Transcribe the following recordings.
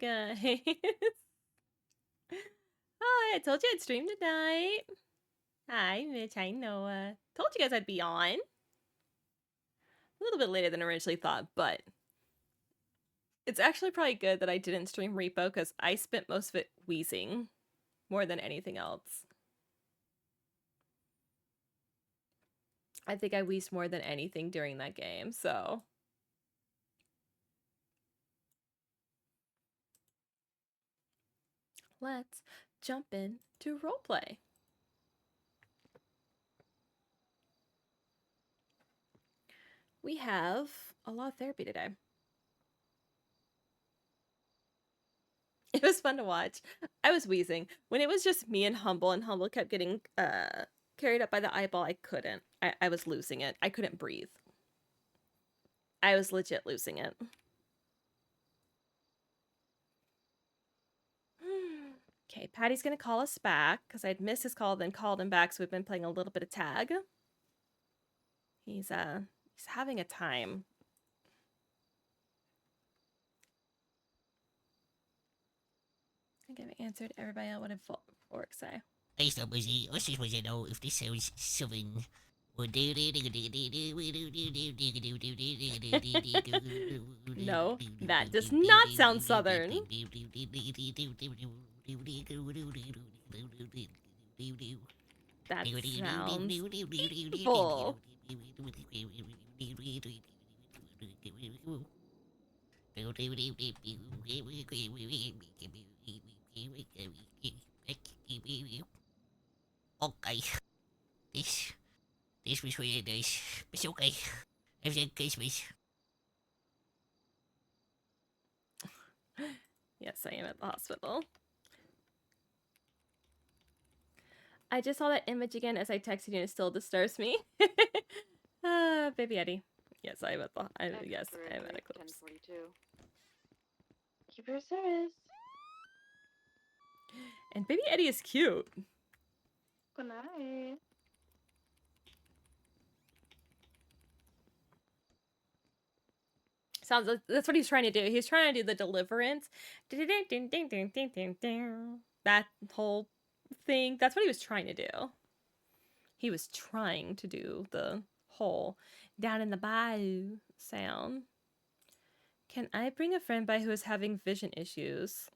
guys. Oh, I told you I'd stream tonight. Hi, Mitch. Hi, Noah. Told you guys I'd be on. A little bit later than originally thought, but it's actually probably good that I didn't stream Repo because I spent most of it wheezing more than anything else. I think I wheezed more than anything during that game, so. Let's jump in to roleplay. We have a lot of therapy today. It was fun to watch. I was wheezing. When it was just me and Humble kept getting carried up by the eyeball, I couldn't. I was losing it. I couldn't breathe. I was legit losing it. Okay, Patty's gonna call us back because I'd missed his call, then called him back, so we've been playing a little bit of tag. He's having a time. I think I've answered everybody else. What did Fork say? I just want to know if this sounds something. No, that does not sound southern. That sounds evil. Okay. This was really nice. It's okay. I've had Christmas. Yes, I am at the hospital. I just saw that image again as I texted you and it still disturbs me. Baby Eddie. Yes, I am at the yes, I am at Eclipse. 1042. Keep your service. And Baby Eddie is cute. Good night. Sounds that's what he's trying to do. He's trying to do the deliverance. That whole thing. That's what he was trying to do. He was trying to do the whole down in the bayou sound. Can I bring a friend by who is having vision issues?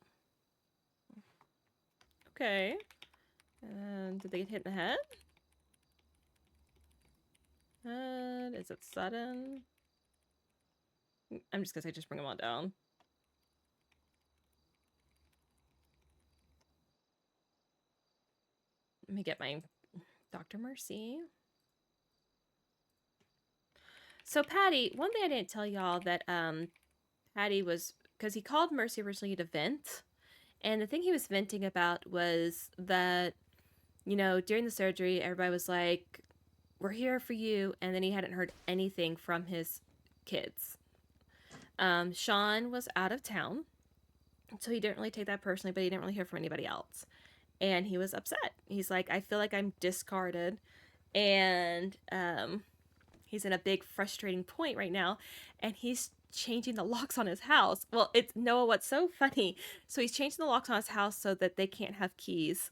Okay. Did they get hit in the head? Is it sudden? I'm just gonna say just bring them on down. Let me get my Dr. Mercy. So Patty, one thing I didn't tell y'all that Patty was, because he called Mercy originally to vent, and the thing he was venting about was that, you know, during the surgery, everybody was like, we're here for you, and then he hadn't heard anything from his kids. Sean was out of town, so he didn't really take that personally, but he didn't really hear from anybody else. And he was upset. He's like, I feel like I'm discarded. And he's in a big frustrating point right now. And he's changing the locks on his house. Well, it's Noah, what's so funny. So he's changing the locks on his house so that they can't have keys.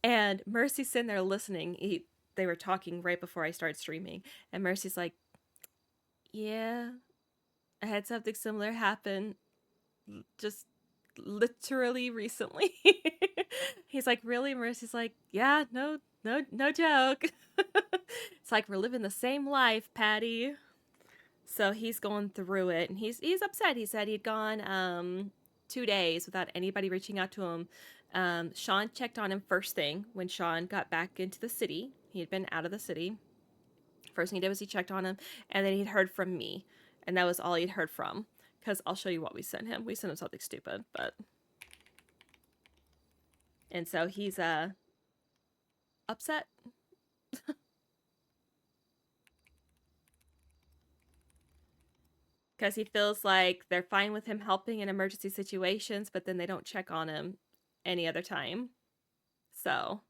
And Mercy's sitting there listening. They were talking right before I started streaming. And Mercy's like, yeah, I had something similar happen just literally recently. He's like, really? Mercy's like, yeah, no joke. It's like we're living the same life, Patty. So he's going through it, and he's upset. He said he'd gone 2 days without anybody reaching out to him. Sean checked on him first thing when Sean got back into the city. He had been out of the city. First thing he did was he checked on him, and then he'd heard from me, and that was all he'd heard from. Because I'll show you what we sent him. We sent him something stupid, but... And so he's, upset. Because he feels like they're fine with him helping in emergency situations, but then they don't check on him any other time. So...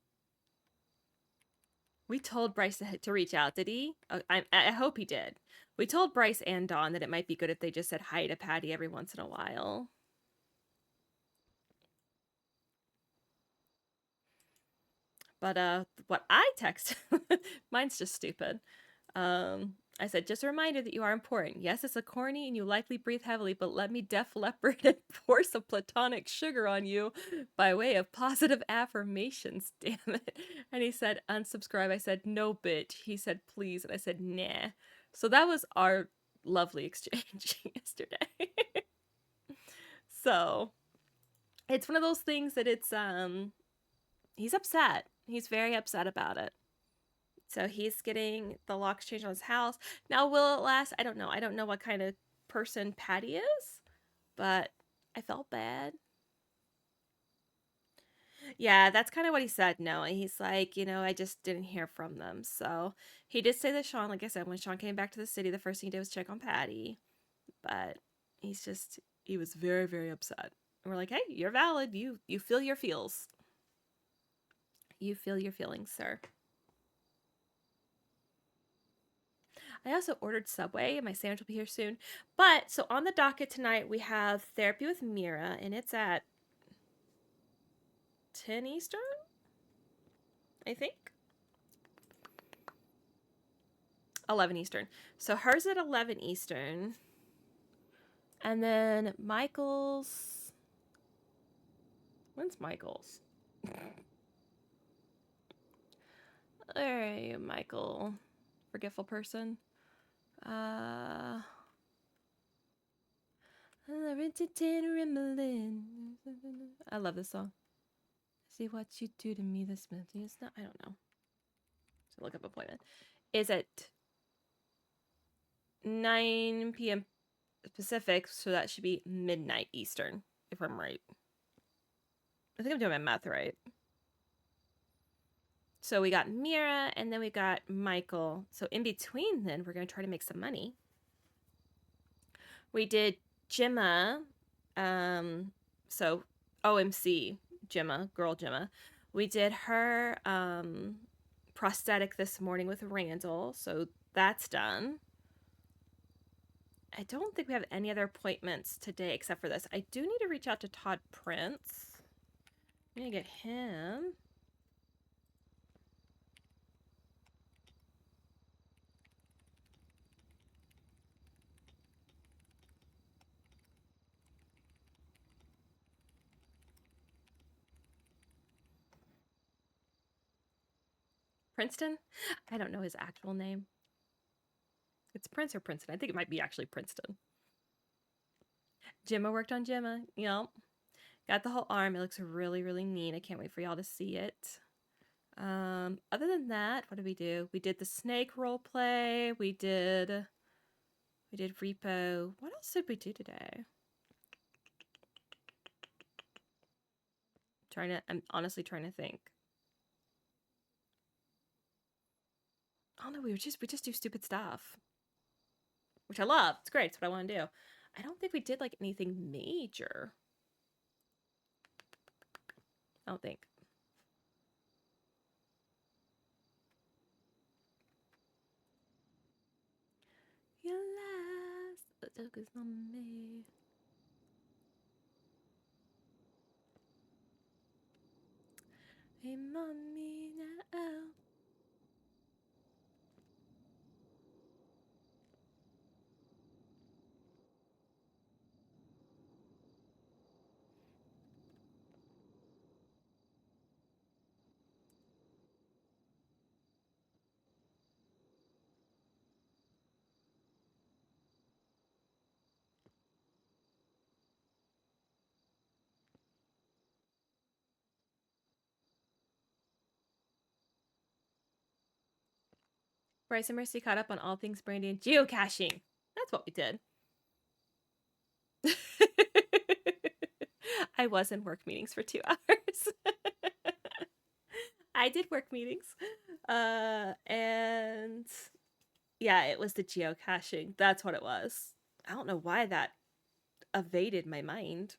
We told Bryce to reach out, did he? I hope he did. We told Bryce and Dawn that it might be good if they just said hi to Patty every once in a while. But what I text, mine's just stupid. I said, just a reminder that you are important. Yes, it's a corny and you likely breathe heavily, but let me Def Leppard and pour some platonic sugar on you by way of positive affirmations, damn it. And he said, unsubscribe. I said, no, bitch. He said, please. And I said, nah. So that was our lovely exchange yesterday. So it's one of those things that he's upset. He's very upset about it. So he's getting the locks changed on his house. Now, will it last? I don't know. I don't know what kind of person Patty is, but I felt bad. Yeah, that's kind of what he said. No, he's like, I just didn't hear from them. So he did say that Sean, like I said, when Sean came back to the city, the first thing he did was check on Patty. But he was very, very upset. And we're like, hey, you're valid. You feel your feels. You feel your feelings, sir. I also ordered Subway, and my sandwich will be here soon. But, so on the docket tonight, we have therapy with Mira, and it's at 10 Eastern, I think. 11 Eastern. So hers at 11 Eastern. And then Michael's. When's Michael's? Alright, Michael. Forgetful person. I love this song. See what you do to me this month. It's not, I don't know. So look up appointment. Is at 9 p.m. Pacific, so that should be midnight Eastern, if I'm right. I think I'm doing my math right. So we got Mira, and then we got Michael. So in between, then we're gonna try to make some money. We did Gemma, so OMC Gemma, girl Gemma. We did her prosthetic this morning with Randall, so that's done. I don't think we have any other appointments today except for this. I do need to reach out to Todd Prince. I'm gonna get him. Princeton? I don't know his actual name. It's Prince or Princeton. I think it might be actually Princeton. Gemma worked on Gemma. Yep. Got the whole arm. It looks really, really neat. I can't wait for y'all to see it. Other than that, what did we do? We did the snake role play. We did repo. What else did we do today? I'm honestly trying to think. Oh no, we just do stupid stuff, which I love. It's great. It's what I want to do. I don't think we did like anything major. I don't think. Your last focus on me. Hey, mommy, now. Bryce and Mercy caught up on all things Brandy and geocaching. That's what we did. I was in work meetings for 2 hours. I did work meetings. And yeah, it was the geocaching. That's what it was. I don't know why that evaded my mind.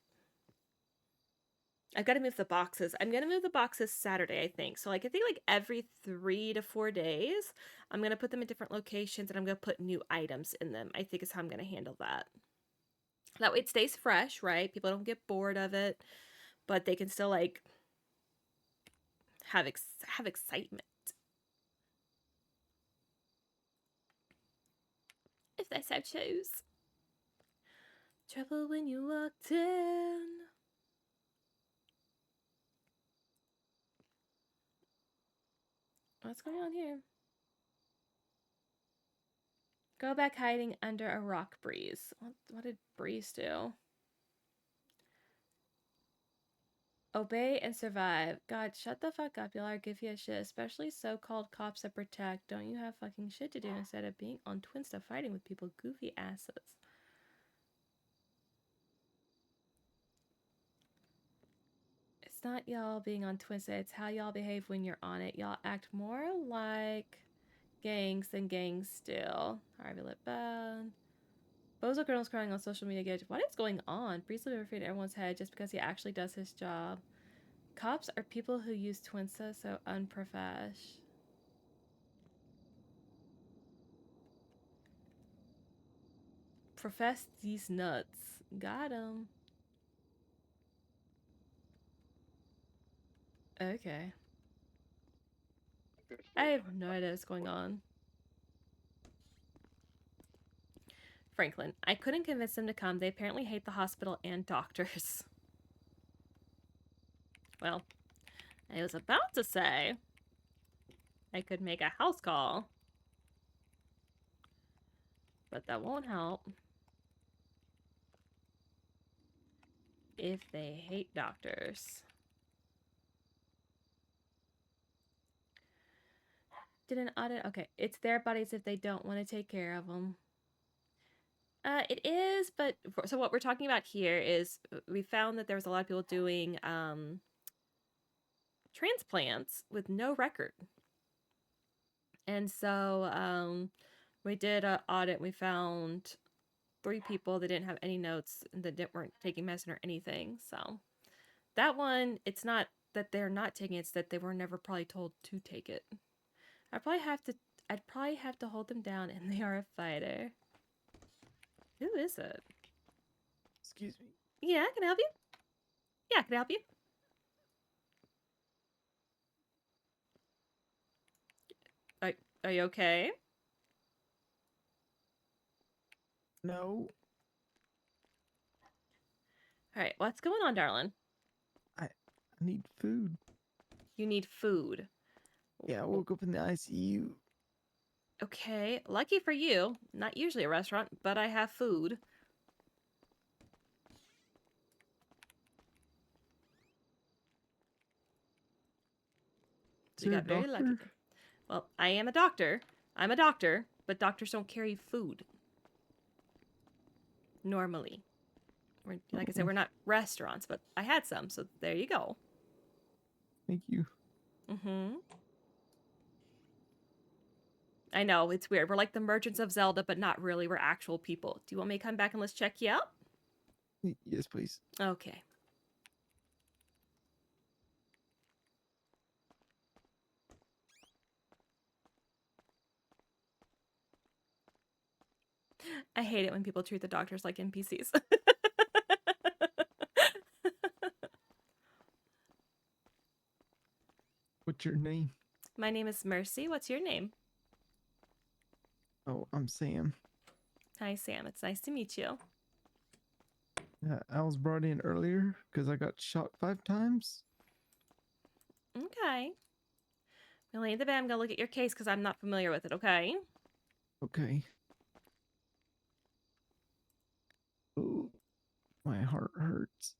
I've got to move the boxes. I'm going to move the boxes Saturday, I think. So, I think every 3 to 4 days, I'm going to put them in different locations and I'm going to put new items in them. I think is how I'm going to handle that. That way it stays fresh, right? People don't get bored of it, but they can still have excitement. If they so choose. Trouble when you walked in. What's going on here? Go back hiding under a rock, Breeze. What did Breeze do? Obey and survive. God, shut the fuck up. Y'all are give you a shit. Especially so-called cops that protect. Don't you have fucking shit to do instead of being on Twinsta fighting with people goofy asses? It's not y'all being on Twinsta. It's how y'all behave when you're on it. Y'all act more like gangs than gangs still. Harvey Lit Bad. Bozo Girl's crying on social media. What is going on? Breeze living afraid in everyone's head just because he actually does his job. Cops are people who use Twinsta, so unprofesh. Profess these nuts. Got him. Okay. I have no idea what's going on. Franklin, I couldn't convince them to come. They apparently hate the hospital and doctors. Well, I was about to say I could make a house call, but that won't help. If they hate doctors. Did an audit? Okay, it's their bodies if they don't want to take care of them. It is, but so what we're talking about here is we found that there was a lot of people doing transplants with no record. And so we did an audit. We found 3 people that didn't have any notes and that weren't taking medicine or anything. So that one, it's not that they're not taking it, it's that they were never probably told to take it. I'd probably have to hold them down, and they are a fighter. Who is it? Excuse me. Yeah, can I help you? Yeah, can I help you? Are you okay? No, All right, what's going on, darling? I need food. You need food. Yeah, I woke up in the ICU. Okay, lucky for you. Not usually a restaurant, but I have food. Is You there a got very lucky. doctor? Well, I am a doctor. I'm a doctor, but doctors don't carry food. Normally. Like I said, we're not restaurants, but I had some, so there you go. Thank you. Mm-hmm. I know, it's weird. We're like the merchants of Zelda, but not really. We're actual people. Do you want me to come back and let's check you out? Yes, please. Okay. I hate it when people treat the doctors like NPCs. What's your name? My name is Mercy. What's your name? Oh, I'm Sam. Hi, Sam. It's nice to meet you. I was brought in earlier because I got shot 5 times. Okay. Well, in the bed, I'm going to look at your case because I'm not familiar with it, okay? Okay. Oh, my heart hurts.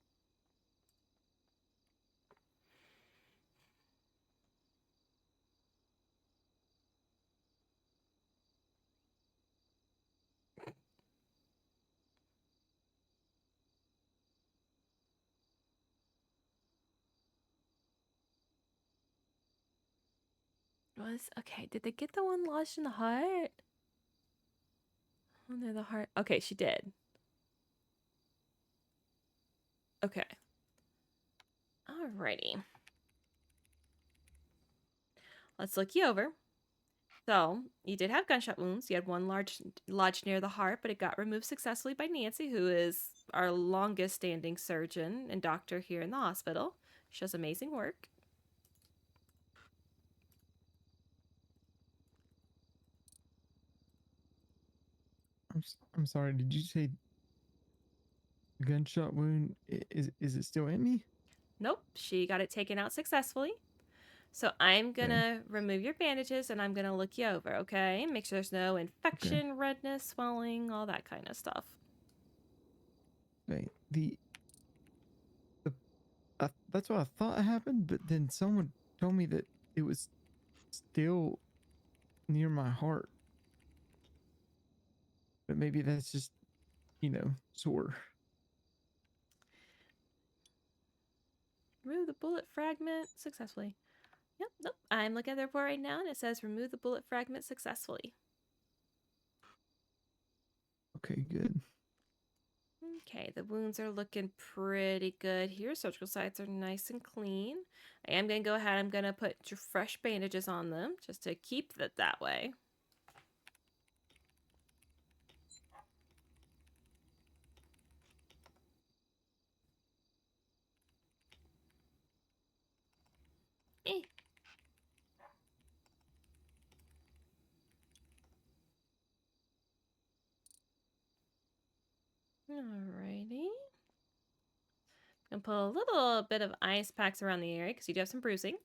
Okay, did they get the one lodged in the heart? Oh, no, the heart. Okay, she did. Okay. Alrighty. Let's look you over. So, you did have gunshot wounds. You had one lodged near the heart, but it got removed successfully by Nancy, who is our longest standing surgeon and doctor here in the hospital. She does amazing work. I'm sorry. Did you say gunshot wound? Is it still in me? Nope, she got it taken out successfully. So I'm Okay. gonna remove your bandages and I'm gonna look you over, okay? Make sure there's no Okay. infection, redness, swelling, all that kind of stuff. Okay. That's what I thought happened, but then someone told me that it was still near my heart. But maybe that's just, sore. Remove the bullet fragment successfully. Yep, nope. I'm looking at the report right now and it says remove the bullet fragment successfully. Okay, good. Okay, the wounds are looking pretty good here. Surgical sites are nice and clean. I am going to go ahead. I'm going to put fresh bandages on them just to keep it that way. Eh. Alrighty. And put a little bit of ice packs around the area because you do have some bruising.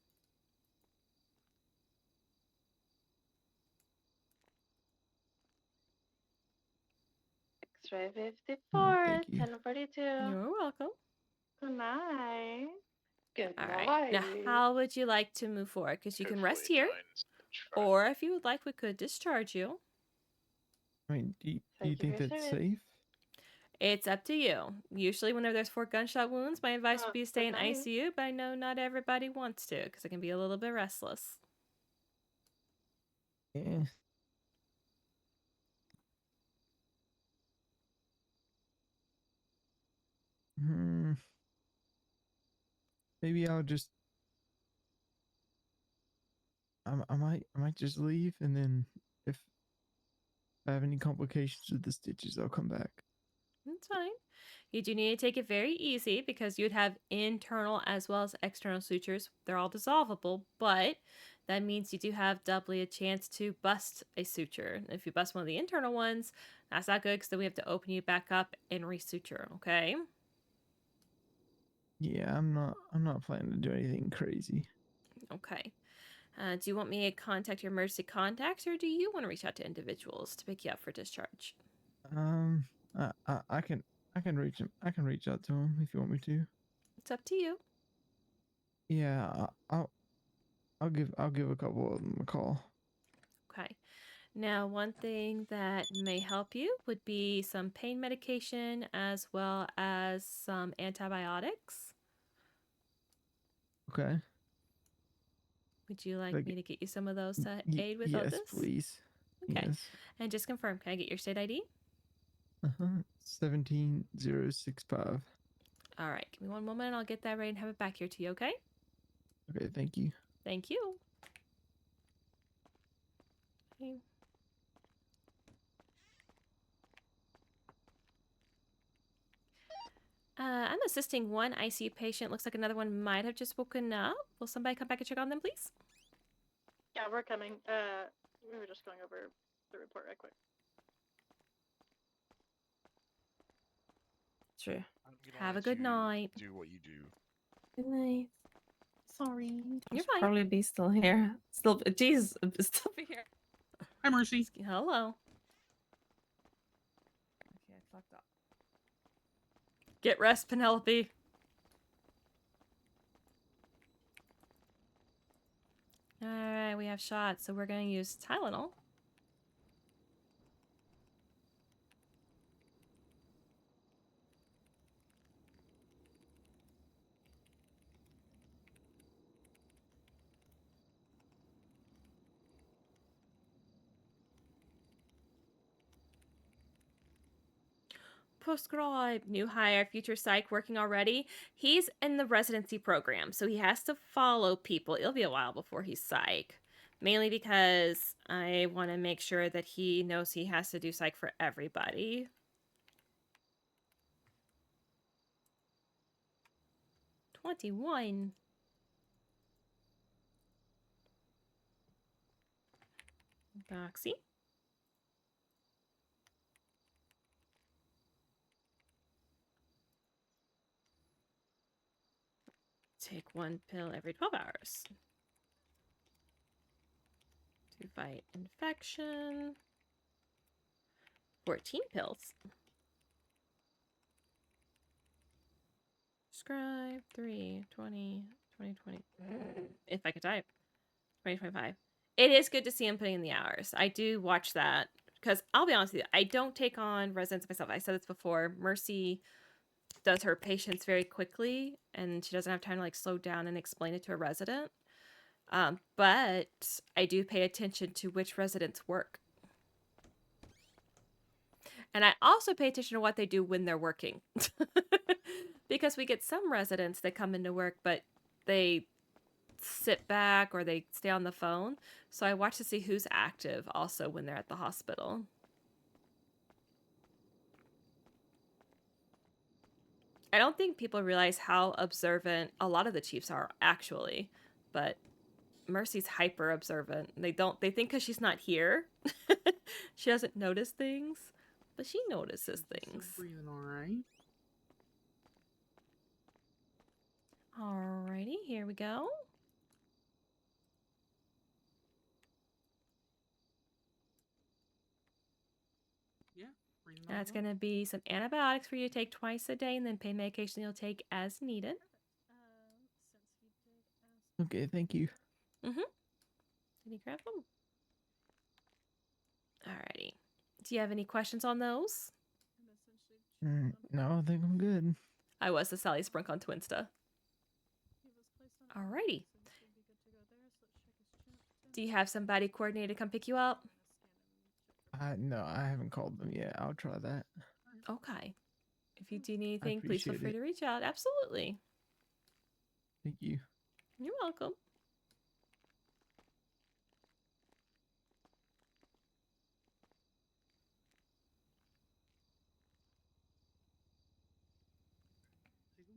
X-ray 54 Thank at you. 10:42. You're welcome. Good night. Good All right. Now, night. how would you like to move forward? Because you can rest here, or if you would like, we could discharge you. I mean, do you Thank you for think your that's service. safe? It's up to you. Usually, whenever there's 4 gunshot wounds, my advice would be to stay Good in night. ICU, but I know not everybody wants to because it can be a little bit restless. Yeah. Hmm. Maybe I'll just. I might just leave, and then if I have any complications with the stitches, I'll come back. That's fine. You do need to take it very easy because you'd have internal as well as external sutures. They're all dissolvable, but that means you do have doubly a chance to bust a suture. If you bust one of the internal ones, that's not good because then we have to open you back up and resuture, okay? Yeah, I'm not planning to do anything crazy. Okay. Do you want me to contact your emergency contacts or do you want to reach out to individuals to pick you up for discharge? Um, I can reach him. I can reach out to him if you want me to. It's up to you. Yeah, I'll give a couple of them a call. Okay. Now, one thing that may help you would be some pain medication as well as some antibiotics. Okay. Would you like Like, me to get you some of those to aid with all yes, this? please. Okay. Yes. And just confirm, can I get your state ID? 17065. All right. Give me one moment and I'll get that ready and have it back here to you, okay? Okay, thank you. Thank you. Okay. I'm assisting one ICU patient. Looks like another one might have just woken up. Will somebody come back and check on them, please? Yeah, we're coming. We were just going over the report right quick. Sure. I'm gonna Have a let good you night. do what you do. Good night. Sorry. I You're should fine. probably be still here. Still, jeez, still be here. Hi, Mercy. Hello. Okay, I fucked up. Get rest, Penelope. Alright, we have shots, so we're going to use Tylenol. Prescribe. New hire, future psych, working already. He's in the residency program, so he has to follow people. It'll be a while before he's psych. Mainly because I want to make sure that he knows he has to do psych for everybody. $21. Doxy. Take 1 pill every 12 hours. To fight infection. 14 pills. Scribe 3, 20, 2020. If I could type. 2025. It is good to see him putting in the hours. I do watch that because I'll be honest with you, I don't take on residents myself. I said this before. Mercy does her patients very quickly, and she doesn't have time to like slow down and explain it to a resident. But I do pay attention to which residents work. And I also pay attention to what they do when they're working. Because we get some residents that come into work, but they sit back or they stay on the phone. So I watch to see who's active also when they're at the hospital. I don't think people realize how observant a lot of the chiefs are actually, but Mercy's hyper observant. They think because she's not here, she doesn't notice things, but she notices things. Still breathing all right. Alrighty, here we go. Yeah, breathing all That's right. going to be some antibiotics for you to take twice a day, and then pain medication you'll take as needed. Okay, thank you. Did he grab them? Alrighty. Do you have any questions on those? No, I think I'm good. I was the Sally Sprunk on Twinsta. Alrighty. Do you have somebody coordinated to come pick you up? No, I haven't called them yet. I'll try that. Okay. If you do need anything, please feel appreciate free it. to reach out. Absolutely. Thank you. You're welcome. Take a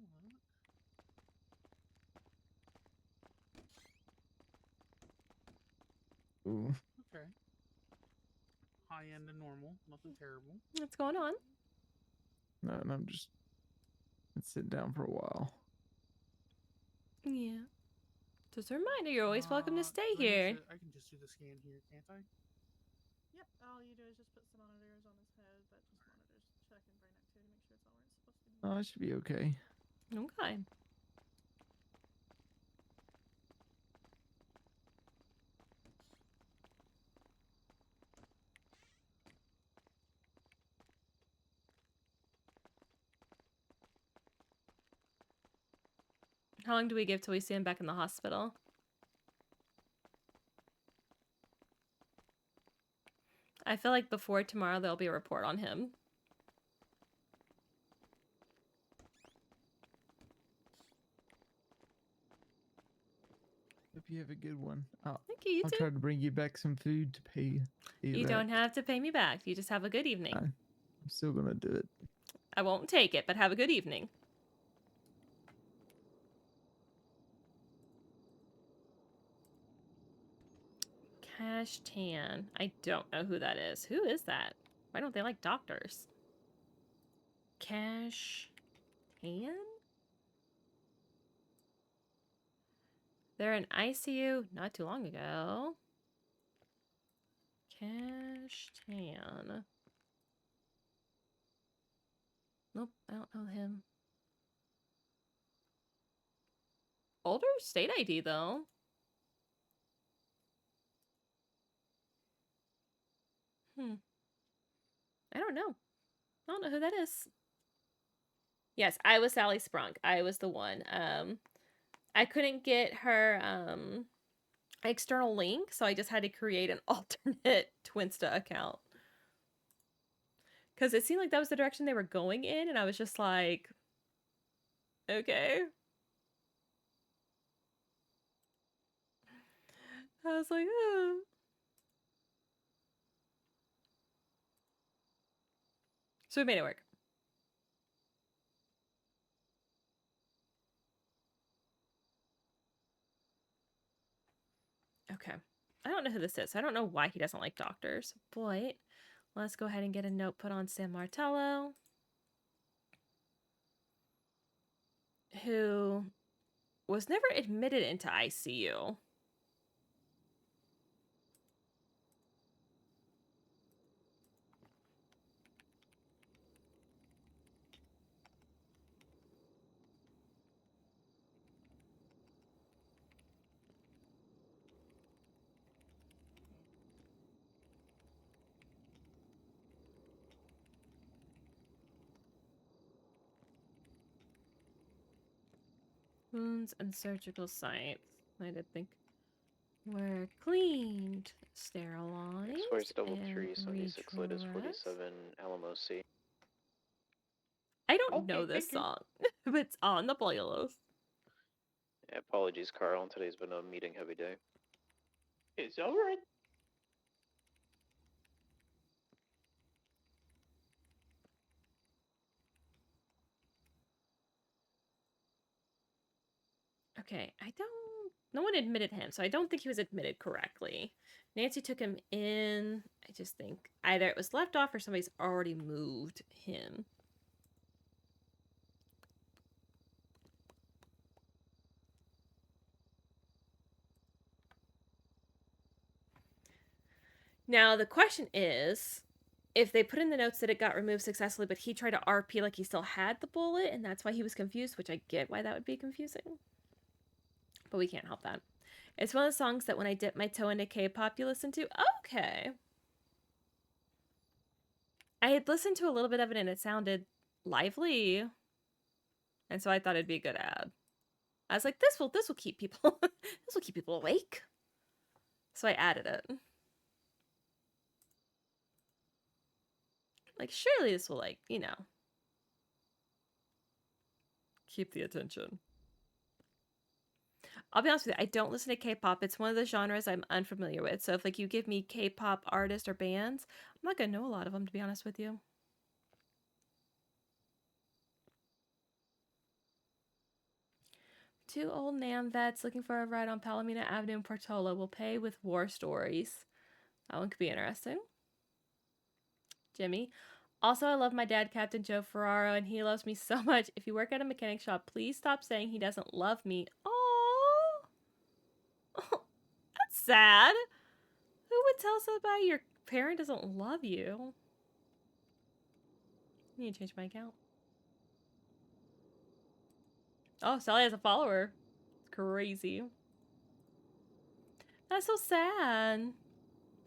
look. Ooh, Okay. High end and normal. Nothing terrible. What's going on? no, and I'm just let's sit down for a while. Yeah. Just a reminder, you're always welcome to stay do I need here. I can just do the scan here, can't I? Yep, all you do is just put some monitors on his head that just monitors check and brain activity, make sure it's all where it's supposed to be. Oh, it should be okay. Okay. How long do we give till we see him back in the hospital? I feel like before tomorrow there'll be a report on him. Hope you have a good one. I'll Thank you. You too. try to bring you back some food to pay you You back. don't have to pay me back. You just have a good evening. I'm still gonna do it. I won't take it, but have a good evening. Cash Tan. I don't know who that is. Who is that? Why don't they like doctors? Cash Tan? They're in ICU not too long ago. Cash Tan. Nope, I don't know him. Older state ID though. I don't know. I don't know who that is. Yes, I was Sally Sprunk. I was the one. I couldn't get her external link, so I just had to create an alternate Twinsta account. Because it seemed like that was the direction they were going in, and I was just like, okay. I was like, oh. So we made it work. Okay. I don't know who this is. I don't know why he doesn't like doctors. But let's go ahead and get a note put on San Martello. Who was never admitted into ICU. Wounds and surgical sites. I did think were cleaned, sterilized, X-Force double and 376 Lotus redressed. 47 Alamo C. I don't know Okay, this thank you. song, but it's on the playlist. Yeah, apologies, Carl. Today's been a meeting heavy day. It's alright. Okay, no one admitted him, so I don't think he was admitted correctly. Nancy took him in. I just think either it was left off or somebody's already moved him. Now, the question is, if they put in the notes that it got removed successfully, but he tried to RP like he still had the bullet, and that's why he was confused, which I get why that would be confusing. But we can't help that. It's one of the songs that when I dip my toe into K-pop, you listen to. Okay. I had listened to a little bit of it, and it sounded lively. And so I thought it'd be a good ad. I was like, this will keep people this will keep people awake. So I added it. Like, surely this will, like, you know, keep the attention. I'll be honest with you, I don't listen to K-pop. It's one of the genres I'm unfamiliar with. So if like you give me K-pop artists or bands, I'm not gonna know a lot of them, to be honest with you. Two old Nam vets looking for a ride on Palomino Avenue in Portola will pay with war stories. That one could be interesting. Jimmy. Also, I love my dad, Captain Joe Ferraro, and he loves me so much. If you work at a mechanic shop, please stop saying he doesn't love me. Oh, that's sad. Who would tell somebody your parent doesn't love you? I need to change my account. Oh, Sally has a follower. It's crazy. That's so sad.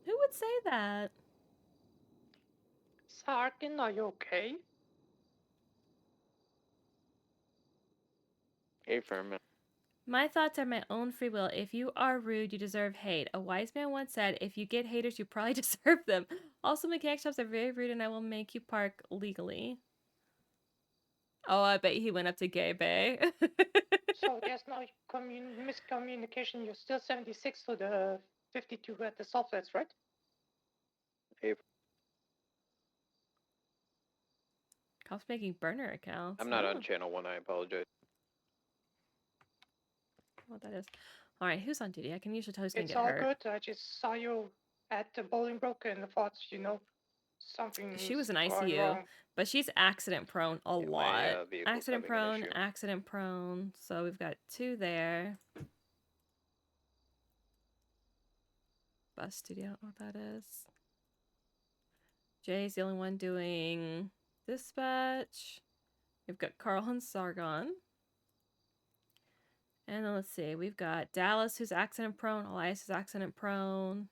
Who would say that? Sarkin, are you okay? Hey, Furman. My thoughts are my own free will. If you are rude, you deserve hate. A wise man once said, if you get haters, you probably deserve them. Also, mechanic shops are very rude and I will make you park legally. Oh, I bet he went up to Gay Bay. So there's no miscommunication. You're still 76 to the 52 at the Southwest, right? Hey, Cops making burner accounts. I'm not Oh, on channel 1. I apologize. what that is. All right, who's on duty? I can usually tell who's going to It's get all hurt. good. I just saw you at the Bolingbroke and thought, something's She was in going ICU, wrong. but she's accident prone a Yeah, my lot. vehicle's Accident having an prone, issue. accident prone. So we've got 2 there. Bus studio, I don't know what that is. Jay's the only one doing dispatch. We've got Carl and Sargon. And then let's see, we've got Dallas, who's accident prone. Elias is accident prone.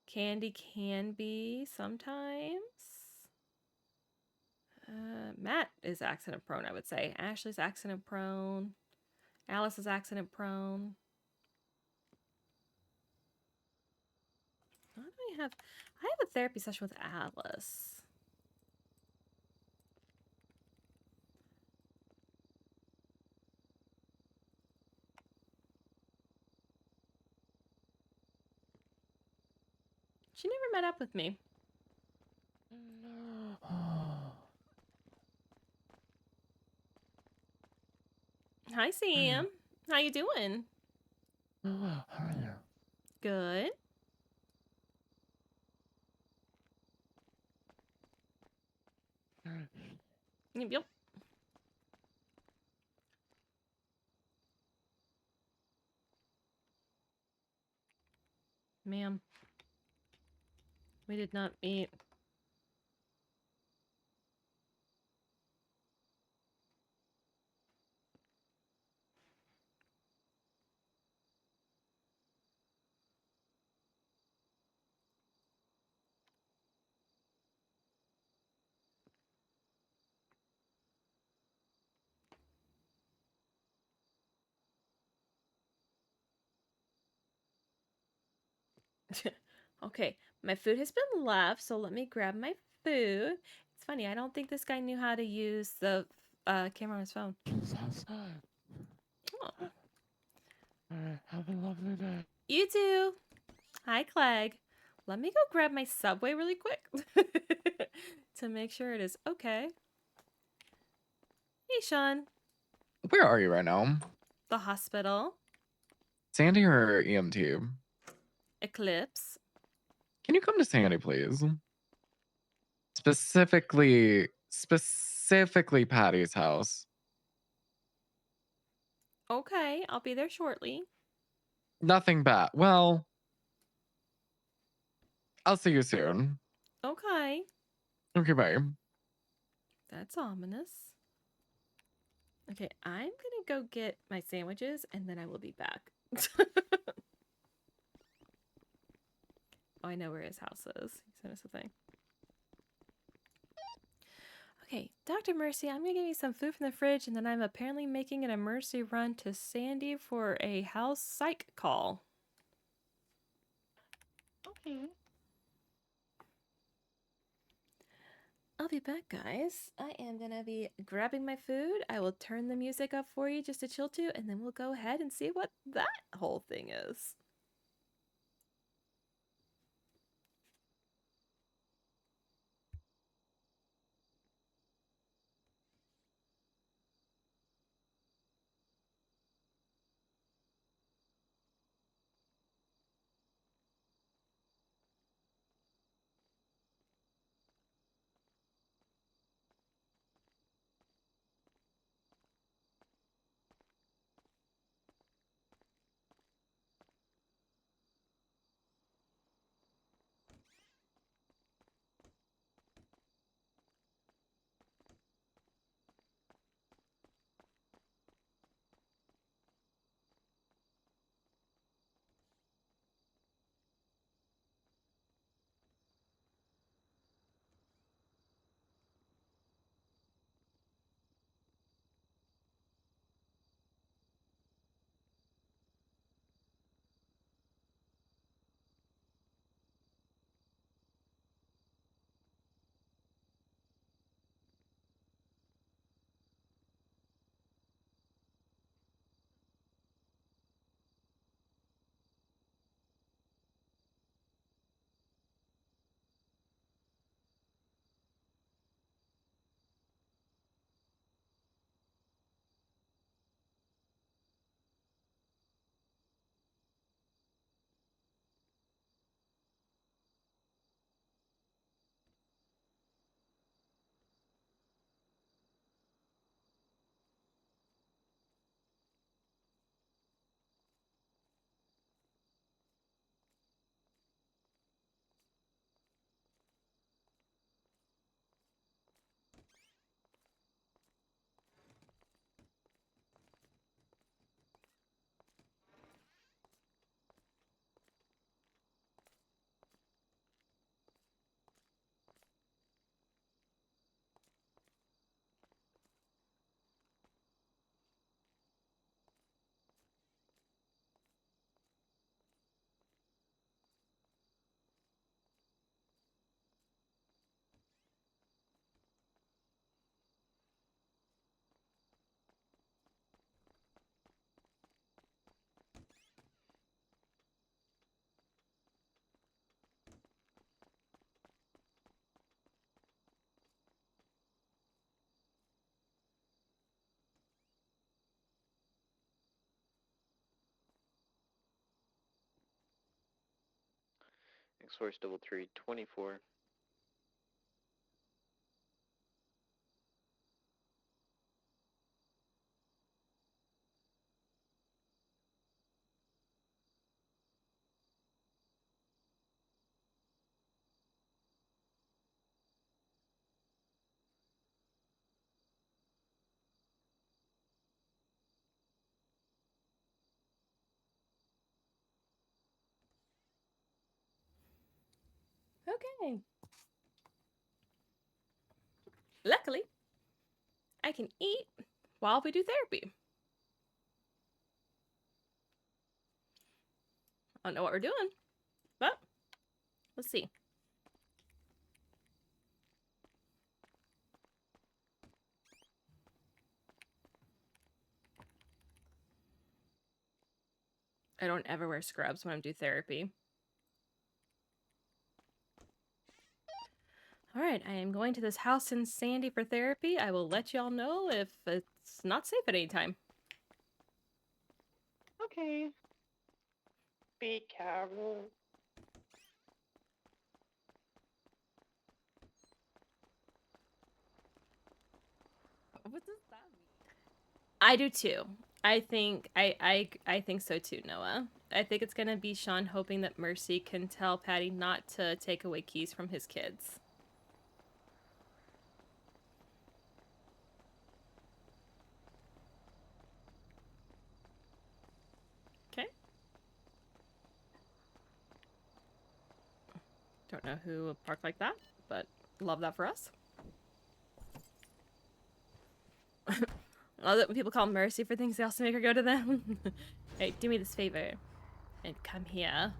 Candy can be sometimes. Matt is accident prone, I would say. Ashley's accident prone. Alice is accident prone. What do I have? I have a therapy session with Alice. She never met up with me. Hi, Sam. How you doing? Good. Yep. Ma'am. We did not meet. Okay, my food has been left, so let me grab my food. It's funny, I don't think this guy knew how to use the camera on his phone. Oh. Have a lovely day. You too. Hi, Clegg. Let me go grab my subway really quick to make sure it is okay. Hey, Sean. Where are you right now? The hospital. Sandy or EMT? Eclipse. Can you come to Sandy, please? Specifically Patty's house. Okay, I'll be there shortly. Nothing bad. Well, I'll see you soon. Okay. Okay, bye. That's ominous. Okay, I'm gonna go get my sandwiches and then I will be back. Oh, I know where his house is. He sent us a thing. Okay, Dr. Mercy, I'm gonna give you some food from the fridge and then I'm apparently making an emergency run to Sandy for a house psych call. Okay. I'll be back, guys. I am gonna be grabbing my food. I will turn the music up for you just to chill to, and then we'll go ahead and see what that whole thing is. X-Force double 324. Okay. Luckily, I can eat while we do therapy. I don't know what we're doing, but let's see. I don't ever wear scrubs when I do therapy. All right, I am going to this house in Sandy for therapy. I will let y'all know if it's not safe at any time. Okay. Be careful. What does that mean? I do too. I think I think so too, Noah. I think it's gonna be Sean hoping that Mercy can tell Patty not to take away keys from his kids. Okay. Don't know who would park like that, but love that for us. I love that when people call Mercy for things, they also make her go to them. Hey, do me this favor and come here.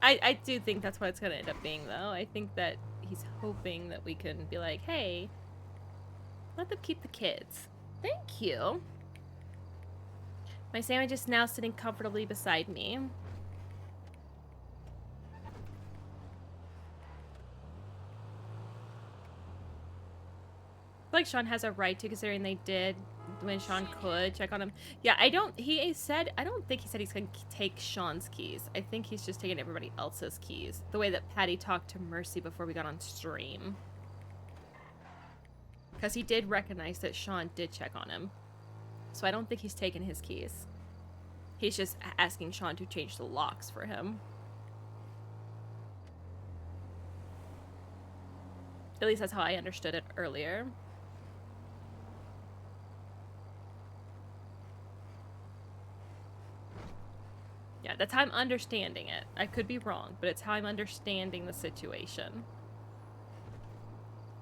I do think that's what it's gonna end up being, though. I think that he's hoping that we can be like, hey, let them keep the kids. Thank you. My sandwich is now sitting comfortably beside me. I feel like Sean has a right to, considering they did when Sean could check on him. Yeah, I don't think he said he's gonna take Sean's keys. I think he's just taking everybody else's keys. The way that Patty talked to Mercy before we got on stream. Because he did recognize that Sean did check on him. So I don't think he's taking his keys. He's just asking Sean to change the locks for him. At least that's how I understood it earlier. Yeah, that's how I'm understanding it. I could be wrong, but it's how I'm understanding the situation.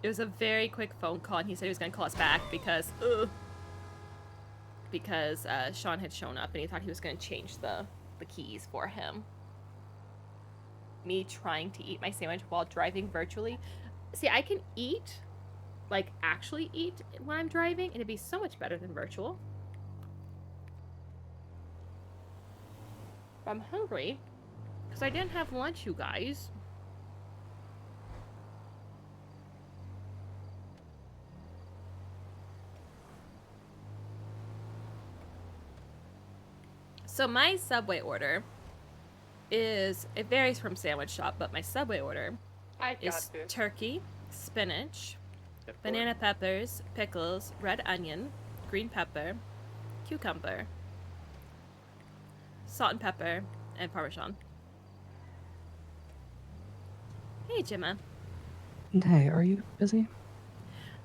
It was a very quick phone call, and he said he was going to call us back because Sean had shown up, and he thought he was going to change the keys for him. Me trying to eat my sandwich while driving virtually. See, I can eat, like actually eat when I'm driving, and it'd be so much better than virtual. But I'm hungry because I didn't have lunch, you guys. So my Subway order it varies from sandwich shop, but my Subway order I got is this. turkey, spinach, Step forward. banana peppers, pickles, red onion, green pepper, cucumber, salt and pepper, and Parmesan. Hey, Gemma. Hey, are you busy?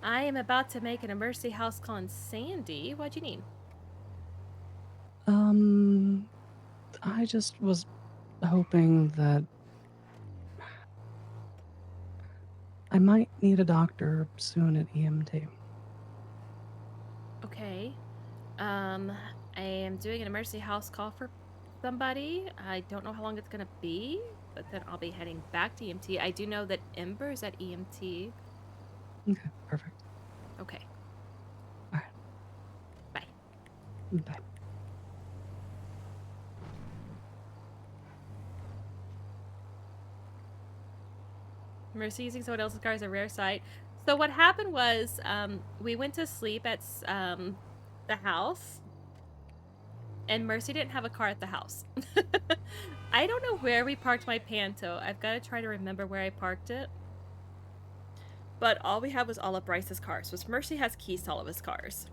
I am about to make an emergency house call in Sandy. What'd you need? I just was hoping that I might need a doctor soon at EMT. Okay. I am doing an emergency house call for somebody. I don't know how long it's gonna be, but then I'll be heading back to EMT. I do know that Ember's at EMT. Okay, perfect. Okay. All right. Bye. Bye. Mercy using someone else's car is a rare sight. So what happened was, we went to sleep at the house, and Mercy didn't have a car at the house. I don't know where we parked my Panto. I've got to try to remember where I parked it. But all we had was all of Bryce's cars. So Mercy has keys to all of his cars.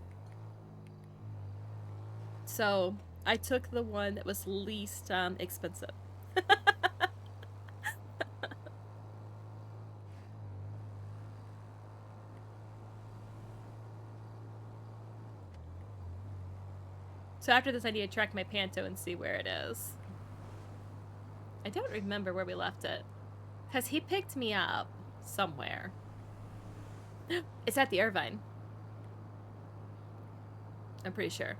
So I took the one that was least expensive. So after this, I need to track my Panto and see where it is. I don't remember where we left it. Because he picked me up somewhere. It's at the Irvine. I'm pretty sure.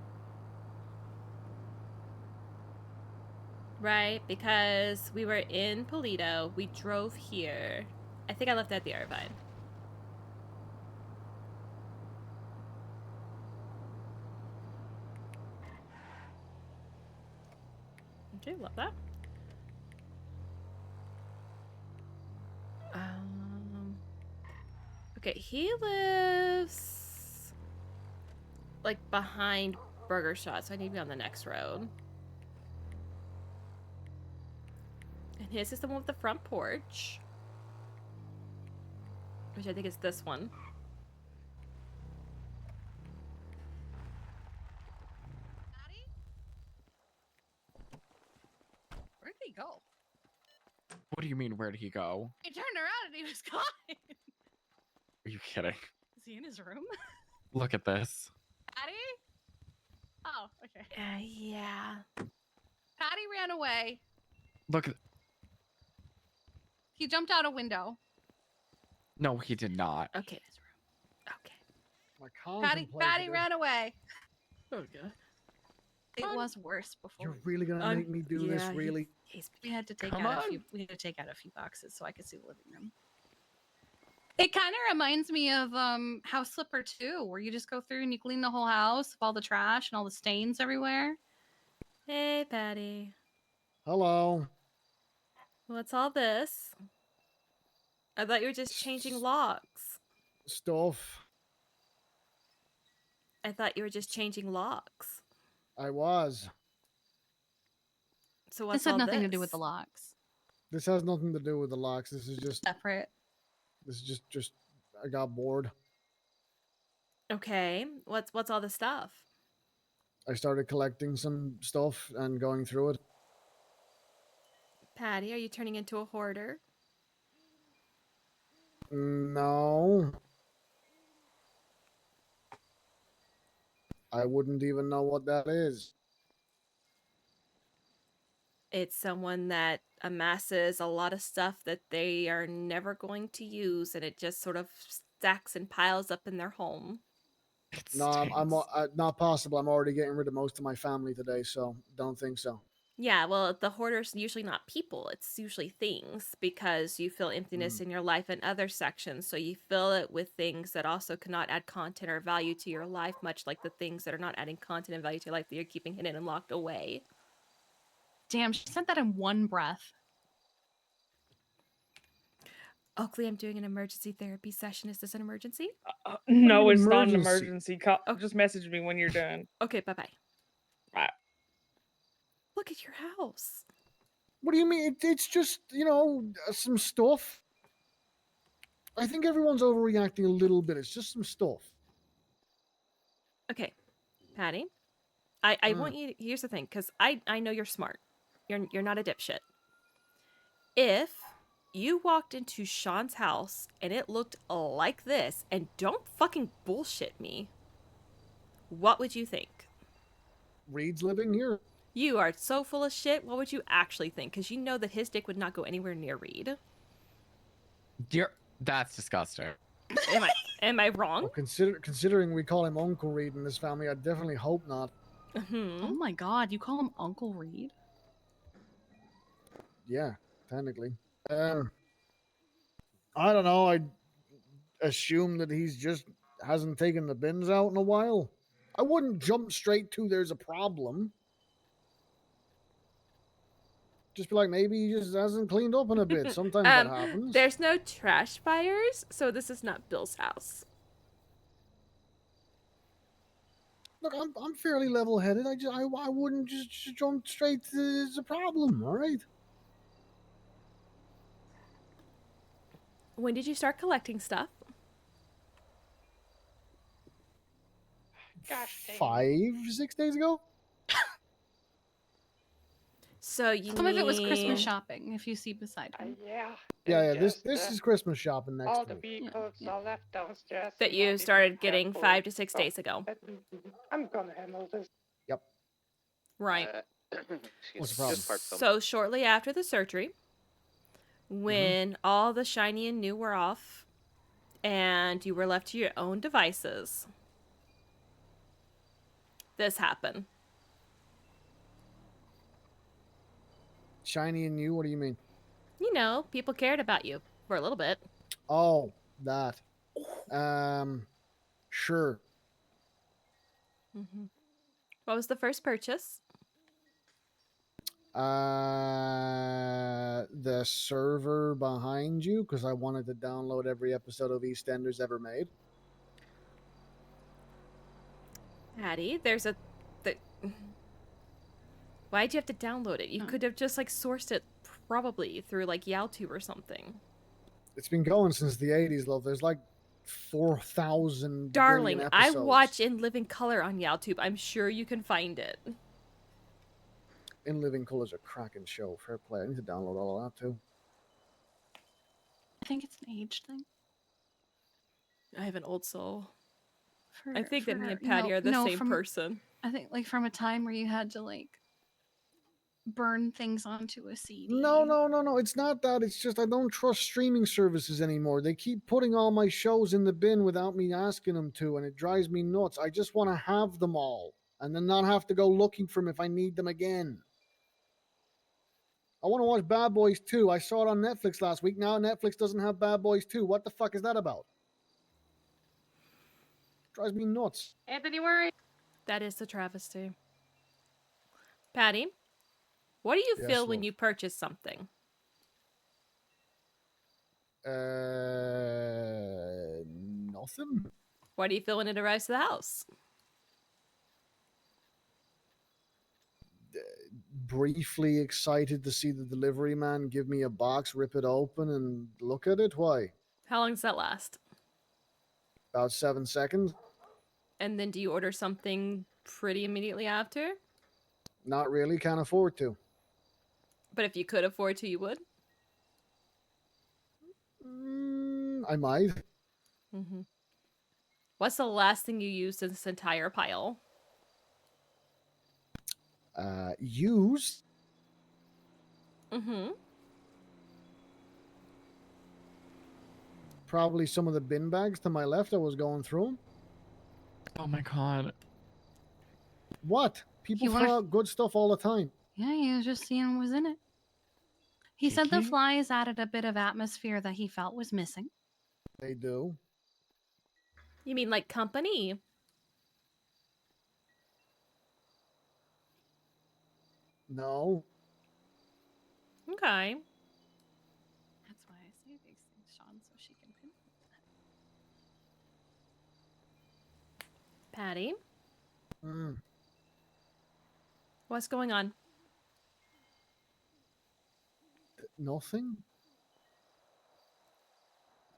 Right? Because we were in Polito. We drove here. I think I left it at the Irvine. Okay, love that. Okay, he lives like behind Burger Shot, so I need to be on the next road. And his is the one with the front porch, which I think is this one. Daddy? Where did he go? What do you mean, where did he go? He turned around and he was gone. Are you kidding? Is he in his room? Look at this. Patty? Oh, okay. Yeah. Patty ran away. Look at. He jumped out a window. No, he did not. Okay. Okay. Patty ran away. Oh, God. It was worse before. You're really gonna make me do this, really? We had to take Come out on. a few. We had to take out a few boxes so I could see the living room. It kind of reminds me of House Flipper 2, where you just go through and you clean the whole house of all the trash and all the stains everywhere. Hey, Patty. Hello. What's all this? I thought you were just changing locks. Stuff. I thought you were just changing locks. I was. So what's This had all nothing this? to do with the locks. This has nothing to do with the locks. This is just. Separate. This is just. I got bored. Okay. What's all the stuff? I started collecting some stuff and going through it. Patty, are you turning into a hoarder? No. I wouldn't even know what that is. It's someone that amasses a lot of stuff that they are never going to use, and it just sort of stacks and piles up in their home. No, I'm not possible. I'm already getting rid of most of my family today, so don't think so. Yeah, well, the hoarder's usually not people, it's usually things, because you feel emptiness in your life in other sections, so you fill it with things that also cannot add content or value to your life, much like the things that are not adding content and value to your life that you're keeping hidden and locked away. Damn, she said that in one breath. Oakley, I'm doing an emergency therapy session. Is this an emergency? No, an it's not an emergency? emergency. Call, just message me when you're done. Okay, bye-bye. Right. Look at your house. What do you mean? It's just, some stuff. I think everyone's overreacting a little bit. It's just some stuff. Okay, Patty, I want you. Here's the thing, because I know you're smart. You're not a dipshit. If you walked into Sean's house and it looked like this, and don't fucking bullshit me, what would you think? Reed's living here. You are so full of shit. What would you actually think? Because you know that his dick would not go anywhere near Reed. That's disgusting. Am I wrong? Well, considering we call him Uncle Reed in this family, I definitely hope not. Oh my god, you call him Uncle Reed? Yeah, technically. I don't know. I assume that he's just hasn't taken the bins out in a while. I wouldn't jump straight to there's a problem. Just be like, maybe he just hasn't cleaned up in a bit. Sometimes that happens. There's no trash fires, so this is not Bill's house. Look, I'm fairly level-headed. I wouldn't just jump straight to there's a problem. All right. When did you start collecting stuff? Gosh dang. 5-6 days ago. So you Some of it was Christmas shopping, if you see beside him. Yeah. Yeah. It's This just, is Christmas shopping next all the week. vehicles are left downstairs. that and I you didn't started have getting full 5 to 6 stock. days ago. I'm gonna handle this. Yep. Right. Excuse What's me, the just parts them. So shortly after the surgery, when all the shiny and new were off, and you were left to your own devices, this happened. Shiny and new? What do you mean? You know, people cared about you for a little bit. Oh, that. Sure. Mm-hmm. What was the first purchase? The server behind you, because I wanted to download every episode of EastEnders ever made. Patty, there's a... The... Why'd you have to download it? You could have just, like, sourced it probably through, like, YouTube or something. It's been going since the 80s, love. There's like 4,000 billion Darling, I episodes. watch In Living Color on YouTube. I'm sure you can find it. In Living Color's a cracking show. Fair play. I need to download all of that too. I think it's an age thing. I have an old soul. For, I think that me and you Patty know- are the no, same from- person. I think like from a time where you had to like burn things onto a CD. No. It's not that. It's just I don't trust streaming services anymore. They keep putting all my shows in the bin without me asking them to, and it drives me nuts. I just want to have them all and then not have to go looking for them if I need them again. I want to watch Bad Boys 2. I saw it on Netflix last week. Now Netflix doesn't have Bad Boys 2. What the fuck is that about? Drives me nuts. Anthony, where are you? That is the travesty. Patty, what do you Yes, feel when love. you purchase something? Nothing. What do you feel when it arrives to the house? Briefly excited to see the delivery man give me a box, rip it open, and look at it. Why? How long does that last? About 7 seconds. And then do you order something pretty immediately after? Not really. Can't afford to. But if you could afford to, you would? I might. Mm-hmm. What's the last thing you used in this entire pile? Used. Mm-hmm. Probably some of the bin bags to my left. I was going through them. Oh my god. What? People You wanna- throw out good stuff all the time. Yeah, he was just seeing what was in it. He said the Kiki? flies added a bit of atmosphere that he felt was missing. They do. You mean like company? No. Okay. That's why I say these things, Sean, so she can pinpoint that. Patty, Mm. what's going on? Nothing.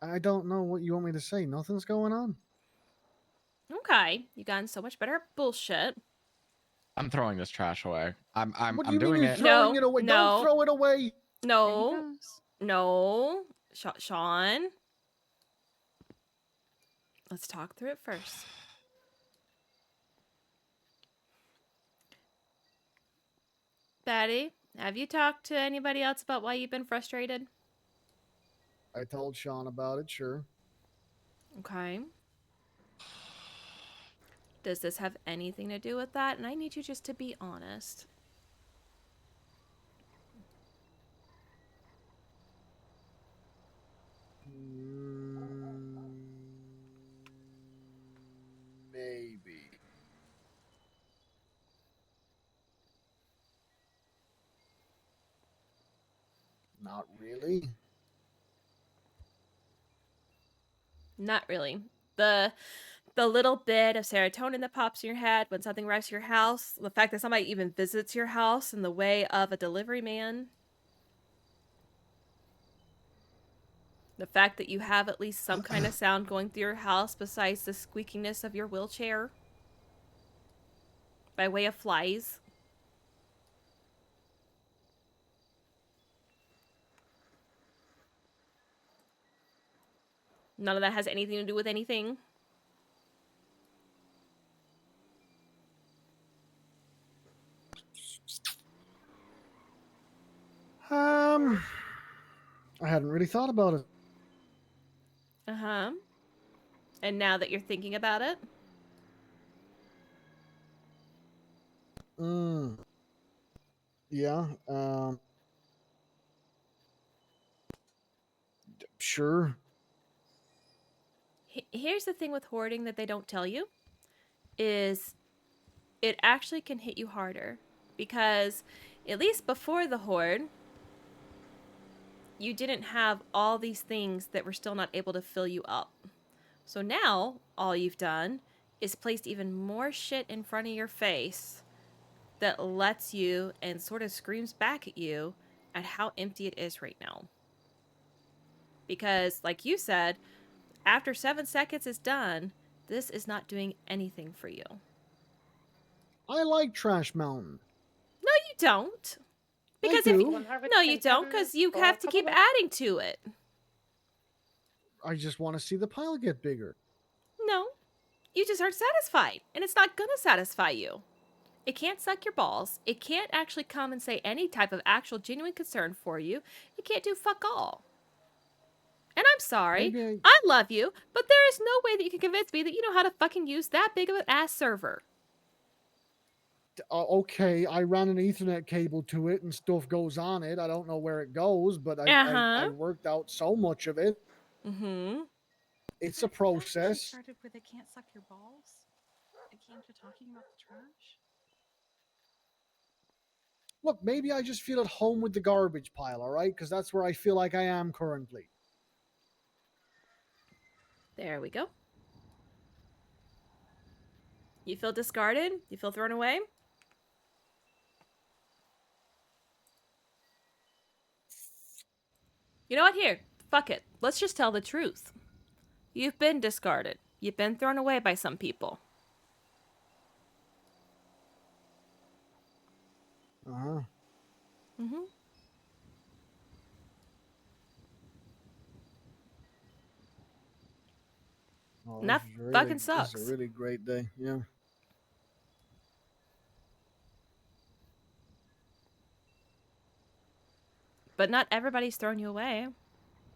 I don't know what you want me to say. Nothing's going on. Okay. You gotten so much better at bullshit. I'm throwing this trash away. I'm What do you doing mean you're it. throwing No, it away? no. Don't throw it away. There he No. goes. No. Sean. Let's talk through it first. Patty, have you talked to anybody else about why you've been frustrated? I told Sean about it, sure. Okay. Does this have anything to do with that? And I need you just to be honest. Maybe. Not really. Not really. The little bit of serotonin that pops in your head when something arrives to your house, the fact that somebody even visits your house in the way of a delivery man, the fact that you have at least some kind of sound going through your house besides the squeakiness of your wheelchair by way of flies. None of that has anything to do with anything. I hadn't really thought about it. Uh-huh. And now that you're thinking about it? Yeah. Sure. Here's the thing with hoarding that they don't tell you is it actually can hit you harder because at least before the hoard you didn't have all these things that were still not able to fill you up. So now all you've done is placed even more shit in front of your face that lets you and sort of screams back at you at how empty it is right now. Because like you said, after 7 seconds is done, this is not doing anything for you. I like Trash Mountain. No, you don't. Because I if do. no, you don't, because you have to keep adding to it. I just want to see the pile get bigger. No, you just aren't satisfied, and it's not gonna satisfy you. It can't suck your balls. It can't actually come and say any type of actual genuine concern for you. It can't do fuck all. And I'm sorry. I love you, but there is no way that you can convince me that you know how to fucking use that big of an ass server. Okay, I ran an Ethernet cable to it and stuff goes on it. I don't know where it goes, but I worked out so much of it. Mm-hmm. It's a process. Started with it can't suck your balls. It came to talking about the trash. Look, maybe I just feel at home with the garbage pile, all right? Because that's where I feel like I am currently. There we go. You feel discarded? You feel thrown away? You know what? Here, fuck it. Let's just tell the truth. You've been discarded. You've been thrown away by some people. Uh-huh. Mm-hmm. Oh, And that fucking sucks. This is a really great day, yeah. But not everybody's throwing you away.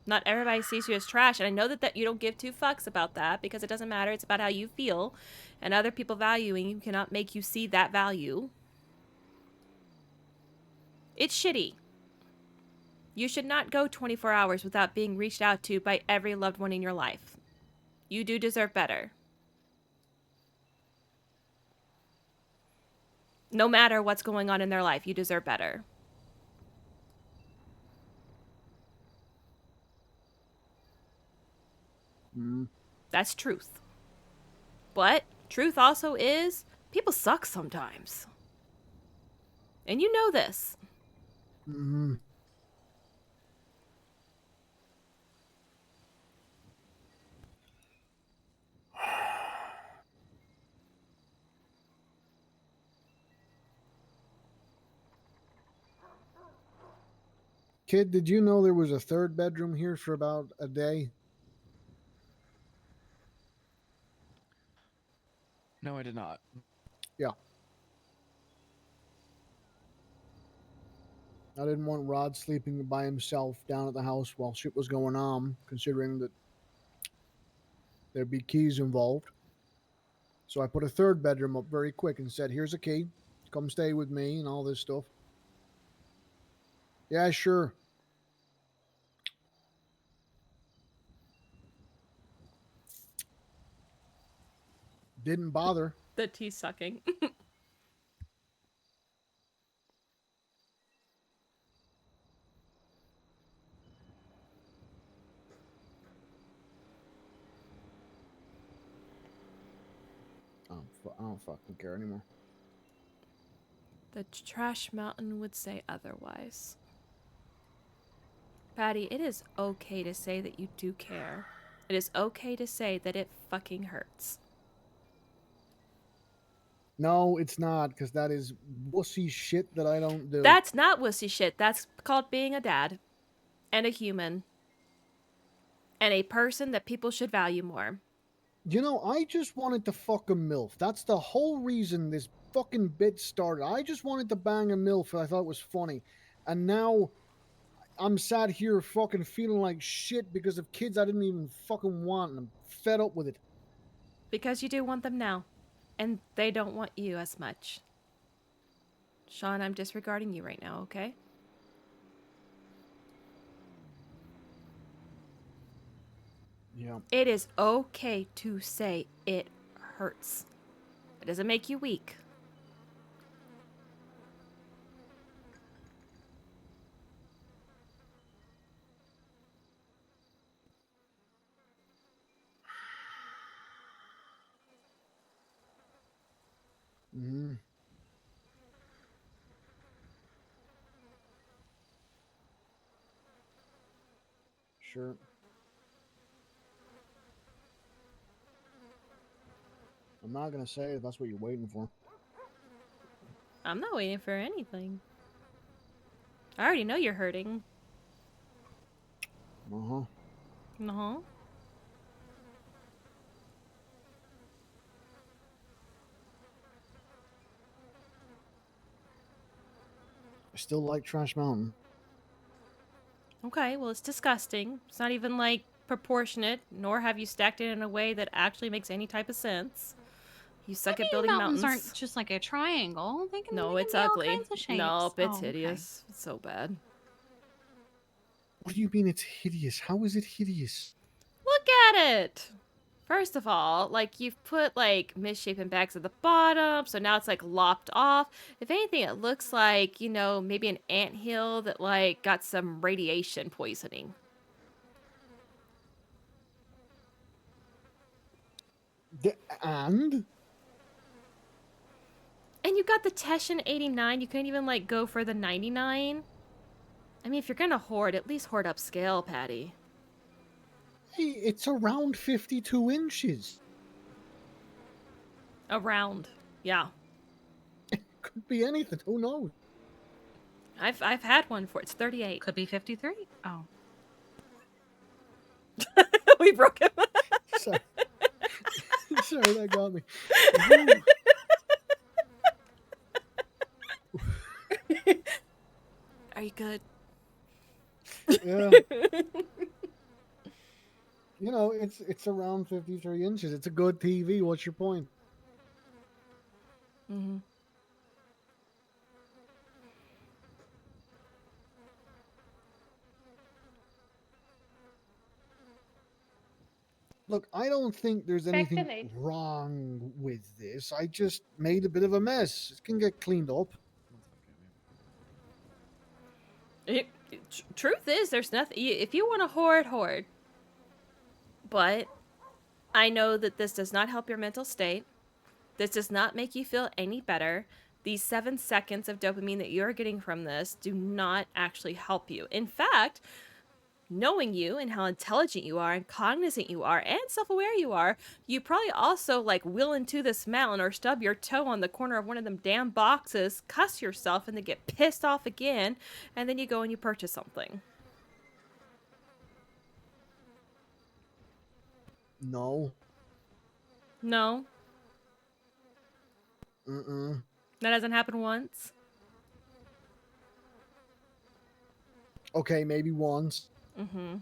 Not everybody sees you as trash. And I know that you don't give two fucks about that because it doesn't matter. It's about how you feel. And other people valuing you cannot make you see that value. It's shitty. You should not go 24 hours without being reached out to by every loved one in your life. You do deserve better. No matter what's going on in their life, you deserve better. That's truth. But truth also is people suck sometimes. And you know this. Mm-hmm. Kid, did you know there was a third bedroom here for about a day? No, I did not. Yeah. I didn't want Rod sleeping by himself down at the house while shit was going on, considering that there'd be keys involved. So I put a third bedroom up very quick and said, here's a key. Come stay with me and all this stuff. Yeah, sure. Didn't bother. The tea sucking. I don't fucking care anymore. The trash mountain would say otherwise. Patty, it is okay to say that you do care. It is okay to say that it fucking hurts. No, it's not, because that is wussy shit that I don't do. That's not wussy shit. That's called being a dad. And a human. And a person that people should value more. You know, I just wanted to fuck a MILF. That's the whole reason this fucking bit started. I just wanted to bang a MILF and I thought it was funny. And now I'm sat here fucking feeling like shit because of kids I didn't even fucking want, and I'm fed up with it. Because you do want them now. And they don't want you as much. Sean, I'm disregarding you right now, okay? Yeah. It is okay to say it hurts. It doesn't make you weak. Mm-hmm. Sure. I'm not gonna say if that's what you're waiting for. I'm not waiting for anything. I already know you're hurting. Uh-huh. No. I still like Trash Mountain. Okay, well, it's disgusting. It's not even, like, proportionate, nor have you stacked it in a way that actually makes any type of sense. You suck at building mountains mountains. aren't just like a triangle. They can, No, they it's can be all ugly. kinds of shapes. Nope, it's Oh, okay. hideous. It's so bad. What do you mean it's hideous? How is it hideous? Look at it! First of all, like, you've put, like, misshapen bags at the bottom, so now it's, like, lopped off. If anything, it looks like, you know, maybe an anthill that, like, got some radiation poisoning. And? And you got the Teshin 89, you couldn't even, like, go for the 99? I mean, if you're gonna hoard, at least hoard upscale, Patty. Hey, it's around 52 inches. Around. Yeah. Could be anything. Who knows? I've had one for it's 38. Could be 53. Oh. We broke him. Sorry. Sorry, that got me. Are you good? Yeah. You know, it's around 53 inches. It's a good TV. What's your point? Mm-hmm. Look, I don't think there's anything Vaccinate. wrong with this. I just made a bit of a mess. It can get cleaned up. Truth is, there's nothing. If you want to hoard, hoard. But I know that this does not help your mental state. This does not make you feel any better. These 7 seconds of dopamine that you're getting from this do not actually help you. In fact, knowing you and how intelligent you are and cognizant you are and self-aware you are, you probably also like wheel into this mountain or stub your toe on the corner of one of them damn boxes, cuss yourself, and then get pissed off again, and then you go and you purchase something. No. No, Mm-mm. that hasn't happened once. Okay, maybe once. Mm-hmm.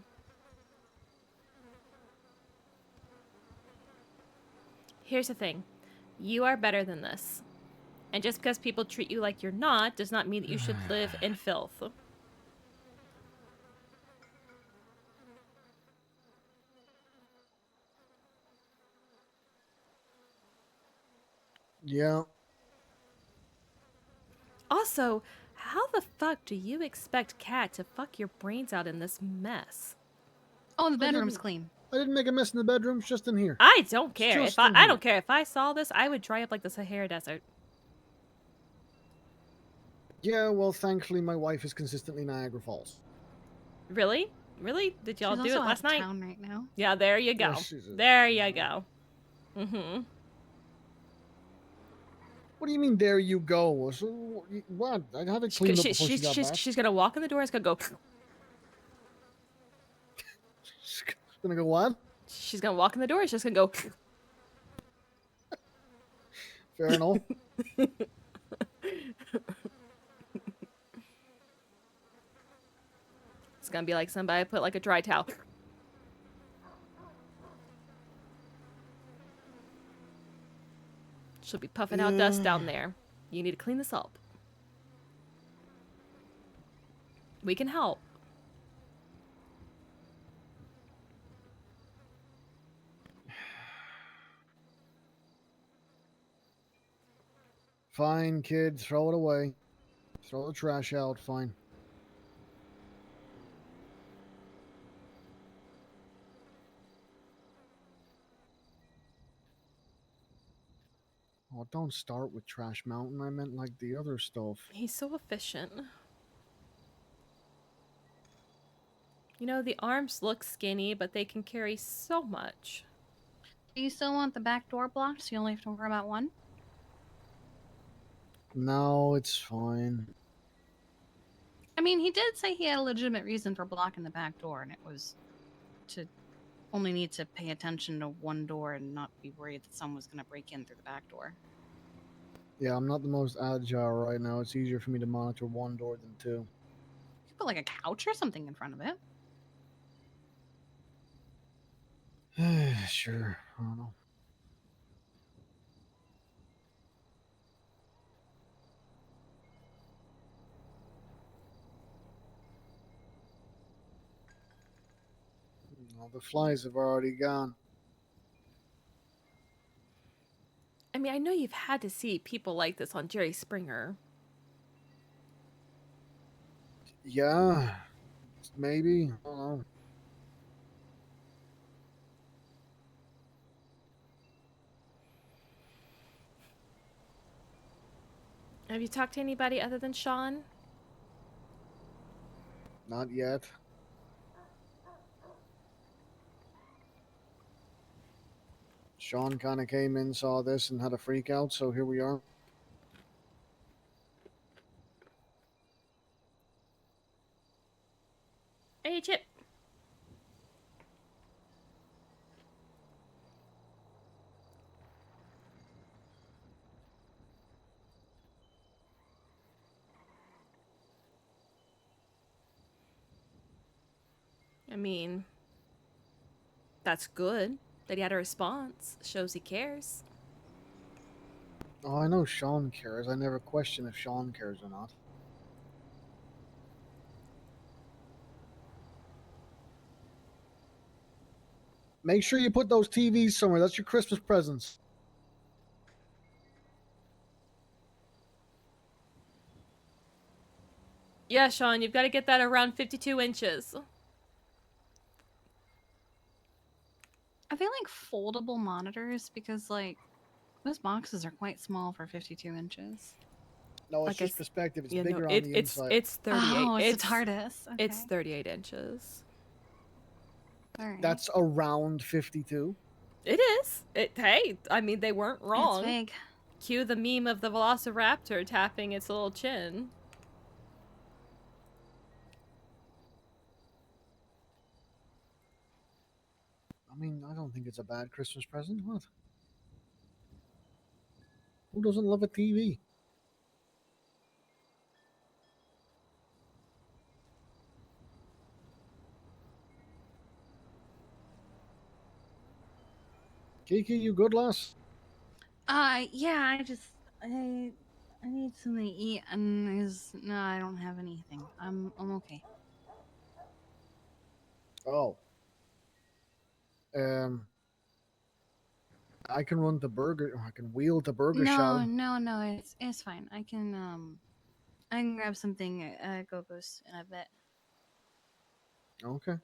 Here's the thing. You are better than this. And just because people treat you like you're not does not mean that you should live in filth. Yeah. Also, how the fuck do you expect Kat to fuck your brains out in this mess? Oh, the bedroom's didn't- clean. I didn't make a mess in the bedroom. It's just in here. I don't care. Just If I in I here. don't care. If I saw this, I would dry up like the Sahara Desert. Yeah, well, thankfully, my wife is consistently Niagara Falls. Really? Really? Did y'all She's do it also out last of night? town right now. Yeah, there you go. Yeah, she's a- There you go. Mm-hmm. What do you mean, there you go? So, what? I had it cleaned up before she got back. She's gonna walk in the door. It's gonna go. She's gonna go what? She's gonna walk in the door. It's just gonna go. Fair enough. It's gonna be like somebody put like a dry towel. She'll be puffing out dust down there. You need to clean this up. We can help. Fine, kid. Throw it away. Throw the trash out. Fine. Oh, don't start with Trash Mountain. I meant like the other stuff. He's so efficient. You know, the arms look skinny, but they can carry so much. Do you still want the back door blocked so you only have to worry about one? No, it's fine. I mean, he did say he had a legitimate reason for blocking the back door, and it was to only need to pay attention to one door and not be worried that someone was going to break in through the back door. Yeah, I'm not the most agile right now. It's easier for me to monitor one door than two. You could put like a couch or something in front of it. Sure. I don't know. Well, the flies have already gone. I mean, I know you've had to see people like this on Jerry Springer. Yeah, maybe. I don't know. Have you talked to anybody other than Sean? Not yet. Sean kind of came in, saw this, and had a freak out, so here we are. Hey, Chip. I mean, that's good that he had a response. Shows he cares. Oh, I know Sean cares. I never question if Sean cares or not. Make sure you put those TVs somewhere. That's your Christmas presents. Yeah, Sean, you've got to get that around 52 inches. Are they like foldable monitors? Because like those boxes are quite small for 52 inches. No, it's Like just perspective. It's you know, bigger on the inside. it's 38. Oh, it's the TARDIS. Okay. It's 38 inches. All right. That's around 52. It is. Hey, I mean, they weren't wrong. It's big. Cue the meme of the Velociraptor tapping its little chin. I mean, I don't think it's a bad Christmas present. What? Who doesn't love a TV? Kiki, you good, lass? Yeah, I need something to eat, and no, I don't have anything. I'm okay. Oh. I can run the burger. I can wheel the burger shop. No, it's fine. I can grab something at Gogo's in a bit. Okay.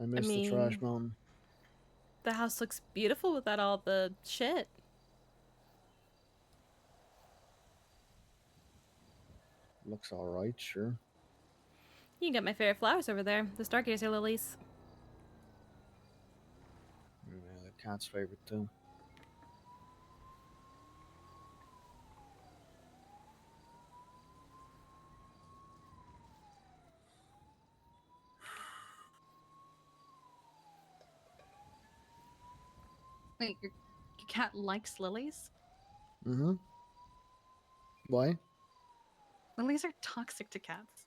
I miss the trash mountain. The house looks beautiful without all the shit. Looks alright, sure. You can get my favorite flowers over there. The Stargazer lilies. Yeah, the cat's favorite too. Wait, your cat likes lilies? Mm-hmm. Why? Lilies are toxic to cats.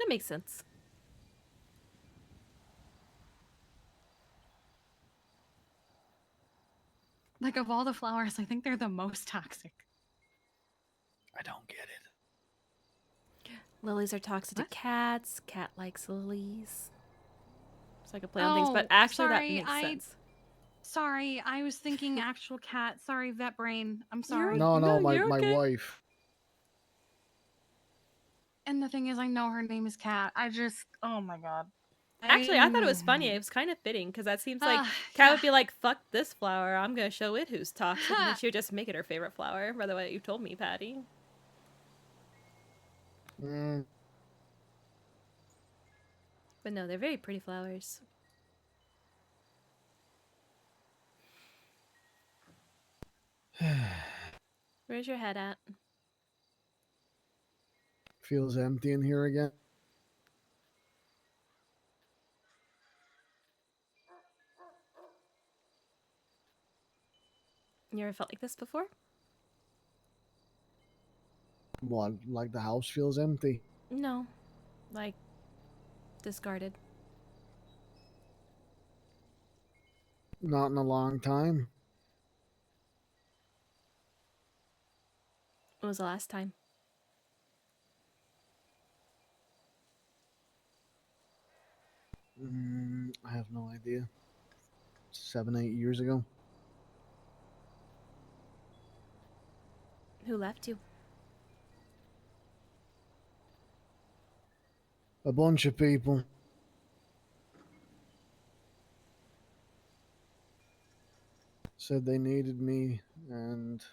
That makes sense. Like, of all the flowers, I think they're the most toxic. I don't get it. Lilies are toxic What? to cats. Cat likes lilies. So I could play on things, but Oh, actually that sorry, makes sense. Sorry, I was thinking actual cat. Sorry, vet brain. I'm You're sorry. No, No, my you're my okay. wife. And the thing is, I know her name is Cat. I just, oh my god. Actually, I thought it was funny. It was kind of fitting because that seems like Cat would be like, "Fuck this flower. I'm gonna show it who's toxic," and then she would just make it her favorite flower. By the way, you told me, Patty. Mm, But no, they're very pretty flowers. Where's your head at? feels empty in here again. You ever felt like this before? What? Like the house feels empty? No, like discarded. Not in a long time. When was the last time? I have no idea. 7, 8 years ago. Who left you? A bunch of people. Said they needed me, and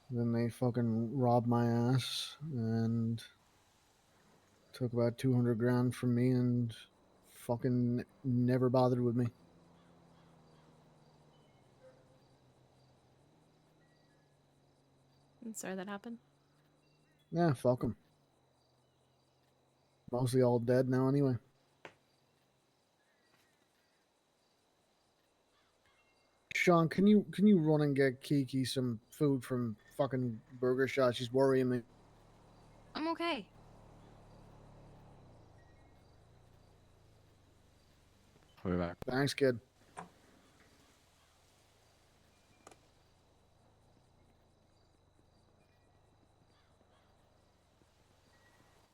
then they fucking robbed my ass and took about 200 grand from me and fucking never bothered with me. I'm sorry that happened. Yeah, fuck them. Mostly all dead now anyway. Sean, can you run and get Kiki some food from fucking Burger Shot? She's worrying me. I'm okay. I'll be back. Thanks, kid.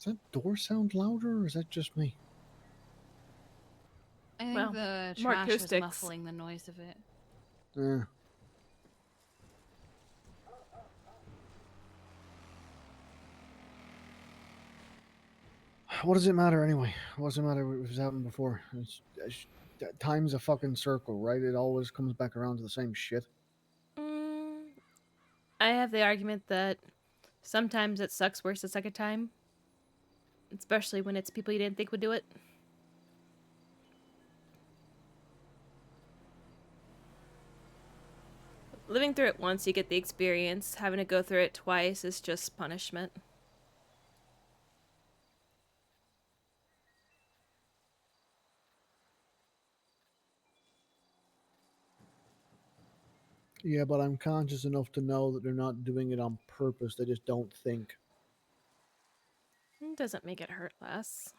Does that door sound louder, or is that just me? I think Well, the more trash was acoustics. muffling the noise of it. Yeah. What does it matter anyway? What does it matter if it's happened before? Time's a fucking circle, right? It always comes back around to the same shit. I have the argument that sometimes it sucks worse the second time. Especially when it's people you didn't think would do it. Living through it once, you get the experience. Having to go through it twice is just punishment. Yeah, but I'm conscious enough to know that they're not doing it on purpose. They just don't think. It doesn't make it hurt less.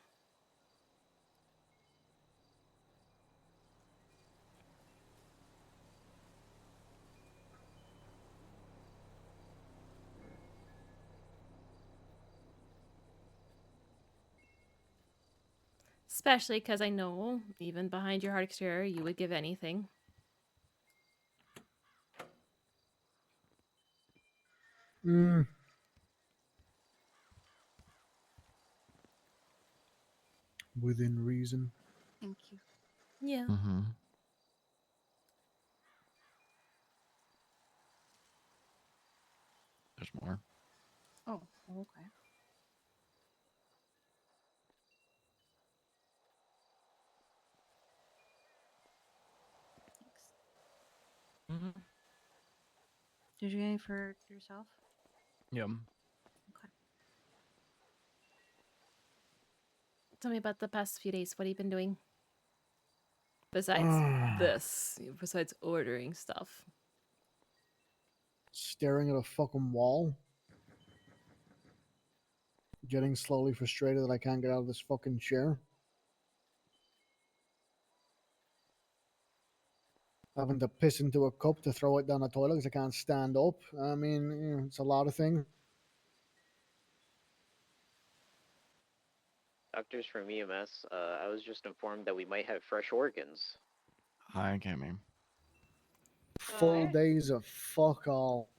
Especially because I know, even behind your hard exterior, you would give anything. Within reason. Thank you. Yeah. Mm-hmm. There's more. Oh, okay. Thanks. Mm-hmm. Did you get any for yourself? Yep. Okay. Tell me about the past few days. What have you been doing? Besides this, besides ordering stuff. Staring at a fucking wall. Getting slowly frustrated that I can't get out of this fucking chair. Having to piss into a cup to throw it down the toilet because I can't stand up. I mean, you know, it's a lot of things. Doctors from EMS, I was just informed that we might have fresh organs. Hi, Cammy. Full days of fuck all.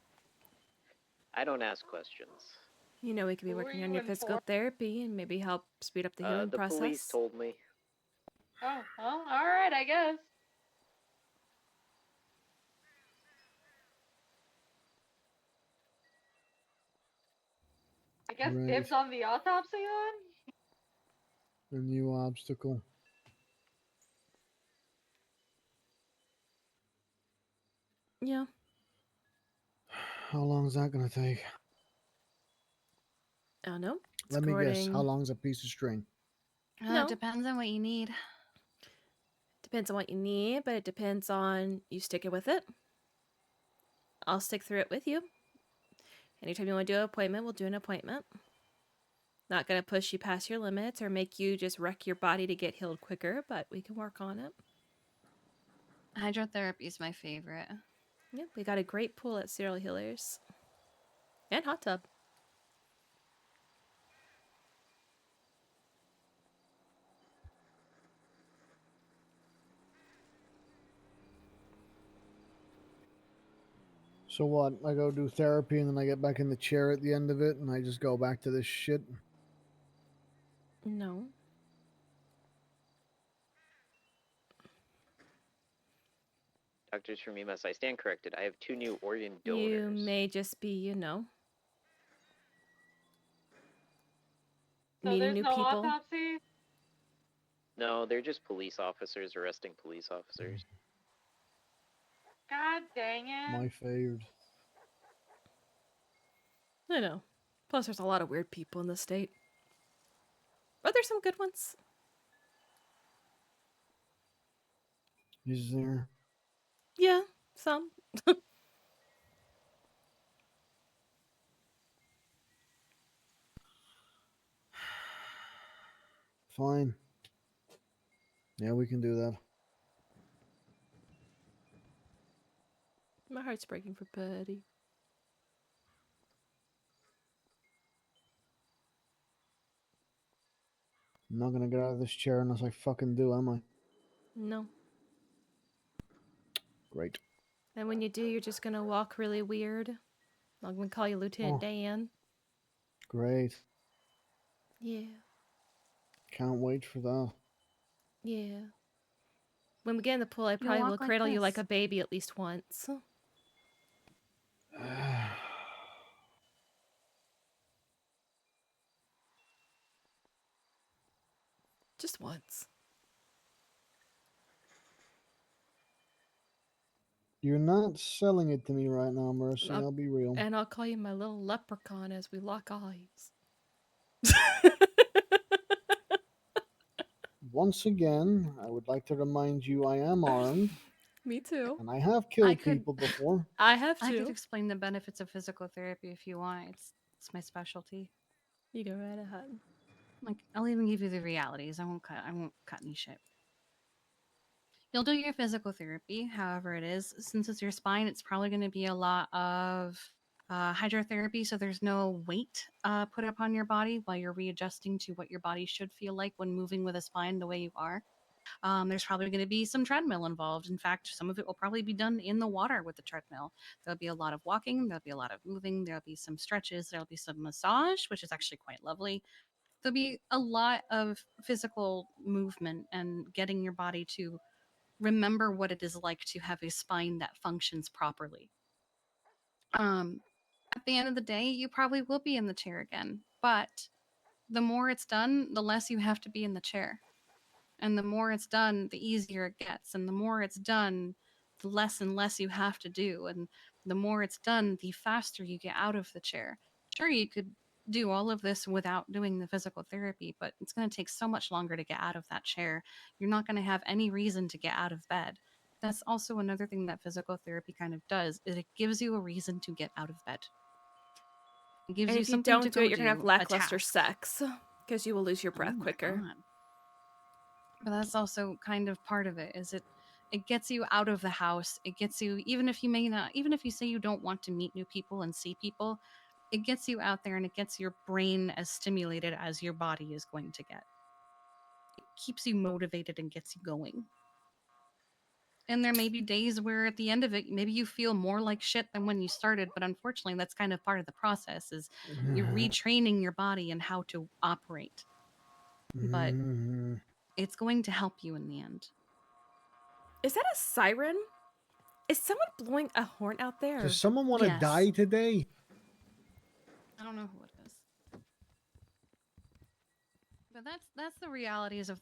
I don't ask questions. You know, we could be Who were working on you your physical informed? therapy and maybe help speed up the healing The process. police told me. Oh, well, alright, I guess. I guess Right. dibs on the autopsy then? A new obstacle. Yeah. How long is that gonna take? I don't know. It's Let me guess. How according- long's a piece of string? No. It depends on what you need. Depends on what you need, but it depends on you sticking with it. I'll stick through it with you. Anytime you want to do an appointment, we'll do an appointment. Not going to push you past your limits or make you just wreck your body to get healed quicker, but we can work on it. Hydrotherapy is my favorite. Yep, we got a great pool at Serial Healers. And hot tub. So what? I go do therapy and then I get back in the chair at the end of it and I just go back to this shit. No. Doctors from EMS, I stand corrected. I have 2 new organ donors. You may just be, you know, So meeting there's new no people. autopsy? No, they're just police officers arresting police officers. God dang it. My favored. I know. Plus, there's a lot of weird people in the state. But there's some good ones. Is there? Yeah, some. Fine. Yeah, we can do that. My heart's breaking for Patty. I'm not gonna get out of this chair unless I fucking do, am I? No. Great. And when you do, you're just gonna walk really weird. I'm gonna call you Lieutenant Oh. Dan. Great. Yeah. Can't wait for that. Yeah. When we get in the pool, I You'll probably will walk like cradle you like this. a baby at least once. Just once. You're not selling it to me right now, Mercy. I'll be real. And I'll call you my little leprechaun as we lock eyes. Once again, I would like to remind you I am armed. Me too. And I have killed people before. I have I to. could explain the benefits of physical therapy if you want. It's my specialty. You go right ahead. Like, I'll even give you the realities. I won't cut any shit. You'll do your physical therapy, however it is. Since it's your spine, it's probably going to be a lot of hydrotherapy, so there's no weight put upon your body while you're readjusting to what your body should feel like when moving with a spine the way you are. There's probably going to be some treadmill involved. In fact, some of it will probably be done in the water with the treadmill. There'll be a lot of walking, there'll be a lot of moving, there'll be some stretches, there'll be some massage, which is actually quite lovely. There'll be a lot of physical movement and getting your body to remember what it is like to have a spine that functions properly. At the end of the day, you probably will be in the chair again, but the more it's done, the less you have to be in the chair. And the more it's done, the easier it gets. And the more it's done, the less and less you have to do. And the more it's done, the faster you get out of the chair. Sure, you could do all of this without doing the physical therapy, but it's going to take so much longer to get out of that chair. You're not going to have any reason to get out of bed. That's also another thing that physical therapy kind of does, is it gives you a reason to get out of bed. It gives And you if you something to don't do go it, you're gonna have do, a lackluster task. sex because you will lose your Oh breath my quicker. God. But that's also kind of part of it, is it gets you out of the house. It gets you, even if you say you don't want to meet new people and see people, it gets you out there and it gets your brain as stimulated as your body is going to get. It keeps you motivated and gets you going. And there may be days where at the end of it, maybe you feel more like shit than when you started, but unfortunately that's kind of part of the process, is you're retraining your body and how to operate. But it's going to help you in the end. Is that a siren? Is someone blowing a horn out there? Does someone want to Yes. die today? I don't know who it is. But that's the realities of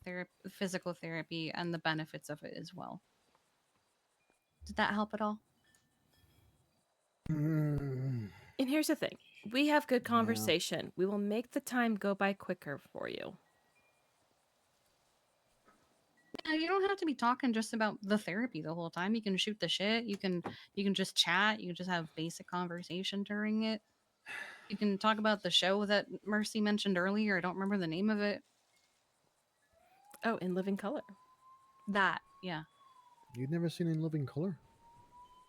physical therapy and the benefits of it as well. Did that help at all? Mm. And here's the thing. We have good conversation. We will make the time go by quicker for you. Yeah, you don't have to be talking just about the therapy the whole time. You can shoot the shit. You can just chat. You can just have basic conversation during it. You can talk about the show that Mercy mentioned earlier. I don't remember the name of it. Oh, In Living Color. That, yeah. You'd never seen In Living Color?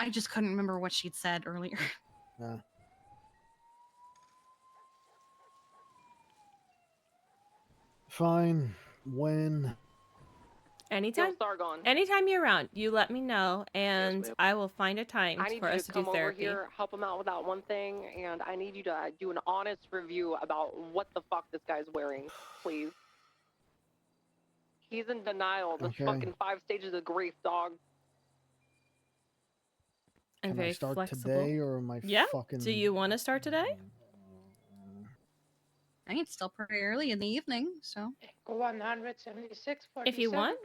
I just couldn't remember what she'd said earlier. Fine. When? Anytime. Sargon. Anytime you're around, you let me know, and ma'am. I will find a time I need for you us to to do come over therapy. here, help him out with that one thing, and I need you to do an honest review about what the fuck this guy's wearing, please. He's in denial. This Okay. fucking 5 stages of grief, dog. And Can very I start flexible. today, or am I Yeah. fucking... Do you want to start today? I think it's still pretty early in the evening, so. Go 176, If you want,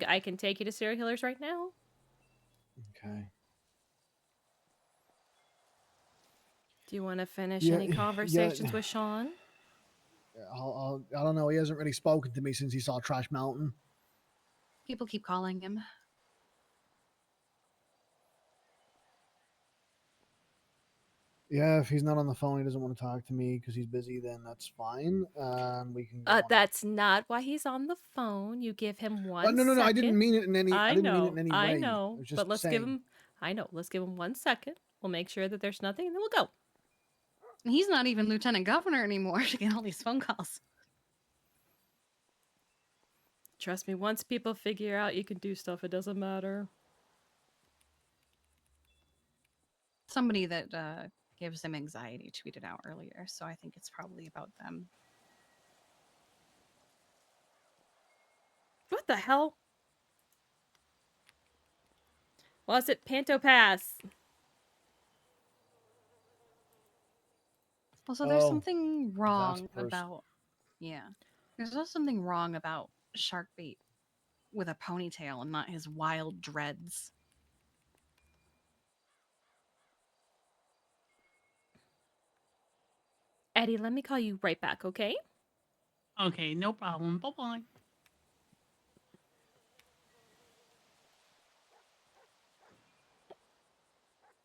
I can take you to serial killers right now. Okay. Do you want to finish Yeah, any conversations with Sean? I don't know. He hasn't really spoken to me since he saw Trash Mountain. People keep calling him. Yeah, if he's not on the phone, he doesn't want to talk to me because he's busy, then that's fine. We can go on. That's not why he's on the phone. You give him one No, second. I didn't mean it in any I didn't mean it know, in any I way. know. I was just But let's give saying. him, I know, let's give him 1 second. We'll make sure that there's nothing, and then we'll go. He's not even lieutenant governor anymore to get all these phone calls. Trust me, once people figure out you can do stuff, it doesn't matter. Somebody that gives them anxiety tweeted out earlier, so I think it's probably about them. What the hell? Was it Panto Pass? Also, there's something wrong about... Yeah. There's also something wrong about Sharkbait with a ponytail and not his wild dreads. Eddie, let me call you right back, okay? Okay, no problem. Bye-bye.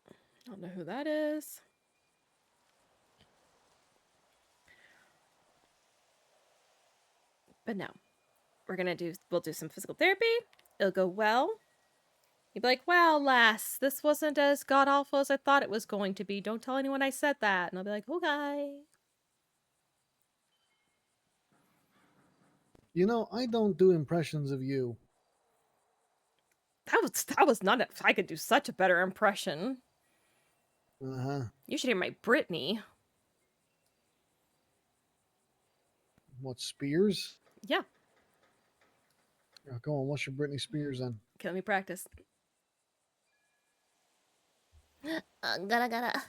I don't know who that is. But no. We'll do some physical therapy. It'll go well. You'll be like, well, lass, this wasn't as god-awful as I thought it was going to be. Don't tell anyone I said that. And I'll be like, okay. You know, I don't do impressions of you. That was not I could do such a better impression. Uh-huh. You should hear my Britney. What, Spears? Yeah. Oh, go on, what's your Britney Spears then? Okay, let me practice. Gotta.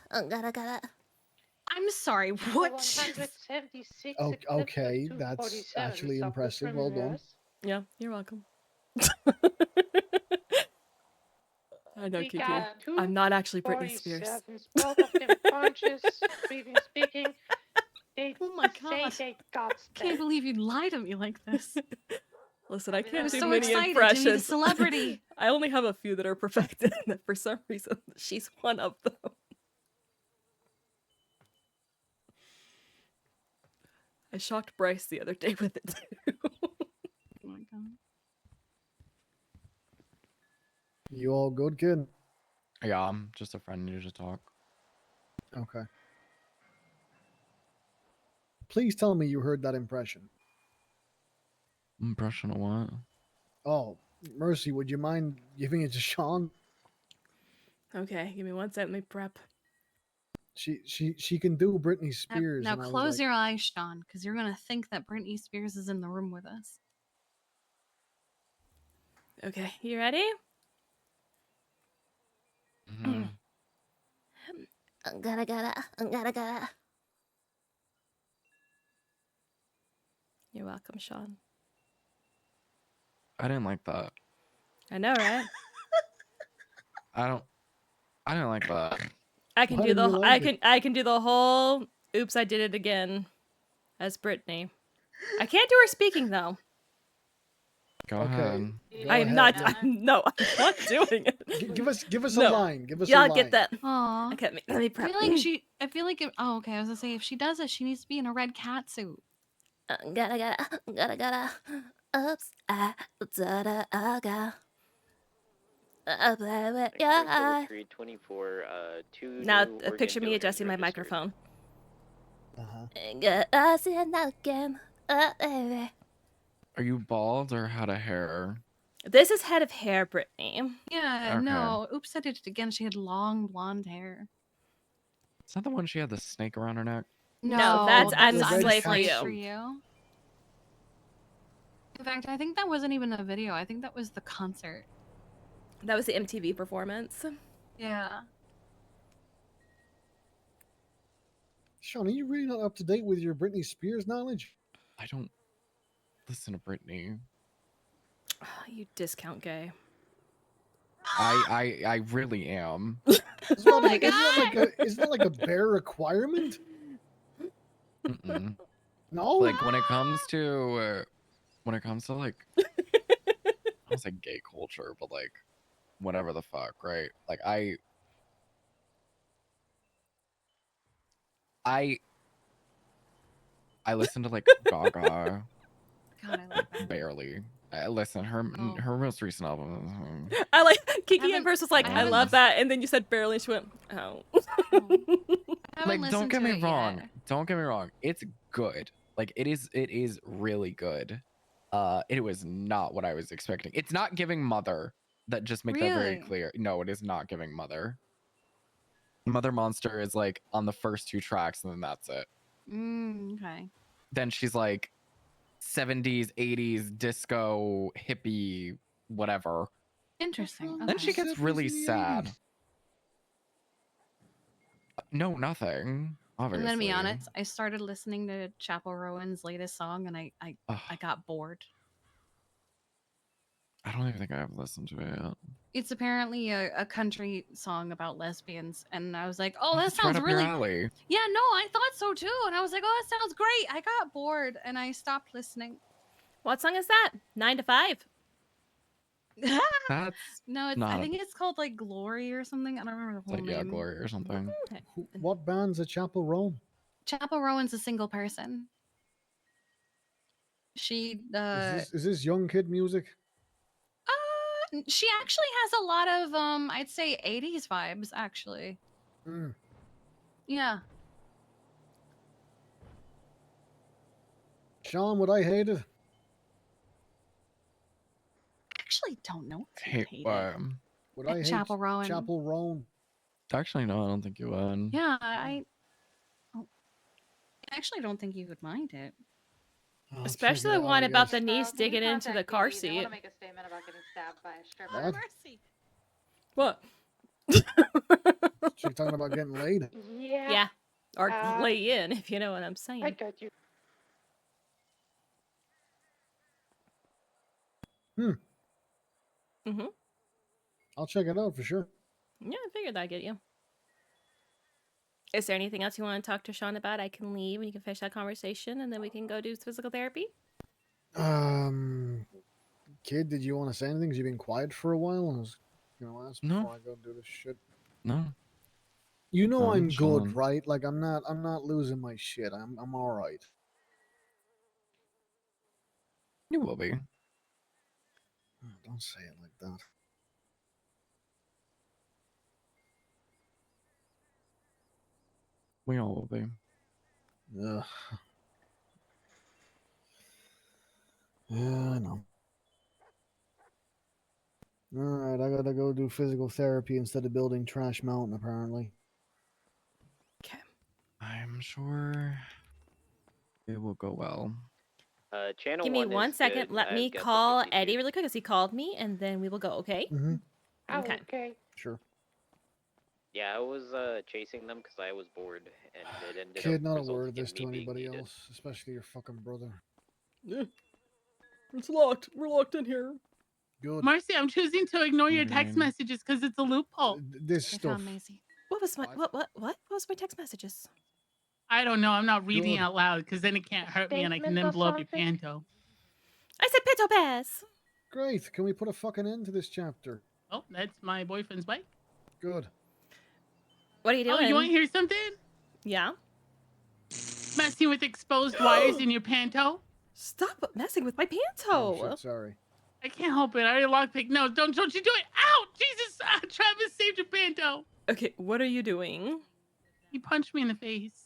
I'm sorry, what? 176. Okay, that's actually impressive. Well done. Yeah, you're welcome. I know, We Kiki. got I'm not actually Britney Spears. 247, both of them conscious, breathing, speaking. They Oh my say god. they got Can't that. believe you'd lie to me like this. Listen, I I can't was do so many excited to meet a impressions. celebrity. I only have a few that are perfected, and for some reason, she's one of them. I shocked Bryce the other day with it too. Oh my god. You all good, kid? Yeah, I'm just a friend new to talk. Okay. Please tell me you heard that impression. Impression of what? Oh, Mercy, would you mind giving it to Sean? Okay, give me 1 second. Let me prep. She can do Britney Spears. Now and I was close like, your eyes, Sean, because you're gonna think that Britney Spears is in the room with us. Okay, you ready? Mhm. Gotta. You're welcome, Sean. I didn't like that. I know, right? I didn't like that. I can Why do didn't the you like it? I can do the whole oops, I did it again as Brittany. I can't do her speaking though. Go Okay. ahead. Go I'm ahead. not no, I'm not doing it. Give us No. a line. Give us Yeah, a I'll line. get that. Aw. Okay, let me I prep. feel like I feel like oh, okay, I was gonna say if she does it, she needs to be in a red cat suit. Gotta. Oops, I gotta. Yeah. 324, two Now new picture organ me donors adjusting my registered. microphone. Uh-huh. Are you bald or had a hair? This is head of hair, Brittany. Yeah, Okay. no. Oops, I did it again. She had long blonde hair. Is that the one she had the snake around her neck? No, that's I'm the red slave for cat you. suit. In fact, I think that wasn't even a video. I think that was the concert. That was the MTV performance. Yeah. Sean, are you really not up to date with your Britney Spears knowledge? I don't listen to Britney. You discount gay. I really am. Isn't that like a bare requirement? Mm-mm. No. Like when it comes to like I don't say gay culture, but like whatever the fuck, right? Like I listen to like Gaga. God, I like that. Barely. I listen, her most recent album. I like Kiki at first was like, I haven't love listened- that, and then you said barely, and she went, oh. Like, don't get me wrong. Don't get me wrong. It's good. Like, it is really good. It was not what I was expecting. It's not giving Mother. That just make that very Really? clear. No, it is not giving Mother. Mother Monster is like on the first 2 tracks, and then that's it. Okay. Then she's like 70s, 80s disco hippie, whatever. Interesting. Then she okay. gets really sad. No, nothing. Obviously. I'm gonna be honest. I started listening to Chapel Rowan's latest song, and I got bored. I don't even think I have listened to it yet. It's apparently a country song about lesbians, and I was like, "Oh, that It's right sounds up your really." alley. Yeah, no, I thought so too, and I was like, "Oh, that sounds great." I got bored, and I stopped listening. What song is that? 9 to 5. That's No, it's. not I a- think it's called like Glory or something. I don't remember the It's whole like, yeah, name. Glory or something. What band's a Chapel Roan? Chapel Rowan's a single person. She Is this young kid music? she actually has a lot of I'd say 80s vibes actually. Mm. Yeah. Sean, would I hate it? Actually don't know if Hey, you hate it. Would I hate Chapel Rowan. Chapel Roan? Actually, no, I don't think you would. Yeah, I actually don't think you would mind it. Especially the one about the niece digging into the car seat. I want to make a statement about getting stabbed by a stripper. What? Mercy. What? She's talking about getting laid. Yeah. Yeah. Or lay in, if you know what I'm saying. I got you. Mm-hmm. I'll check it out for sure. Yeah, I figured I'd get you. Is there anything else you want to talk to Sean about? I can leave and you can finish that conversation, and then we can go do physical therapy. Kid, did you want to say anything? 'Cause you've been quiet for a while. I was gonna ask No. before I go do this shit. No. You know I'm good, chilling. right? Like I'm not losing my shit. I'm all right. You will be. Don't say it like that. We all will be. Ugh. Yeah, I know. All right, I gotta go do physical therapy instead of building Trash Mountain. Apparently. Okay. I'm sure it will go well. Channel Give me 1 one is second. good. Let I've me got the call 52. Eddie really quick because he called me, and then we will go. Okay. Mm-hmm. Okay. Okay. Sure. Yeah, I was chasing them because I was bored, and it ended Kid, up not a resulting word of this in me to being anybody needed. else, especially your fucking brother. Yeah. It's locked. We're locked in here. Good. Marcy, I'm choosing to ignore your What do you text mean? messages because it's a loophole. This They stuff. found Maisie. What was my what was my text messages? I don't know. I'm not reading Good. out loud because then it can't hurt me and I can Statement then or blow up your something? panto. I said Pinto Pass. Great. Can we put a fucking end to this chapter? Oh, that's my boyfriend's bike. Good. What are you doing? Oh, you want to hear something? Yeah. Messing with exposed wires in your panto? Stop messing with my panto. Oh shit, sorry. I can't help it. I already lockpick. No, don't you do it. Ow! Jesus! Travis saved your panto. Okay, what are you doing? He punched me in the face.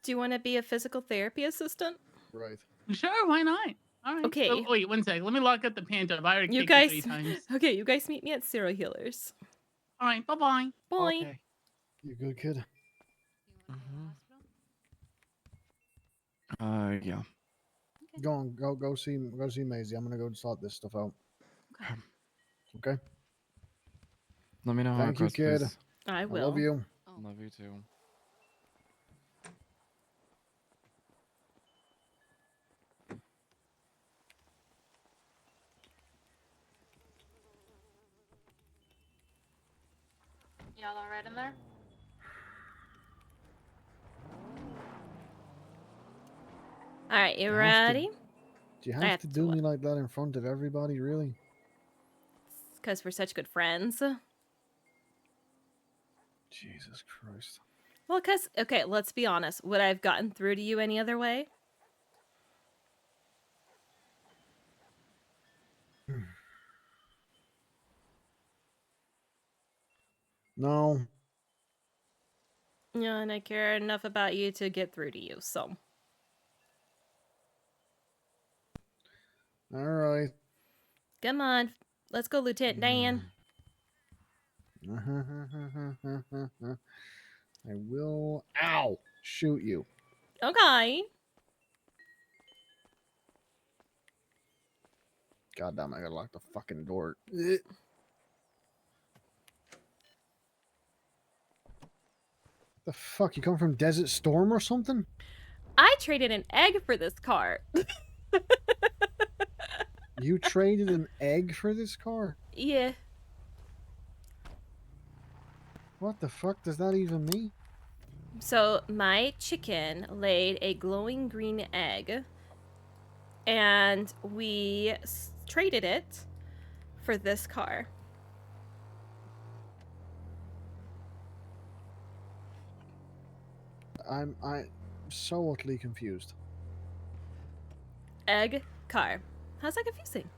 Do you want to be a physical therapy assistant? Right. Sure, why not? All right. Okay. Oh, wait, one sec. Let me lock up the panto. I've already You kicked guys. it 3 times. Okay, you guys meet me at Serial Healers. All right, bye-bye. Bye. Okay. You good, kid? Yeah. Go on, go see Maisie. I'm gonna go sort this stuff out. Okay. Let me know how it Thank you, goes, kid. please. I will. I love you. Love you too. Y'all all right in there? All right, you You have to- ready? Do you I have to do me like that in front of everybody, really? Because we're such good friends. Jesus Christ. Well, because, okay, let's be honest. Would I have gotten through to you any other way? No. Yeah, and I care enough about you to get through to you, so. All right. Come on. Let's go, Lieutenant Dan. I will. Ow! Shoot you. Okay. God damn! I gotta lock the fucking door. The fuck? You come from Desert Storm or something? I traded an egg for this car. You traded an egg for this car? Yeah. What the fuck does that even mean? So my chicken laid a glowing green egg, and we traded it for this car. I'm so utterly confused. Egg car. How's that confusing?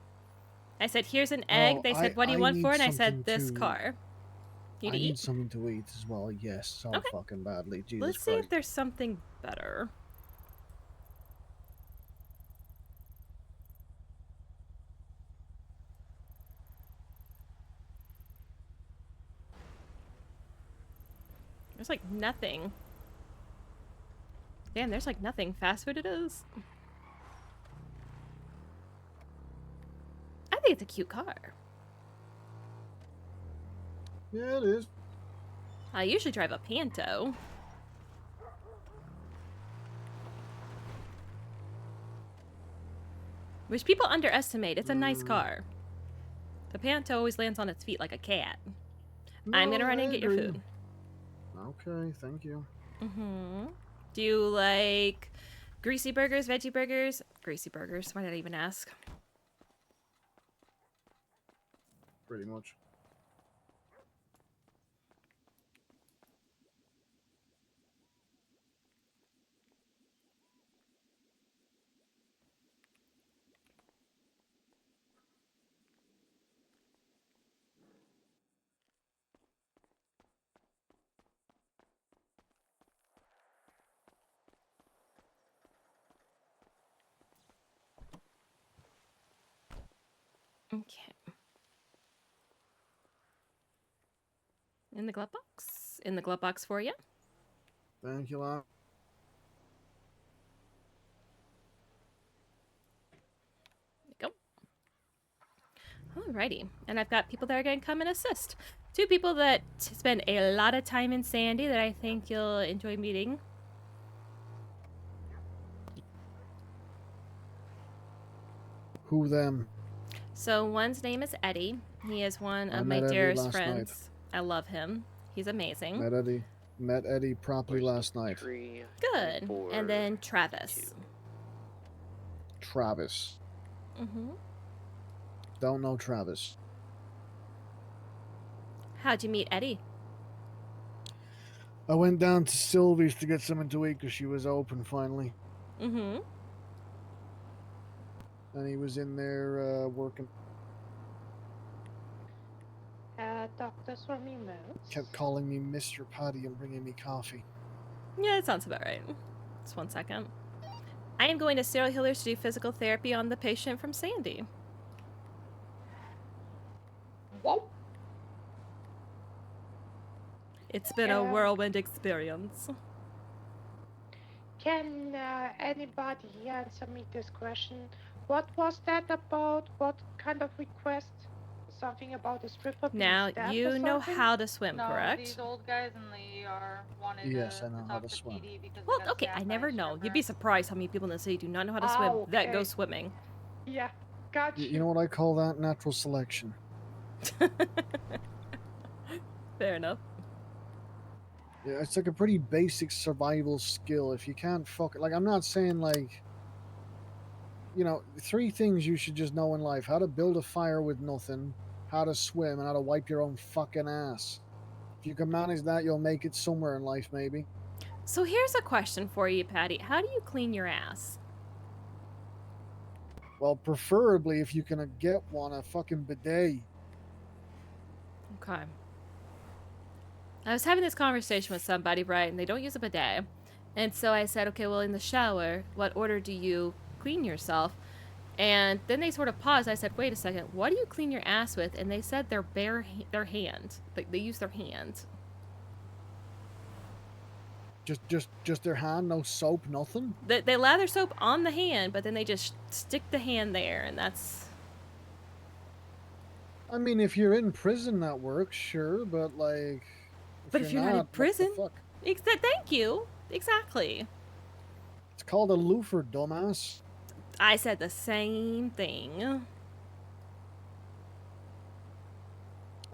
I said, here's an egg. Oh, They said, what do you want need for it? And I something said, this to- car. You I to need eat? something to eat as well. Yes, so Okay. fucking badly. Jesus Let's see Christ. if there's something better. There's like nothing. Damn, there's like nothing. Fast food it is. I think it's a cute car. Yeah, it is. I usually drive a Panto. Which people underestimate. It's a nice car. The Panto always lands on its feet like a cat. I'm No, gonna run I and get your agree. food. Okay, thank you. Mm-hmm. Do you like greasy burgers, veggie burgers? Greasy burgers. Why did I even ask? Pretty much. Okay. In the glove box? In the glove box for you. Thank you, lad. Go. Alrighty. And I've got people that are going to come and assist. 2 people that spend a lot of time in Sandy that I think you'll enjoy meeting. Who them? So one's name is Eddie. He is one I of my met Eddie dearest last night. friends. I love him. He's amazing. Met Eddie properly last night. 3, Good. 4, And then Travis. 2. Travis. Mm-hmm. Don't know Travis. How'd you meet Eddie? I went down to Sylvie's to get something to eat because she was open finally. Mm-hmm. And he was in there working. Doctor Swarmimus. Kept calling me Mr. Paddy and bringing me coffee. Yeah, that sounds about right. Just 1 second. I am going to serial healers to do physical therapy on the patient from Sandy. Whoa. It's been a whirlwind experience. Can anybody answer me this question? What was that about? What kind of request? Something about a stripper being Now, stabbed or you know something? how to swim, No, correct? these old guys in the ER wanted Yes, I to know how talk to to swim. PD because Well, they got okay, I stabbed by never a know. stripper. You'd be surprised how many people in the city do not know how to swim that go okay. swimming. Yeah, gotcha. You know what I call that? Natural selection. Fair enough. Yeah, it's like a pretty basic survival skill. If you can't like, I'm not saying like, 3 things you should just know in life: how to build a fire with nothing, how to swim, and how to wipe your own fucking ass. If you can manage that, you'll make it somewhere in life, maybe. So here's a question for you, Patty. How do you clean your ass? Well, preferably if you can get one, a fucking bidet. Okay. I was having this conversation with somebody, right, and they don't use a bidet. And so I said, okay, well, in the shower, what order do you clean yourself? And then they sort of paused. I said, wait a second, what do you clean your ass with? And they said their their hand. They use their hand. Just their hand, no soap, nothing? They lather soap on the hand, but then they just stick the hand there, and that's... I mean, if you're in prison, that works, sure, but like... But if you're not in prison... What the fuck? Thank you. Exactly. It's called a loofah, dumbass. I said the same thing.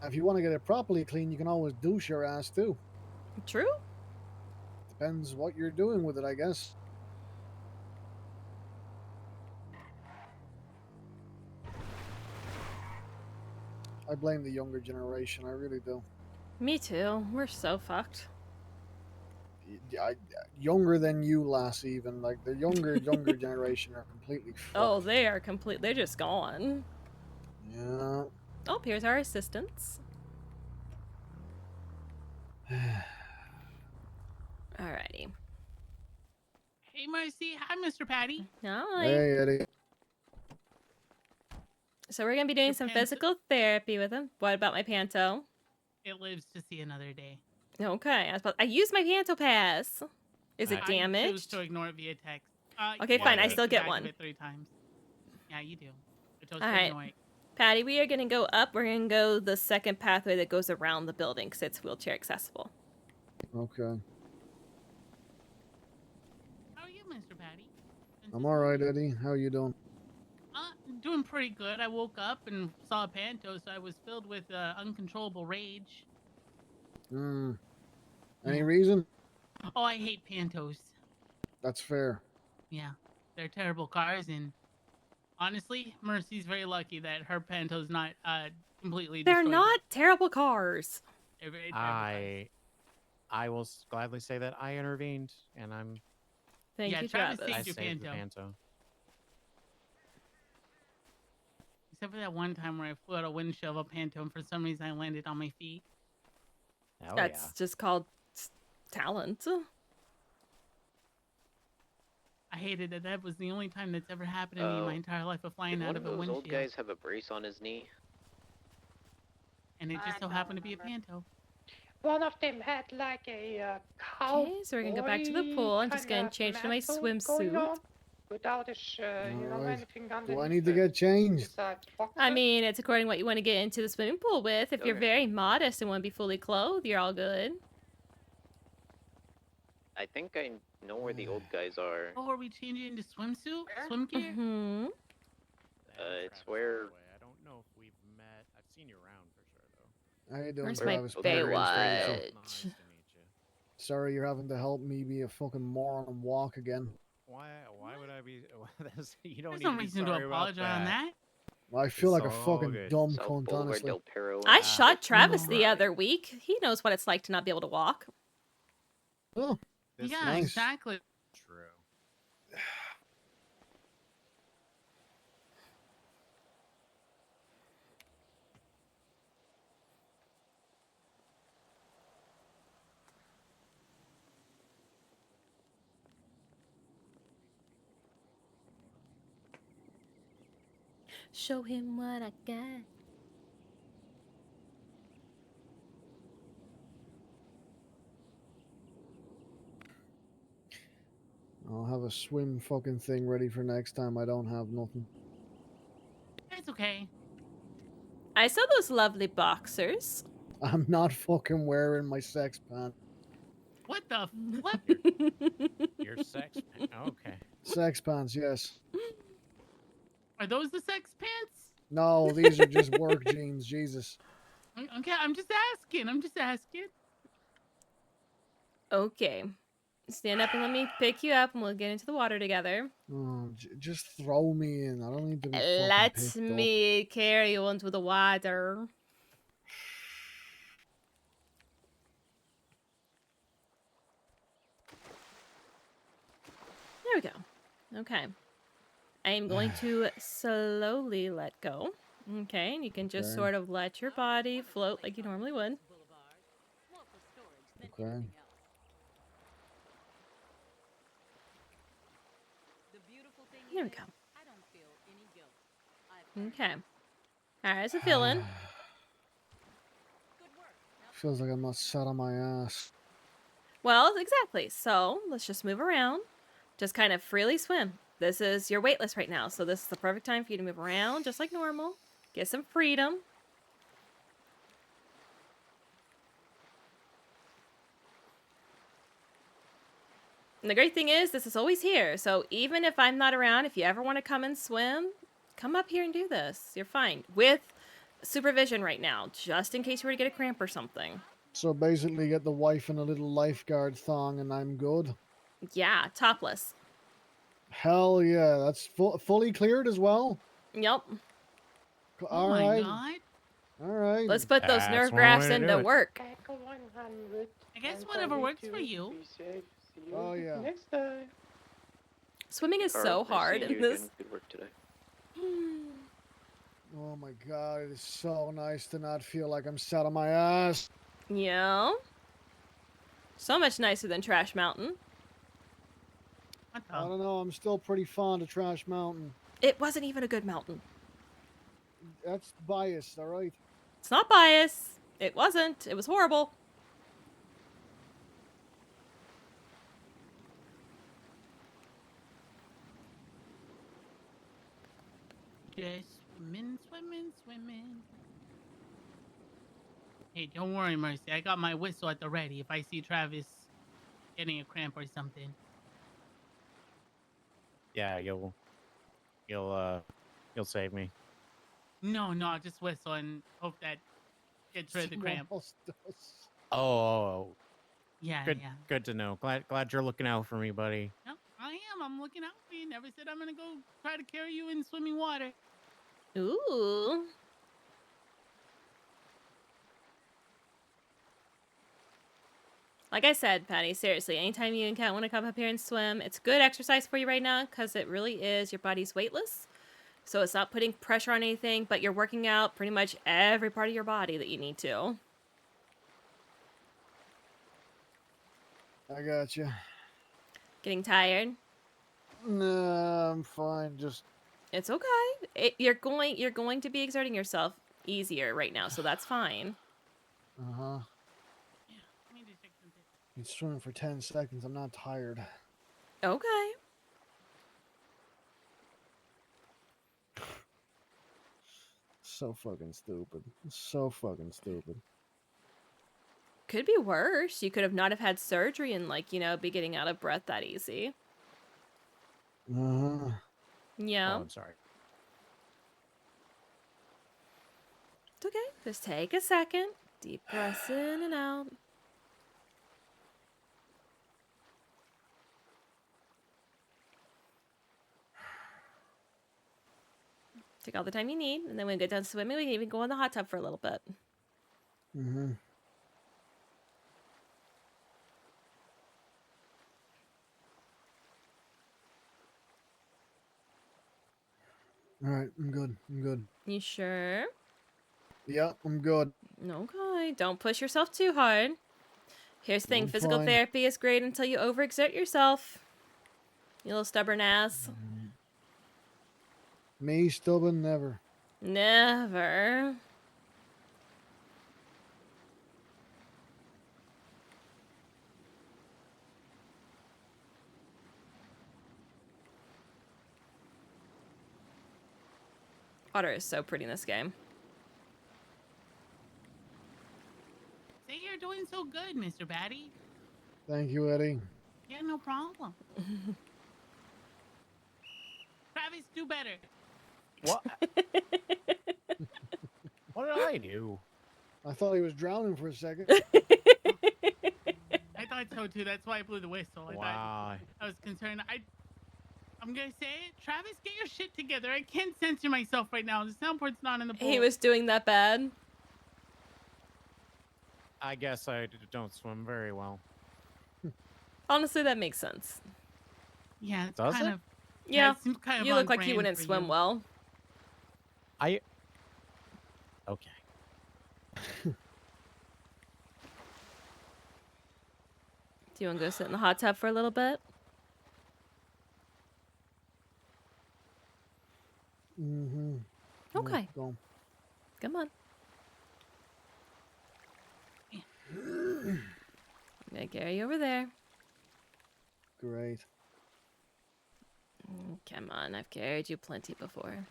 If you want to get it properly clean, you can always douche your ass, too. True. Depends what you're doing with it, I guess. I blame the younger generation, I really do. Me too. We're so fucked. Younger than you, lass, even. Like, the younger generation are completely fucked. Oh, they are they're just gone. Yeah. Oh, here's our assistants. Alrighty. Hey, Marcy. Hi, Mr. Patty. Hi. Hey, Eddie. So we're gonna be doing Your some panto? physical therapy with him. What about my panto? It lives to see another day. Okay, I used my panto pass. Is it I chose damaged? to ignore it via text. Okay, Yeah, fine. I take still the get back of one. it 3 times. Yeah, you do. I chose All to right. ignore it. Patty, we are gonna go up. We're gonna go the second pathway that goes around the building because it's wheelchair accessible. Okay. How are you, Mr. Patty? I'm alright, Eddie. How you doing? Doing pretty good. I woke up and saw a panto, so I was filled with uncontrollable rage. Any Yeah. reason? Oh, I hate Pantos. That's fair. Yeah, they're terrible cars, and honestly, Mercy's very lucky that her Panto's not completely They're destroyed. not terrible cars. They're very terrible cars. I will gladly say that I intervened, and Thank you, Travis Travis. I saved your saved the Panto. Panto. Except for that one time where I flew out a windshield of a Panto, and for some reason I landed on my feet. Hell That's just called talent. I hated it. That was the only time that's ever happened to me in my entire life of flying Did out one of of a those old windshield. guys have a brace on his knee? And it just so happened to be a Panto. One of them had like a cow. Okay, so we're gonna go back to the pool. I'm just gonna change to my swimsuit. Without a Alright. anything Do I underneath need to it get changed? besides I boxers. mean, it's according to what you want to get into the swimming pool with. If you're Okay. very modest and want to be fully clothed, you're all good. I think I know where the old guys are. Oh, are we changing into swimsuit? Swim gear? Hmm. It's where. I don't know if we've met. I've seen you around for sure, though. How you doing, Where's my Travis? Baywatch? Nice to meet you. Sorry you're having to help me be a fucking moron and walk again. Why would I be? You don't There's need no to be reason to sorry about apologize on that. I feel like a It's all fucking good. dumb South cunt, Boulevard honestly. Del Perro. I shot Travis the Alright. other week. He knows what it's like to not be able to walk. Oh, This Yeah, nice. exactly. True. Show him what I got. I'll have a swim fucking thing ready for next time. I don't have nothing. It's okay. I saw those lovely boxers. I'm not fucking wearing my sex pants. What the? What? Your sex. Okay. Sex pants, yes. Are those the sex pants? No, these are just work jeans. Jesus. Okay, I'm just asking. I'm just asking. Okay. Stand up and let me pick you up and we'll get into the water together. Oh, just throw me in. I don't need to be fucking Let picked me carry you into the water. There we go. Okay. I am going to slowly let go. Okay, and you can just Okay. sort of let your body float like you normally would. Okay. There we go. Okay. Alright, how's it feeling? Feels like I'm not sat on my ass. Well, exactly. So let's just move around. Just kind of freely swim. This is you're weightless right now, so this is the perfect time for you to move around just like normal. Get some freedom. And the great thing is, this is always here. So even if I'm not around, if you ever want to come and swim, come up here and do this. You're fine. With supervision right now, just in case you were to get a cramp or something. So basically, get the wife in a little lifeguard thong, and I'm good. Yeah, topless. Hell yeah, that's fully cleared as well. Yep. All my right. God. All right. Let's put those That's nerve one grafts way to do into it. work. Echo 100. I guess and whatever works for 42. you. Be safe. See you Oh, yeah. next time. Swimming is Carl, so nice hard seeing in you this. again. Good work today. Oh my god, it is so nice to not feel like I'm sat on my ass. Yeah. So much nicer than Trash Mountain. What I the? don't know, I'm still pretty fond of Trash Mountain. It wasn't even a good mountain. That's biased, all right? It's not bias. It wasn't. It was horrible. Just swimming, swimming, swimming. Hey, don't worry, Mercy. I got my whistle at the ready if I see Travis getting a cramp or something. Yeah, you'll save me. No, I'll just whistle and hope that gets rid of the cramp. Almost does. Oh. Yeah, Good, yeah. good to know. Glad you're looking out for me, buddy. Yep, I am. I'm looking out for you. Never said I'm gonna go try to carry you in swimming water. Ooh. Like I said, Patty, seriously, anytime you and Kat want to come up here and swim, it's good exercise for you right now because it really is. Your body's weightless. So it's not putting pressure on anything, but you're working out pretty much every part of your body that you need to. I got you. Getting tired? Nah, I'm fine. Just It's okay. You're going to be exerting yourself easier right now, so that's fine. uh-huh. Let me just check something. Been swimming for 10 seconds. I'm not tired. Okay. So fucking stupid. So fucking stupid. Could be worse. You could have not have had surgery and be getting out of breath that easy. Uh-huh. Yeah. Oh, I'm sorry. It's okay. Just take a second. Deep breaths in and out. Take all the time you need, and then when we get done swimming, we can even go in the hot tub for a little bit. Mm-hmm. All right, I'm good. I'm good. You sure? Yeah, I'm good. Okay. Don't push yourself too hard. Here's the thing. I'm Physical fine. therapy is great until you overexert yourself. You little stubborn ass. Me, stubborn, never. Never. Water is so pretty in this game. Say you're doing so good, Mr. Batty. Thank you, Eddie. Yeah, no problem. Travis, do better. What? What did I do? I thought he was drowning for a second. I thought so too. That's why I blew the whistle. Wow. I was concerned. I'm gonna say it. Travis, get your shit together. I can't censor myself right now. The soundboard's not in the pool. He was doing that bad. I guess I don't swim very well. Honestly, that makes sense. Yeah, it's Does kind it? of. Yeah, it seems kind of you on look like you brand wouldn't for swim you. well. Okay. Do you want to go sit in the hot tub for a little bit? Mm-hmm. Okay. Yeah, go. Come on. I'm gonna carry you over there. Great. Come on, I've carried you plenty before.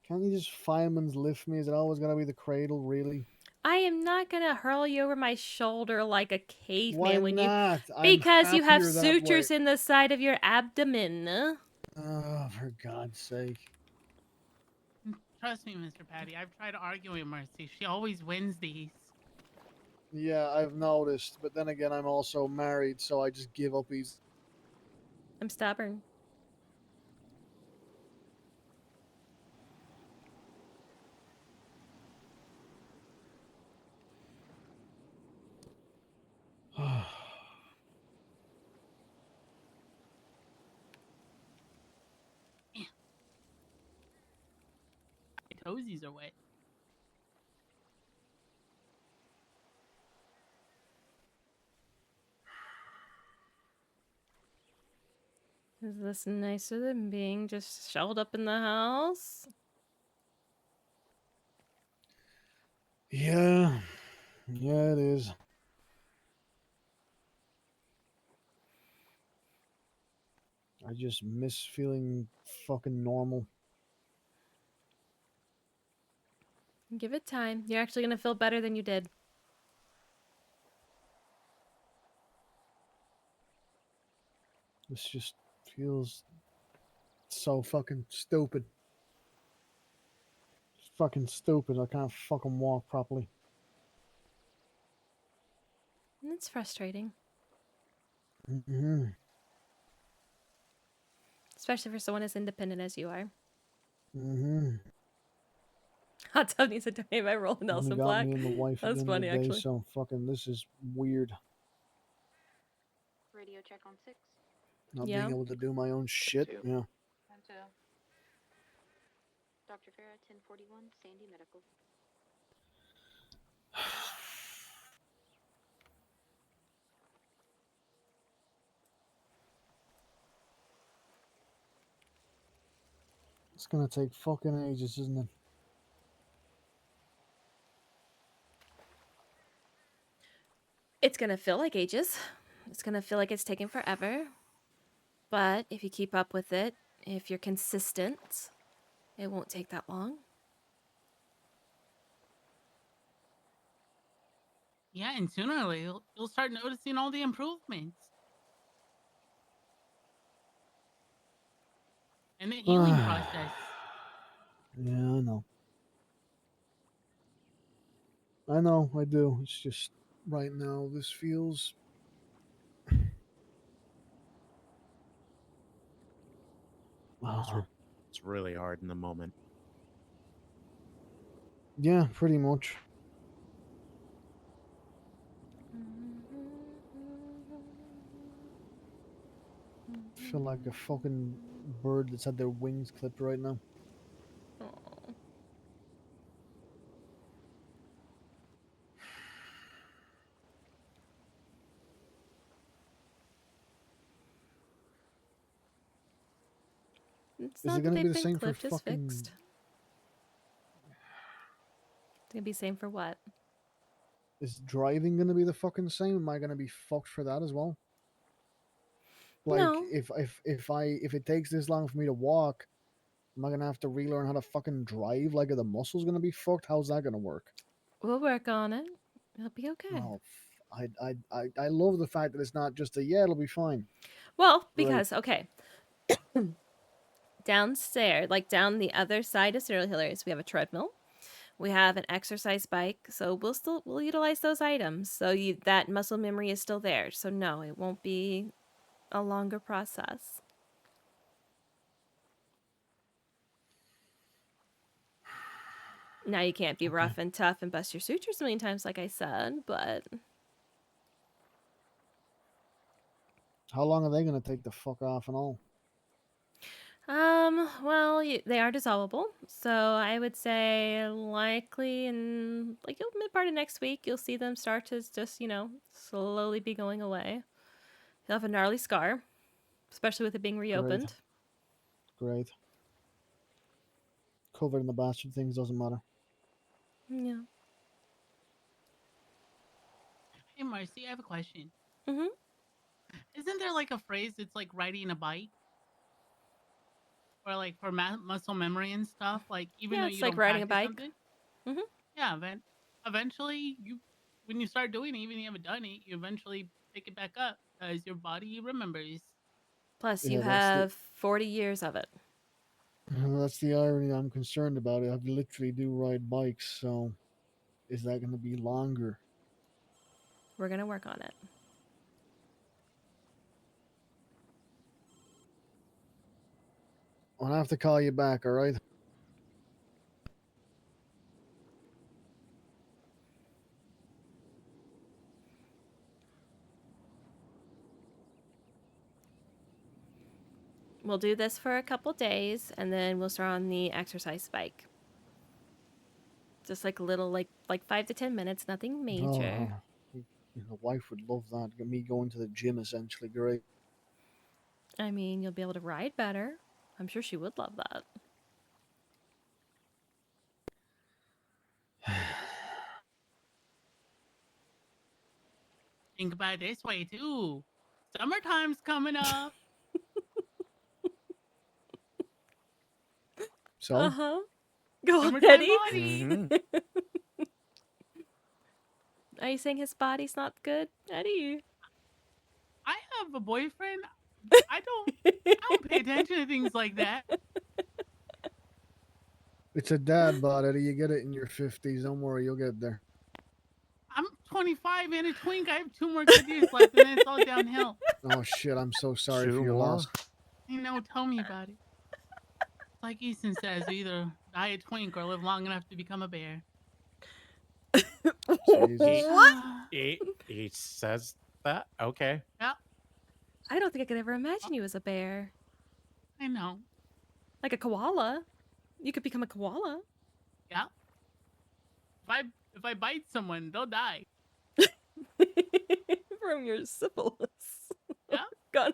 Can't you just fireman's lift me? Is it always gotta be the cradle, really? I am not gonna hurl you over my shoulder like a caveman Why not? because you have happier that way. sutures in the side of your abdomen. Oh, for God's sake. Trust me, Mr. Patty. I've tried arguing with Mercy. She always wins these. Yeah, I've noticed, but then again, I'm also married, so I just give up easy. I'm stubborn. My toesies are wet. Is this nicer than being just shelled up in the house? Yeah. Yeah, it is. I just miss feeling fucking normal. Give it time. You're actually gonna feel better than you did. This just feels so fucking stupid. It's fucking stupid. I can't fucking walk properly. It's frustrating, Mm-hmm. especially for someone as independent as you are. Mm-hmm. Hot Tub needs to donate my role in Only Nelson got Black. me and the wife at That's the end of funny, the day, actually. so fucking this is weird. Radio check on 6. Not Yeah. being able to do my own shit. Too. Yeah. And 2. Dr. Farah, 1041, Sandy Medical. It's gonna take fucking ages, isn't it? It's gonna feel like ages. It's gonna feel like it's taking forever. But if you keep up with it, if you're consistent, it won't take that long. Yeah, and sooner or later you'll start noticing all the improvements and the healing process. Yeah, I know. I know, I do. It's just right now this feels It's really hard in the moment. yeah, pretty much. I feel like a fucking bird that's had their wings clipped right now. Aw. It's Is it not that gonna be they've the been same for clipped, it's fucking? fixed. It's gonna be same for what? Is driving gonna be the fucking same? Am I gonna be fucked for that as well? Like, No. if it takes this long for me to walk, am I gonna have to relearn how to fucking drive? Like, are the muscles gonna be fucked? How's that gonna work? We'll work on it. It'll be okay. Oh, I love the fact that it's not just a yeah, it'll be fine. Well, Great. because, okay. Downstairs, like down the other side of Serial Killers, we have a treadmill. We have an exercise bike, so we'll utilize those items. So that muscle memory is still there. So no, it won't be a longer process. Now you can't be rough and tough and bust your sutures a million times, like I said, but How long are they gonna take the fuck off and all? well, they are dissolvable, so I would say likely in like mid part of next week, you'll see them start to just slowly be going away. You'll have a gnarly scar, especially with it being reopened. Great. Covered in the bastard things doesn't matter. Yeah. Hey, Marcy, I have a question. Mhm. Isn't there like a phrase that's like riding a bike? Or like for muscle memory and stuff? Like, even Yeah, though it's you like don't riding a practice bike. something? Mhm. Yeah, eventually, when you start doing it, even if you haven't done it, you eventually pick it back up because your body remembers. Plus, Yeah, you have 40 years of it. That's the irony I'm concerned about. I literally do ride bikes, so is that going to be longer? We're gonna work on it. I'll have to call you back, all right? We'll do this for a couple days, and then we'll start on the exercise bike. Just like a little, like 5 to 10 minutes, nothing major. The wife would love that. Get me going to the gym, essentially. Great. I mean, you'll be able to ride better. I'm sure she would love that. Think about it this way, too. Summertime's coming up. So? Uh-huh. Go on, Summertime Eddie. body. Are you saying his body's not good, Eddie? I have a boyfriend. I don't pay attention to things like that. It's a dad bod, Eddie. You get it in your 50s. Don't worry, you'll get there. I'm 25 and a twink. I have 2 more good years left, and then it's all downhill. Oh shit! I'm so sorry for 2 your more? loss. You know, tell me about it. It's like Easton says, you either die a twink or live long enough to become a bear. Jesus. What? He says that? Okay. Yeah, I don't think I could ever imagine you as a bear. I know. Like a koala. You could become a koala. Yeah. If I bite someone, they'll die. From your syphilis. Yeah. Gonorrhea.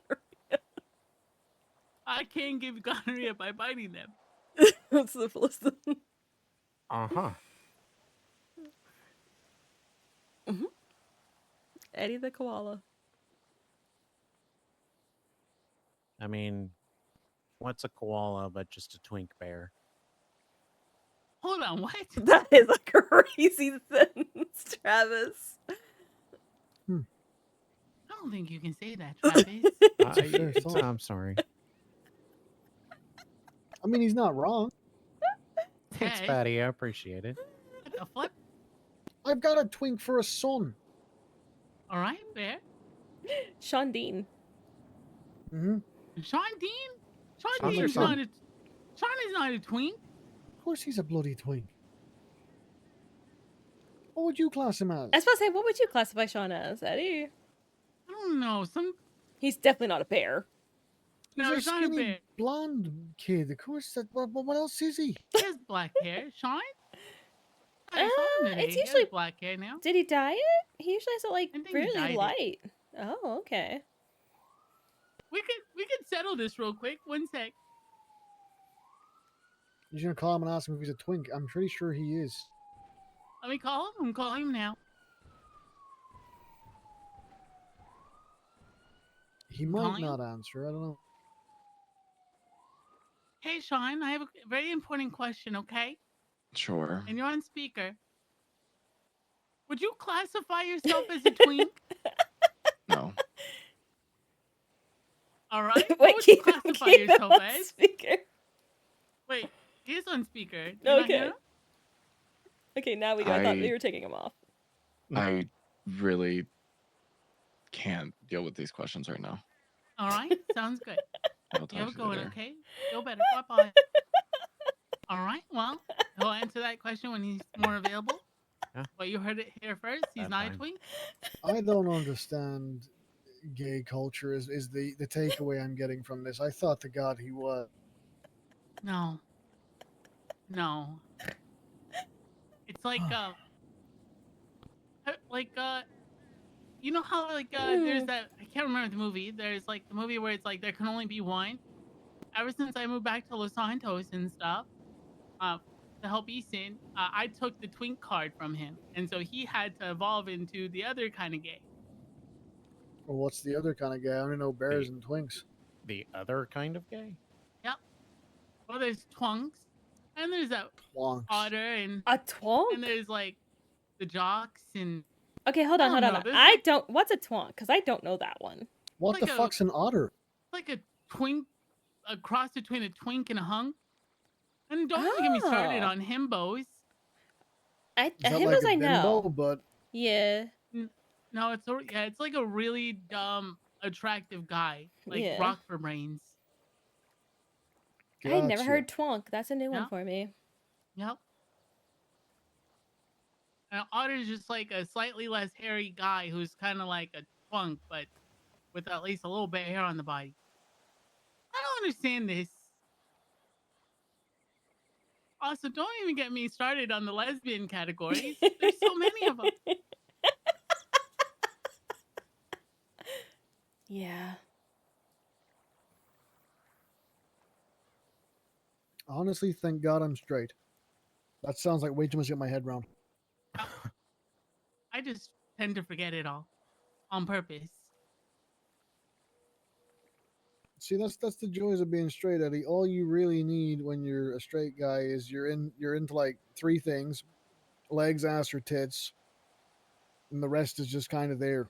I can't give gonorrhea by biting them. Syphilis. Uh-huh. Eddie the koala. I mean, what's a koala but just a twink bear? Hold on, what? That is a crazy sentence, Travis. I don't think you can say that, Travis. That's a fair thought. I'm sorry. I mean, he's not wrong. Thanks, Okay. Patty. I appreciate it. What the flip? I've got a twink for a son. All right, bear. Sean Dean. Mm-hmm. Sean Dean? Sean Sean's your Dean's son. not a... Sean is not a twink. Of course he's a bloody twink. What would you class him as? I was about to say, what would you classify Sean as, Eddie? I don't know. He's definitely not a bear. No, He's he's a not a skinny bear. blonde kid. Of course. What else is he? He has black hair. Sean? I saw him today. It's He has usually black hair now. Did he dye it? He usually has it like I think he really dyed it. light. Oh, okay. We could settle this real quick. One sec. You're gonna call him and ask him if he's a twink. I'm pretty sure he is. Let me call him. I'm calling him now. He might Calling not answer. I don't know. Hey, Sean, I have a very important question, okay? Sure. And you're on speaker. Would you classify yourself as a twink? No. All right. What Wait, would you keep him classify yourself on as? speaker. Wait, he is on speaker. Do you not hear Okay. him? Okay, now we do. I thought we were taking him off. I really can't deal with these questions right now. All right, sounds good. I'll You talk have to a you good one, later. okay? Feel better. Bye-bye. All right, well, he'll answer that question when he's more available. Yeah. But you heard it here first. He's That's not fine. a twink. I don't understand gay culture is the takeaway I'm getting from this. I thought to God he was. No. No. It's like you know how there's that, I can't remember the movie. There's like the movie where it's like there can only be one. Ever since I moved back to Los Santos and stuff, to help Easton, I took the twink card from him, and so he had to evolve into the other kind of gay. Well, what's the other kind of guy? I only know bears and twinks. The other kind of gay? Yep. Well, there's twunks, and there's that Twonks. otter, and A twonk? and there's like the jocks, and Okay, hold on, I hold don't on. know, there's I like- don't. What's a twonk? Because I don't know that one. What like the a- fuck's an otter? like a twink, a cross between a twink and a hunk. And don't even get me started Oh. on himbos. Is that Himbos like a I know. bimbo, but Yeah. No, it's like a really dumb, attractive guy, like Yeah. rock for brains. I had never gotcha. heard twonk. That's a new one Yeah. for me. Yep. And Otter's just like a slightly less hairy guy who's kind of like a twunk, but with at least a little bit of hair on the body. I don't understand this. Also, don't even get me started on the lesbian categories. There's so many of them. Yeah. honestly, thank God I'm straight. That sounds like way too much to get my head around. I just tend to forget it all on purpose. See, that's the joys of being straight, Eddie. All you really need when you're a straight guy is you're into like three things: legs, ass, or tits, and the rest is just kind of there.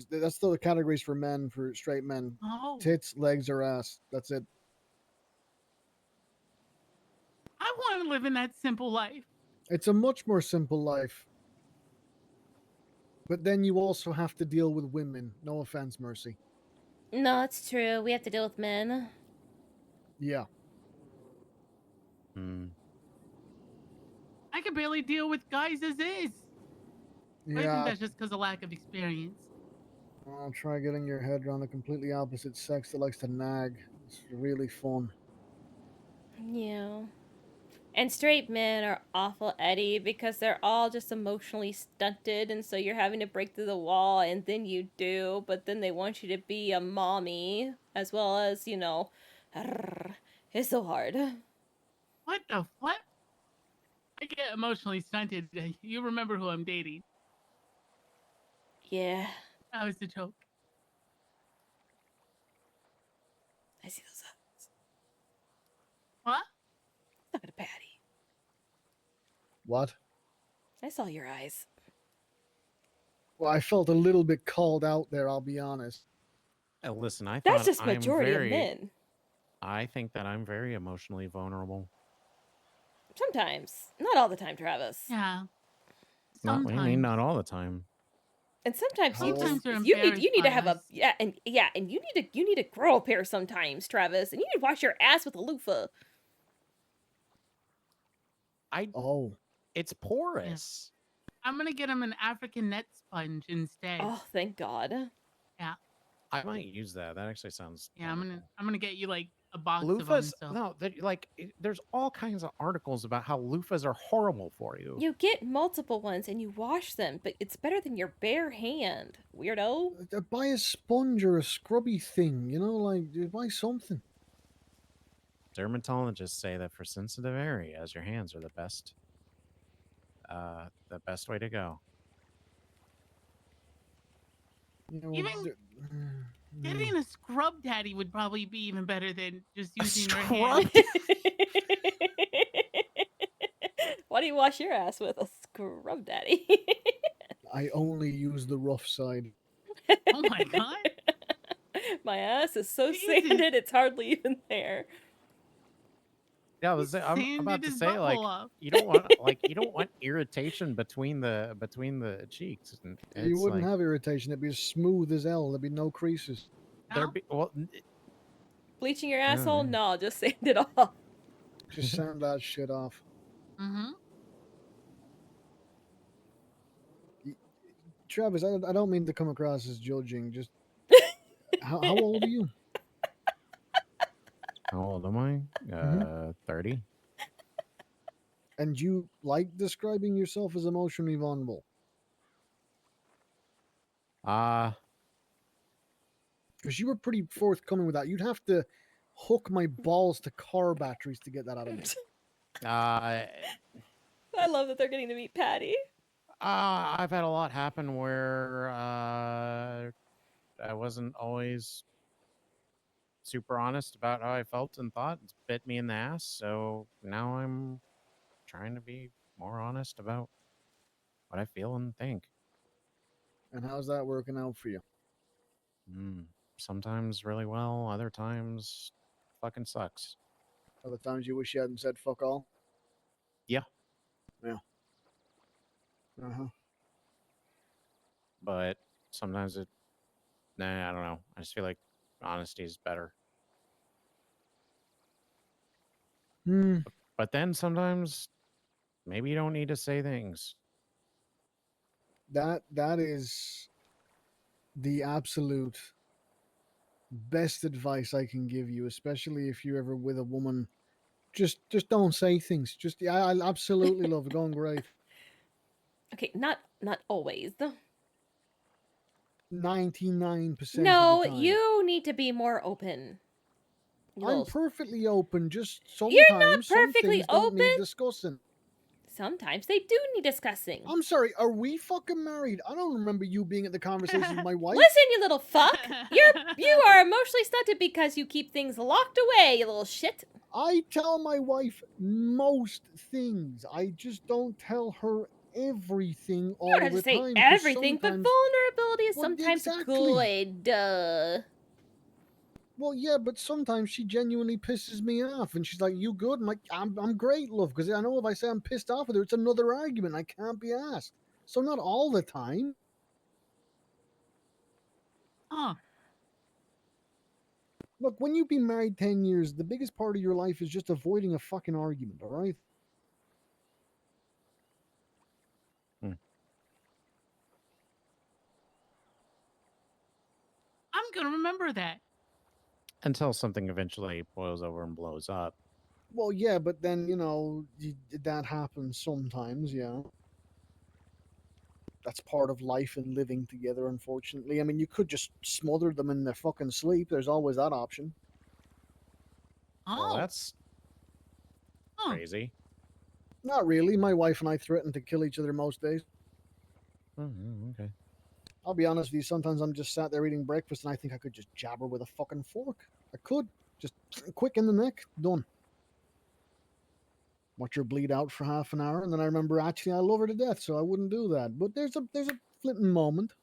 That's still the categories for men, for straight men: Oh, tits, legs, or ass. That's it. I want to live in that simple life. It's a much more simple life. But then you also have to deal with women. No offense, Mercy. No, it's true. We have to deal with men. Yeah. Hmm. I can barely deal with guys as is. I think Yeah. that's just because of lack of experience. I'll try getting your head around the completely opposite sex that likes to nag. It's really fun. Yeah. And straight men are awful, Eddie, because they're all just emotionally stunted, and so you're having to break through the wall, and then you do, but then they want you to be a mommy, as well as, it's so hard. What the what? I get emotionally stunted. You remember who I'm dating? Yeah, That was the joke. I see those eyes. What? Look at Patty. What? I saw your eyes. Well, I felt a little bit called out there, I'll be honest. Listen, I That's thought just I'm majority of very. men. I think that I'm very emotionally vulnerable. Sometimes. Not all the time, Travis. Yeah. Not, I mean, Sometimes. not all the time. And sometimes How you old? just Sometimes you're you embarrassed need to by have us. and you need to grow a pair sometimes, Travis, and you need to wash your ass with a loofah. Oh. It's porous. I'm gonna get him an African net sponge instead. Oh, thank God. Yeah. I might use that. That actually sounds. Yeah, wonderful. I'm gonna get you like a box of them. Loofahs, So. no, there's all kinds of articles about how loofahs are horrible for you. You get multiple ones and you wash them, but it's better than your bare hand, weirdo. Buy a sponge or a scrubby thing, buy something. Dermatologists say that for sensitive areas, your hands are the best way to go. Even getting a scrub daddy would probably be even better than just using your scrub hand. Why do you wash your ass with a scrub daddy? I only use the rough side. Oh my God. My ass is so Jesus. sanded, it's hardly even there. Yeah, I'm about Sanded to his say like butthole up. you don't want irritation between the cheeks. And You it's wouldn't like have irritation. It'd be as smooth as hell. There'd be no creases. there'd be Bleaching your asshole? No, just sand it off. Just sand that shit off. Mm-hmm. Travis, I don't mean to come across as judging. Just how old are you? How old am I? 30. And you like describing yourself as emotionally vulnerable? Because you were pretty forthcoming with that. You'd have to hook my balls to car batteries to get that out of me. I love that they're getting to meet Patty. I've had a lot happen where I wasn't always super honest about how I felt and thought. It's bit me in the ass. So now I'm trying to be more honest about what I feel and think. And how's that working out for you? Sometimes really well. Other times fucking sucks. Other times you wish you hadn't said fuck all? Yeah. Yeah. Uh-huh. But sometimes I don't know. I just feel like honesty is better. But then sometimes maybe you don't need to say things. That is the absolute best advice I can give you, especially if you're ever with a woman. Just don't say things. I absolutely love it. Going great. Okay, not always. 99% No, of the time. you need to be more open. I'm perfectly open. Just sometimes You're not some perfectly things don't need open. discussing. Sometimes they do need discussing. I'm sorry, are we fucking married? I don't remember you being at the conversation with my wife. Listen, you little fuck. You are emotionally stunted because you keep things locked away, you little shit. I tell my wife most things. I just don't tell her everything all You don't have the to say time. everything, but vulnerability is Well, sometimes exactly. good. Well, yeah, but sometimes she genuinely pisses me off, and she's like, "You good?" I'm like, "I'm great, love," because I know if I say I'm pissed off with her, it's another argument. I can't be asked. So not all the time. Huh. Look, when you've been married 10 years, the biggest part of your life is just avoiding a fucking argument, all right? I'm gonna remember that. Until something eventually boils over and blows up. Well, yeah, but then, that happens sometimes, yeah. That's part of life and living together, unfortunately. I mean, you could just smother them in their fucking sleep. There's always that option. Well, Oh. that's crazy. Not really. My wife and I threaten to kill each other most days. Okay. I'll be honest with you, sometimes I'm just sat there eating breakfast and I think I could just jab her with a fucking fork. I could. Just quick in the neck, done. Watch her bleed out for half an hour, and then I remember actually I love her to death, so I wouldn't do that. But there's a flipping moment.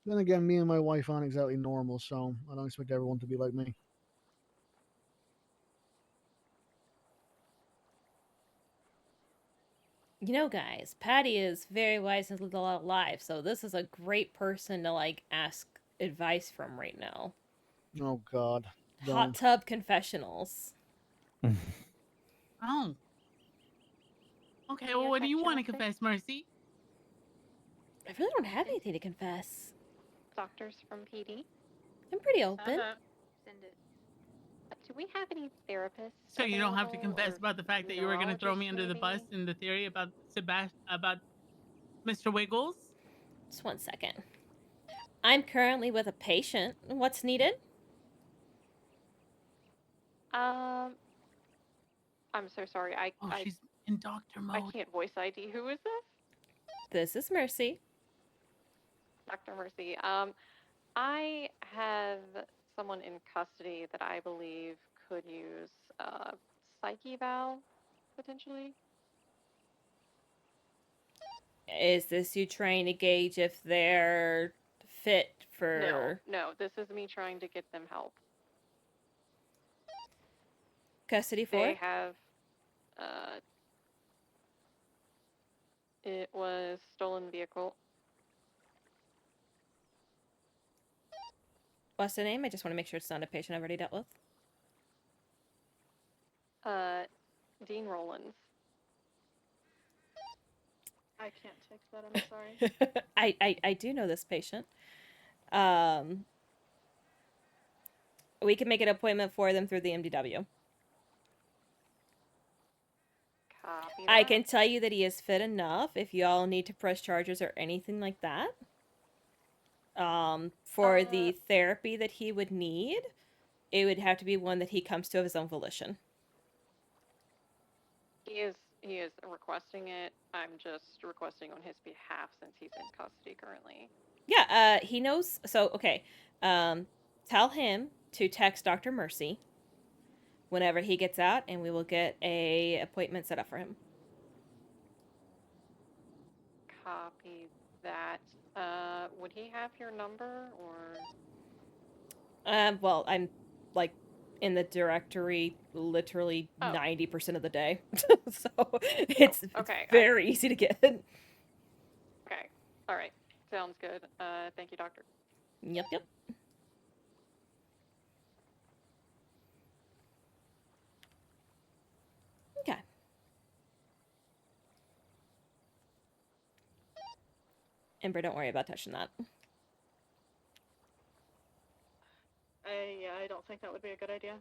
Then again, me and my wife aren't exactly normal, so I don't expect everyone to be like me. You know, guys, Patty is very wise and lived a lot of life, so this is a great person to like ask advice from right now. Oh God, Hot don't. tub confessionals. Oh. Okay, well, what do you want to confess, Mercy? I really don't have anything to confess. Doctors from PD. I'm pretty open. Send it. Do we have any therapists? So you don't have to available, confess or about the fact that you were going to throw me under the bus neurologists, in the theory about about Mr. Wiggles? Just one second. I'm currently with a patient. What's needed? I'm so sorry. She's in doctor mode. I can't voice ID. Who is this? This is Mercy. Dr. Mercy. I have someone in custody that I believe could use psyche valve potentially. Is this you trying to gauge if they're fit for No. This is me trying to get them help. custody for? They have. It was stolen vehicle. What's the name? I just want to make sure it's not a patient I've already dealt with. Dean Rollins. I can't text that. I'm sorry. I do know this patient. We can make an appointment for them through the MDW. Copy I that. can tell you that he is fit enough if y'all need to press charges or anything like that. For the therapy that he would need, it would have to be one that he comes to of his own volition. He is requesting it. I'm just requesting on his behalf since he's in custody currently. Yeah, he knows. So, okay. Tell him to text Dr. Mercy whenever he gets out, and we will get a appointment set up for him. Copy that. Would he have your number or? Well, I'm like in the directory literally 90% of the day, so it's okay. very easy to get. Okay. All right. Sounds good. Thank you, doctor. Yep. Okay. Ember, don't worry about touching that. I don't think that would be a good idea.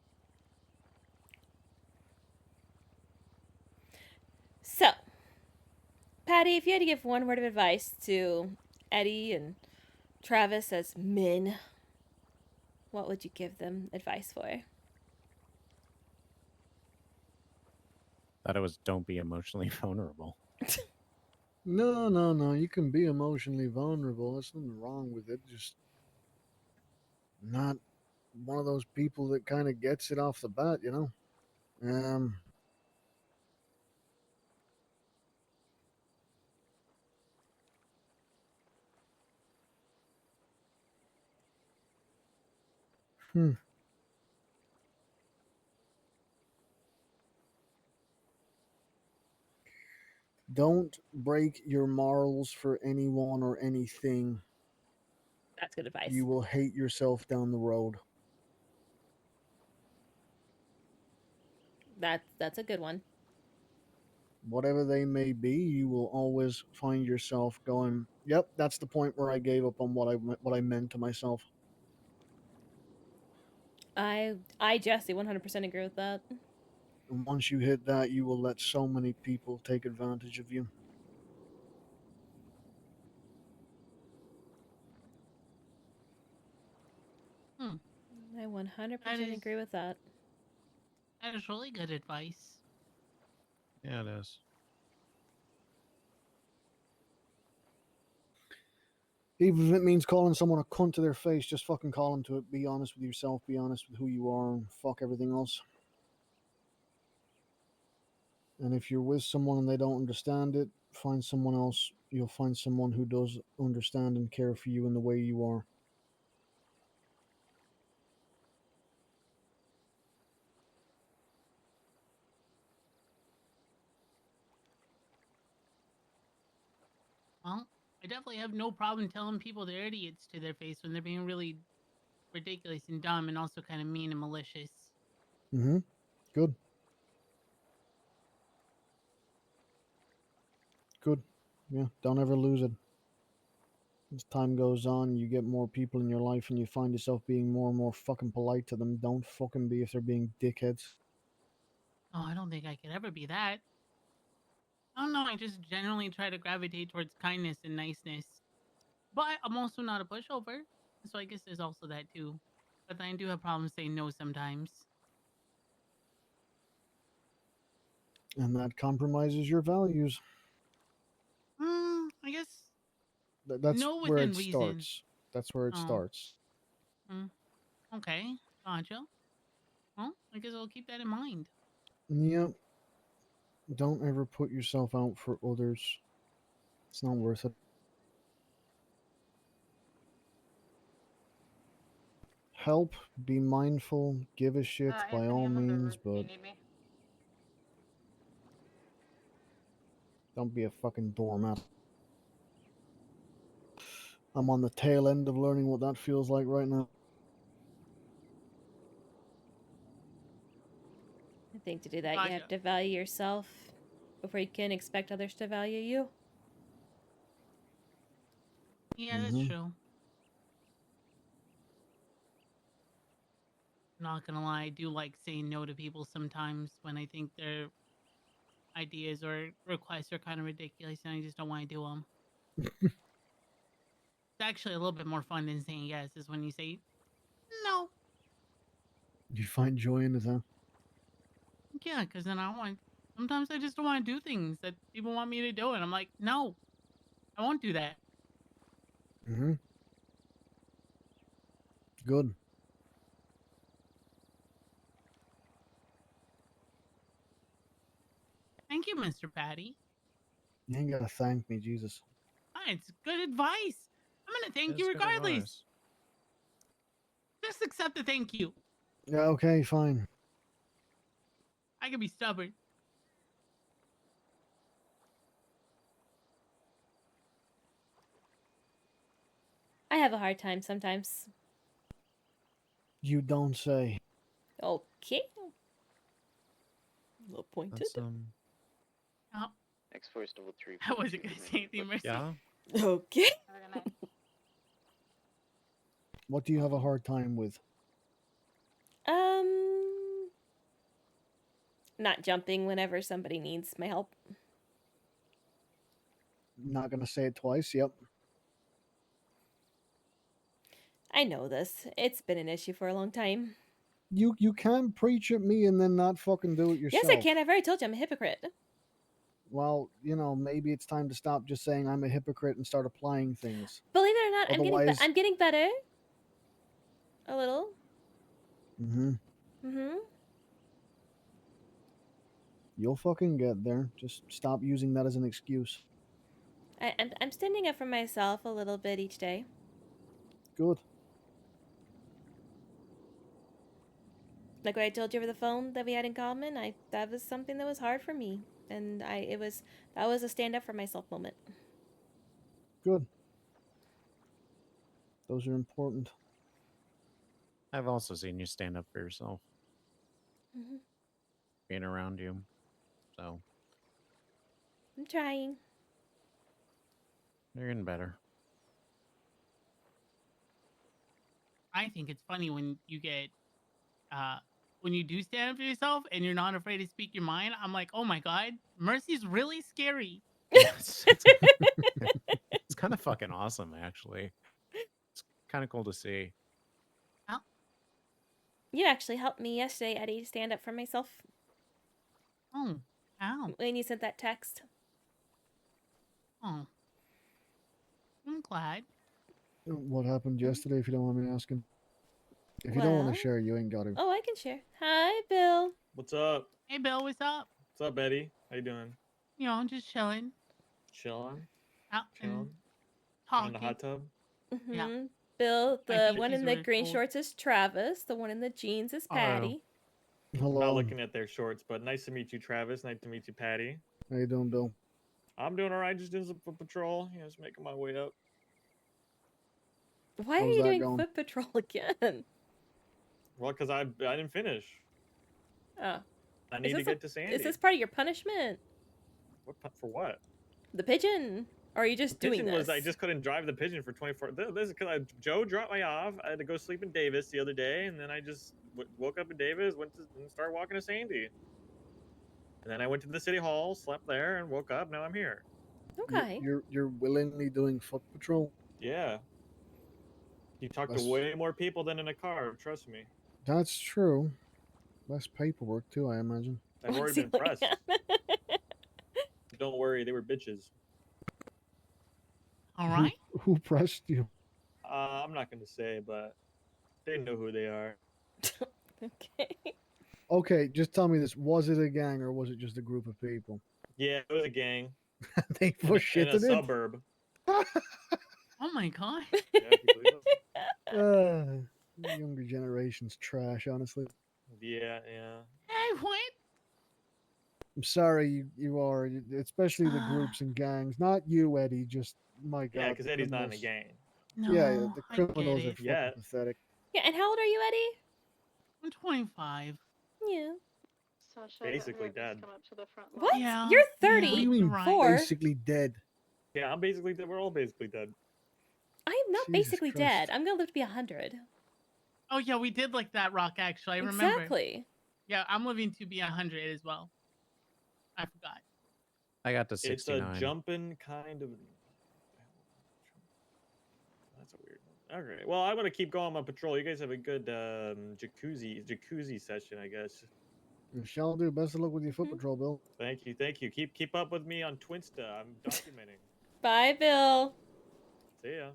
So, Patty, if you had to give one word of advice to Eddie and Travis as men, what would you give them advice for? Thought it was don't be emotionally vulnerable. No. You can be emotionally vulnerable. There's nothing wrong with it. Just not one of those people that kind of gets it off the bat, you know? Don't break your morals for anyone or anything. That's good advice. You will hate yourself down the road. That's a good one. Whatever they may be, you will always find yourself going, "Yep, that's the point where I gave up on what I meant to myself." I Jesse 100% agree with that. And once you hit that, you will let so many people take advantage of you. Hmm. I 100% That is agree with that. that is really good advice. Yeah, it is. Even if it means calling someone a cunt to their face, just fucking call them to it. Be honest with yourself. Be honest with who you are, and fuck everything else. And if you're with someone and they don't understand it, find someone else. You'll find someone who does understand and care for you in the way you are. Well, I definitely have no problem telling people they're idiots to their face when they're being really ridiculous and dumb and also kind of mean and malicious. Mm-hmm. Good. Good. Yeah, don't ever lose it. As time goes on, you get more people in your life and you find yourself being more and more fucking polite to them. Don't fucking be if they're being dickheads. Oh, I don't think I could ever be that. I don't know. I just generally try to gravitate towards kindness and niceness. But I'm also not a pushover. So I guess there's also that too. But I do have problems saying no sometimes. And that compromises your values. I guess That's no where within it reason. starts. That's where it Oh. starts. Okay. Gotcha. Well, I guess I'll keep that in mind. Yep. Don't ever put yourself out for others. It's not worth it. Help, be mindful, give a shit by Anthony, all I'm on the means, roof. Do you but need me? don't be a fucking doormat. I'm on the tail end of learning what that feels like right now. I think to do that, you Gotcha. have to value yourself before you can expect others to value you. Yeah, that's Mm-hmm. true. Not gonna lie, I do like saying no to people sometimes when I think their ideas or requests are kind of ridiculous and I just don't want to do them. It's actually a little bit more fun than saying yes, is when you say no. You find joy in it, huh? Yeah, because then I want. Sometimes I just don't want to do things that people want me to do, and I'm like, no, I won't do that. Mm-hmm. Good. Thank you, Mr. Patty. You ain't gotta thank me, Jesus. It's good advice. I'm gonna thank you That's good regardless. advice. Just accept the thank you. Yeah, okay, fine. I can be stubborn. I have a hard time sometimes. You don't say. Okay. A little pointed. That's Oh, X-Force Double 3. I wasn't gonna say anything, Mercy. yeah. Okay. Have a good night. What do you have a hard time with? Not jumping whenever somebody needs my help. Not gonna say it twice. Yep. I know this. It's been an issue for a long time. You can't preach at me and then not fucking do it yourself. Yes, I can. I've already told you I'm a hypocrite. Well, maybe it's time to stop just saying I'm a hypocrite and start applying things. Believe it or not, Otherwise, I'm getting better. A little. Mm-hmm. Mm-hmm. You'll fucking get there. Just stop using that as an excuse. I'm standing up for myself a little bit each day. Good. Like what I told you over the phone that we had in common, that was something that was hard for me. and that was a stand up for myself moment. Good. Those are important. I've also seen you stand up for yourself, Hmm. being around you. So I'm trying. you're getting better. I think it's funny when you get when you do stand up for yourself and you're not afraid to speak your mind. I'm like, oh my god, Mercy's really scary. It's kind of fucking awesome, actually. It's kind of cool to see. Oh. You actually helped me yesterday, Eddie, to stand up for myself. Oh, how? When you sent that text. Oh, I'm glad. What happened yesterday, if you don't mind me asking? If you don't want Well, to share, you ain't got to. oh, I can share. Hi, Bill. What's up? Hey, Bill, what's up? What's up, Eddie? How you doing? You know, just chilling Chilling? out and Chilling? In talking. the hot tub? Yeah. Bill, My the one fishies in the were green cold. shorts is Travis. The one in the jeans is Patty. Hello. I'm not looking at their shorts, but nice to meet you, Travis. Nice to meet you, Patty. How you doing, Bill? I'm doing all right. Just doing some foot patrol. You know, just making my way up. Why are How's you that doing going? foot patrol again? Well, because I didn't finish. Oh. I need to get to Sandy. Is this part of your punishment? For what? The pigeon? Or are you just The doing pigeon this? was I just couldn't drive the pigeon for 24. This is because Joe dropped me off. I had to go sleep in Davis the other day, and then I just woke up in Davis, and started walking to Sandy. And then I went to the city hall, slept there, and woke up. Now I'm here. Okay. You're willingly doing foot patrol? Yeah. You talk to That's- way more people than in a car. Trust me. That's true. Less paperwork too, I imagine. I've already been pressed. Don't worry, they were bitches. All right. Who pressed you? I'm not gonna say, but they know who they are. Okay. Okay, just tell me this: was it a gang or was it just a group of people? Yeah, it was a gang. They push shit in a in it. suburb. Oh my god. Yeah, if you believe it. Younger generation's trash, honestly. Yeah, yeah. Hey, what? I'm sorry, you are, especially the groups and gangs. Not you, Eddie. Just my God. Yeah, because the Eddie's not in a criminals. gang. No, Yeah, the I get criminals are it. fucking Yeah. pathetic. Yeah, and how old are you, Eddie? I'm 25. Yeah. Sasha, Basically dead. come up to the front What? Yeah. You're yeah, 30. What do you you're mean, right. basically dead? Yeah, I'm basically dead. We're all basically dead. I am not Jesus basically Christ. dead. I'm gonna live to be 100. Oh yeah, we did like that, Rock. Actually, I remember. Exactly. Yeah, I'm living to be 100 as well. I forgot. I got to It's 69. a jumping kind of. That's a weird one. Okay, well, I'm gonna keep going on my patrol. You guys have a good jacuzzi session, I guess. You shall do. Best of luck with your foot patrol, Bill. Thank you, thank you. Keep up with me on Twinsta. I'm documenting. Bye, Bill. See ya.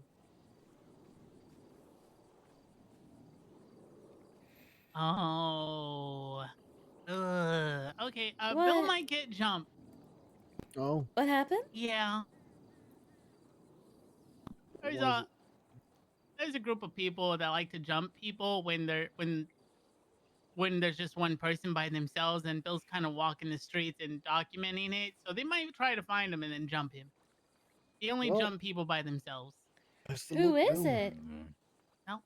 Oh. Okay. Bill What? might get jumped. Oh. What happened? Yeah. What There's was a there's a group of people that like to jump people when there's just one person by themselves, and Bill's kind of walking the streets and documenting it. So they might try to find him and then jump him. They only Well, jump people by themselves. best of Who luck, is Bill. it? No.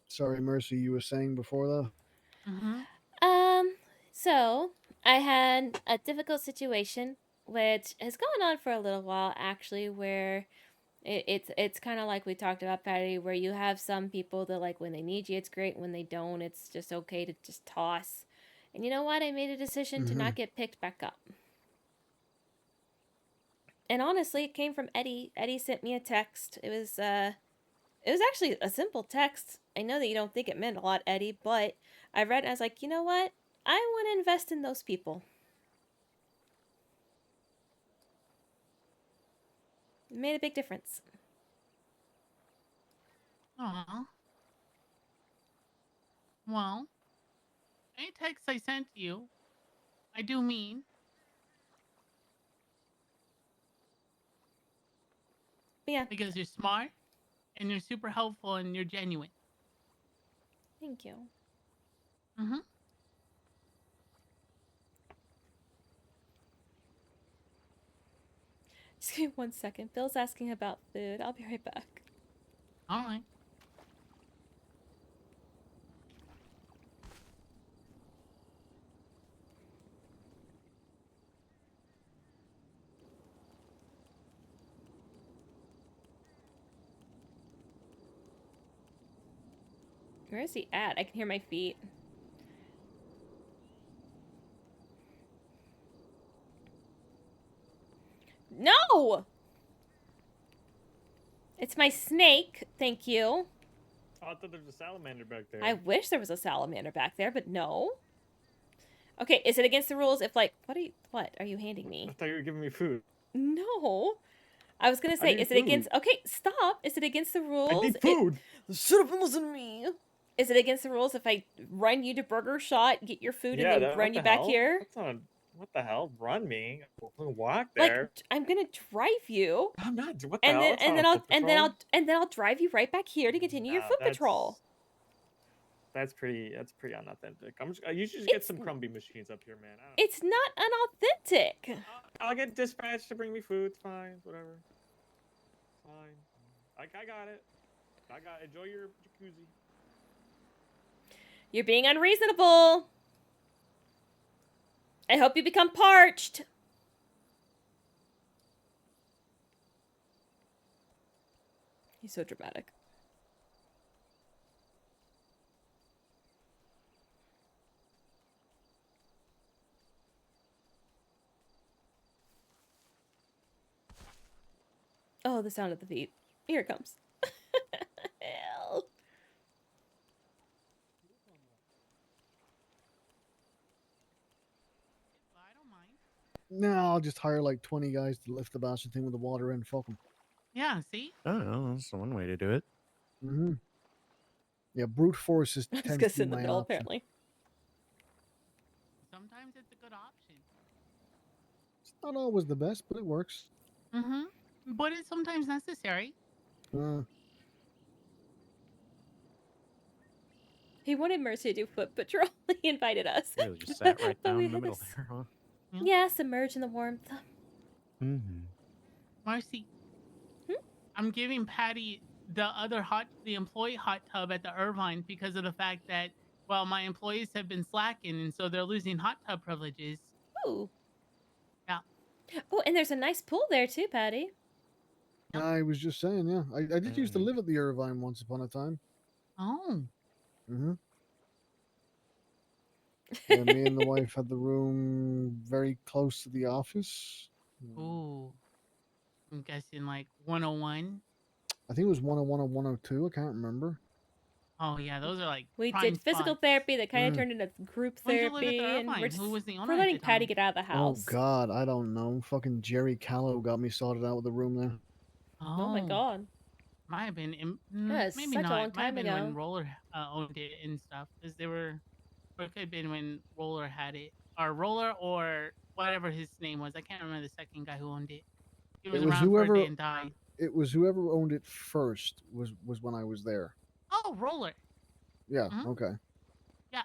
Sorry, Mercy, you were saying before that? So I had a difficult situation which has gone on for a little while actually, where it's kind of like we talked about, Patty, where you have some people that, like, when they need you it's great, when they don't it's just okay to just toss. And you know what? I made a decision to not get picked back up. And honestly, it came from Eddie. Eddie sent me a text. It was actually a simple text. I know that you don't think it meant a lot, Eddie, but I read it and I was like, you know what? I want to invest in those people. It made a big difference. Aw. Well, any text I sent you, I do mean. Yeah. Because you're smart, and you're super helpful, and you're genuine. Thank you. Mm-hmm. Just give me 1 second. Bill's asking about food. I'll be right back. All right. Where is he at? I can hear my feet. No! It's my snake. Thank you. Oh, I thought there was a salamander back there. I wish there was a salamander back there, but no. Okay, is it against the rules if, like, what are you handing me? I thought you were giving me food. No. I was gonna I say, need is it food. against... Okay, stop. Is it against the rules? I need food. Shut up and listen to me. Is it against the rules if I run you to Burger Shot, get your food, Yeah, and then run what you the back hell? here? That's not. What the hell? Run me? We'll walk Like, there. I'm gonna drive you. I'm not. What the And hell? then That's and not then a I'll foot and then patrol. I'll drive you right back here to continue your foot patrol. That's pretty unauthentic. You should just get some crumbie machines up here, man. It's not unauthentic. I'll get dispatched to bring me food. It's fine. Whatever. Fine. I got it. Enjoy your jacuzzi. You're being unreasonable. I hope you become parched. He's so dramatic. Oh, the sound of the feet. Here it comes. Help. No, I'll just hire like 20 guys to lift the bastard thing with the water in. Fuck them. Yeah, see? Oh, that's one way to do it. Mm-hmm. Yeah, brute force is I'm just tends gonna to sit be in the my middle, option. apparently. Sometimes it's a good option. It's not always the best, but it works. Mm-hmm. But it's sometimes necessary. He wanted Mercy to do foot patrol. He invited us. Really just sat right But down we in the had middle this- there, huh? Yeah, submerge in the warmth. Mm-hmm. Marcy, I'm giving Patty the employee hot tub at the Irvine because of the fact that, well, my employees have been slacking and so they're losing hot tub privileges. Ooh. Yeah. Oh, and there's a nice pool there too, Patty. I was just saying, yeah. I did used to live at the Irvine once upon a time. Oh. Mm-hmm. Yeah, me and the wife had the room very close to the office. Ooh. I'm guessing like 101. I think it was 101 or 102. I can't remember. Oh yeah, those are like We prime did physical spots. therapy that kind of Mm. turned into group When'd you live at therapy, the and we're Irvine? just Who was the owner we're at letting the Patty time? get out of the house. Oh God, I don't know. Fucking Jerry Callow got me sorted out with the room there. Oh my God. Might have been, That is maybe such a not. long Might have time been ago. when Roller owned it and stuff, because they were, or it could have been when Roller had it, or Roller, or whatever his name was. I can't remember the second guy who owned it. He was It was around for a whoever. day and died. It was whoever owned it first. Was when I was there. Oh, Roller. Yeah. Mhm. Okay. Yeah.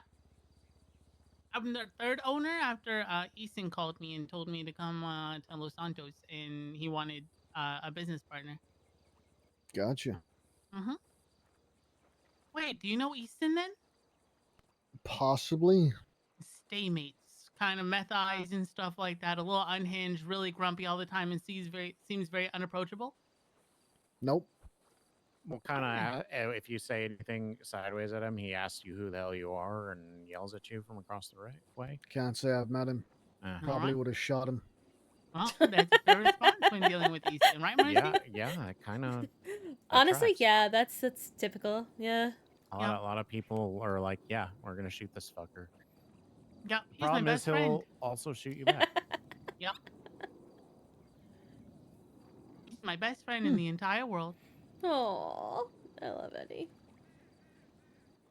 I'm the third owner after Easton called me and told me to come to Los Santos, and he wanted a business partner. Gotcha. Mm-hmm. Wait, do you know Easton then? Possibly. Staymates, kind of meth eyes and stuff like that. A little unhinged, really grumpy all the time, and seems very unapproachable. Nope. Well, kind of. If you say anything sideways at him, he asks you who the hell you are and yells at you from across the way. Can't say I've met him. Probably Alright. would have shot him. Well, that's a fair response when dealing with Easton, right, Marcy? Yeah, kind of. Honestly, yeah, that's typical. Yeah. A lot of people are like, yeah, we're gonna shoot this fucker. Yep, he's my Problem is, best friend. he'll also shoot you back. Yep. He's my best friend in the entire world. Oh, I love Eddie.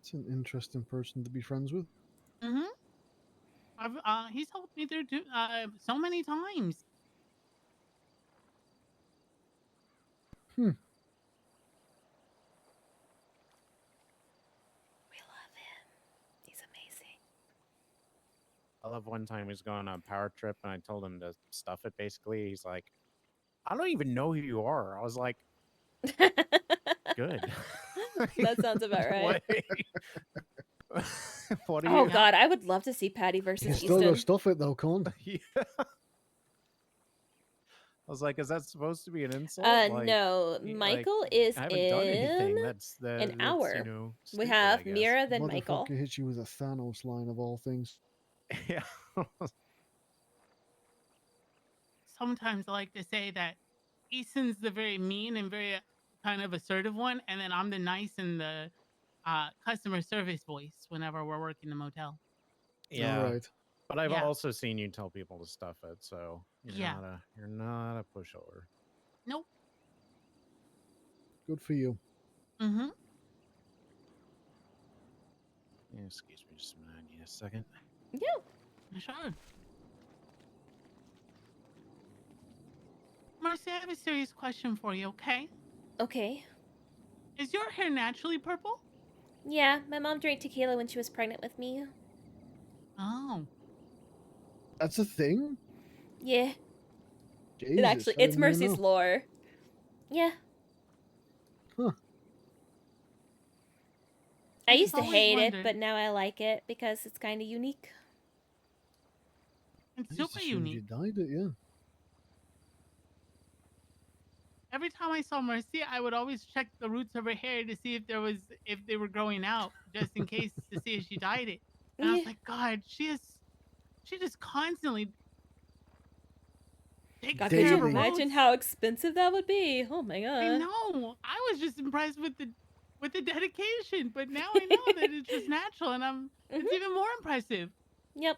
It's an interesting person to be friends with. Mm-hmm. He's helped me through so many times. Hmm. He's amazing. I love one time he's going on a power trip and I told him to stuff it basically. He's like, I don't even know who you are. I was like, good. That sounds about right. What, what are Oh you? God, I would love to see Patty You versus still go Easton. stuff it though, cunt. Yeah. I was like, is that supposed to be an insult? Like, No, like, Michael is I haven't in done anything. That's an that's hour. you know We stupid, have I guess. Mira, then Michael. Motherfucker hit you with a Thanos line of all things. Yeah. Sometimes I like to say that Easton's the very mean and very kind of assertive one, and then I'm the nice and the customer service voice whenever we're working the motel. Yeah. All right. But I've Yeah. also seen you tell people to stuff it, so Yeah. you're not a pushover. Nope. Good for you. Mm-hmm. Yeah, excuse me just a minute. I need a second. Yeah. Sure. Marcy, I have a serious question for you, okay? Okay. Is your hair naturally purple? Yeah, my mom drank tequila when she was pregnant with me. Oh. That's a thing? Yeah. Jesus, It actually, I it's didn't even Mercy's know. lore. Yeah. Huh. I just used to always hate it, wondered. but now I like it because it's kind of unique. It's I just super assumed unique. you dyed it, yeah. Every time I saw Mercy, I would always check the roots of her hair to see if they were growing out, just in case to see if she dyed it. And I was Yeah. like, God, she just constantly takes God, could care you of her Daily. imagine roots. how expensive that would be? Oh my god. I know. I was just impressed with the dedication, but now I know that it's just natural, and it's even more impressive. Yep.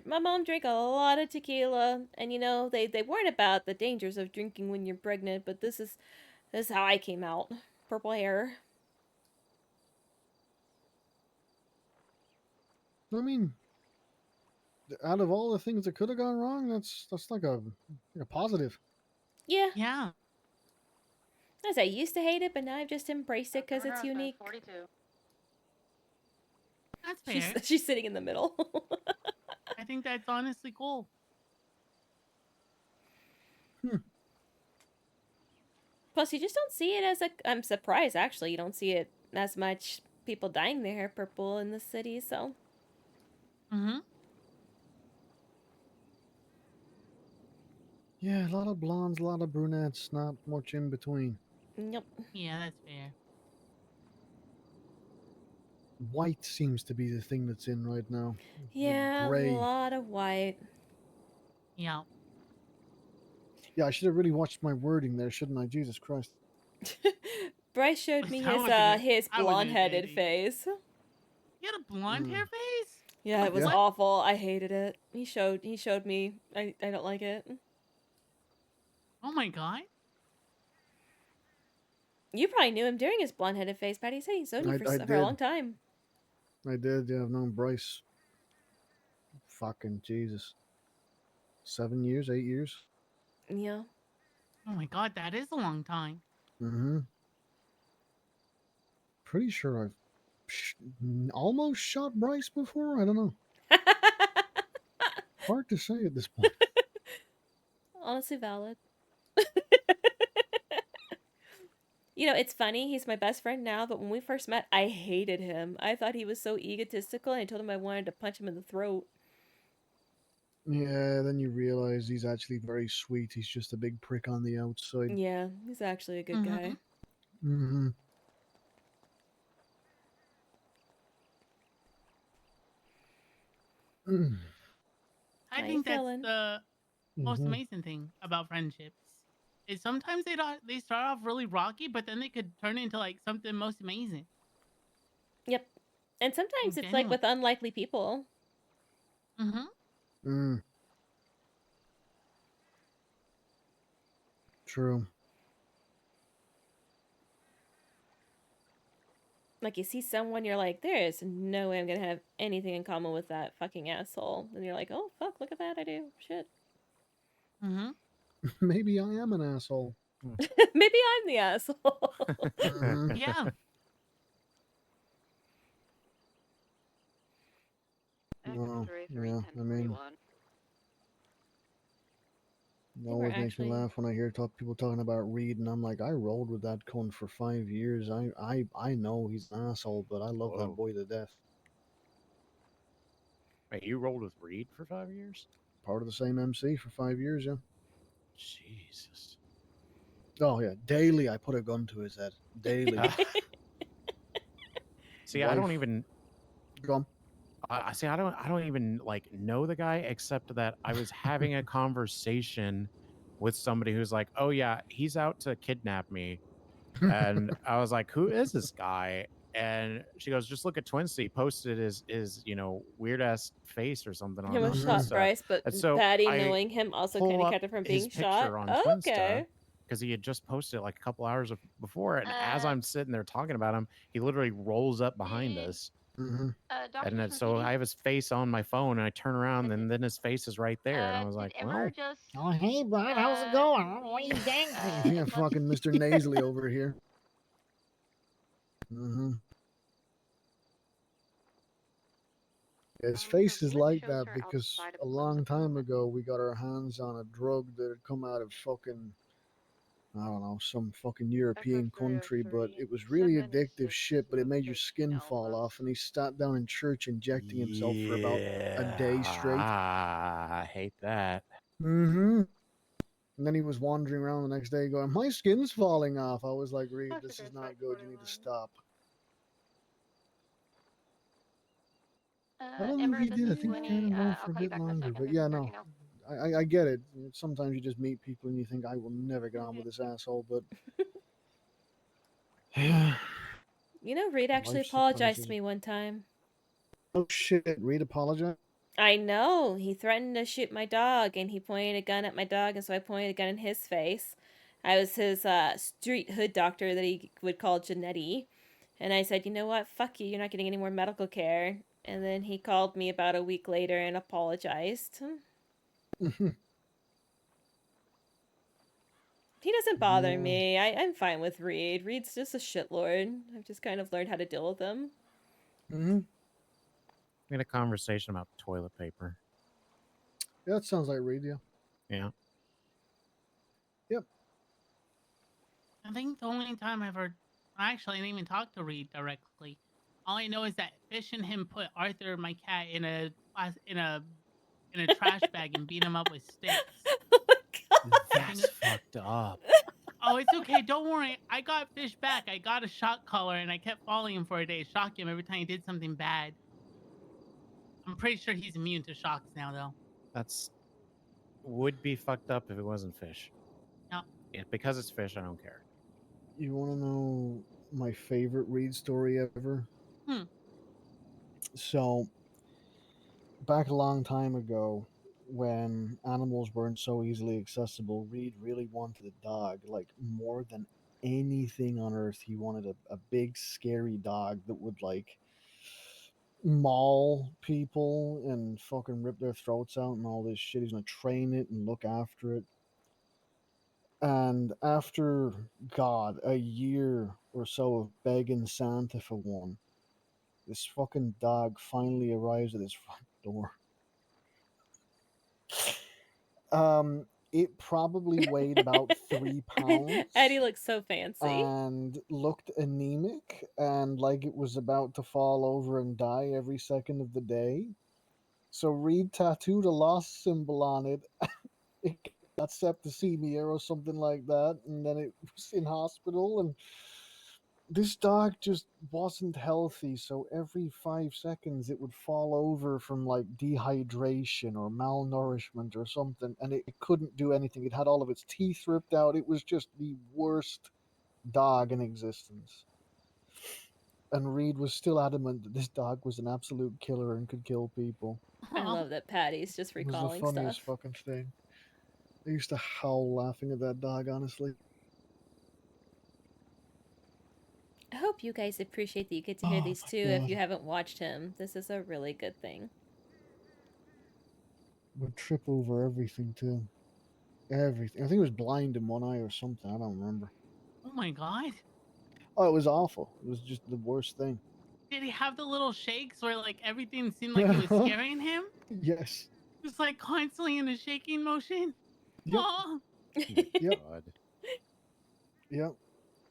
My mom drank a lot of tequila, and you know they warn about the dangers of drinking when you're pregnant, but this is how I came out. Purple hair. I mean, out of all the things that could have gone wrong, that's like a positive. Yeah. Yeah. As I used to hate it, but now I've just embraced it because it's unique. 42. That's fair. She's sitting in the middle. I think that's honestly cool. Plus, you just don't see it as a. I'm surprised actually. You don't see it as much people dyeing their hair purple in the city. So. Mm-hmm. Yeah, a lot of blondes, a lot of brunettes, not much in between. Nope. Yeah, that's fair. White seems to be the thing that's in right now. Yeah, Gray. a lot of white. Yeah. Yeah, I should have really watched my wording there, shouldn't I? Jesus Christ. Bryce showed me his I wasn't blonde-headed intending. face. You had a blonde hair face? Yeah, it was Yeah. awful. I hated it. He showed me. I don't like it. Oh my god. You probably knew him during his blonde-headed face, Patty. He said he's known you for a did. long time. I did, yeah. I've known Bryce. Fucking Jesus. 7 years, 8 years. Yeah. Oh my god, that is a long time. Mm-hmm. Pretty sure I've almost shot Bryce before. I don't know. Hard to say at this point. Honestly valid. You know, it's funny. He's my best friend now, but when we first met, I hated him. I thought he was so egotistical, and I told him I wanted to punch him in the throat. Yeah, then you realize he's actually very sweet. He's just a big prick on the outside. Yeah, he's actually a good guy. Mm-hmm. I How think you that's feeling? the most Mhm. amazing thing about friendships. Is sometimes they start off really rocky, but then they could turn into like something most amazing. Yep. And sometimes it's like with unlikely people. Mm-hmm. Mm. True. Like you see someone, you're like, there is no way I'm gonna have anything in common with that fucking asshole. And you're like, oh fuck, look at that, I do. Shit. Mm-hmm. Maybe I am an asshole. Maybe I'm the asshole. Mhm. Yeah. Well, yeah, I mean, It always makes me laugh when I hear people talking about Reed, and I'm like, I rolled with that cunt for 5 years. I know he's an asshole, but I love that Whoa. boy to death. Wait, you rolled with Reed for 5 years? Part of the same MC for 5 years, yeah. Jesus. Oh yeah, daily I put a gun to his head. Daily. See, I don't even. Go. I see. I don't even like know the guy except that I was having a conversation with somebody who's like, "Oh yeah, he's out to kidnap me," and I was like, "Who is this guy?" And she goes, "Just look at Twinsy. He posted his weird ass face or something Him on was shot, Twinsta." Bryce, but And so Patty, I knowing him, also kind pull of up kept it from his being shot. picture on Twinsta Okay. because he had just posted it like a couple hours before. And as I'm sitting there talking about him, he literally rolls up behind us. Mm-hmm. And then, so I have his face on my phone, and I turn around, and then his face is right there. And I was like, well, Oh hey bud, how's it going? What are you dancing? Yeah, fucking Mr. Nasally over here. Mm-hmm. His face is like that because a long time ago we got our hands on a drug that had come out of fucking, I don't know, some fucking European country, but it was really addictive shit, but it made your skin fall off, and he sat down in church injecting himself for about a day straight. I hate that. Mm-hmm. And then he was wandering around the next day going, my skin's falling off. I was like, Reed, this is not good. You need to stop. I don't know if he did. I think he carried on for a bit longer. But yeah, no. I get it. Sometimes you just meet people and you think, I will never get on with this asshole, but yeah. You know, Reed actually Life apologized surprises to me one time. Oh shit, Reed apologized? I know. He threatened to shoot my dog, and he pointed a gun at my dog, and so I pointed a gun in his face. I was his street hood doctor that he would call Janetti. And I said, you know what? Fuck you. You're not getting any more medical care. And then he called me about a week later and apologized. He doesn't bother me. I'm fine with Reed. Reed's just a shitlord. I've just kind of learned how to deal with him. Mm-hmm. We had a conversation about toilet paper. Yeah, that sounds like Reed, yeah. Yeah. Yep. I think the only time I've heard, actually, I didn't even talk to Reed directly. All I know is that Fish and him put Arthur, my cat, in a trash bag and beat him up with sticks. That's fucked up. Oh, it's okay. Don't worry. I got Fish back. I got a shock collar, and I kept following him for a day, shock him every time he did something bad. I'm pretty sure he's immune to shocks now, though. That's would be fucked up if it wasn't Fish. No. Yeah, because it's Fish, I don't care. You want to know my favorite Reed story ever? So, back a long time ago, when animals weren't so easily accessible, Reed really wanted a dog, like more than anything on earth. He wanted a big, scary dog that would, like, maul people and fucking rip their throats out and all this shit. He's gonna train it and look after it. And after, God, a year or so of begging Santa for one, this fucking dog finally arrives at his front door. It probably weighed about 3 pounds. Eddie looks so fancy. And looked anemic and like it was about to fall over and die every second of the day. So Reed tattooed a lost symbol on it. It got septicemia or something like that, and then it was in hospital, and this dog just wasn't healthy, so every 5 seconds it would fall over from like dehydration or malnourishment or something, and it couldn't do anything. It had all of its teeth ripped out. It was just the worst dog in existence. And Reed was still adamant that this dog was an absolute killer and could kill people. I love that Patty's just It was the recalling funniest stuff. fucking thing. I used to howl laughing at that dog, honestly. I hope you guys appreciate that you get to hear Oh these my too if God. you haven't watched him. This is a really good thing. Would trip over everything too. Everything. I think it was blind in one eye or something. I don't remember. Oh my God. Oh, it was awful. It was just the worst thing. Did he have the little shakes where like everything seemed like it was scaring him? Yes. Just like constantly in a shaking motion? Yep. Aw. Yep. God. Yep.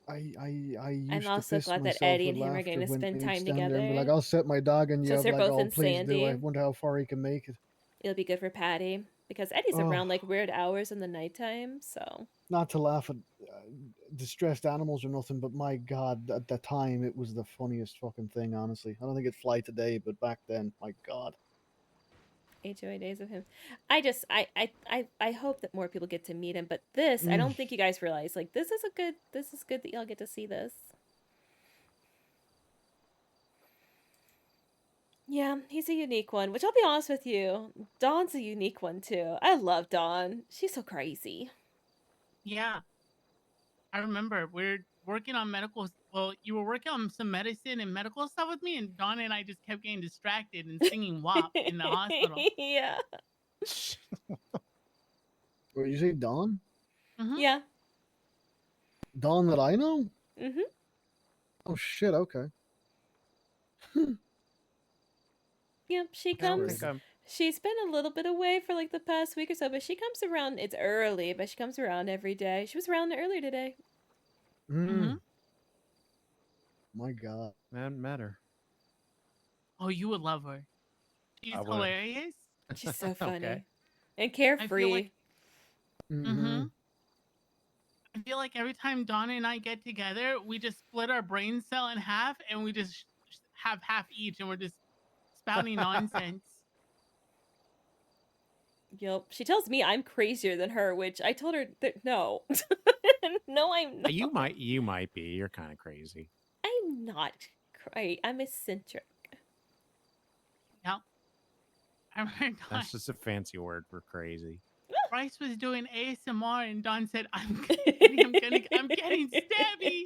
I I'm used to also piss glad that myself Eddie with and him are going laughter to when spend he'd time stand there and be like, together. "I'll set my dog on you." Since I'd be they're like, both "Oh, in please do. I Sandy, wonder how far he can make it." it'll be good for Patty because Eddie's Oh, around like weird hours in the nighttime. So not to laugh at distressed animals or nothing, but my God, at the time it was the funniest fucking thing. Honestly, I don't think it'd fly today, but back then, my God. HOA days of him. I hope that more people get to meet him. But this, I Mm. don't think you guys realize. Like this is good that y'all get to see this. Yeah, he's a unique one, which I'll be honest with you, Dawn's a unique one too. I love Dawn. She's so crazy. Yeah. I remember we're working on medical. Well, you were working on some medicine and medical stuff with me, and Donna and I just kept getting distracted and singing WAP in the hospital. Yeah. What you say, Dawn? Mm-hmm. Yeah. Dawn that I know? Mm-hmm. Oh shit. Okay. Yep, she I don't comes. think I'm. She's been a little bit away for like the past week or so, but she comes around. It's early, but she comes around every day. She was around earlier today. Mm-hmm. My God. That matter. Oh, you would love her. She's I would. hilarious. She's so funny Okay. and I carefree. feel like. Mm-hmm. Mm-hmm. I feel like every time Donna and I get together, we just split our brain cell in half and we just have half each, and we're just spouting nonsense. Yep. She tells me I'm crazier than her, which I told her that no. No, I'm not. You might be. You're kind of crazy. I'm not crazy. I'm eccentric. Yep. I remember That's just a fancy word for crazy. Bryce was doing ASMR and Don said, I'm getting stabby.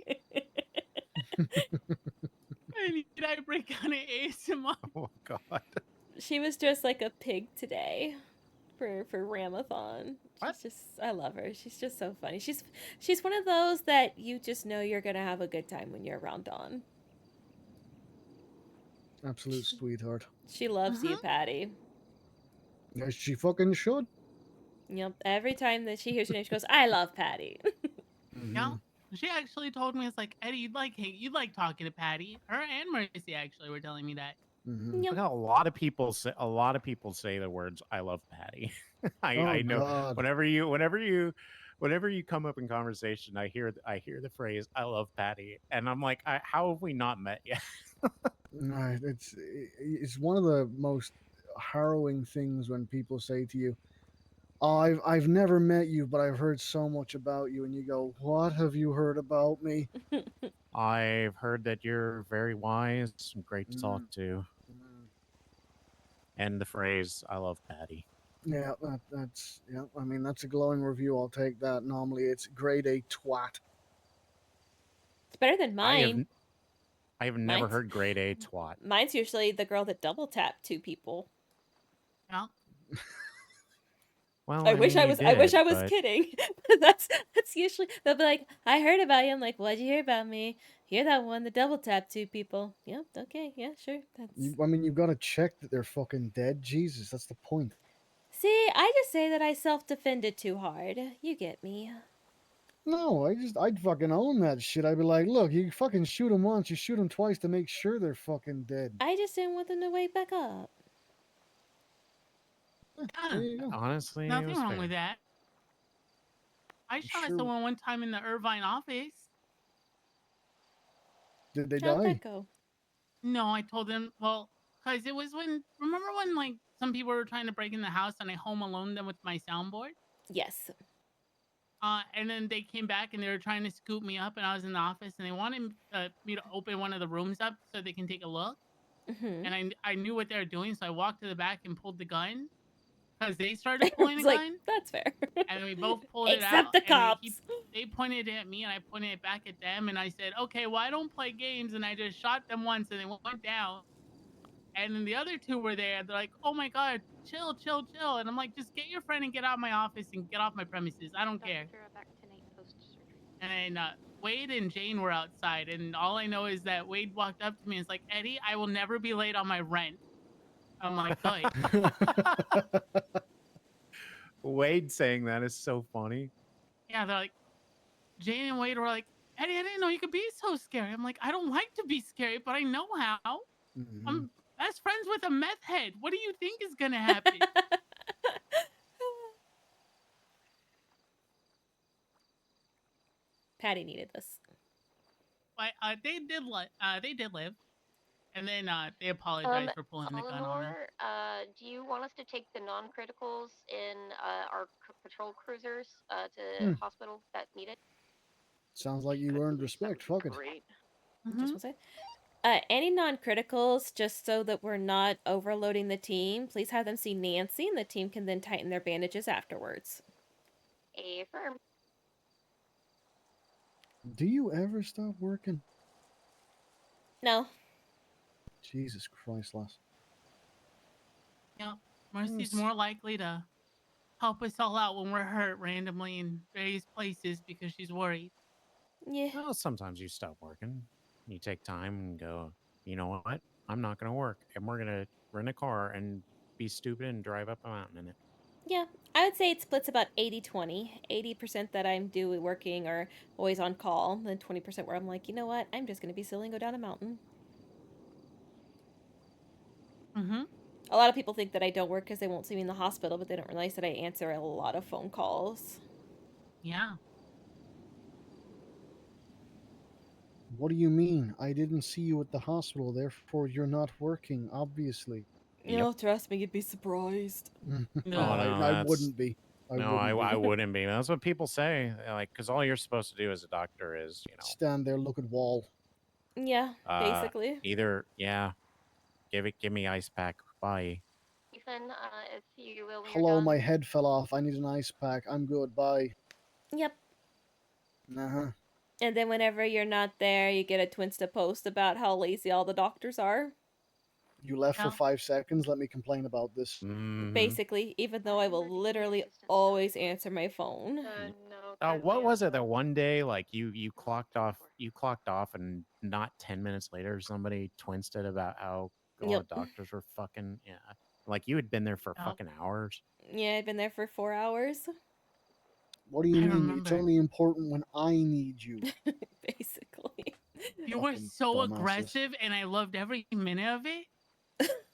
And did I break out an ASMR? Oh God. She was dressed like a pig today for Ramathon. She's just I love her. She's just so funny. She's one of those that you just know you're gonna have a good time when you're around Dawn. Absolute sweetheart. She loves you, Patty. Yes, she fucking should. Yep. Every time that she hears your name, she goes, "I love Patty." Yeah. She actually told me, it's like, Eddie, you'd like talking to Patty. Her and Mercy actually were telling me that. Mm-hmm. Look how a lot of people say the words "I love Patty." I know. God. Whenever you come up in conversation, I hear the phrase "I love Patty," and I'm like, how have we not met yet? No, it's one of the most harrowing things when people say to you, "Oh, I've never met you, but I've heard so much about you," and you go, "What have you heard about me?" I've heard that you're very wise and great to talk to. And the phrase "I love Patty." Yeah, that's yeah. I mean, that's a glowing review. I'll take that. Normally, it's grade A twat. It's better than mine. I have never heard grade A twat. Mine's usually the girl that double tapped two people. Yeah. Well, I wish I was but... kidding. that's usually they'll be like, "I heard about you." I'm like, "What'd you hear about me?" Hear that one, the double tap two people. Yep, okay, yeah, sure. That's I mean, you've got to check that they're fucking dead. Jesus, that's the point. See, I just say that I self-defended too hard. You get me. No, I'd fucking own that shit. I'd be like, look, you fucking shoot them once, you shoot them twice to make sure they're fucking dead. I just didn't want them to wake back up. There you go. Honestly, nothing wrong with that. I shot someone one time in the Irvine office. Did they How'd die? that go? No, I told them, well, because it was remember when like some people were trying to break in the house and I home alone them with my soundboard? Yes. And then they came back and they were trying to scoop me up, and I was in the office and they wanted me to open one of the rooms up so they can take a look. Mm-hmm. And I knew what they were doing, so I walked to the back and pulled the gun because they started pulling the like, gun. That's fair. And we both pulled it out. Except the cops. They pointed it at me and I pointed it back at them, and I said, "Okay, well, I don't play games," and I just shot them once and they went down. And then the other two were there. They're like, "Oh my God, chill, chill, chill." And I'm like, "Just get your friend and get out of my office and get off my premises. I don't care." And Wade and Jane were outside, and all I know is that Wade walked up to me and was like, "Eddie, I will never be late on my rent." I'm like, "Good." Wade saying that is so funny. Yeah, they're like, Jane and Wade were like, Eddie, I didn't know you could be so scary. I'm like, I don't like to be scary, but I know how. I'm best friends with a meth head. What do you think is gonna happen? Patty needed this. They did live, and then they apologized for pulling the gun on her. Do you want us to take the non-criticals in our patrol cruisers to hospitals that need it? Sounds like you earned respect. Fuck it. Great. Just one second. Any non-criticals, just so that we're not overloading the team, please have them see Nancy, and the team can then tighten their bandages afterwards. Affirm. Do you ever stop working? No. Jesus Christ, lass. Yeah, Mercy's more likely to help us all out when we're hurt randomly in various places because she's worried. Yeah. Well, sometimes you stop working. You take time and go, you know what? I'm not going to work. And we're going to rent a car and be stupid and drive up a mountain in it. Yeah, I would say it splits about 80-20. 80% that I'm working or always on call, then 20% where I'm like, you know what? I'm just going to be silly and go down a mountain. Mm-hmm. A lot of people think that I don't work because they won't see me in the hospital, but they don't realize that I answer a lot of phone calls. Yeah. What do you mean? I didn't see you at the hospital, therefore you're not working, obviously. You know, trust me, you'd be surprised. No, I wouldn't be. I wouldn't be. That's what people say. Like, because all you're supposed to do as a doctor is, you know, stand there, look at wall. Yeah, basically. Either, give me ice pack. Bye. Ethan, if you will, when you're Hello, done. my head fell off. I need an ice pack. I'm good. Bye. Yep. Uh-huh. And then whenever you're not there, you get a Twinsta post about how lazy all the doctors are. You left for 5 seconds. Let me complain about this. Basically, even though I will literally always answer my phone. What was it that one day, like you clocked off and not 10 minutes later somebody twinsted about how all the doctors were fucking, like you had been there for fucking hours. Yeah, I've been there for 4 hours. What do you mean? It's only important when I need you. Basically. You were Fucking so dumbasses. aggressive, and I loved every minute of it.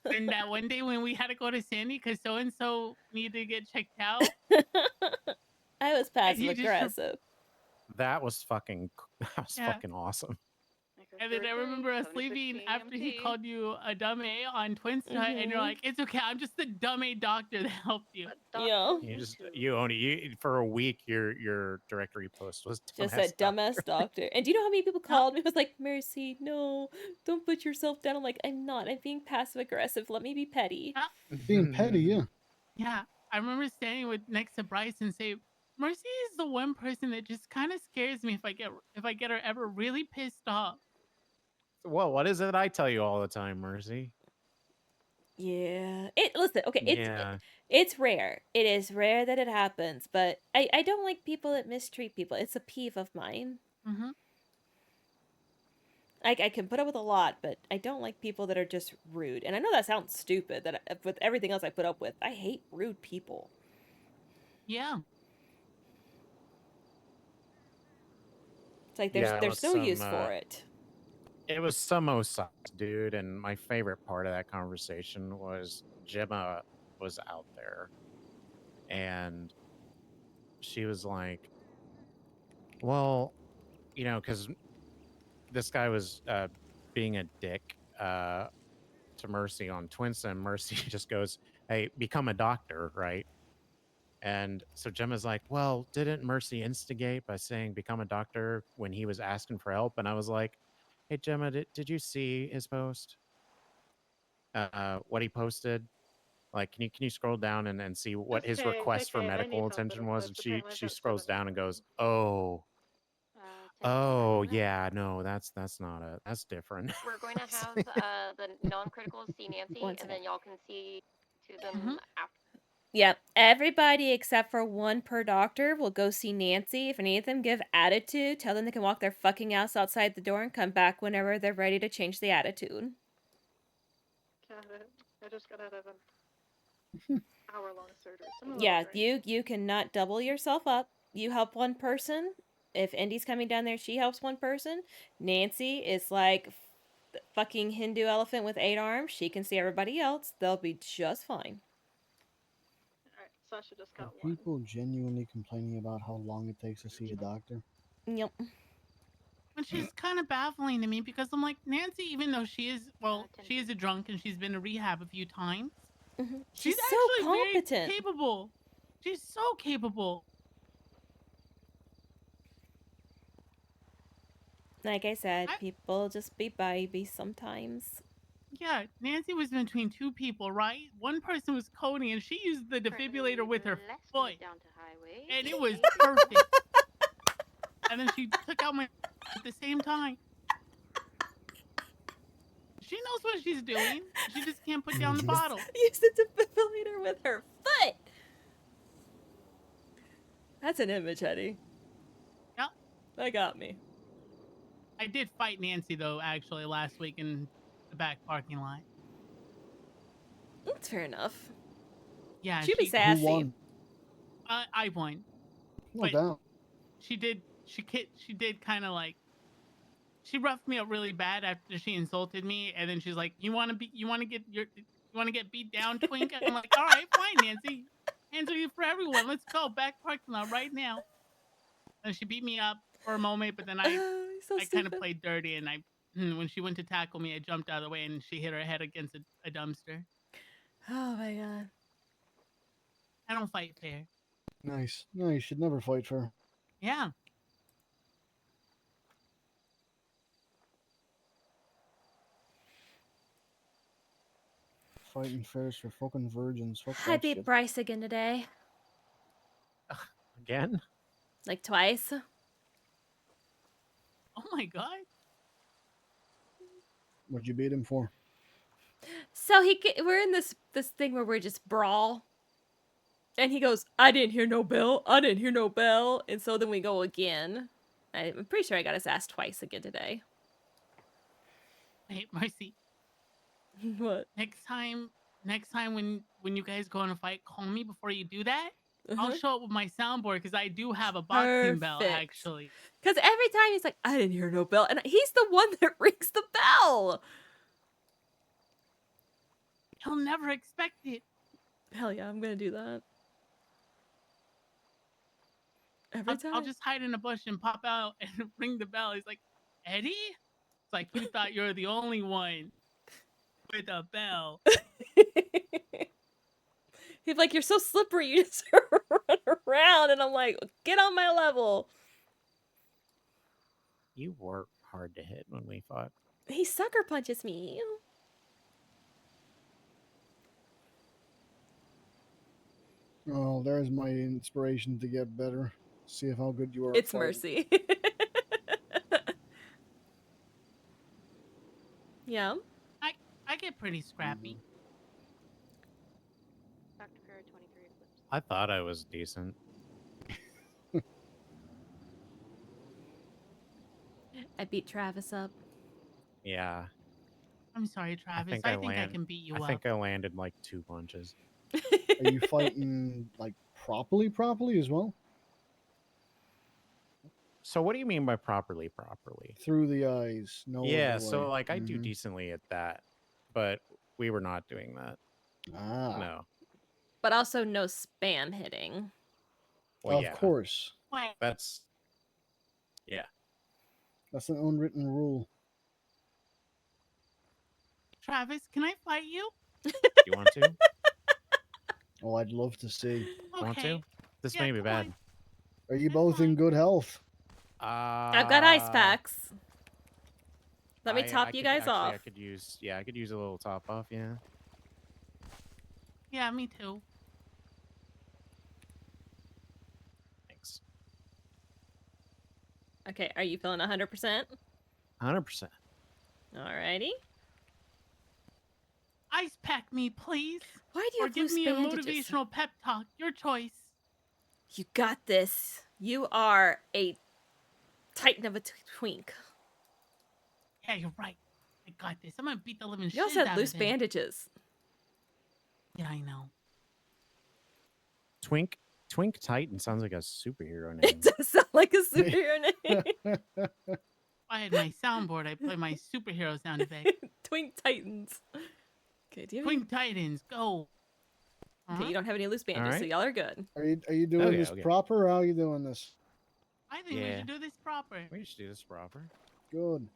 And that one day when we had to go to Sandy because so and so needed to get checked out, I was passive aggressive. That was fucking awesome. And then I remember us leaving after he called you a dumb A on Twinsta, and you're like, "It's okay, I'm just the dumb A doctor that helped you." Yeah. You for a week your directory post was Just a dumbass doctor. And do you know how many people called me? I was like, Mercy, no, don't put yourself down. I'm like, I'm not. I'm being passive aggressive. Let me be petty. Being petty, yeah. Yeah, I remember standing next to Bryce and say, "Mercy is the one person that just kind of scares me if I get her ever really pissed off." Well, what is it I tell you all the time, Mercy? Yeah. Listen, okay, Yeah. it's rare. It is rare that it happens, but I don't like people that mistreat people. It's a peeve of mine. Mm-hmm. I can put up with a lot, but I don't like people that are just rude. And I know that sounds stupid, that with everything else I put up with, I hate rude people. Yeah. It's like there's no use for it. It was some Osaka dude, and my favorite part of that conversation was Gemma was out there, and she was like, "Well, you know, because this guy was being a dick to Mercy on Twinsa, and Mercy just goes, 'Hey, become a doctor, right?'" And so Gemma's like, "Well, didn't Mercy instigate by saying become a doctor when he was asking for help?" And I was like, "Hey, Gemma, did you see his post? What he posted? Like, can you scroll down and see what his request for medical attention was?" And she scrolls down and goes, "Oh, yeah, no, that's different." We're going to have the non-criticals see Nancy, and then y'all can see to them after. Yep, everybody except for one per doctor will go see Nancy. If any of them give attitude, tell them they can walk their fucking ass outside the door and come back whenever they're ready to change the attitude. Got it. I just got out of hour-long surgery. So I'm a little Yeah, drained. you cannot double yourself up. You help one person. If Indy's coming down there, she helps one person. Nancy is like fucking Hindu elephant with 8 arms. She can see everybody else. They'll be just fine. Alright, Sasha just Are got one. people genuinely complaining about how long it takes to see a doctor? Yep. Which is kind of baffling to me because I'm like, Nancy, even though she is, well, she is a drunk and she's been to rehab a few times, She's so actually competent. very capable. She's so capable. Like I said, people just be babies sometimes. Yeah, Nancy was between two people, right? One person was Cody, and she used the defibrillator with her foot, and it was perfect. And then she took out my at the same time. She knows what she's doing. She just can't put down the bottle. Use the defibrillator with her foot. That's an image, Eddie. Yep. That got me. I did fight Nancy though, actually, last week in the back parking lot. That's fair enough. Yeah, She'd be sassy. Who won? I won. No But doubt. she did kind of like, she roughed me up really bad after she insulted me, and then she's like, you want to get beat down, twink? I'm like, all right, fine, Nancy. Hands are you for everyone. Let's go back parking lot right now. And she beat me up for a moment, but then I kind of played dirty, and when she went to tackle me, I jumped out of the way, and she hit her head against a dumpster. Oh my god. I don't fight fair. Nice. No, you should never fight fair. Yeah. Fighting fairs for fucking virgins. Fuck I that beat shit. Bryce again today. Again? Like twice. Oh my god. What'd you beat him for? So we're in this thing where we're just brawl. And he goes, I didn't hear no bell. I didn't hear no bell. And so then we go again. I'm pretty sure I got his ass twice again today. Hey, Marcy. What? Next time when you guys go on a fight, call me before you do that. I'll show up with my soundboard because I do have a boxing bell, Perfect. actually. Because every time he's like, I didn't hear no bell. And he's the one that rings the bell. He'll never expect it. Hell yeah, I'm going to do that. Every time. I'll just hide in a bush and pop out and ring the bell. He's like, Eddie? It's like, you thought you were the only one with a bell. He's like, you're so slippery. You just run around. And I'm like, get on my level. You were hard to hit when we fought. He sucker punches me. Oh, there's my inspiration to get better. See how good you are. It's Mercy. Yeah. I get pretty scrappy. Dr. Farrah 23 Eclipse. I thought I was decent. I beat Travis up. Yeah. I'm sorry, Travis. I think I can beat you up. I think I landed like 2 punches. Are you fighting like properly as well? So what do you mean by properly? Through the eyes. No. Yeah, other so way. like I do decently at that, but we were not doing that. Ah. No. But also no spam hitting. Well, of yeah. course. That's yeah. That's an unwritten rule. Travis, can I fight you? You want to? Oh, I'd love to see. Want to? Okay. This Yeah, may be come bad. on. Are you both in good health? I've got ice packs. Let me top you guys off. I could use a little top off, yeah. Yeah, me too. Thanks. Okay, are you feeling 100%? 100%. Alrighty. Ice pack me, please. Why do you or have give loose me bandages? a motivational pep talk. Your choice. You got this. You are a titan of a twink. Yeah, you're right. I got this. I'm gonna beat the living shit You also out had of loose him. bandages. Yeah, I know. Twink Titan sounds like a superhero name. It does sound like a superhero name. If I had my soundboard, I'd play my superhero sound effect. Twink Titans. Okay, do you have Twink Titans, go. Okay, you don't have any loose bandages, so Alright. y'all are good. Are you doing this proper, or how are you doing this? I think we should do this proper. We should do this proper. Good.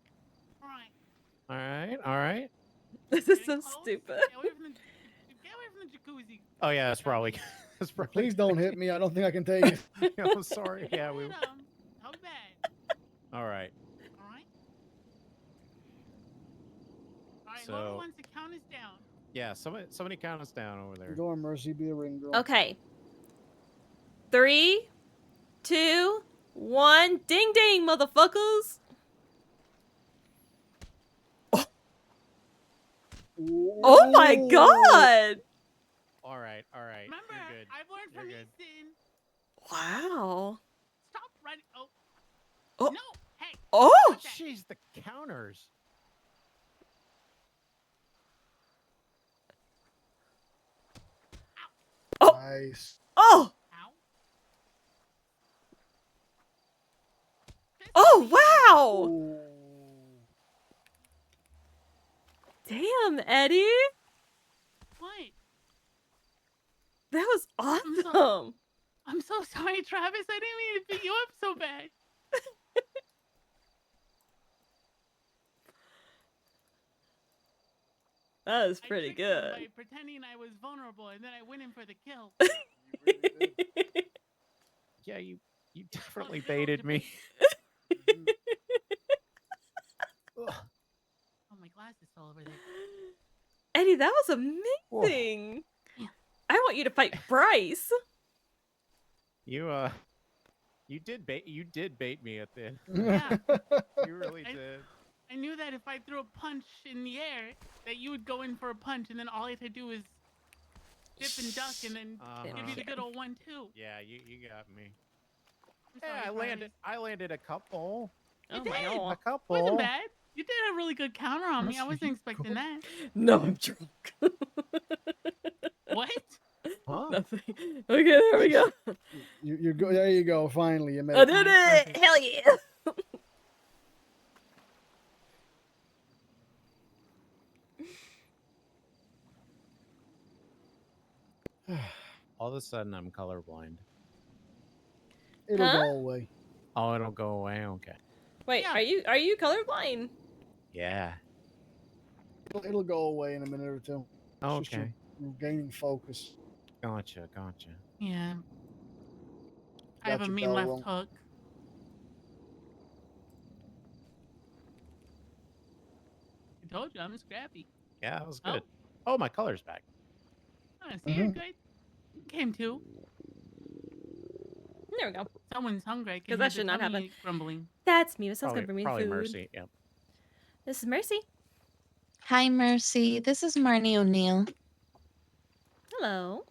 All right. All right. This is so stupid. Get away from the jacuzzi. Oh yeah, that's probably. That's probably. Please don't hit me. I don't think I can take it. I'm sorry. Yeah, we. How bad? All right. All right. All right. So- Whoever wants to count us down. Yeah, somebody count us down over there. Go on, Mercy. Be a ring girl. Okay. 3, 2, 1. Ding ding, motherfuckers. Oh my god. All right. Remember, You're good. I've learned from You're good. Easton. Wow. Stop running. Oh. Oh. No. Hey. Oh. Jeez, the counters. Nice. Oh. Oh, wow. Damn, Eddie. What? That was awesome. I'm so sorry, Travis. I didn't mean to beat you up so bad. That was pretty I tricked him good. by pretending I was vulnerable, and then I went in for the kill. Yeah, you definitely baited me. Oh, my glasses fell over there. Eddie, that was amazing. I want you to fight Bryce. You did bait me at the end. Yeah. You really did. I knew that if I threw a punch in the air, that you would go in for a punch, and then all I had to do was dip and duck, and then give you the good old 1-2. Yeah, you got me. I'm Yeah, sorry, I landed a couple. You Oh did. my god. A couple. Wasn't bad. You did a really good counter on me. I wasn't expecting that. No, I'm drunk. What? Huh? Nothing. Okay, there we go. You go. There you go. Finally, you made I it. did it. Hell yeah. All of a sudden, I'm colorblind. It'll Huh? go away. Oh, it'll go away. Okay. Wait, are you colorblind? Yeah. It'll go away in a minute or two. It's just Okay. you're gaining focus. Gotcha. Yeah. I have a Got your mean bell left rung. hook. I told you I'm scrappy. Yeah, that was good. Oh, my color's back. Oh, see, you're good. Came to. There we go. Someone's hungry. I can Because hear that should the not happen. tummy grumbling. That's me. It sounds good for me. Probably Food. Mercy. Yep. This is Mercy. Hi, Mercy. This is Marnie O'Neill. Hello.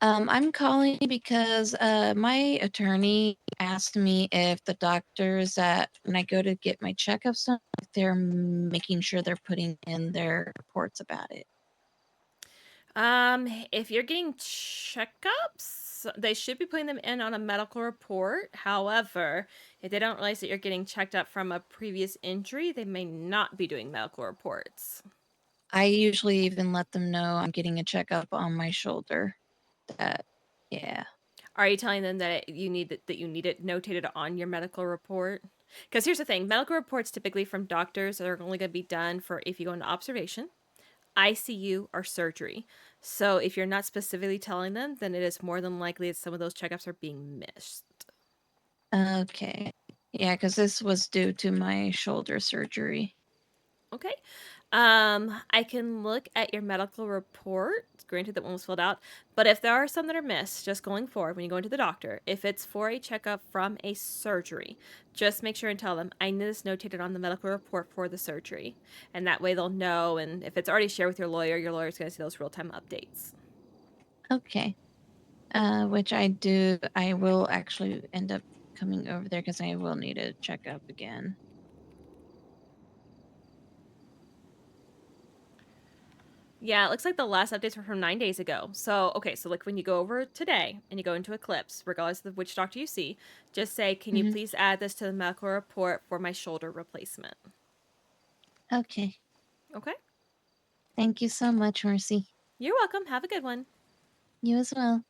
I'm calling because my attorney asked me if the doctors that when I go to get my checkups done, if they're making sure they're putting in their reports about it. If you're getting checkups, they should be putting them in on a medical report. However, if they don't realize that you're getting checked up from a previous injury, they may not be doing medical reports. I usually even let them know I'm getting a checkup on my shoulder. Yeah. Are you telling them that you need it notated on your medical report? Because here's the thing: medical reports typically from doctors are only going to be done for if you go into observation, ICU, or surgery. So if you're not specifically telling them, then it is more than likely that some of those checkups are being missed. Okay. Yeah, because this was due to my shoulder surgery. Okay. I can look at your medical report. Granted, that one was filled out. But if there are some that are missed, just going forward, when you go into the doctor, if it's for a checkup from a surgery, just make sure and tell them, I need this notated on the medical report for the surgery. And that way they'll know. And if it's already shared with your lawyer's going to see those real-time updates. Okay. Which I will actually end up coming over there because I will need a checkup again. Yeah, it looks like the last updates were from 9 days ago. So, okay, so like when you go over today and you go into Eclipse, regardless of which doctor you see, just say, can you please add this to the medical report for my shoulder replacement? Okay. Okay. Thank you so much, Mercy. You're welcome. Have a good one. You as well.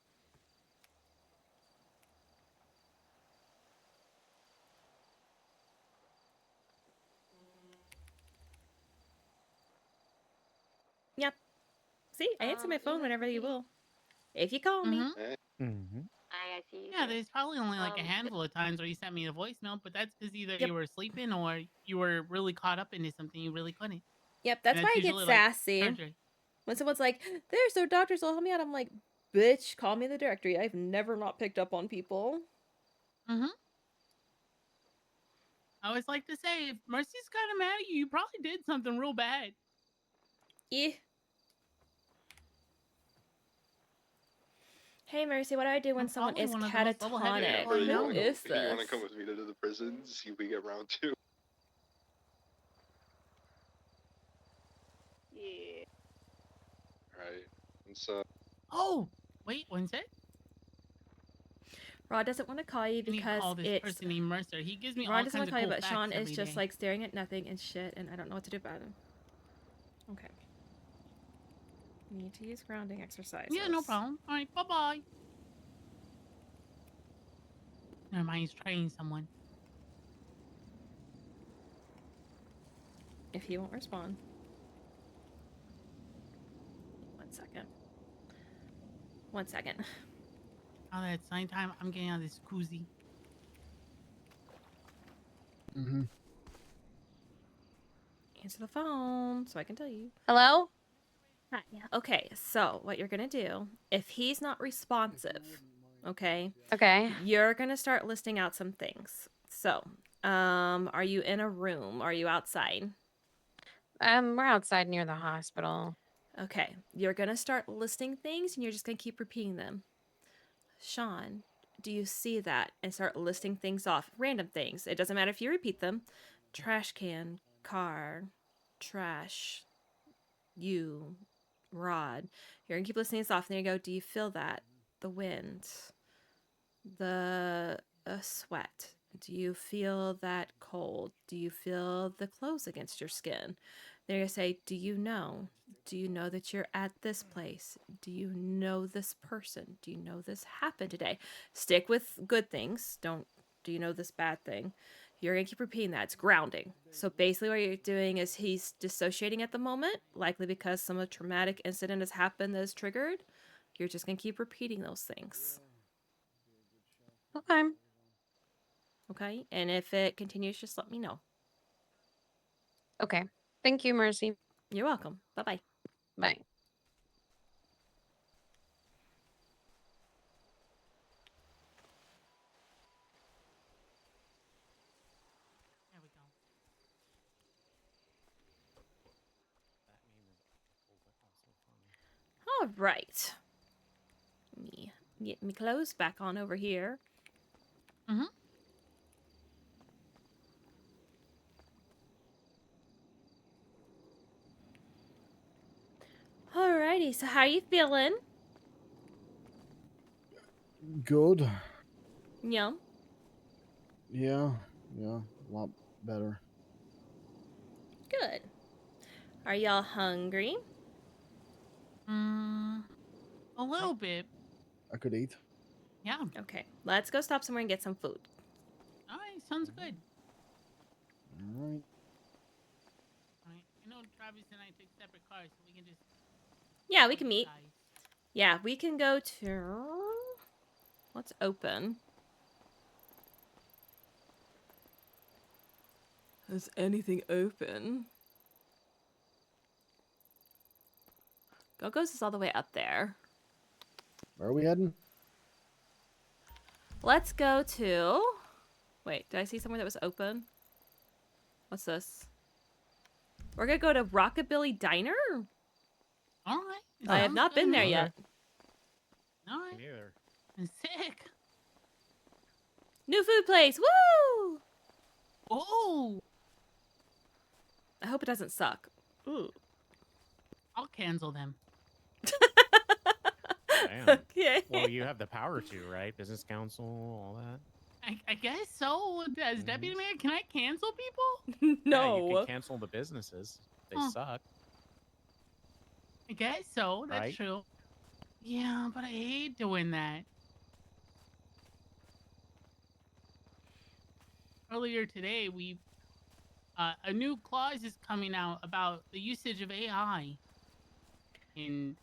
Yep. See, I answer my phone whenever you will. If you call me. Mm-hmm. I see. Yeah, there's probably only like a Um, handful of times where you sent me a voicemail, but that's because either Yep. you were sleeping or you were really caught up into something you really couldn't. Yep, And that's why that's I get usually like sassy. surgery. When someone's like, there's no doctors will help me out, I'm like, bitch, call me the directory. I've never not picked up on people. Mm-hmm. I always like to say, if Mercy's kind of mad at you, you probably did something real bad. Yeah. Hey, Mercy, what do I do when I'm someone probably is one of the most level-headed catatonic? people I know. Who is Do you want to this? come with me to the prison? See if we get round 2. Yeah. Right. And so. Oh, wait, when's it? Rod doesn't want to call you I need to because call this it's. person named Mercer. He gives me Rod all doesn't want kinds to of call you, cool but facts Sean is every just day. like staring at nothing and shit, and I don't know what to do about him. Okay. Need to use grounding exercises. Yeah, no problem. All right, bye-bye. Never mind, he's training someone. If he won't respond. 1 second. 1 second. Now that it's nighttime, I'm getting out of this koozie. Mm-hmm. Answer the phone so I can tell you. Hello? Hi. Okay, so what you're gonna do, if he's not responsive, okay, Okay. you're gonna start listing out some things. So, are you in a room? Are you outside? We're outside near the hospital. Okay, you're gonna start listing things and you're just gonna keep repeating them. Sean, do you see that? And start listing things off, random things. It doesn't matter if you repeat them. Trash can, car, trash, you, Rod. You're gonna keep listening this off. And there you go. Do you feel that? The wind, the sweat. Do you feel that cold? Do you feel the clothes against your skin? They're gonna say, do you know? Do you know that you're at this place? Do you know this person? Do you know this happened today? Stick with good things. Don't, do you know this bad thing? You're going to keep repeating that. It's grounding. So basically what you're doing is he's dissociating at the moment, likely because some traumatic incident has happened that is triggered. You're just going to keep repeating those things. Okay. Okay? And if it continues, just let me know. Okay. Thank you, Mercy. You're welcome. Bye-bye. Bye. There we go. All right. Let me get my clothes back on over here. Mm-hmm. Alrighty, so how you feeling? Good. Yeah. Yeah. Yeah. A lot better. Good. Are y'all hungry? A little bit. I could eat. Yeah. Okay, let's go stop somewhere and get some food. All right, sounds good. All right. All right. I know Travis and I take separate cars, so we can just. Yeah, we can meet. Yeah, we can go to... What's open? Is anything open? Go-Go's is all the way up there. Where are we heading? Let's go to... Wait, did I see somewhere that was open? What's this? We're gonna go to Rockabilly Diner? All right. I have not been there yet. All right. Neither. Sick. New food place! Woo! Oh. I hope it doesn't suck. Ooh. I'll cancel them. Damn. Okay. Well, you have the power to, right? Business council, all that. I guess so. As deputy mayor, can I cancel people? Yeah, you No. can cancel the businesses. They Huh. suck. I guess so. That's Right? true. Yeah, but I hate doing that. Earlier today, we a new clause is coming out about the usage of AI. And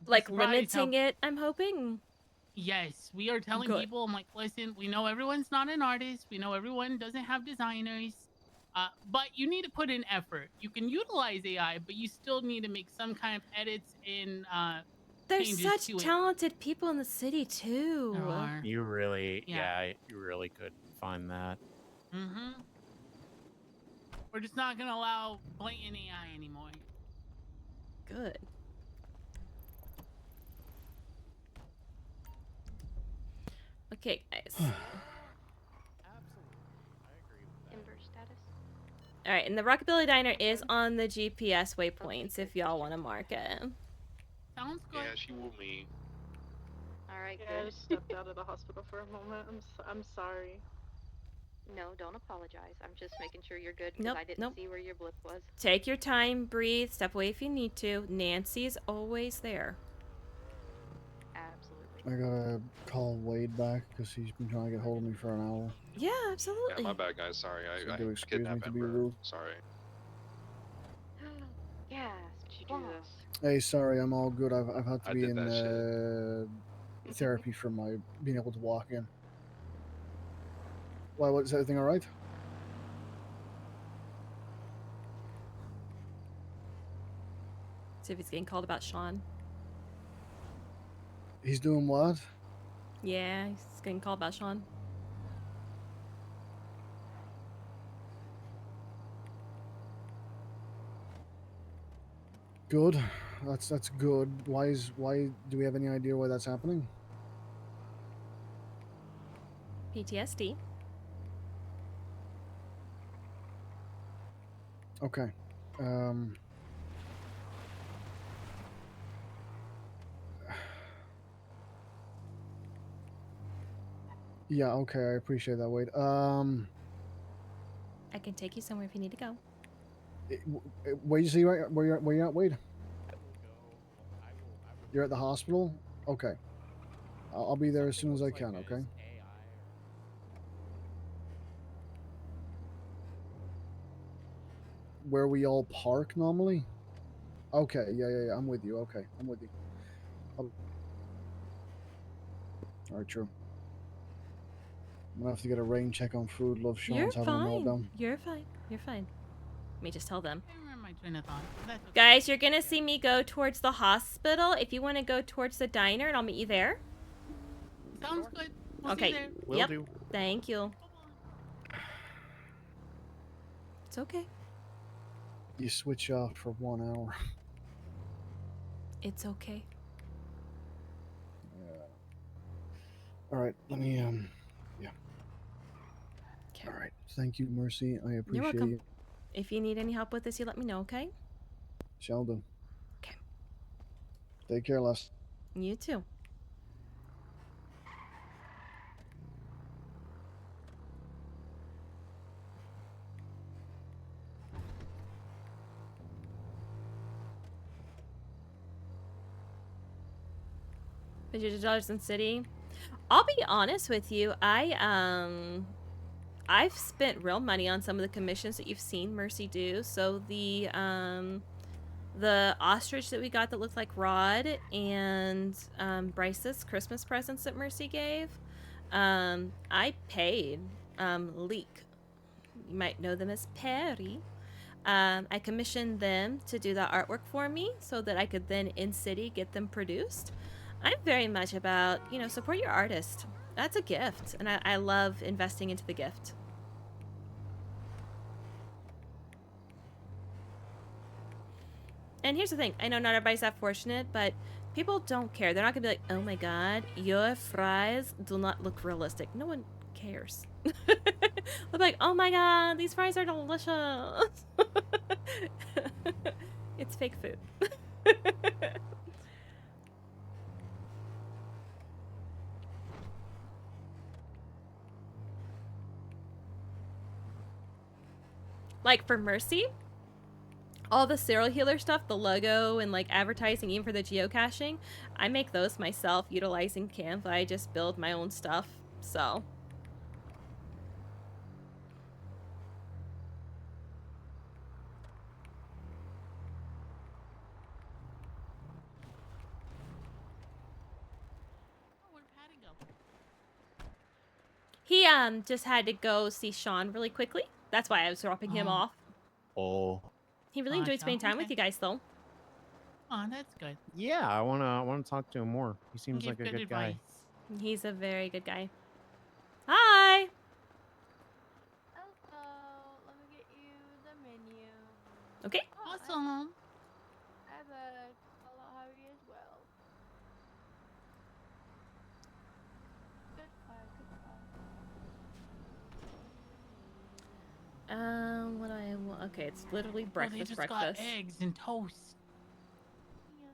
Like surprised how- limiting it, I'm hoping. Yes, we are telling Good. people. I'm like, listen, we know everyone's not an artist. We know everyone doesn't have designers. But you need to put in effort. You can utilize AI, but you still need to make some kind of edits and There's changes such to it. talented people in the city too. There are. You really, Yeah. you really could find that. Mm-hmm. We're just not gonna allow blatant AI anymore. Good. Okay, guys. Timber status. All right, and the Rockabilly Diner is on the GPS waypoints if y'all want to mark it. Sounds good. Yeah, she will me. All right, Yeah, I good. just stepped out of the hospital for a moment. I'm sorry. No, don't apologize. I'm just making sure you're good because Nope, I didn't nope. see where your blip was. Take your time, breathe, step away if you need to. Nancy's always there. Absolutely. I gotta call Wade back because he's been trying to get hold of me for an hour. Yeah, Yeah, absolutely. my bad, guys. Sorry, So I do excuse me kidnapped to be Emperor. rude. Sorry. Yes, did you do this? Hey, sorry, I'm all good. I've had to I be did in that therapy for my being able to walk in. Why? Is everything all right? See if he's getting called about Sean. He's doing what? Yeah, he's getting called about Sean. Good. That's good. Why do we have any idea why that's happening? PTSD. Okay. Yeah, okay, I appreciate that, Wade. I can take you somewhere if you need to go. Where you see right where you at, Wade? You're at the hospital? Okay. I'll be there as soon as I can, okay? Where we all park normally? Okay, yeah, I'm with you. Okay, I'm with you. All right, true. I'm gonna have to get a rain check on food. Love You're Sean's having a meltdown. fine. You're fine. You're fine. Let me just tell them. I remember my train of thought. That's okay. Guys, you're gonna see me go towards the hospital. If you want to go towards the diner, and I'll meet you there. Sounds good. We'll Okay. see you there. Will Yep. do. Thank you. It's okay. You switch off for 1 hour. It's okay. All right, let me yeah. Okay. All right. Thank you, Mercy. I You're appreciate welcome. you. If you need any help with this, you let me know, okay? Shall do. Okay. Take care, Les. You too. $50 in city. I'll be honest with you. I've spent real money on some of the commissions that you've seen Mercy do. So the ostrich that we got that looked like Rod and Bryce's Christmas presents that Mercy gave, I paid Leek. You might know them as Perry. I commissioned them to do the artwork for me so that I could then in city get them produced. I'm very much about, support your artist. That's a gift, and I love investing into the gift. And here's the thing. I know not everybody's that fortunate, but people don't care. They're not going to be like, oh my god, your fries do not look realistic. No one cares. They're like, oh my god, these fries are delicious. It's fake food. Like for Mercy, all the serial healer stuff, the logo and like advertising, even for the geocaching, I make those myself utilizing Canva. I just build my own stuff. So Oh, where'd Patty go? he just had to go see Sean really quickly. That's why I was dropping him off. Oh. He really enjoyed Gotcha. spending time with Okay. you guys though. Oh, that's good. Yeah, I wanna talk to him more. He You seems give like a good good guy. advice. He's a very good guy. Hi. Hello, let me get you the menu. Okay. Oh, Awesome. I have a hello howdy as well. Good car, good car. What do I want? Okay, it's literally Oh, they breakfast. just Breakfast. got eggs and toast. Yeah.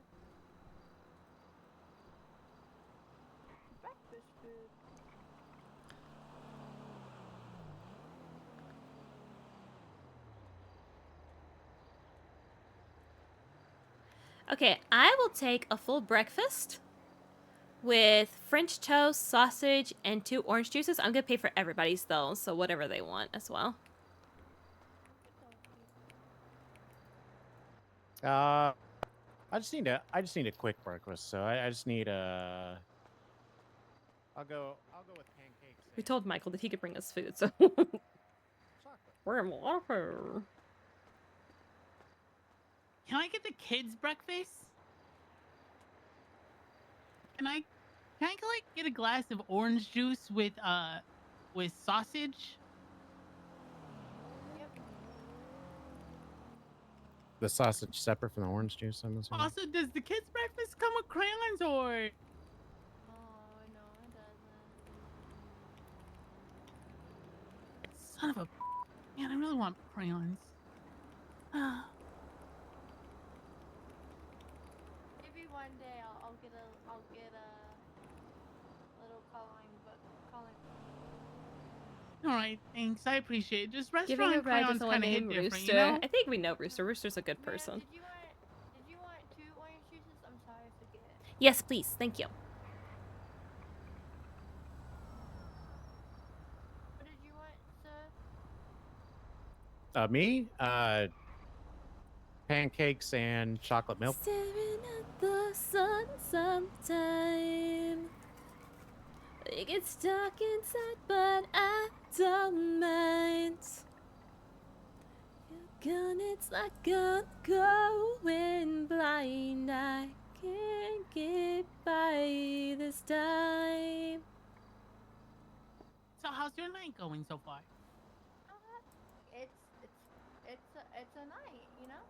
Breakfast food. Okay, I will take a full breakfast with French toast, sausage, and 2 orange juices. I'm gonna pay for everybody's though, so whatever they want as well. I just need a quick breakfast. So I just need a. I'll go with pancakes. We told Michael that he could bring us food, so we're in water. Can I get the kids breakfast? Can I like get a glass of orange juice with sausage? Yep. The sausage separate from the orange juice. I'm assuming. Also, does the kids breakfast come with crayons or? Oh no, it doesn't. Son of a man! I really want crayons. Maybe one day I'll get a little coloring book. All right, thanks. I appreciate it. Just Giving a restaurant ride to crayons someone kind of hit named different, Rooster. you know? I think we know Rooster. Rooster's a good person. Did you want 2 orange juices? I'm sorry, I forget. Yes, please. Thank you. What did you want, sir? Me? Pancakes and chocolate milk. Staring at the sun sometime. It gets dark inside, but I don't mind. You're gone, it's like I'm going blind. I can't get by this time. So how's your night going so far? It's a night, you know?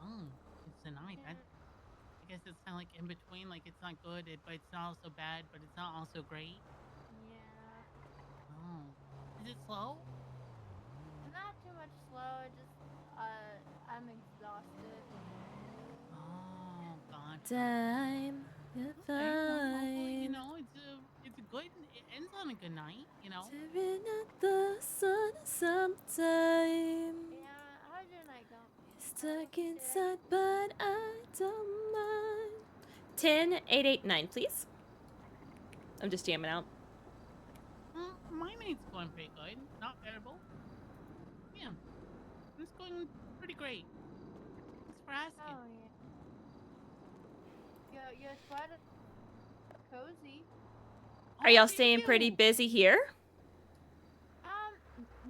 Oh, it's a night. I guess it's kind of like in between. Like it's not good, but it's not also bad, but it's not also great. Yeah. Oh, is it slow? Not too much slow, just I'm exhausted. Oh, God. Time to Hopefully, you find. know, it's a good. It ends on a good night, you know. Staring at the sun sometime. Yeah, how's your night going? Stuck inside, but I don't mind. 10-8-8-9, please. I'm just jamming out. My night's going pretty good. Not terrible. Yeah, it's going pretty great. Thanks for asking. Oh yeah. Your sweater cozy. Are y'all staying pretty busy here?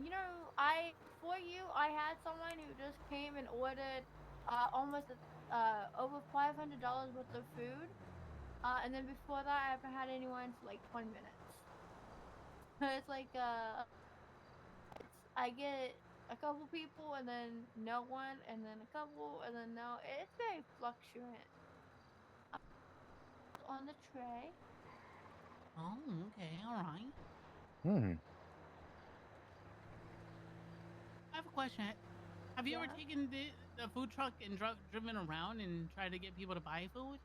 You know, I had someone who just came and ordered almost over $500 worth of food. And then before that, I haven't had anyone for like 20 minutes. It's like I get a couple people and then no one, and then a couple, and then no. It's very fluctuant. On the tray. Oh, okay, all right. Hmm. I have a question. Have you ever taken the food truck and driven around and try to get people to buy food?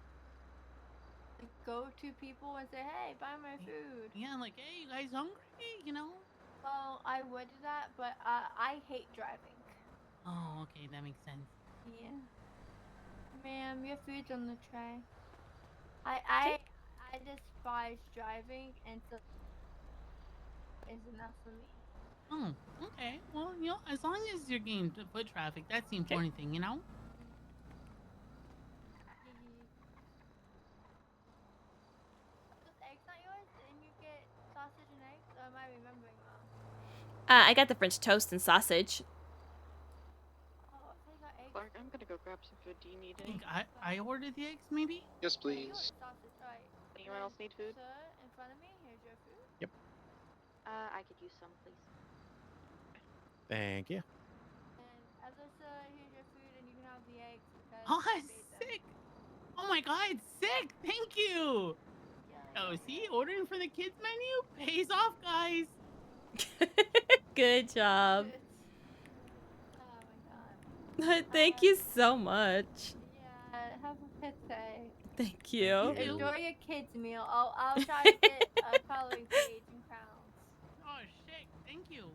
Like, go to people and say, "Hey, buy my food." Yeah, like, hey, you guys hungry? You know? Well, I would do that, but I hate driving. Oh, okay, that makes sense. Yeah. Ma'am, your food's on the tray. I despise driving, and so is enough for me. Oh, okay. Well, you know, as long as you're getting foot traffic, that's the important thing, you know? Those eggs not yours? Didn't you get sausage and eggs? Or am I remembering wrong? I got the French toast and sausage. Oh, I thought you got eggs. Clark, I'm gonna go grab some food. Do you need any? I ordered the eggs, maybe? Yes, Oh, you please. ordered sausage. All right. Anyone else need food? Sir, in front of me, here's your food. Yep. I could use some, please. Thank you. And other sir, here's your food, and you can have the eggs because Oh, I made them. sick! Oh my god, sick! Thank you! Oh, see, ordering for the kids menu pays off, guys. Good job. Oh my god. Thank you so much. Yeah, have a good day. Thank you. Enjoy your kids' meal. I'll try to get a coloring page and crowns. Oh shit! Thank you.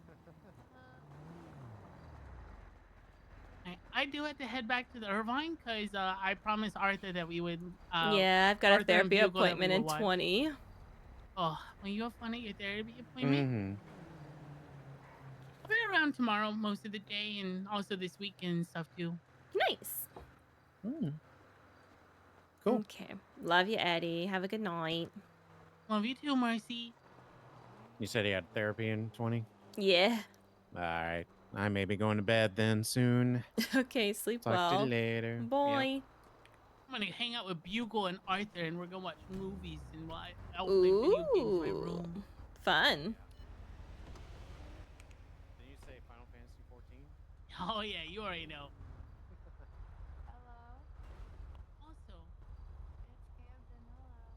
I do have to head back to the Irvine because I promised Arthur that we would. Yeah, I've got Arthur a and therapy Bugle that we appointment would in watch. 20. Oh, when you have fun at your therapy appointment? Mm-hmm. I'll be around tomorrow most of the day and also this weekend and stuff too. Nice. Cool. Okay. Love you, Eddie. Have a good night. Love you too, Marcy. You said he had therapy in 20? Yeah. All right. I may be going to bed then soon. Okay, sleep Talk well. to you later. Bye. I'm gonna hang out with Bugle and Arthur and we're gonna watch movies and I'll play video games in my room. Fun. Did you say Final Fantasy 14? Oh yeah, you already know. Hello. Also, It's Camden. Hello.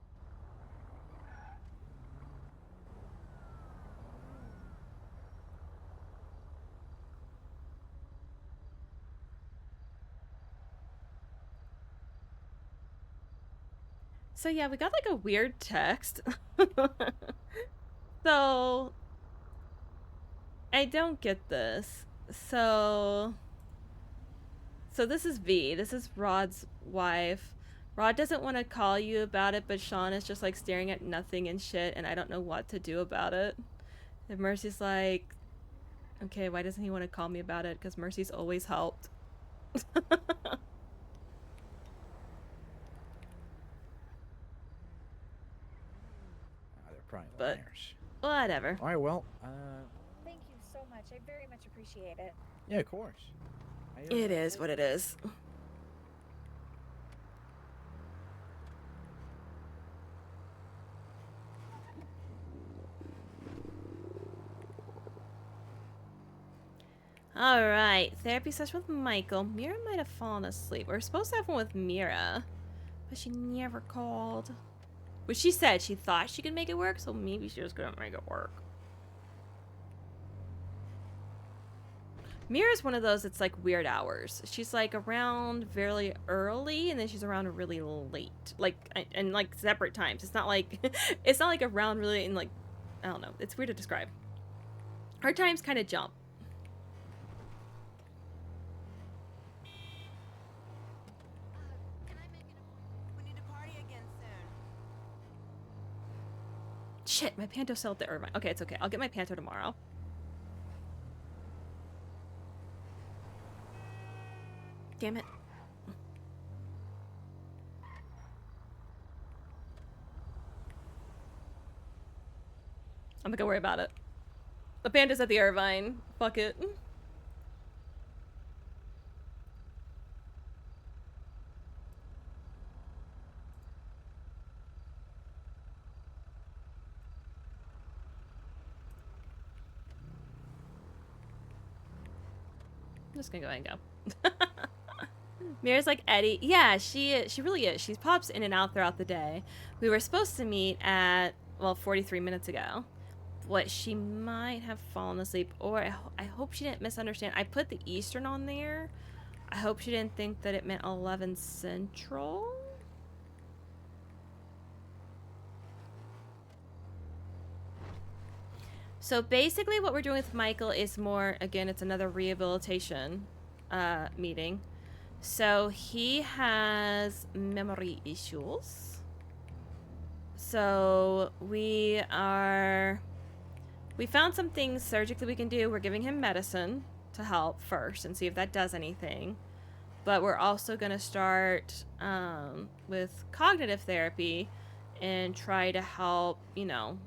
So yeah, we got like a weird text. So I don't get this. So this is V. This is Rod's wife. Rod doesn't want to call you about it, but Sean is just like staring at nothing and shit, and I don't know what to do about it. And Mercy's like, okay, why doesn't he want to call me about it? Because Mercy's always helped. They're probably But liars. whatever. All right, well, Thank you so much. I very much appreciate it. yeah, of course. It is what it is. Alright, therapy session with Michael. Mira might have fallen asleep. We were supposed to have one with Mira, but she never called. But she said she thought she could make it work, so maybe she was gonna make it work. Mira's one of those that's like weird hours. She's like around very early and then she's around really late. Like and like separate times. It's not like it's not like around really in like I don't know. It's weird to describe. Her times kind of jump. Shit, my Panto still at the Irvine. Okay, it's okay. I'll get my Panto tomorrow. Damn it. I'm not gonna worry about it. The Panda's at the Irvine. Fuck it. I'm just gonna go ahead and go. Mira's like Eddie. Yeah, she really is. She pops in and out throughout the day. We were supposed to meet at, well, 43 minutes ago. What, she might have fallen asleep, or I hope she didn't misunderstand. I put the Eastern on there. I hope she didn't think that it meant 11 Central. So basically what we're doing with Michael is more, again, it's another rehabilitation meeting. So he has memory issues. So we found some things surgically we can do. We're giving him medicine to help first and see if that does anything. But we're also going to start with cognitive therapy and try to help, you know,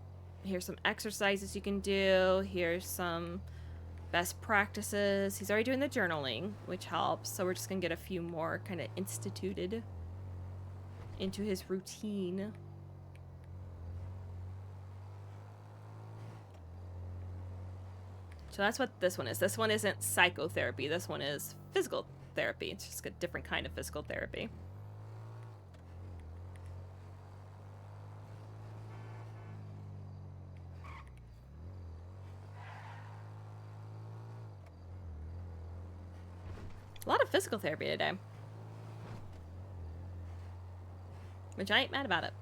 here's some exercises you can do. Here's some best practices. He's already doing the journaling, which helps. So we're just going to get a few more kind of instituted into his routine. So that's what this one is. This one isn't psychotherapy. This one is physical therapy. It's just a different kind of physical therapy. A lot of physical therapy today. Which I ain't mad about it.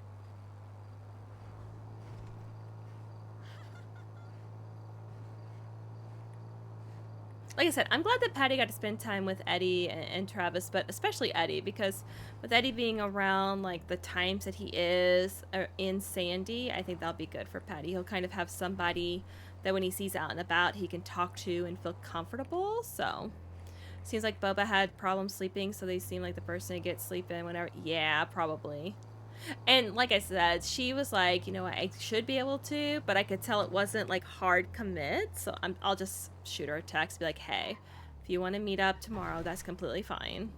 Like I said, I'm glad that Patty got to spend time with Eddie and Travis, but especially Eddie, because with Eddie being around like the times that he is in Sandy, I think that'll be good for Patty. He'll kind of have somebody that when he sees out and about, he can talk to and feel comfortable. So seems like Boba had problems sleeping, so they seem like the person to get sleep in whenever. Yeah, probably. And like I said, she was like, you know, I should be able to, but I could tell it wasn't like hard commit. So I'll just shoot her a text, be like, hey, if you want to meet up tomorrow, that's completely fine.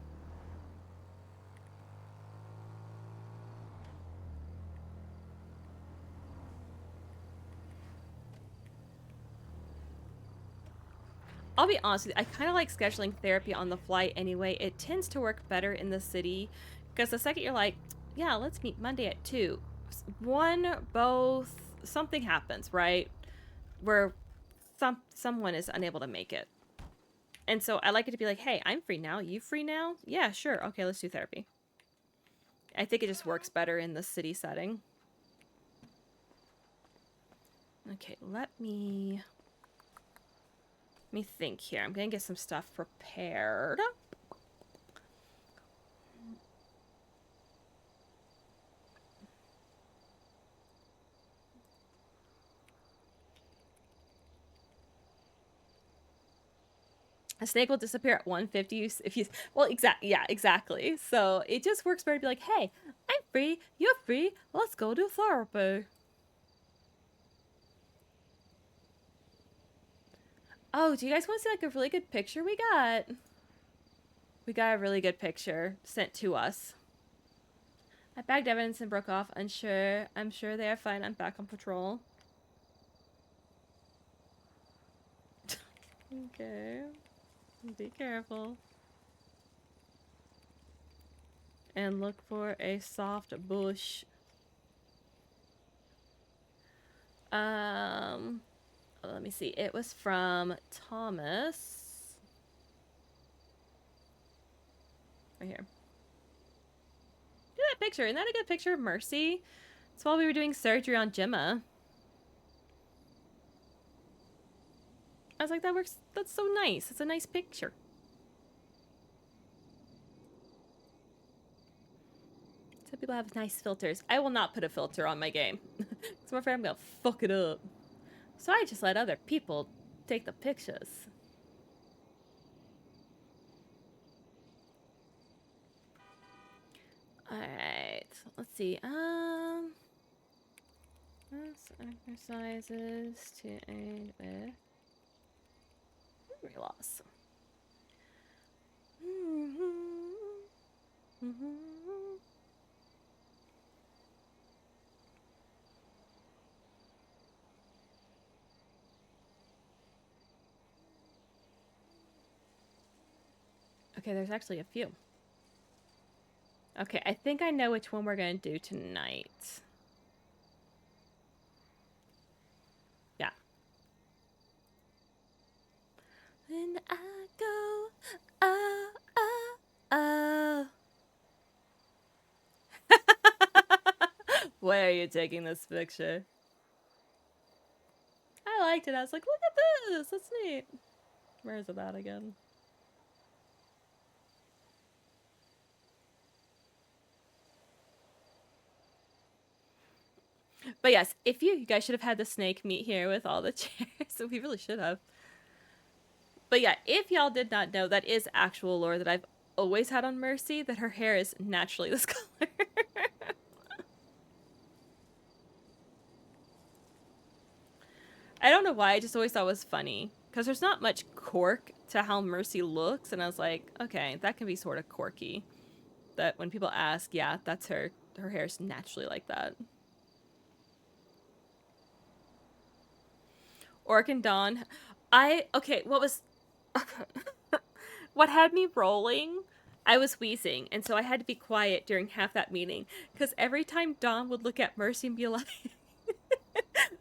I'll be honest with you, I kind of like scheduling therapy on the fly anyway. It tends to work better in the city because the second you're like, yeah, let's meet Monday at 2. One, both, something happens, right? Where someone is unable to make it. And so I like it to be like, hey, I'm free now. You free now? Yeah, sure. Okay, let's do therapy. I think it just works better in the city setting. Okay, let me think here. I'm going to get some stuff prepared. A snake will disappear at 150 if you... Well, exactly. So it just works better to be like, hey, I'm free, you're free, let's go do therapy. Oh, do you guys want to see like a really good picture we got? We got a really good picture sent to us. I bagged evidence and broke off, unsure. I'm sure they are fine. I'm back on patrol. Okay. Be careful. And look for a soft bush. Let me see. It was from Thomas. Right here. Look at that picture. Isn't that a good picture of Mercy? It's while we were doing surgery on Gemma. I was like, that works. That's so nice. It's a nice picture. Some people have nice filters. I will not put a filter on my game. Because I'm afraid I'm going to fuck it up. So I just let other people take the pictures. Alright. Let's see. Exercises to aid with memory loss. Okay, there's actually a few. Okay, I think I know which one we're going to do tonight. Yeah. When I go, oh, Why are you taking this picture? I liked it. I was like, look at this. That's neat. Where is it at again? But yes, if you guys should have had the snake meet here with all the chairs. So we really should have. But yeah, if y'all did not know, that is actual lore that I've always had on Mercy, that her hair is naturally this color. I don't know why, I just always thought it was funny. Because there's not much quirk to how Mercy looks, and I was like, okay, that can be sort of quirky. That when people ask, yeah, that's her. Her hair's naturally like that. Orc and Dawn. Okay, what was... what had me rolling, I was wheezing, and so I had to be quiet during half that meeting. Because every time Dawn would look at Mercy and be like...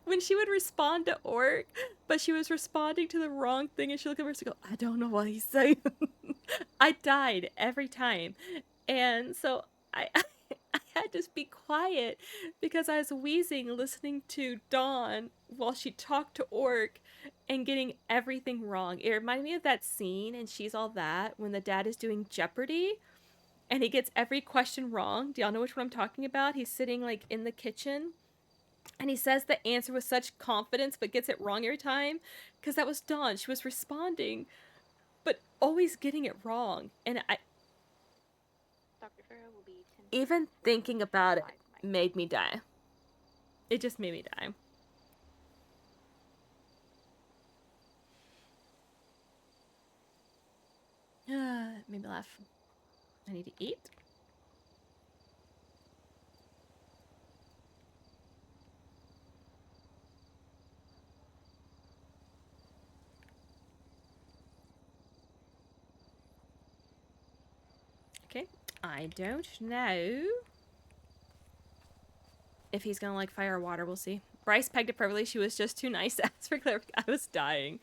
when she would respond to Orc, but she was responding to the wrong thing, and she looked at Mercy and go, I don't know what he's saying. I died every time. And so I had to be quiet because I was wheezing listening to Dawn while she talked to Orc and getting everything wrong. It reminded me of that scene in She's All That when the dad is doing Jeopardy and he gets every question wrong. Do y'all know which one I'm talking about? He's sitting like in the kitchen and he says the answer with such confidence but gets it wrong every time because that was Dawn. She was responding but always getting it wrong. And Dr. Farrow will be 10. even thinking about it made me die. It just made me die. Made me laugh. I need to eat. Okay, I don't know if he's gonna like fire or water. We'll see. Bryce pegged it perfectly. She was just too nice to ask for clarification. I was dying.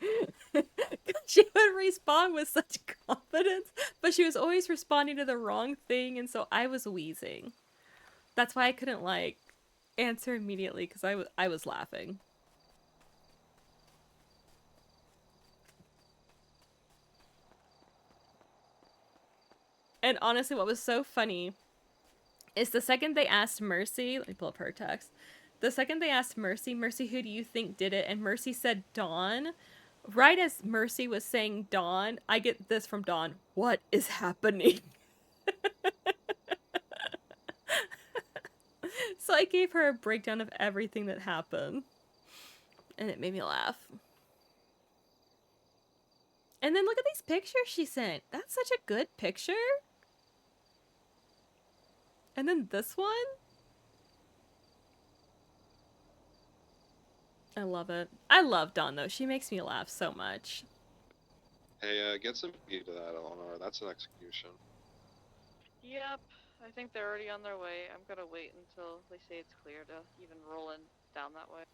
She would respond with such confidence, but she was always responding to the wrong thing, and so I was wheezing. That's why I couldn't like answer immediately because I was laughing. And honestly, what was so funny is the second they asked Mercy, let me pull up her text. The second they asked Mercy, who do you think did it? And Mercy said Dawn. Right as Mercy was saying Dawn, I get this from Dawn. What is happening? So I gave her a breakdown of everything that happened. And it made me laugh. And then look at these pictures she sent. That's such a good picture. And then this one. I love it. I love Dawn though. She makes me laugh so much. Hey, get some heat to that, Eleanor. That's an execution. Yep, I think they're already on their way. I'm gonna wait until they say it's clear to even roll in down that way.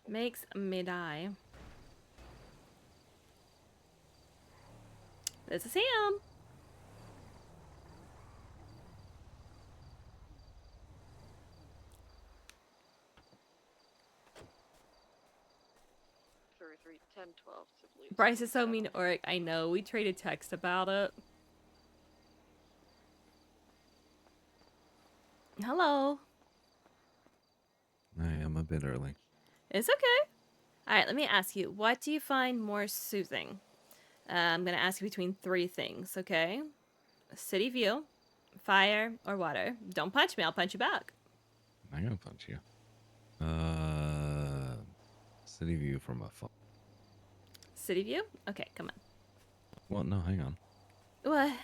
Makes me die. This is him. Three, 10, 12 to believe. Bryce is so mean to Oric. I know. We traded text about it. Hello. I am a bit early. It's okay. Alright, let me ask you. What do you find more soothing? I'm going to ask you between 3 things, okay? City view, fire, or water. Don't punch me. I'll punch you back. I'm gonna punch you. City view from a phone. City view? Okay, come on. Well, no, hang on. What? I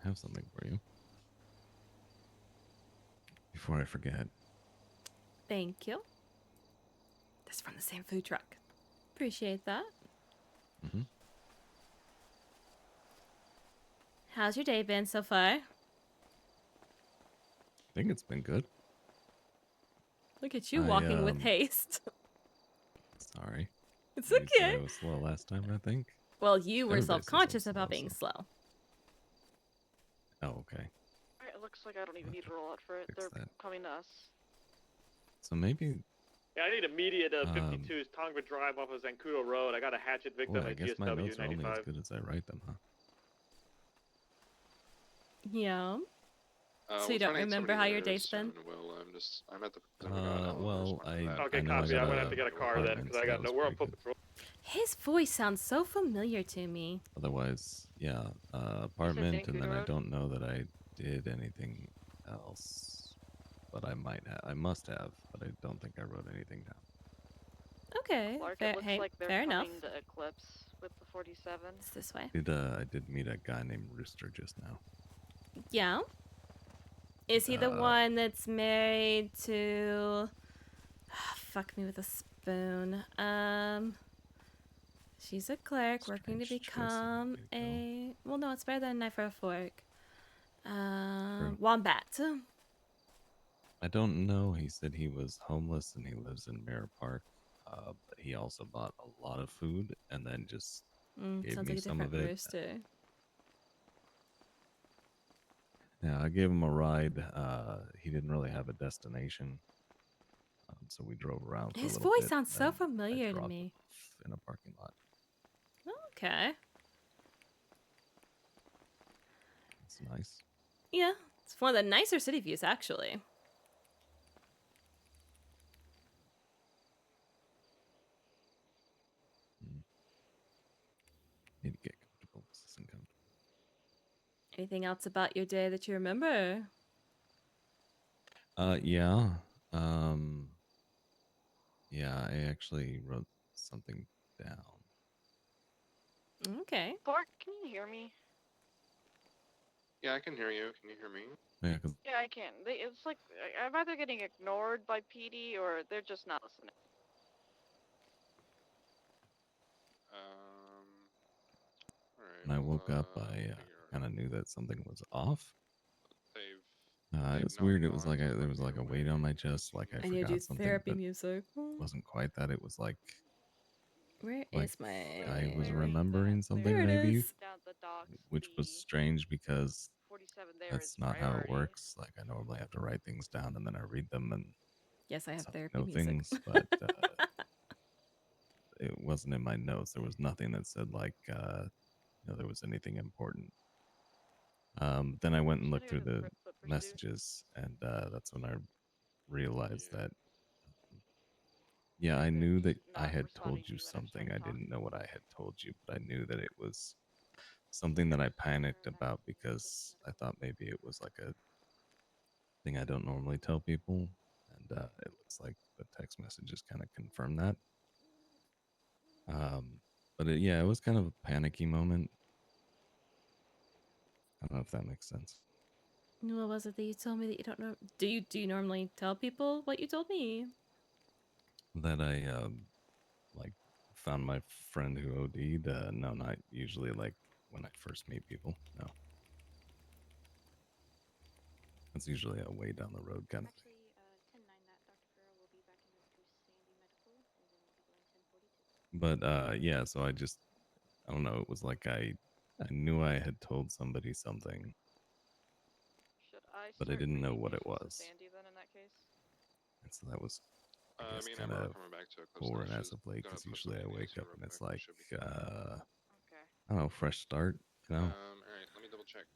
have something for you. Before I forget. Thank you. That's from the same food truck. Appreciate that. Mm-hmm. How's your day been so far? I think it's been good. Look at you walking with haste. Sorry. It's You said okay. I was slow last time, I think. Well, you were Everybody says I'm self-conscious about slow, being so- slow. Oh, okay. Alright, it looks like I don't even need to roll out for it. Fix They're that. coming to us. So maybe. Yeah, I need immediate 52's Tonga Drive off of Zancudo Road. I got a hatchet victim Boy, I at guess my GSW notes are only as 95. good as I write them, huh? Yeah. So We'll you try don't to get remember somebody how your there day's been? soon. I'm at the Pacific Island. Well, Okay, I know copy. I got I'm gonna have a to get a car then because apartment, I so got that was no. We're on pretty foot good. patrol. His voice sounds so familiar to me. Otherwise, yeah, apartment, and then I don't know that I did anything else, but I might have. I must have, but I don't think I wrote anything down. Okay, Clark, fair, it looks hey, like they're fair enough. coming to Eclipse with the 47. It's this way. I did meet a guy named Rooster just now. Yeah. Is he the one that's married to... fuck me with a spoon. She's a cleric working to become a... Well, no, it's better than a knife or a fork. Wombat. I don't know. He said he was homeless and he lives in Mirror Park. But he also bought a lot of food and then just gave Sounds me like a some different of it. rooster. Yeah, I gave him a ride. He didn't really have a destination, so we drove around for His a little voice bit. sounds so and then familiar I to dropped me. him off in a parking lot. Okay. It's nice. Yeah, it's one of the nicer city views, actually. Need to get comfortable. This isn't comfortable. Anything else about your day that you remember? Yeah. Yeah, I actually wrote something down. Okay. Clark, can you hear me? Yeah, I can hear you. Can you hear me? Yeah, 'cause Yeah, I can. It's like I'm either getting ignored by PD or they're just not listening. when I woke up, I kind of knew that something was off. It was weird. It was like there was like a weight on my chest, like I I need to do forgot something, therapy but music. it wasn't quite that. It was like Where like is my... I was remembering something There it maybe, is. Down at the docks, which was strange because 47 there that's is not how it priority. works. Like I normally have to write things down and then I read them and Yes, I have therapy know music. things, but it wasn't in my notes. There was nothing that said like there was anything important. Then I went and looked through the messages, and that's when I realized that I knew that I had told you something. I didn't know what I had told you, but I knew that it was something that I panicked about because I thought maybe it was like a thing I don't normally tell people, and it looks like the text messages kind of confirm that. But it was kind of a panicky moment. I don't know if that makes sense. What was it that you told me that you don't know? Do you normally tell people what you told me? That I like found my friend who OD'd. No, not usually. Like when I first meet people. No, it's usually a way down the road kind of thing. But so I don't know. It was like I knew I had told somebody something, but I didn't know what it was. Sandy then in that case. And so that was, I guess, Me and kind Amber are of coming back to Eclipse poor now. and as She's of late gonna because put usually I something in wake the up and real it's quick. like, Should be fine. I don't know, fresh start. You know. All right, let me double check.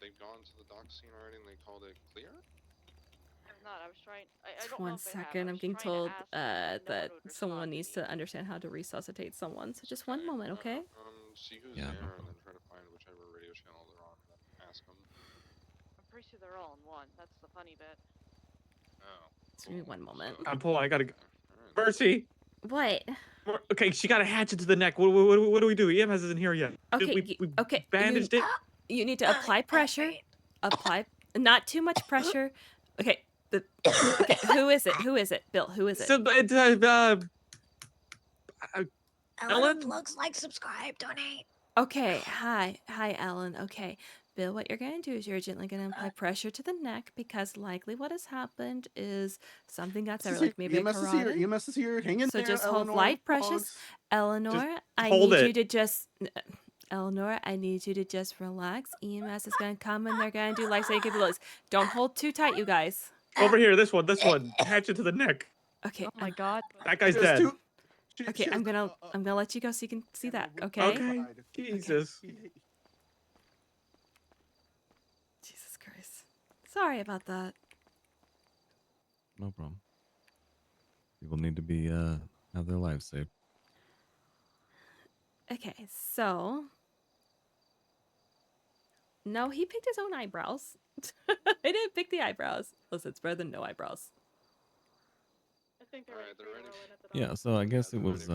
They've gone to the dock scene already, and they called it clear. If not, I was trying. I don't One know if they have. second, I I'm was getting trying to told ask them, but no that one would someone respond needs to understand how to resuscitate someone. So just one Okay. moment, okay? See who's Yeah, no there, and problem. then try to find whichever radio channel they're on, and then ask them. I'm pretty sure they're all in one. That's the funny bit. Oh. Just give me one moment. Paul, I gotta go. Mercy. What? Okay, she got a hatchet to the neck. What do we do? EMS isn't here yet. Okay, We okay. bandaged it. You need to apply pressure. Apply, not too much pressure. Okay. Okay. Who is it? Who is it? Bill. Who is it? So it's Ellen? Looks like subscribe, donate. Okay. Hi, Ellen. Okay. Bill, what you're going to do is you're gently going to apply pressure to the neck because likely what has happened is something got severed, like maybe a carotid. EMS is here. Hang in So there, just hold Eleanor. light precious. Eleanor, I hold need it. you to just... Eleanor, I need you to just relax. EMS is going to come and they're going to do life-saving capabilities. Don't hold too tight, you guys. Over here, this one. Hatchet to the neck. Okay. Oh my god. That guy's She has dead. two- Okay, she has I'm two- gonna let you go so you can see that. Okay. Okay. Jesus. Jesus Christ. Sorry about that. No problem. People need to be have their lives saved. Okay, so no, he picked his own eyebrows. I didn't pick the eyebrows. Listen, it's better than no eyebrows. I think they're ready for you, Rowan, at the Yeah, so I guess it was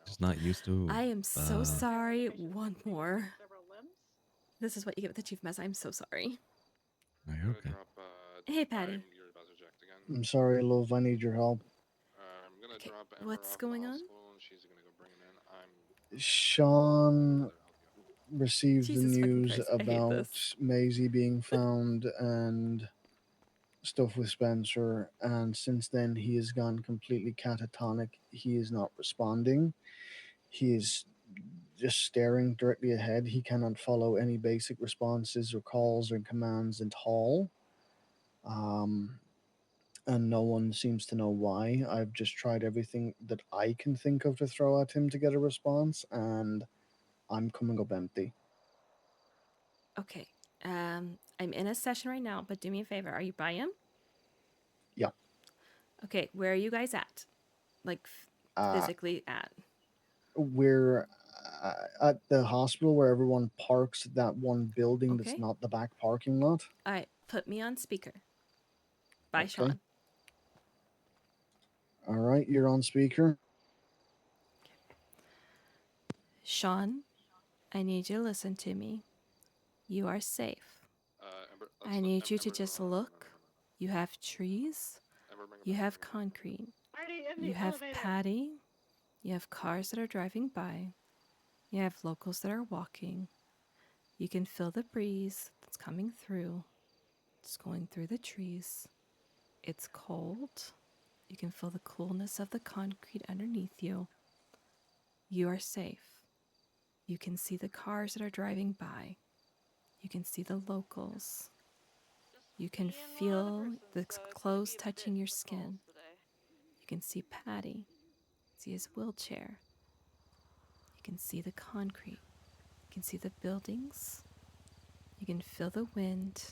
just not used to. I am so sorry. One more. several limbs. This is what you get with the chief mess. I'm so sorry. Are you okay? Hey, Patty. I'm sorry, love. I need your help. Okay, what's going on? Sean received the Jesus fucking news Christ, I hate about this. Maisie being found and stuff with Spencer, and since then he has gone completely catatonic. He is not responding. He is just staring directly ahead. He cannot follow any basic responses or calls or commands at all. And no one seems to know why. I've just tried everything that I can think of to throw at him to get a response, and I'm coming up empty. Okay. I'm in a session right now, but do me a favor. Are you by him? Yeah. Okay, where are you guys at? Like physically at? We're at the hospital where everyone parks at that one building that's Okay. not the back parking lot. All right, put me on speaker. Bye, Okay. Sean. All right, you're on speaker. Sean, I need you to listen to me. You are safe. I need you to just look. You have trees. You have concrete. Already in the You have elevator. Patty. You have cars that are driving by. You have locals that are walking. You can feel the breeze that's coming through. It's going through the trees. It's cold. You can feel the coolness of the concrete underneath you. You are safe. You can see the cars that are driving by. You can see the locals. You can feel the clothes touching your skin. You can see Patty. See his wheelchair. You can see the concrete. You can see the buildings. You can feel the wind.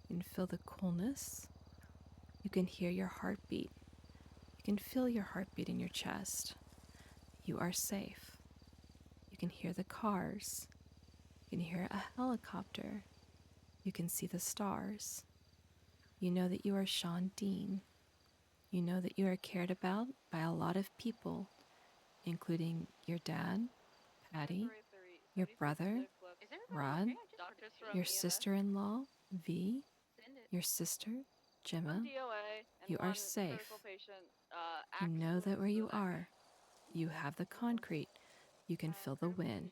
You can feel the coolness. You can hear your heartbeat. You can feel your heartbeat in your chest. You are safe. You can hear the cars. You can hear a helicopter. You can see the stars. You know that you are Sean Dean. You know that you are cared about by a lot of people, including your dad, Patty, your brother, Rod, your sister-in-law, V, your sister, Gemma. You are safe. You know that where you are, you have the concrete. You can feel the wind.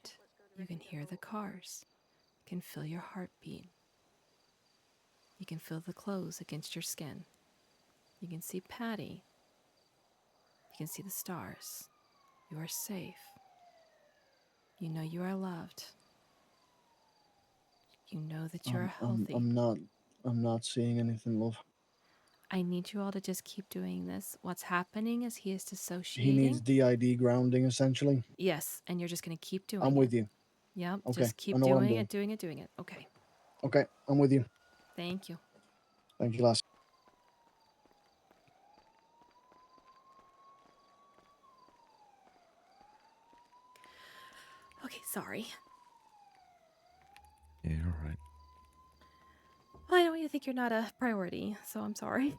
You can hear the cars. You can feel your heartbeat. You can feel the clothes against your skin. You can see Patty. You can see the stars. You are safe. You know you are loved. You know that you are healthy. I'm not seeing anything, love. I need you all to just keep doing this. What's happening is he is He dissociating. needs DID grounding, essentially. Yes, and you're just going to keep doing it. I'm with you. Yep, Okay, just I keep know what I'm doing it, doing it, doing it. Okay, Okay, I'm with you. thank you. Thank you, lass. Okay, sorry. Yeah, you're all right. Well, I don't want you to think you're not a priority, so I'm sorry.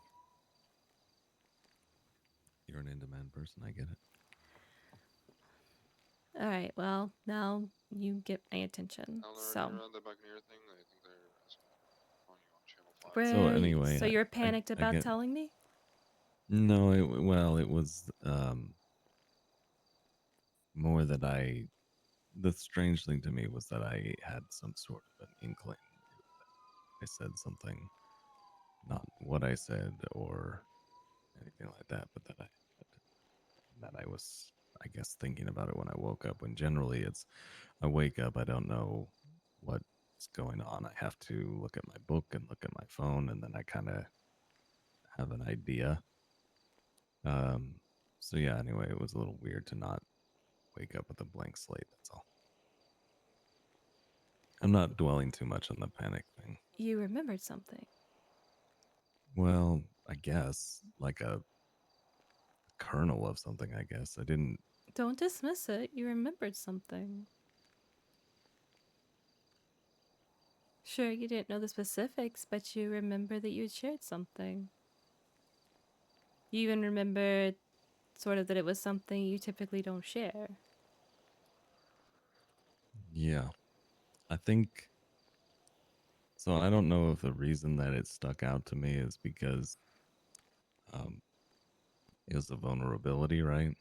You're an in-demand person. I get it. All right, well, now you get my attention. So, So anyway, so you're panicked I about get. telling me? No, it was more that I. The strange thing to me was that I had some sort of an inkling. I said something, not what I said or anything like that, but that I was, I guess, thinking about it when I woke up. When generally it's, I wake up, I don't know what what's going on. I have to look at my book and look at my phone, and then I kind of have an idea. So yeah, anyway, it was a little weird to not wake up with a blank slate. That's all. I'm not dwelling too much on the panic thing. You remembered something. Well, I guess like a kernel of something, I guess. I didn't. Don't dismiss it. You remembered something. Sure, you didn't know the specifics, but you remember that you had shared something. You even remembered sort of that it was something you typically don't share. Yeah. I think. So I don't know if the reason that it stuck out to me is because it was the vulnerability, right?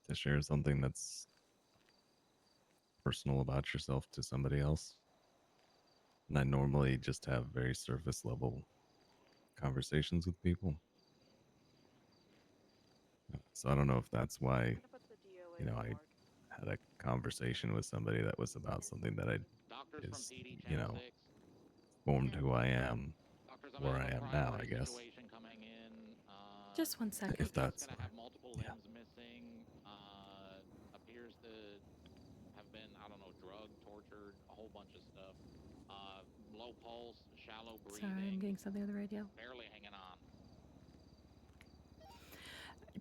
To share something that's personal about yourself to somebody else. And I normally just have very surface level conversations with people. So I don't know if that's why, I had a conversation with somebody that was about something that I is, formed who I am, where I am now, I guess. Just one second. If that's have multiple limbs missing. Appears to have been, I don't know, drugged, tortured, a whole bunch of stuff. Low pulse, shallow breathing. Sorry, I'm getting something on the radio. Barely hanging on.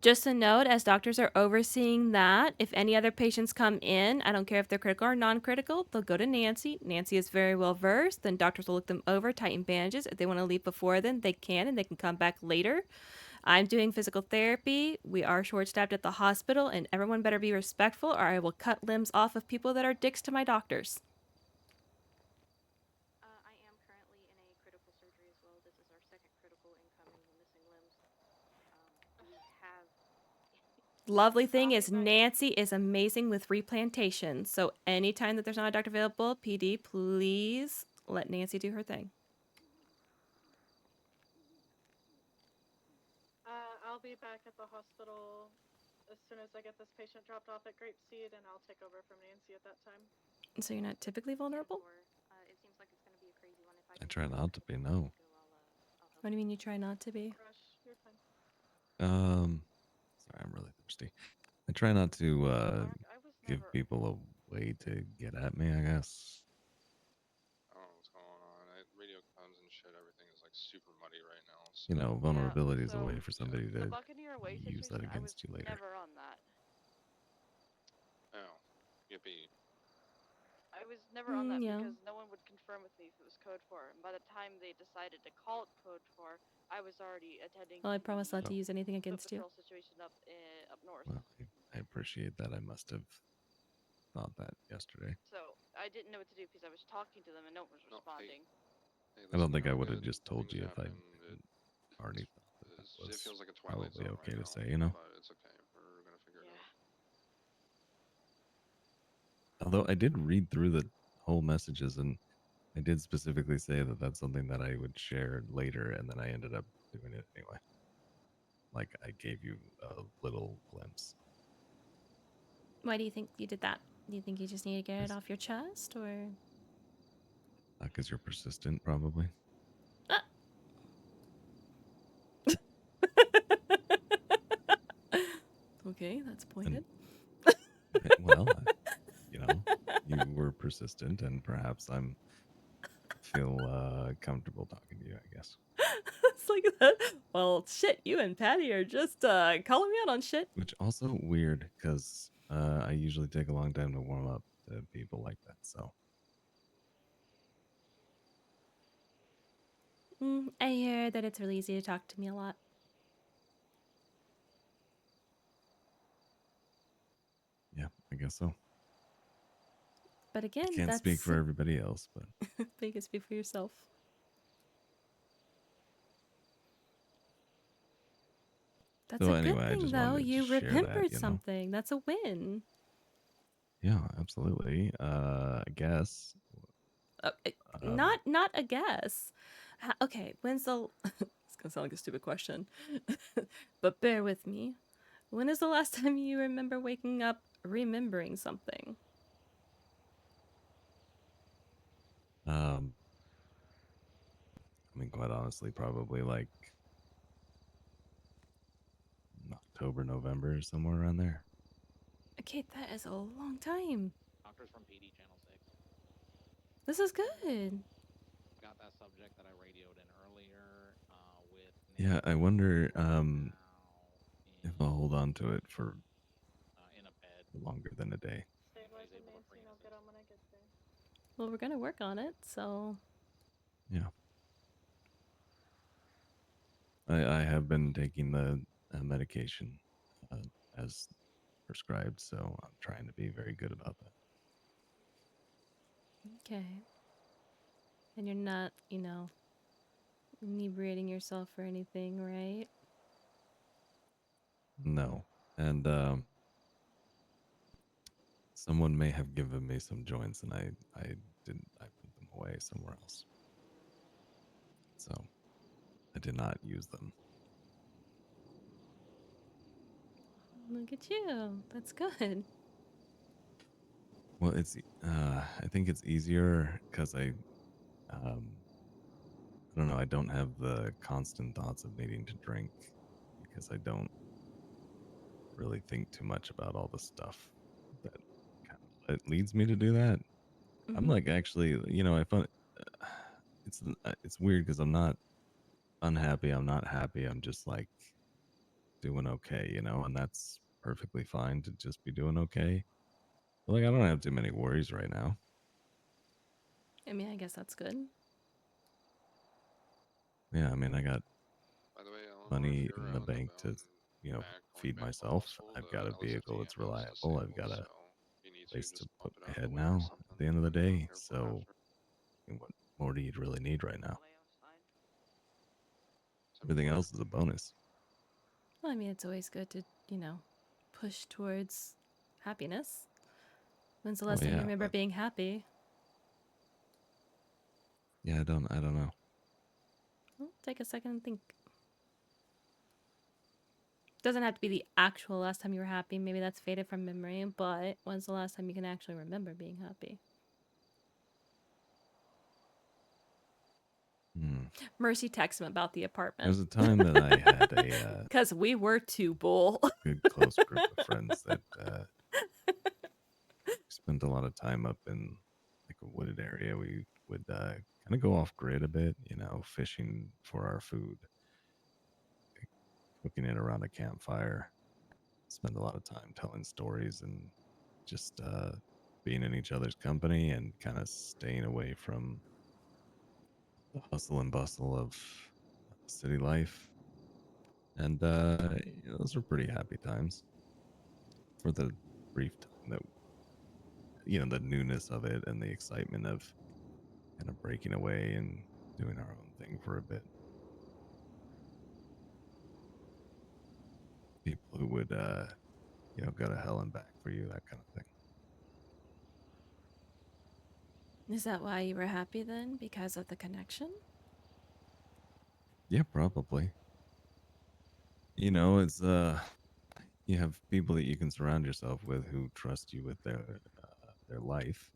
Just a note, as doctors are overseeing that, if any other patients come in, I don't care if they're critical or non-critical, they'll go to Nancy. Nancy is very well versed. Then doctors will look them over, tighten bandages. If they want to leave before then, they can, and they can come back later. I'm doing physical therapy. We are short-staffed at the hospital, and everyone better be respectful, or I will cut limbs off of people that are dicks to my doctors. I am currently in a critical surgery as well. This is our second critical incoming with missing limbs. We have Lovely thing is Nancy is amazing with replantation. So anytime that there's not a doctor available, PD, please let Nancy do her thing. I'll be back at the hospital as soon as I get this patient dropped off at Grapeseed, and I'll take over from Nancy at that time. So you're not typically vulnerable? It seems like it's going to be a crazy one. If I try not to be, no. What do you mean you try not to be? You're fine. Sorry, I'm really thirsty. I try not to give people a way to get at me, I guess. I don't know what's going on. Radio comms and shit, everything is like super muddy right now. So. Vulnerability is a way for somebody to Buccaneer Way use that situation, I was against you later. never on that. Oh, yippee. I was never on that yeah. because no one would confirm with me if it was code 4. And by the time they decided to call it code 4, I was already attending. Well, I promise not to use anything against you. Situation up north. Well, I appreciate that. I must have thought that yesterday. So I didn't know what to do because I was talking to them and no one was responding. I don't think I would have just told you if I already thought that was it feels like a Twilight probably Zone okay right to now, say, you know? But it's okay. We're gonna figure it out. Although I did read through the whole messages, and I did specifically say that that's something that I would share later, and then I ended up doing it anyway. Like, I gave you a little glimpse. Why do you think you did that? Do you think you just need to get it off your chest, or? Because you're persistent, probably. Okay, that's pointed. Well, you were persistent, and perhaps feel comfortable talking to you, I guess. It's like that. Well, shit, you and Patty are just calling me out on shit. Which also weird, because I usually take a long time to warm up to people like that, so. I hear that it's really easy to talk to me a lot. Yeah, I guess so. But again, I can't speak for everybody else, but but you can speak for yourself. That's so a anyway, good I thing, just though. wanted to You share remembered that, something. That's a win. Yeah, absolutely. I guess. Not a guess. Okay, when's the? It's gonna sound like a stupid question, but bear with me. When is the last time you remember waking up remembering something? I mean, quite honestly, probably like October, November, somewhere around there. Okay, that is a long time. Doctors from PD Channel 6. This is good. Got that subject that I radioed in earlier with Yeah, I wonder if I'll hold on to it for in a bed. longer than a day. Well, we're gonna work on it, so. Yeah. I have been taking the medication as prescribed, so I'm trying to be very good about that. Okay. And you're not, inebriating yourself or anything, right? No. And someone may have given me some joints and I didn't, I put them away somewhere else. So I did not use them. Look at you. That's good. Well, it's I think it's easier because I don't know, I don't have the constant thoughts of needing to drink because I don't really think too much about all the stuff that kind of it leads me to do that. I'm like actually, I find it's weird because I'm not unhappy, I'm not happy, I'm just like doing okay, and that's perfectly fine to just be doing okay. Like I don't have too many worries right now. I mean, I guess that's good. Yeah, I mean, I got By the way, Eleanor, money if you're in the out and bank about to, and feed back myself. possible, I've the got a vehicle LSFD that's ambulance is reliable. I've disabled, got a so if you need to, place to just put pop it my out of head the way or now at something. the end of the Let me know day. if you're So, what more do you really need right now? Everything else is a bonus. Well, I mean, it's always good to, push towards happiness. When's the Oh last time you yeah, remember but being happy? yeah, I don't know. Well, take a second and think. Doesn't have to be the actual last time you were happy. Maybe that's faded from memory, but when's the last time you can actually remember being happy? Mercy texts him about the apartment. There's a time that I had a Because we were two bull. good close group of friends that spent a lot of time up in like a wooded area. We would kind of go off grid a bit, fishing for our food, cooking it around a campfire, spend a lot of time telling stories and just being in each other's company and kind of staying away from the hustle and bustle of city life. And those were pretty happy times for the brief time that, the newness of it and the excitement of kind of breaking away and doing our own thing for a bit. People who would, go to hell and back for you, that kind of thing. Is that why you were happy then? Because of the connection? Yeah, probably. It's you have people that you can surround yourself with who trust you with their life.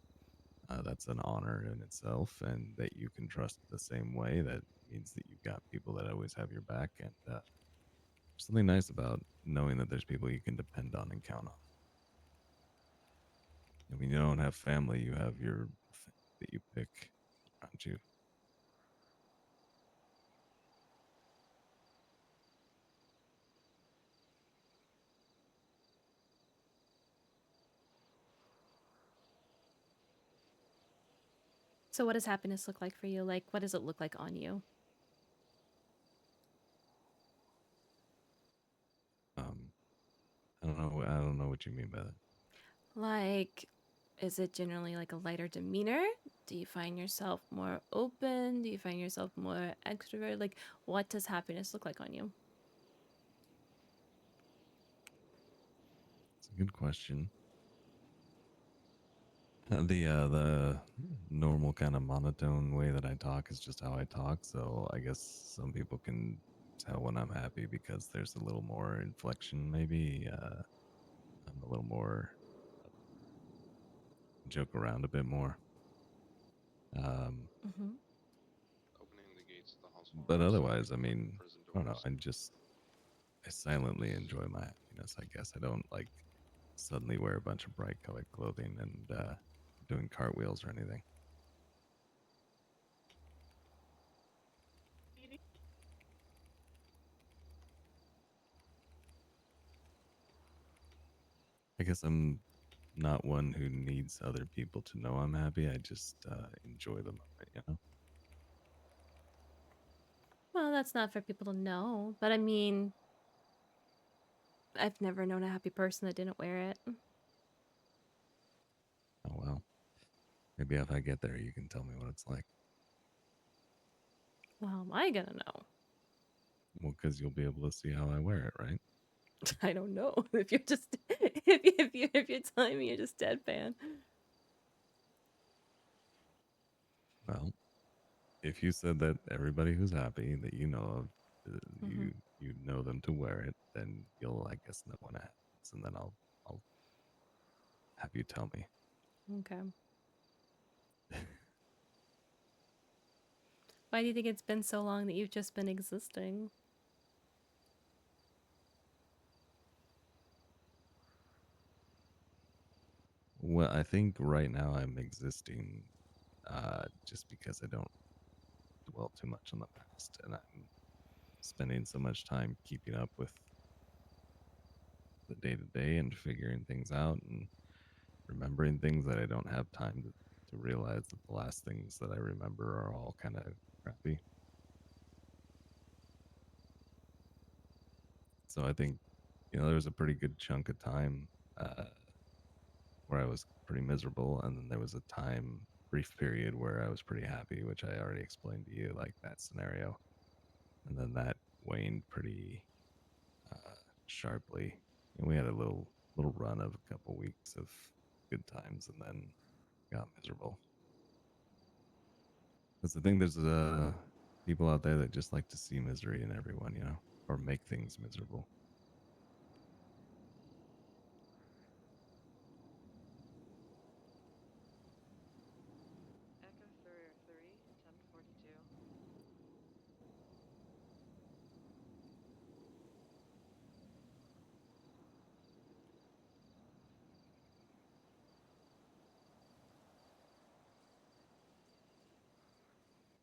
That's an honor in itself, and that you can trust the same way. That means that you've got people that always have your back, and there's something nice about knowing that there's people you can depend on and count on. I mean, you don't have family; you have your that you pick around you. So, what does happiness look like for you? Like, what does it look like on you? I don't know. I don't know what you mean by that. Like, is it generally like a lighter demeanor? Do you find yourself more open? Do you find yourself more extrovert? Like, what does happiness look like on you? It's a good question. The normal kind of monotone way that I talk is just how I talk. So I guess some people can tell when I'm happy because there's a little more inflection. Maybe I'm a little more joke around a bit more. Mm-hmm. Opening the gates of the household. But otherwise, I mean, I don't know. I silently enjoy my happiness. I guess I don't like suddenly wear a bunch of bright colored clothing and doing cartwheels or anything. I guess I'm not one who needs other people to know I'm happy. I just enjoy the moment, you know? Well, that's not for people to know, but I mean, I've never known a happy person that didn't wear it. Oh, well. Maybe if I get there, you can tell me what it's like. Well, how am I gonna know? Well, because you'll be able to see how I wear it, right? I don't know. If you're just if you're telling me you're just deadpan. Well, if you said that everybody who's happy that you know of, you know them to wear it, then you'll, I guess, know when it happens, and then I'll have you tell me. Okay. Why do you think it's been so long that you've just been existing? Well, I think right now I'm existing just because I don't dwell too much on the past, and I'm spending so much time keeping up with the day to day and figuring things out and remembering things that I don't have time to realize that the last things that I remember are all kind of crappy. So I think, there was a pretty good chunk of time where I was pretty miserable, and then there was a brief period where I was pretty happy, which I already explained to you, like that scenario. And then that waned pretty sharply. And we had a little run of a couple weeks of good times, and then got miserable. Because I think there's people out there that just like to see misery in everyone, or make things miserable. Echo Furrier 3, 1042.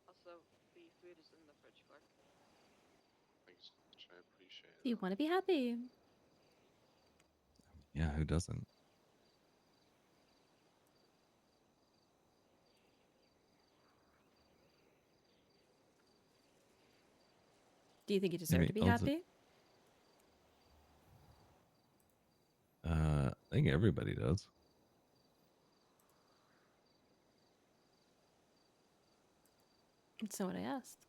Also, the food is in the fridge, Clark. Thanks so much. I appreciate it. You want to be happy. Yeah, who doesn't? Do you think you deserve to be Also, happy? I think everybody does. That's not what I asked.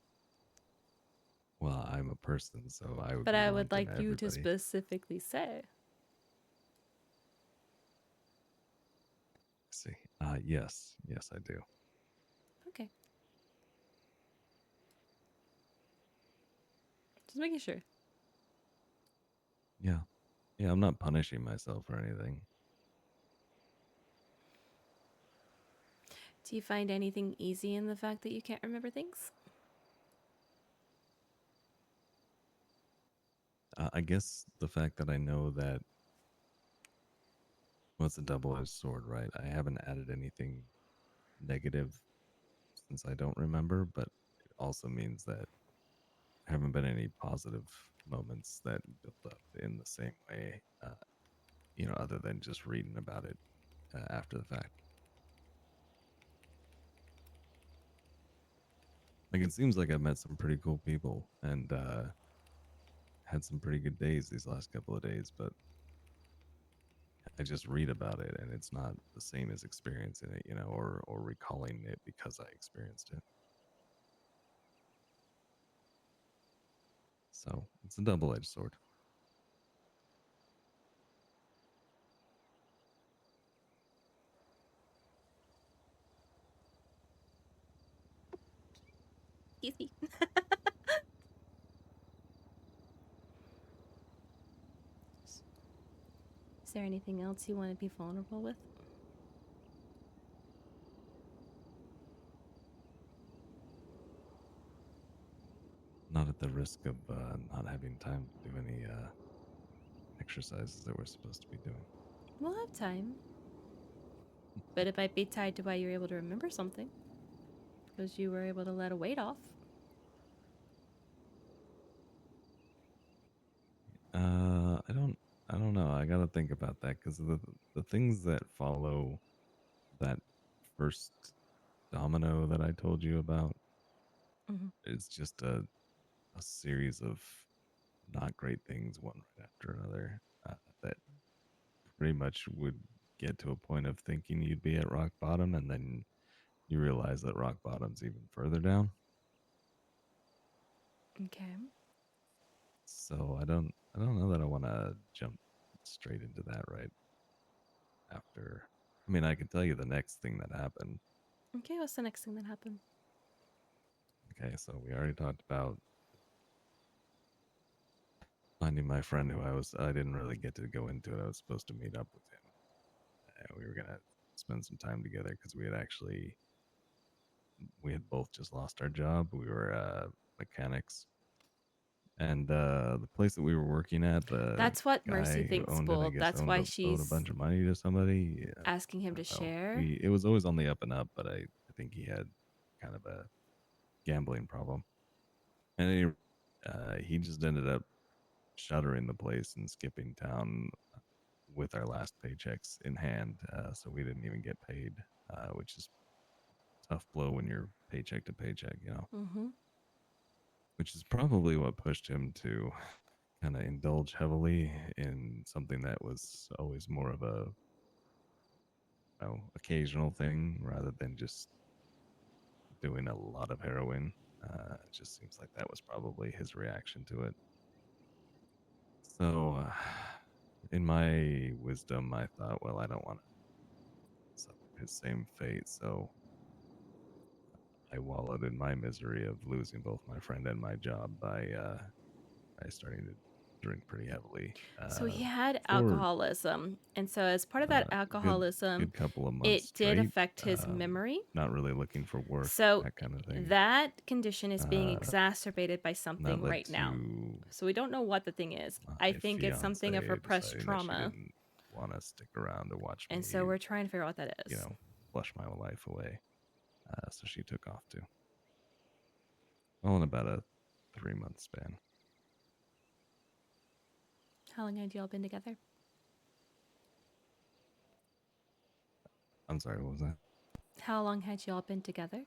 Well, I'm a person, so I would But be I would wanting like you to everybody. specifically say. See, yes, I do. Okay. Just making sure. Yeah, I'm not punishing myself or anything. Do you find anything easy in the fact that you can't remember things? I guess the fact that I know that, well, it's a double-edged sword, right? I haven't added anything negative since I don't remember, but it also means that there haven't been any positive moments that built up in the same way, other than just reading about it after the fact. Like, it seems like I've met some pretty cool people and had some pretty good days these last couple of days, but I just read about it and it's not the same as experiencing it, or recalling it because I experienced it. So it's a double-edged sword. Easy. Is there anything else you want to be vulnerable with? the risk of not having time to do any exercises that we're supposed to be doing. We'll have time. But it might be tied to why you're able to remember something. Because you were able to let a weight off. I don't know. I gotta think about that because the things that follow that first domino that I told you about is just a series of not great things, one right after another, that pretty much would get to a point of thinking you'd be at rock bottom, and then you realize that rock bottom's even further down. Okay. So I don't know that I want to jump straight into that right after. I mean, I can tell you the next thing that happened. Okay, what's the next thing that happened? Okay, so we already talked about finding my friend who I didn't really get to go into it. I was supposed to meet up with him. And we were going to spend some time together because we had both just lost our job. We were mechanics. And the place that we were working at, the That's what Mercy guy who thinks, owned it, I Bull. guess, That's why owed a she's bunch of money to somebody. asking him to Well, share. it was always on the up and up, but I think he had kind of a gambling problem. And he just ended up shuttering the place and skipping town with our last paychecks in hand. So we didn't even get paid, which is a tough blow when you're paycheck to paycheck, you know. Mm-hmm. Which is probably what pushed him to kind of indulge heavily in something that was always more of a occasional thing rather than just doing a lot of heroin. It just seems like that was probably his reaction to it. So, in my wisdom, I thought, well, I don't want to suffer his same fate. So I wallowed in my misery of losing both my friend and my job by starting to drink pretty heavily. So he had For alcoholism, and so as part of that alcoholism, good couple of months it did straight. affect his memory. Not really looking for work, So that kind of thing. that condition is being exacerbated by something led right now. to So we don't know what the thing is. I think it's something of fiance repressed deciding that she trauma. didn't want to stick around to watch me, And so we're trying to figure out what that is. you know, flush my life away. So she took off too. All in about a 3-month span. How long had y'all been together? I'm sorry, what was that? How long had y'all been together?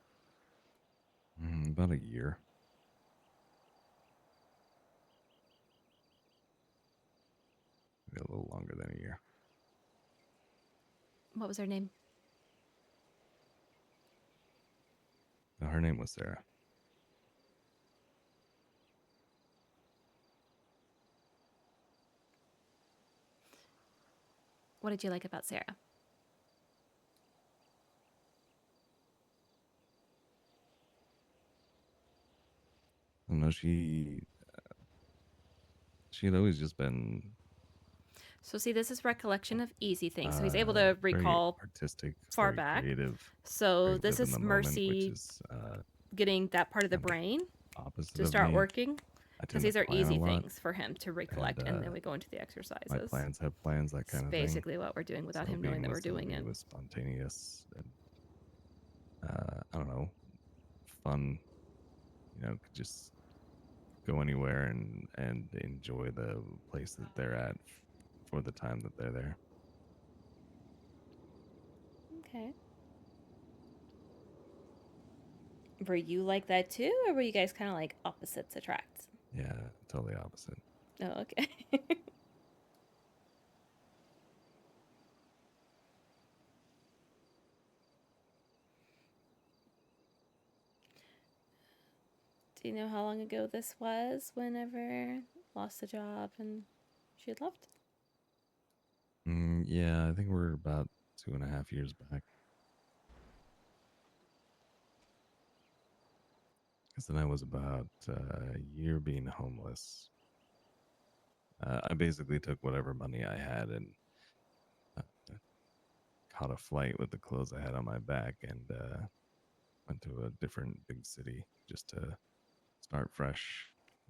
About a year. Maybe a little longer than a year. What was her name? No, her name was Sarah. What did you like about Sarah? I don't know, she had always just been So see, this is recollection of easy things. So he's able to recall very artistic, far very back. creative. So this live in is the moment, Mercy which is getting that part of the brain opposite to of start me. working. Because these are plan a easy lot, things for him to recollect, and then we go into the exercises. My plans have plans, that kind of thing. Basically what we're doing without him knowing that we're doing it. It was spontaneous and I don't know, fun. You know, could just go anywhere and enjoy the place that they're at for the time that they're there. Okay. Were you like that too, or were you guys kind of like opposites attract? Yeah, totally opposite. Oh, okay. Do you know how long ago this was whenever lost the job and she had left? Yeah, I think we're about 2.5 years back. Because then I was about a year being homeless. I basically took whatever money I had and caught a flight with the clothes I had on my back and went to a different big city just to start fresh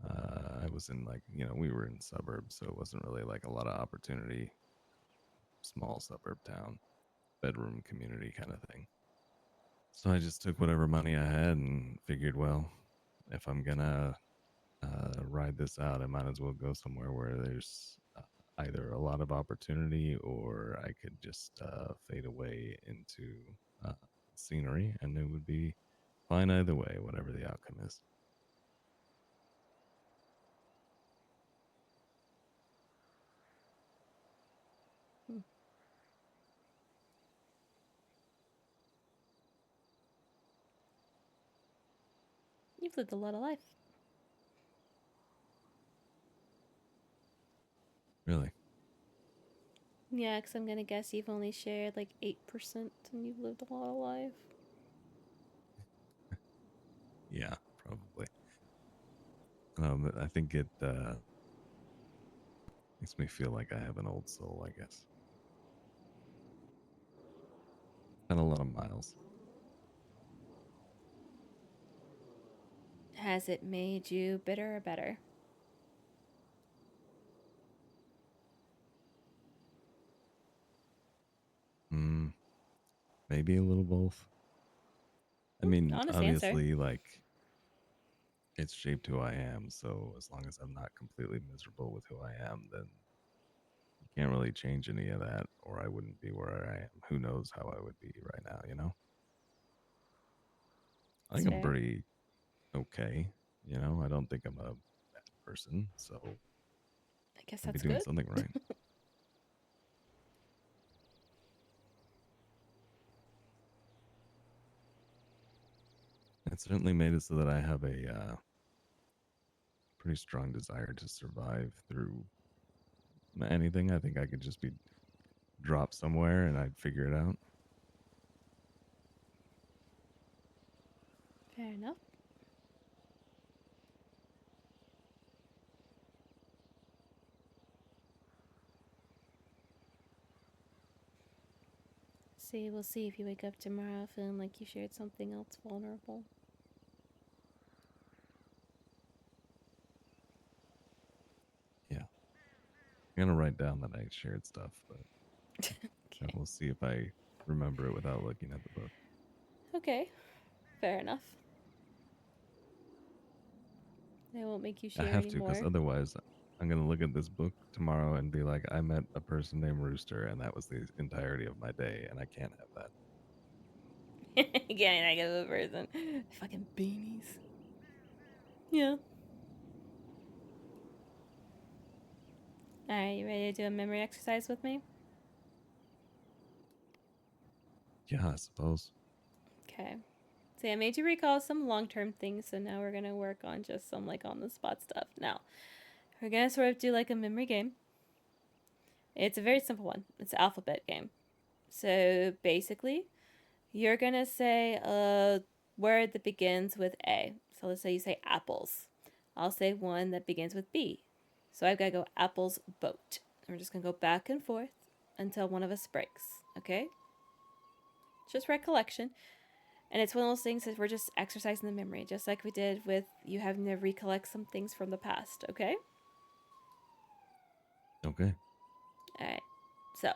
I was in like, we were in suburbs, so it wasn't really like a lot of opportunity. Small suburb town, bedroom community kind of thing. So I just took whatever money I had and figured, well, if I'm gonna ride this out, I might as well go somewhere where there's either a lot of opportunity or I could just fade away into scenery, and it would be fine either way, whatever the outcome is. You've lived a lot of life. Really? Yeah, because I'm going to guess you've only shared like 8% and you've lived a lot of life. Yeah, probably. I think it makes me feel like I have an old soul, I guess. And a lot of miles. Has it made you bitter or better? Maybe a little both. I mean, Honest answer. obviously, like, it's shaped who I am. So as long as I'm not completely miserable with who I am, then you can't really change any of that, or I wouldn't be where I am. Who knows how I would be right now, I think That's I'm fair. pretty okay. I don't think I'm a bad person. So I guess I'd be that's doing good. something right. It certainly made it so that I have a pretty strong desire to survive through anything. I think I could just be dropped somewhere and I'd figure it out. Fair enough. See, we'll see if you wake up tomorrow feeling like you shared something else vulnerable. Yeah. I'm going to write down that I shared stuff, but okay. We'll see if I remember it without looking at the book. Okay, fair enough. They won't make you I share have to, because anymore. otherwise I'm going to look at this book tomorrow and be like, I met a person named Rooster, and that was the entirety of my day, and I can't have that. Again, I get the person. Fucking beanies. Yeah. Alright, you ready to do a memory exercise with me? Yeah, I suppose. Okay. See, I made you recall some long-term things, so now we're gonna work on just some like on-the-spot stuff. Now, we're gonna sort of do like a memory game. It's a very simple one. It's an alphabet game. So basically, you're gonna say a word that begins with A. So let's say you say apples. I'll say one that begins with B. So I've gotta go apples boat. And we're just gonna go back and forth until one of us breaks. Okay? Just recollection. And it's one of those things that we're just exercising the memory, just like we did with you having to recollect some things from the past, okay? Okay. Alright. So,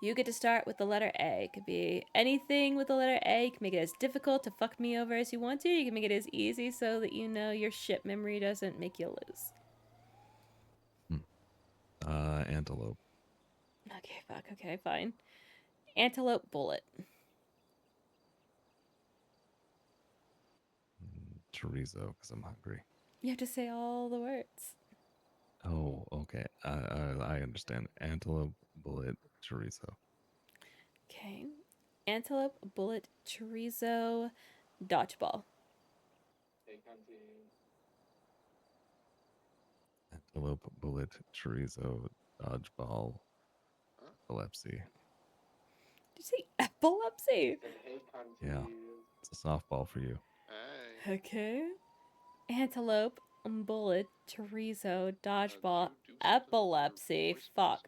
you get to start with the letter A. It could be anything with the letter A. You can make it as difficult to fuck me over as you want to. You can make it as easy so that you know your shit memory doesn't make you lose. Antelope. Okay, fuck. Okay, fine. Antelope bullet. Chorizo, because I'm hungry. You have to say all the words. Oh, okay. I understand. Antelope, bullet, chorizo. Okay. Antelope bullet chorizo dodgeball. Antelope, bullet, chorizo, dodgeball, epilepsy. Did you say epilepsy? Yeah, it's a softball for you. Okay. Antelope, bullet, chorizo, dodgeball, epilepsy. Fuck.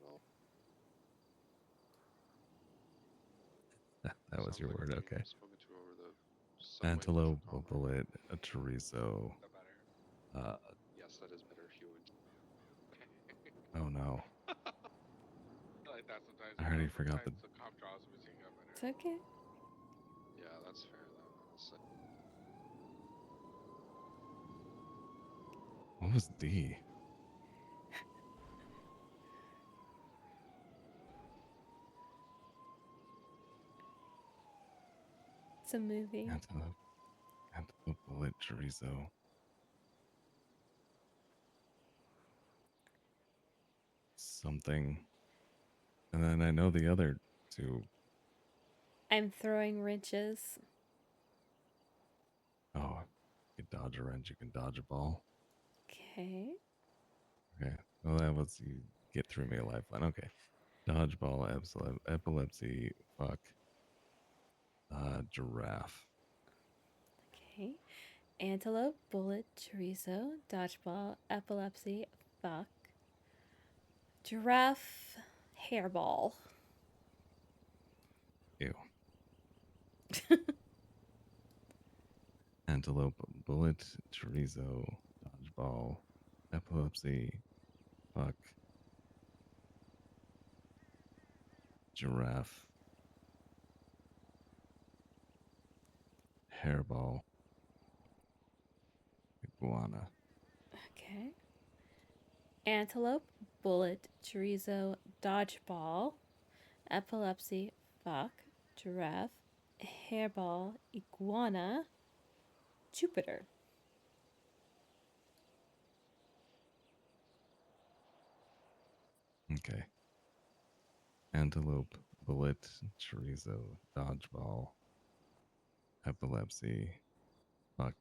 That was your word, okay. Spoken to over the subway Antelope, combo. bullet, a chorizo. Yes, that is Oh no. Like that sometimes. I already forgot the. The cop draws everything up in It's okay. Yeah, that's fair though, honestly. What was D? It's a movie. Antelope bullet chorizo. Something. And then I know the other two. I'm throwing wrenches. Oh, you can dodge a wrench, you can dodge a ball. Okay. Okay. Well, that was you get through me a lifeline. Okay. Dodgeball, epilepsy, fuck. Giraffe. Okay. Antelope, bullet, chorizo, dodgeball, epilepsy, fuck. Giraffe, hairball. Ew. Antelope, bullet, chorizo, dodgeball, epilepsy, fuck. Giraffe. Hairball. Iguana. Okay. Antelope, bullet, chorizo, dodgeball, epilepsy, fuck, giraffe, hairball, iguana, Jupiter. Okay. Antelope, bullet, chorizo, dodgeball, epilepsy, fuck,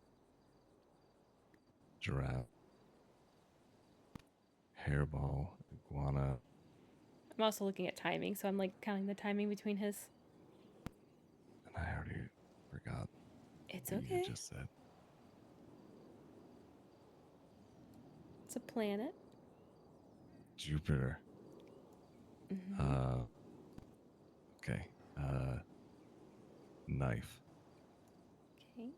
giraffe, hairball, iguana. I'm also looking at timing, so I'm like counting the timing between his. And I already forgot It's what you okay. just said. It's a planet. Jupiter. Mm-hmm. Okay. Knife. Okay.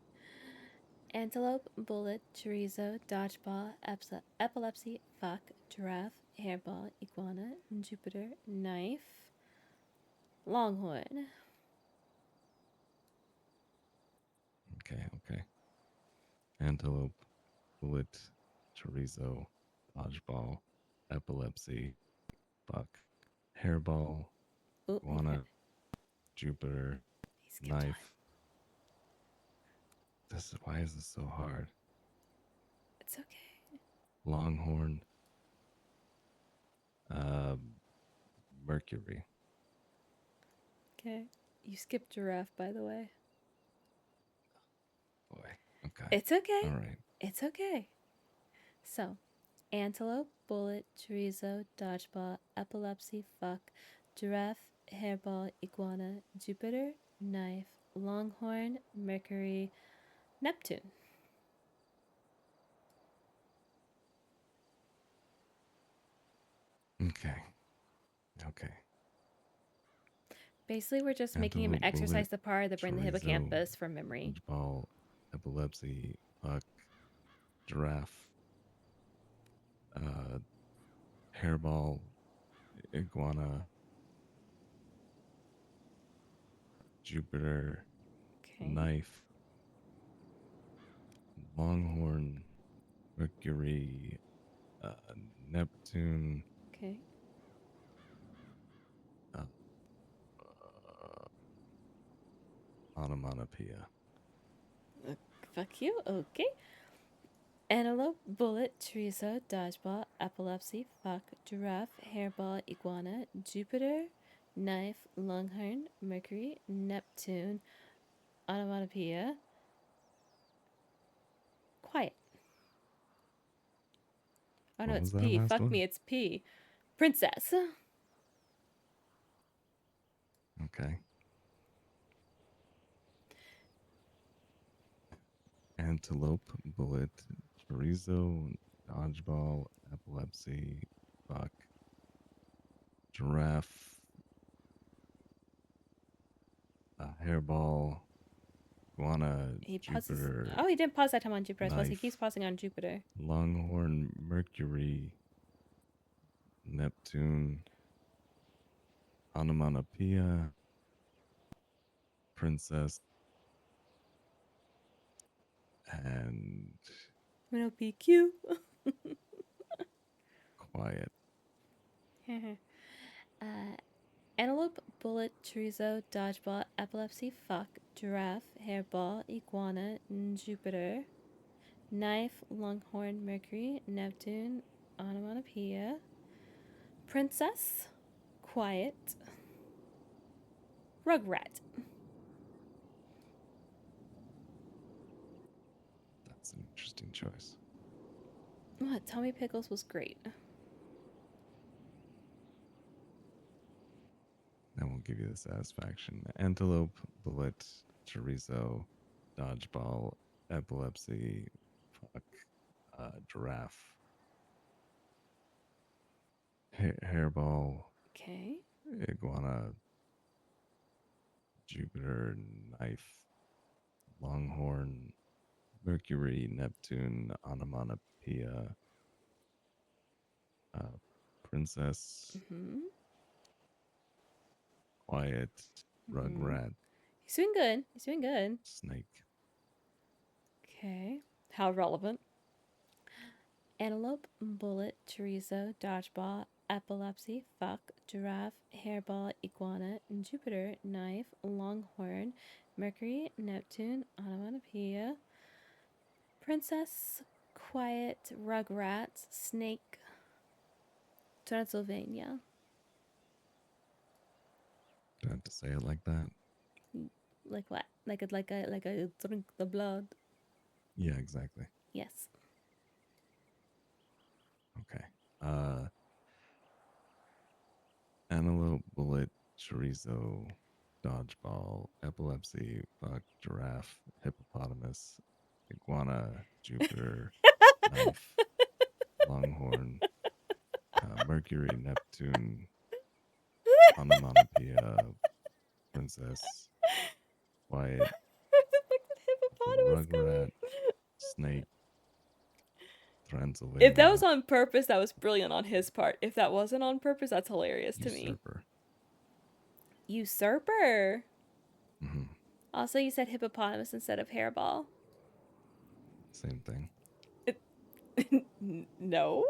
Antelope, bullet, chorizo, dodgeball, epilepsy, fuck, giraffe, hairball, iguana, Jupiter, knife, longhorn. Okay. Antelope, bullet, chorizo, dodgeball, epilepsy, fuck, hairball, Ooh, iguana, Jupiter, knife. Why is this so hard? It's okay. Longhorn. Mercury. Okay. You skipped giraffe, by the way. Boy. Okay. It's okay. All right. It's okay. So, antelope, bullet, chorizo, dodgeball, epilepsy, fuck, giraffe, hairball, iguana, Jupiter, knife, longhorn, Mercury, Neptune. Okay. Basically, we're just making him Antelope, exercise bullet, the part of the brain, the chorizo, hippocampus from memory. dodgeball, epilepsy, fuck, giraffe, hairball, iguana, Jupiter, Okay. knife, longhorn, Mercury, Neptune. Okay. Onomatopoeia. Fuck you. Okay. Antelope, bullet, chorizo, dodgeball, epilepsy, fuck, giraffe, hairball, iguana, Jupiter, knife, longhorn, Mercury, Neptune, onomatopoeia. Quiet. Oh no, What it's was that P. last Fuck one? me, it's P. Princess. Okay. Antelope, bullet, chorizo, dodgeball, epilepsy, fuck, giraffe, hairball, iguana, He pauses. Jupiter, Oh, he didn't pause that time on Jupiter. I suppose he knife, keeps pausing on Jupiter. longhorn, Mercury, Neptune, Onomatopoeia, Princess, and It'll be cute. Quiet. Antelope, bullet, chorizo, dodgeball, epilepsy, fuck, giraffe, hairball, iguana, Jupiter, knife, longhorn, Mercury, Neptune, onomatopoeia, princess, quiet, rugrat. That's an interesting choice. What? Tommy Pickles was great. That won't give you the satisfaction. Antelope, bullet, chorizo, dodgeball, epilepsy, fuck, giraffe, hairball, Okay. iguana, Jupiter, knife, longhorn, Mercury, Neptune, onomatopoeia, princess, quiet, rugrat, He's doing good. He's doing good. snake. Okay. How relevant? Antelope, bullet, chorizo, dodgeball, epilepsy, fuck, giraffe, hairball, iguana, Jupiter, knife, longhorn, Mercury, Neptune, onomatopoeia, princess, quiet, rugrat, snake, Transylvania. Do I have to say it like that? Like what? Like a drink the blood. Yeah, exactly. Yes. Okay. Antelope, bullet, chorizo, dodgeball, epilepsy, fuck, giraffe, hippopotamus, iguana, Jupiter, knife, longhorn, Mercury, Neptune, onomatopoeia, princess, quiet, rugrat, snake, Transylvania, If that was on purpose, that was brilliant on his part. If that wasn't on purpose, that's hilarious to me. usurper. Usurper. Mm-hmm. Also, you said hippopotamus instead of hairball. Same thing. No.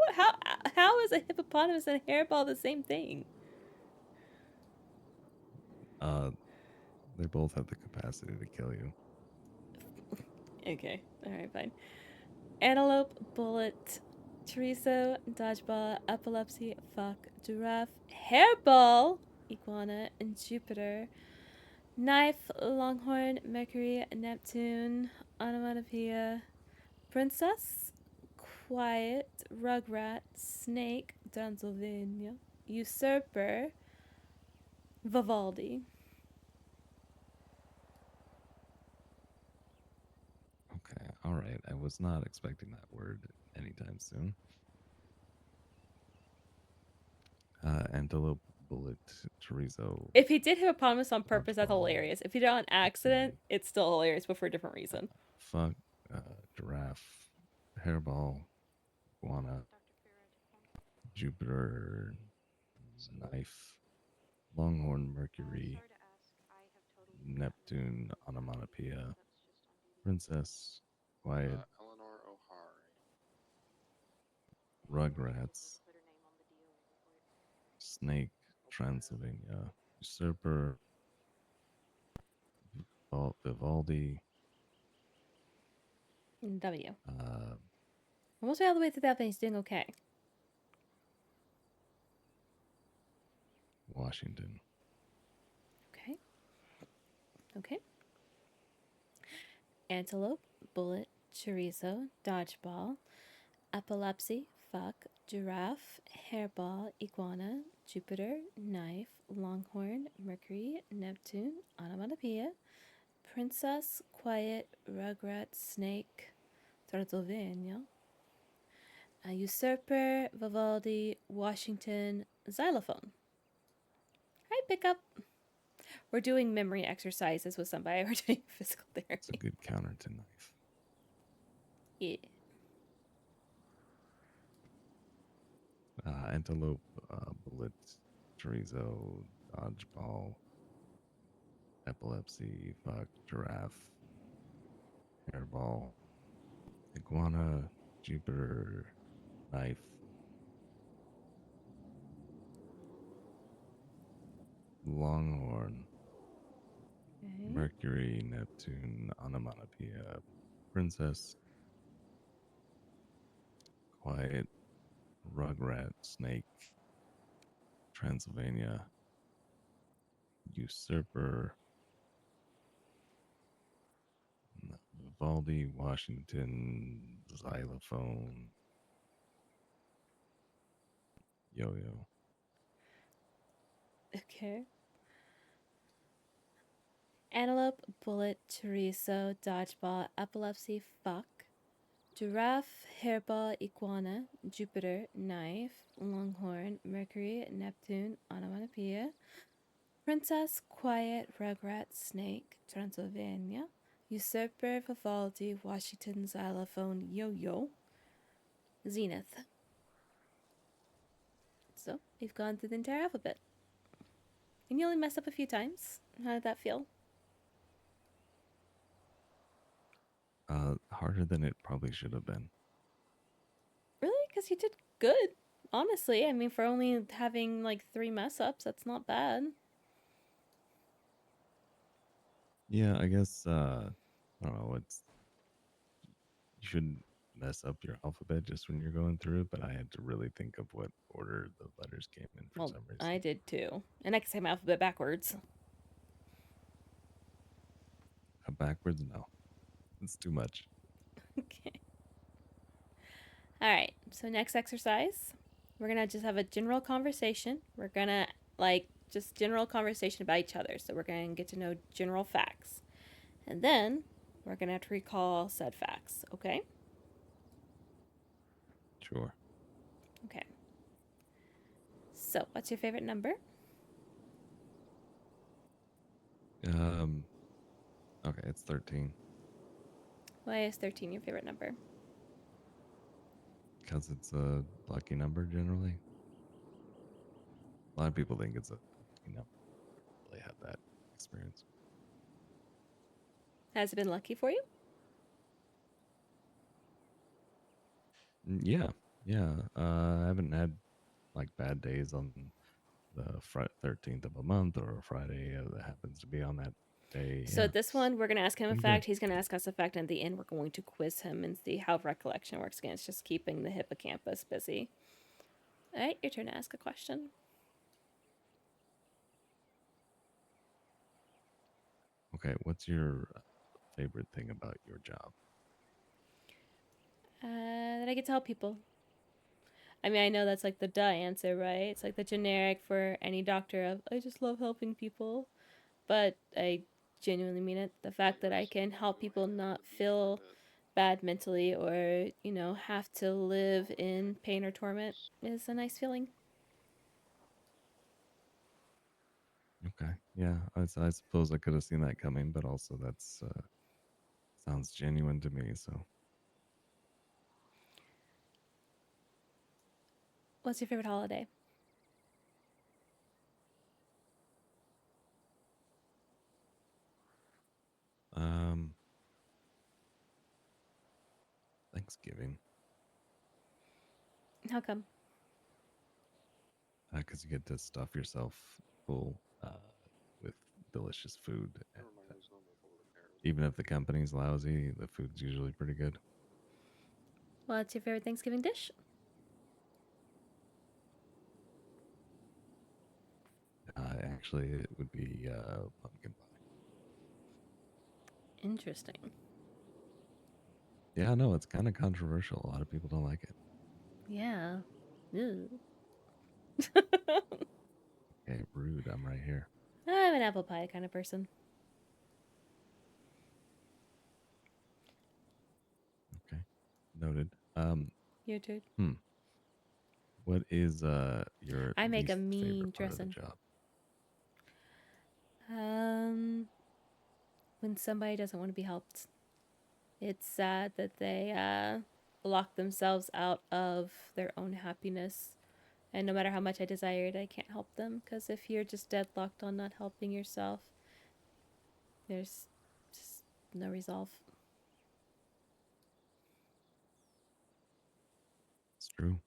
How is a hippopotamus and a hairball the same thing? They both have the capacity to kill you. Okay. All right. Fine. Antelope, bullet, chorizo, dodgeball, epilepsy, fuck, giraffe, hairball, iguana, and Jupiter. Knife, longhorn, Mercury, Neptune, onomatopoeia, princess, quiet, rugrat, snake, Transylvania, usurper, Vivaldi. Okay, all right. I was not expecting that word anytime soon. Antelope, bullet, chorizo. If he did hippopotamus on purpose, that's hilarious. If he did it on accident, it's still hilarious, but for a different reason. Fuck, giraffe, hairball, iguana, Jupiter, knife, longhorn, Mercury, Neptune, onomatopoeia, princess, quiet, Eleanor O'Hare. rugrats, snake, Transylvania, usurper, Vivaldi, W. Almost all the way through that, but he's doing okay. Washington. Okay. Okay. Antelope, bullet, chorizo, dodgeball, epilepsy, fuck, giraffe, hairball, iguana, Jupiter, knife, longhorn, Mercury, Neptune, onomatopoeia, princess, quiet, rugrat, snake, Transylvania, usurper, Vivaldi, Washington, xylophone. Hi, pickup. We're doing memory exercises with somebody. We're doing physical therapy. It's a good counter to knife. Yeah. Antelope, bullet, chorizo, dodgeball, epilepsy, fuck, giraffe, hairball, iguana, Jupiter, knife, longhorn, Okay. Mercury, Neptune, onomatopoeia, princess, quiet, rugrat, snake, Transylvania, usurper, Vivaldi, Washington, xylophone, yo-yo. Okay. Antelope, bullet, chorizo, dodgeball, epilepsy, fuck, giraffe, hairball, iguana, Jupiter, knife, longhorn, Mercury, Neptune, onomatopoeia, princess, quiet, rugrat, snake, Transylvania, usurper, Vivaldi, Washington, xylophone, yo-yo, zenith. So we've gone through the entire alphabet. And you only messed up a few times. How did that feel? Harder than it probably should have been. Really? Because you did good. Honestly, I mean, for only having like 3 mess ups, that's not bad. Yeah, I guess I don't know, you shouldn't mess up your alphabet just when you're going through it, but I had to really think of what order the letters came in for Well, some reason. I did too. And I can say my alphabet backwards. Backwards, no. It's too much. Okay. All right. So next exercise, we're going to just have a general conversation. We're going to like just general conversation about each other. So we're going to get to know general facts. And then we're going to have to recall said facts, okay? Sure. Okay. So, what's your favorite number? Okay, it's 13. Why is 13 your favorite number? Because it's a lucky number generally. A lot of people think it's a lucky number. Really have that experience. Has it been lucky for you? Yeah, yeah. I haven't had like bad days on the 13th of a month or a Friday that happens to be on that day. So Yeah, this one, we're going to ask him a been fact. good. He's going to ask us a fact. And at the end, we're going to quiz him and see how recollection works again. It's just keeping the hippocampus busy. All right, your turn to ask a question. Okay, what's your favorite thing about your job? That I get to help people. I mean, I know that's like the duh answer, right? It's like the generic for any doctor of, I just love helping people. But I genuinely mean it. The fact that I can help people not feel bad mentally or, you know, have to live in pain or torment is a nice feeling. Okay, yeah, I suppose I could have seen that coming, but also that's sounds genuine to me. So, What's your favorite holiday? um, Thanksgiving, How come? because you get to stuff yourself full with delicious food. And, even if the company's lousy, the food's usually pretty good. What's your favorite Thanksgiving dish? Actually, it would be pumpkin pie. Interesting. Yeah, no, it's kind of controversial. A lot of people don't like it. Yeah. Ew. Okay, rude. I'm right here. I'm an apple pie kind of person. Okay, noted. Your turn. What is your I make a least mean favorite part of the dressing. job? When somebody doesn't want to be helped. It's sad that they lock themselves out of their own happiness And no matter how much I desire it, I can't help them. Because if you're just deadlocked on not helping yourself, there's just no resolve. It's true.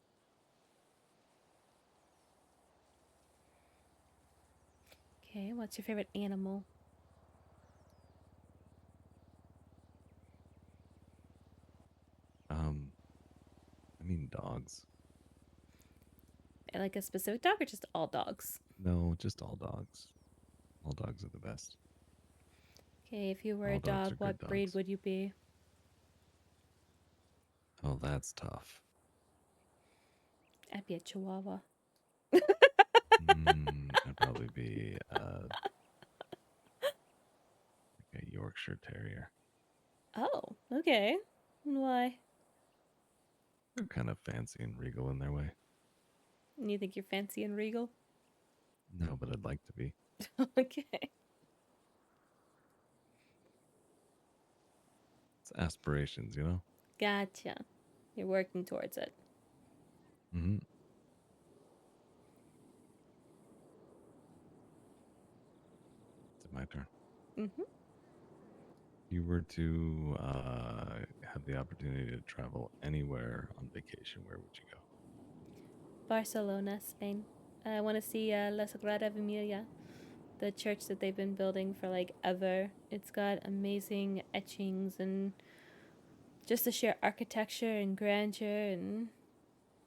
Okay, what's your favorite animal? I mean dogs. Like a specific dog or just all dogs? No, just all dogs. All dogs are the best. Okay, if you were All a dogs dog, are what good breed dogs. would you be? Oh, that's tough. I'd be a Chihuahua. I'd probably be like a Yorkshire Terrier. Oh, okay. Why? They're kind of fancy and regal in their way. You think you're fancy and regal? No, but I'd like to be. Okay. It's aspirations, you know? Gotcha. You're working towards it. Mm-hmm. Is it my turn? Mm-hmm. If you were to have the opportunity to travel anywhere on vacation, where would you go? Barcelona, Spain. I want to see La Sagrada Familia, the church that they've been building for like ever. It's got amazing etchings and just the sheer architecture and grandeur and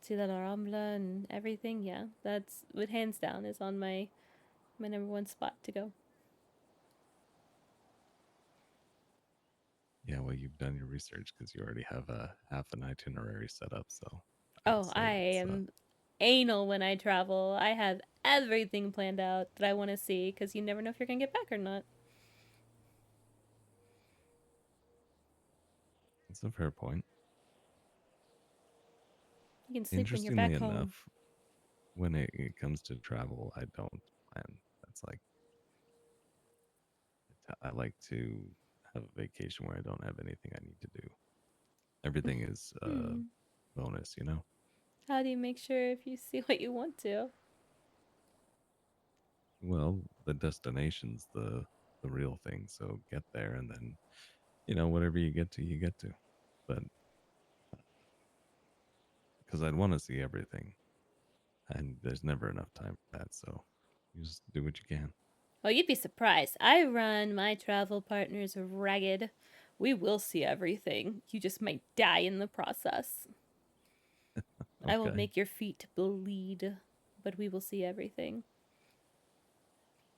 Ciudad Rambla and everything. Yeah, that's with hands down is on my number one spot to go. Yeah, well, you've done your research because you already have a half an itinerary set up. So I would Oh, say I that's am anal when I travel. I have everything planned out that I want to see because you never know if you're gonna get back or not. that's a fair point. You can sleep when you're Interestingly back home. enough, when it comes to travel, I don't plan. That's like I like to have a vacation where I don't have anything I need to do. Everything is bonus, you know? How do you make sure if you see what you want to? Well, the destination's the real thing. So get there and then, you know, whatever you get to, you get to. But because I'd want to see everything, and there's never enough time for that. So you just do what you can. Oh, you'd be surprised. I run my travel partners ragged. We will see everything. You just might die in the process. I will Okay. make your feet bleed, but we will see everything.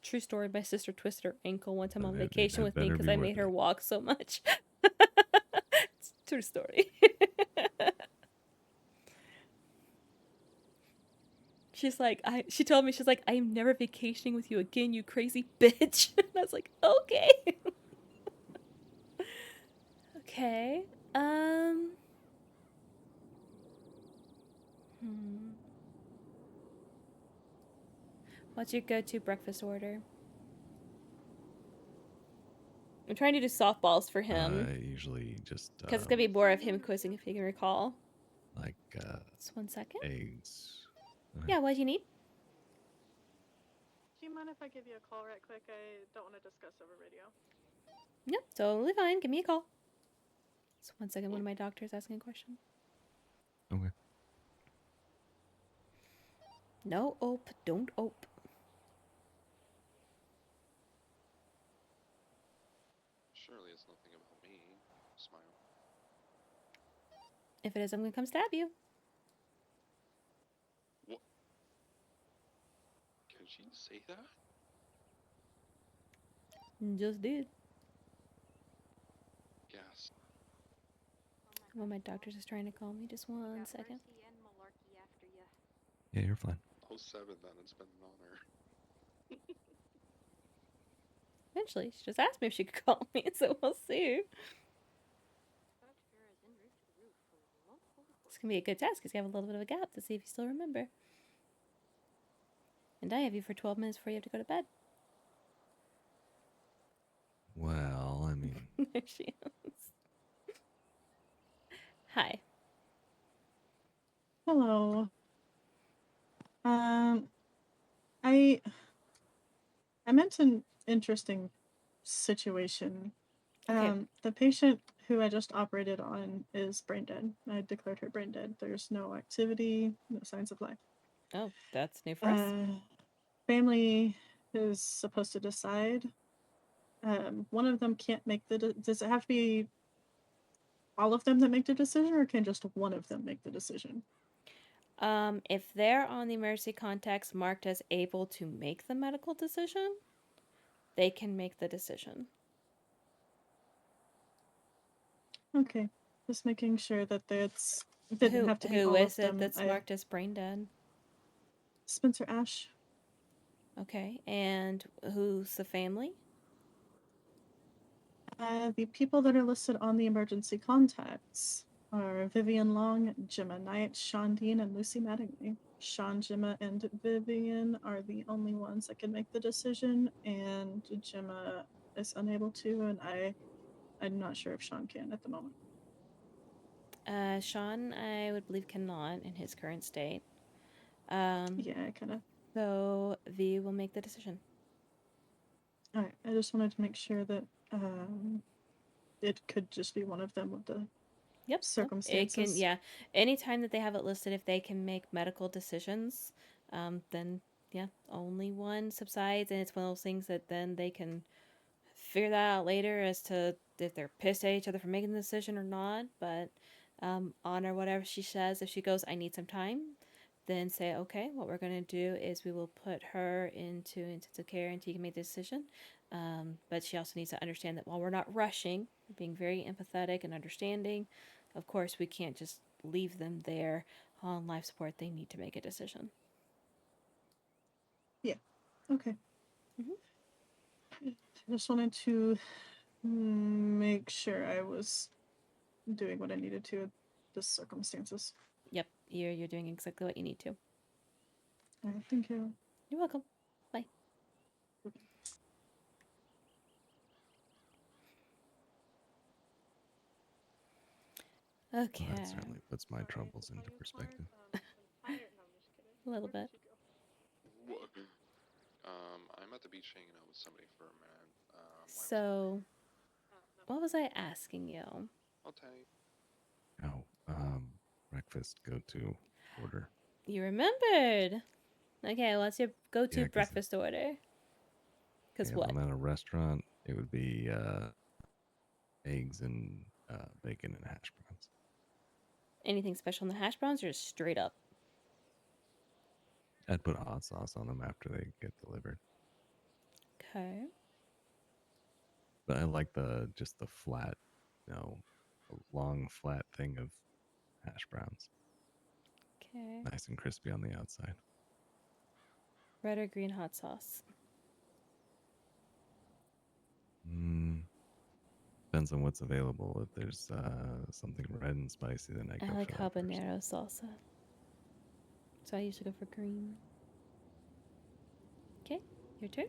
True story, my sister twisted her ankle one time on It vacation had with me better because be I worth made her it. walk so much. It's true story. She told me, she's like, I am never vacationing with you again, you crazy bitch. And I was like, okay. Okay. What's your go-to breakfast order? I'm trying to do softballs for him. Usually just Because it's going to be more of him quizzing if he can recall. like Just 1 second. eggs. Yeah, what do you need? Do you mind if I give you a call right quick? I don't want to discuss over radio. Yep, totally fine. Give me a call. Just 1 second. One of my doctors asking a question. Okay. No ope, don't ope. Surely it's nothing about me. Smile. If it is, I'm going to come stab you. What? Can she say that? Just did. Yes. One of my doctors is trying to call me. Just 1 second. Yeah, you're fine. Oh, 7 then. It's been an honor. Eventually, she just asked me if she could call me, so we'll see. It's going to be a good test because you have a little bit of a gap to see if you still remember. And I have you for 12 minutes before you have to go to bed. Well, I mean, There she is. Hi. Hello. I meant an interesting situation. Okay. The patient who I just operated on is brain dead. I declared her brain dead. There's no activity, no signs of life. Oh, that's new for us. Family is supposed to decide. One of them can't make does it have to be all of them that make the decision, or can just one of them make the decision? If they're on the emergency contacts marked as able to make the medical decision, they can make the decision. Okay, just making sure that that's didn't Who have to be who all is of it them. that's marked as brain dead? Spencer Ash. Okay, and who's the family? The people that are listed on the emergency contacts are Vivian Long, Gemma Knight, Sean Dean, and Lucy Mattingly. Sean, Gemma, and Vivian are the only ones that can make the decision, and Gemma is unable to, and I'm not sure if Sean can at the moment. Sean, I would believe cannot in his current state. Yeah, kind of. So V will make the decision. All right, I just wanted to make sure that it could just be one of them with the circumstances. It can, yeah. Anytime that they have it listed, if they can make medical decisions, then yeah, only one subsides, and it's one of those things that then they can figure that out later as to if they're pissed at each other for making the decision or not. But honor whatever she says. If she goes, I need some time, then say, okay, what we're going to do is we will put her into intensive care until you can make the decision. But she also needs to understand that while we're not rushing, being very empathetic and understanding, of course, we can't just leave them there on life support. They need to make a decision. Yeah. Okay. I just wanted to make sure I was doing what I needed to in the circumstances. Yep, you're doing exactly what you need to. All right, thank you. You're welcome. Bye. Okay. Well, that certainly puts my troubles into perspective. A little bit. I'm at the beach hanging out with somebody for a minute. So, what was I asking you? I'll tell you. Oh, breakfast go-to order. You remembered. Okay, what's your go-to Yeah, 'cause breakfast order? Because if what? I'm at a restaurant, it would be eggs and bacon and hash browns. Anything special in the hash browns or just straight up? I'd put hot sauce on them after they get delivered. Okay. But I like just the flat, a long flat thing of hash browns. Okay. Nice and crispy on the outside. Red or green hot sauce? Depends on what's available. If there's something red and spicy, then I I go like for that first. habanero salsa. So I usually go for green. Okay, your turn.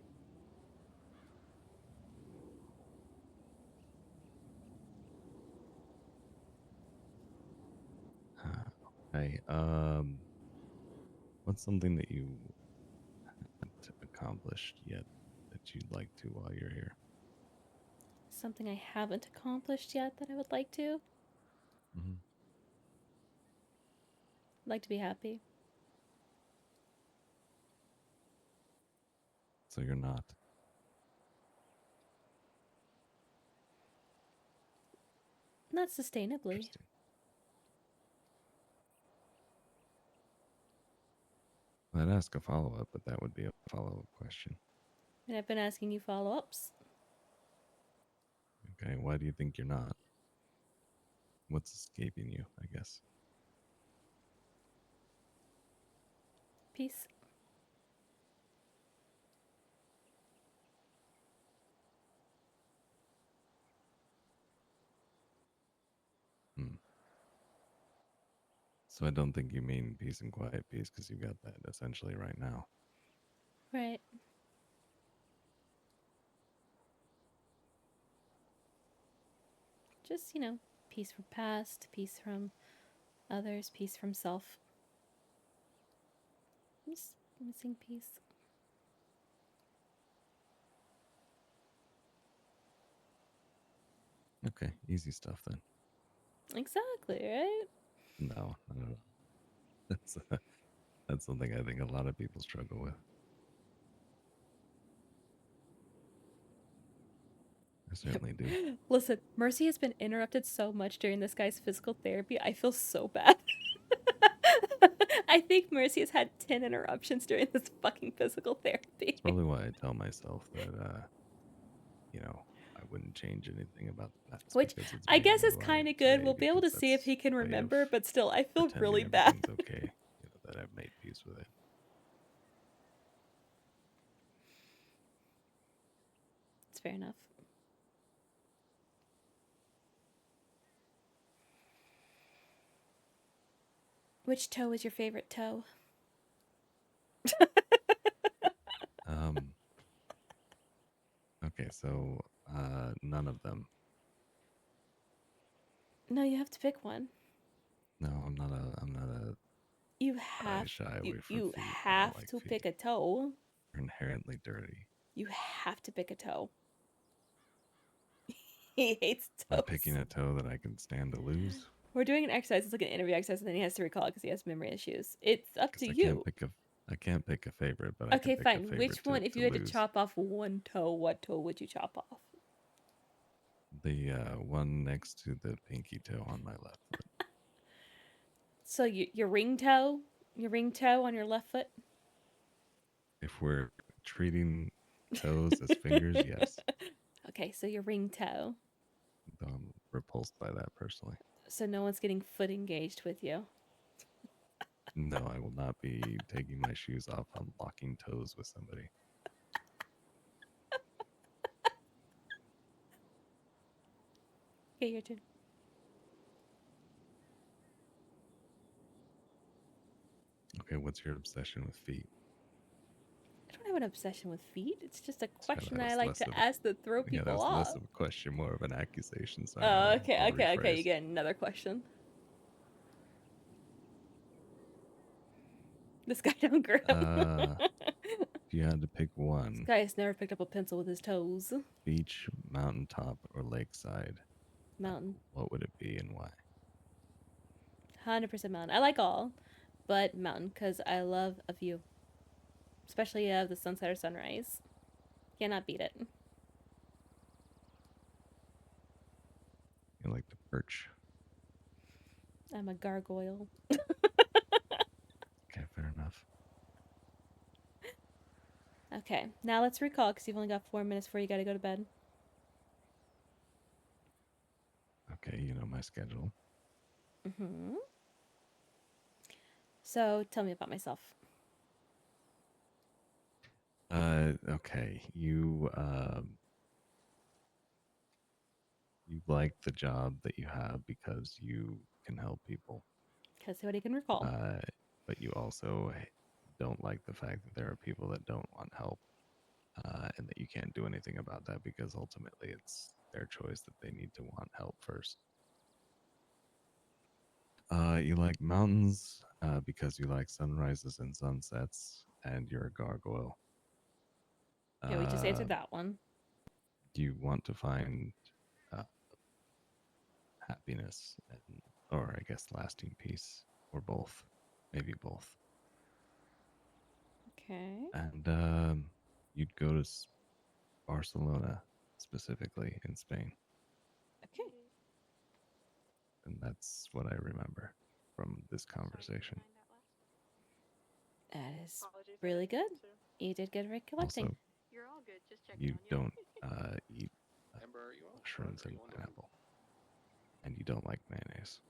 Okay. What's something that you haven't accomplished yet that you'd like to while you're here? Something I haven't accomplished yet that I would like to. Mm-hmm. I'd like to be happy. So you're not. Not sustainably. I'd ask a follow-up, but that would be a follow-up question. And I've been asking you follow-ups. Okay, why do you think you're not? What's escaping you, I guess? Peace. So I don't think you mean peace and quiet peace because you got that essentially right now. Right. Just, peace from past, peace from others, peace from self. Just missing piece. Okay, easy stuff then. Exactly, right? No, I don't know. That's something I think a lot of people struggle with. I certainly do. Listen, Mercy has been interrupted so much during this guy's physical therapy. I feel so bad. I think Mercy has had 10 interruptions during this fucking physical therapy. It's probably why I tell myself that, you know, I wouldn't change anything about the past Which because it's I made guess me is who I kind am of good. today. We'll be able to Because see if that's he can a way of remember, but still, I feel pretending really bad. everything's okay. You know, that I've made peace with it. It's fair enough. Which toe is your favorite toe? Okay, so none of them. No, you have to pick one. No, I'm not a You I have shy away from you feet. I don't have like to feet. pick a toe. They're inherently dirty. You have to pick a toe. He hates Am I toes. picking a toe that I can stand to lose? We're doing an exercise. It's like an interview exercise, and then he has to recall it because he has memory issues. It's up to I you. can't pick a favorite, but I can Okay, pick a fine. favorite Which one, if to you had to lose. chop off one toe, what toe would you chop off? The one next to the pinky toe on my left foot. So your ring toe on your left foot. If we're treating toes as fingers, yes. Okay, so your ring toe. I'm repulsed by that personally. So no one's getting foot engaged with you. No, I will not be taking my shoes off on locking toes with somebody. Okay, your turn. Okay, what's your obsession with feet? I don't have an obsession with feet. It's just a So question that I was like less to of ask that throw yeah, that people was off. less of a question, more of an accusation. Sorry, Oh, I'll okay. You rephrase. get another question. This guy don't grip. If you had to pick This one, guy has never picked up a pencil with his toes. beach, mountaintop, or lakeside, Mountain. what would it be and why? 100% mountain. I like all, but mountain because I love a view, especially of the sunset or sunrise. Cannot beat it. You like to perch. I'm a gargoyle. Okay, fair enough. Okay, now let's recall because you've only got 4 minutes before you got to go to bed. Okay, you know my schedule. Mm-hmm. So tell me about myself. Okay, you like the job that you have because you can help people. Because what he can recall. But you also don't like the fact that there are people that don't want help, and that you can't do anything about that because ultimately it's their choice that they need to want help first. You like mountains because you like sunrises and sunsets, and you're a gargoyle. Yeah, we just answered that one. You want to find happiness, or I guess lasting peace, or both, maybe both. Okay. And you'd go to Barcelona, specifically in Spain. Okay. And that's what I remember from this conversation. That is really good. You did good recollecting. Also, You're all good. Just checking you on you. don't eat Amber, are you up? mushrooms Or are and you on pineapple. And you don't like mayonnaise.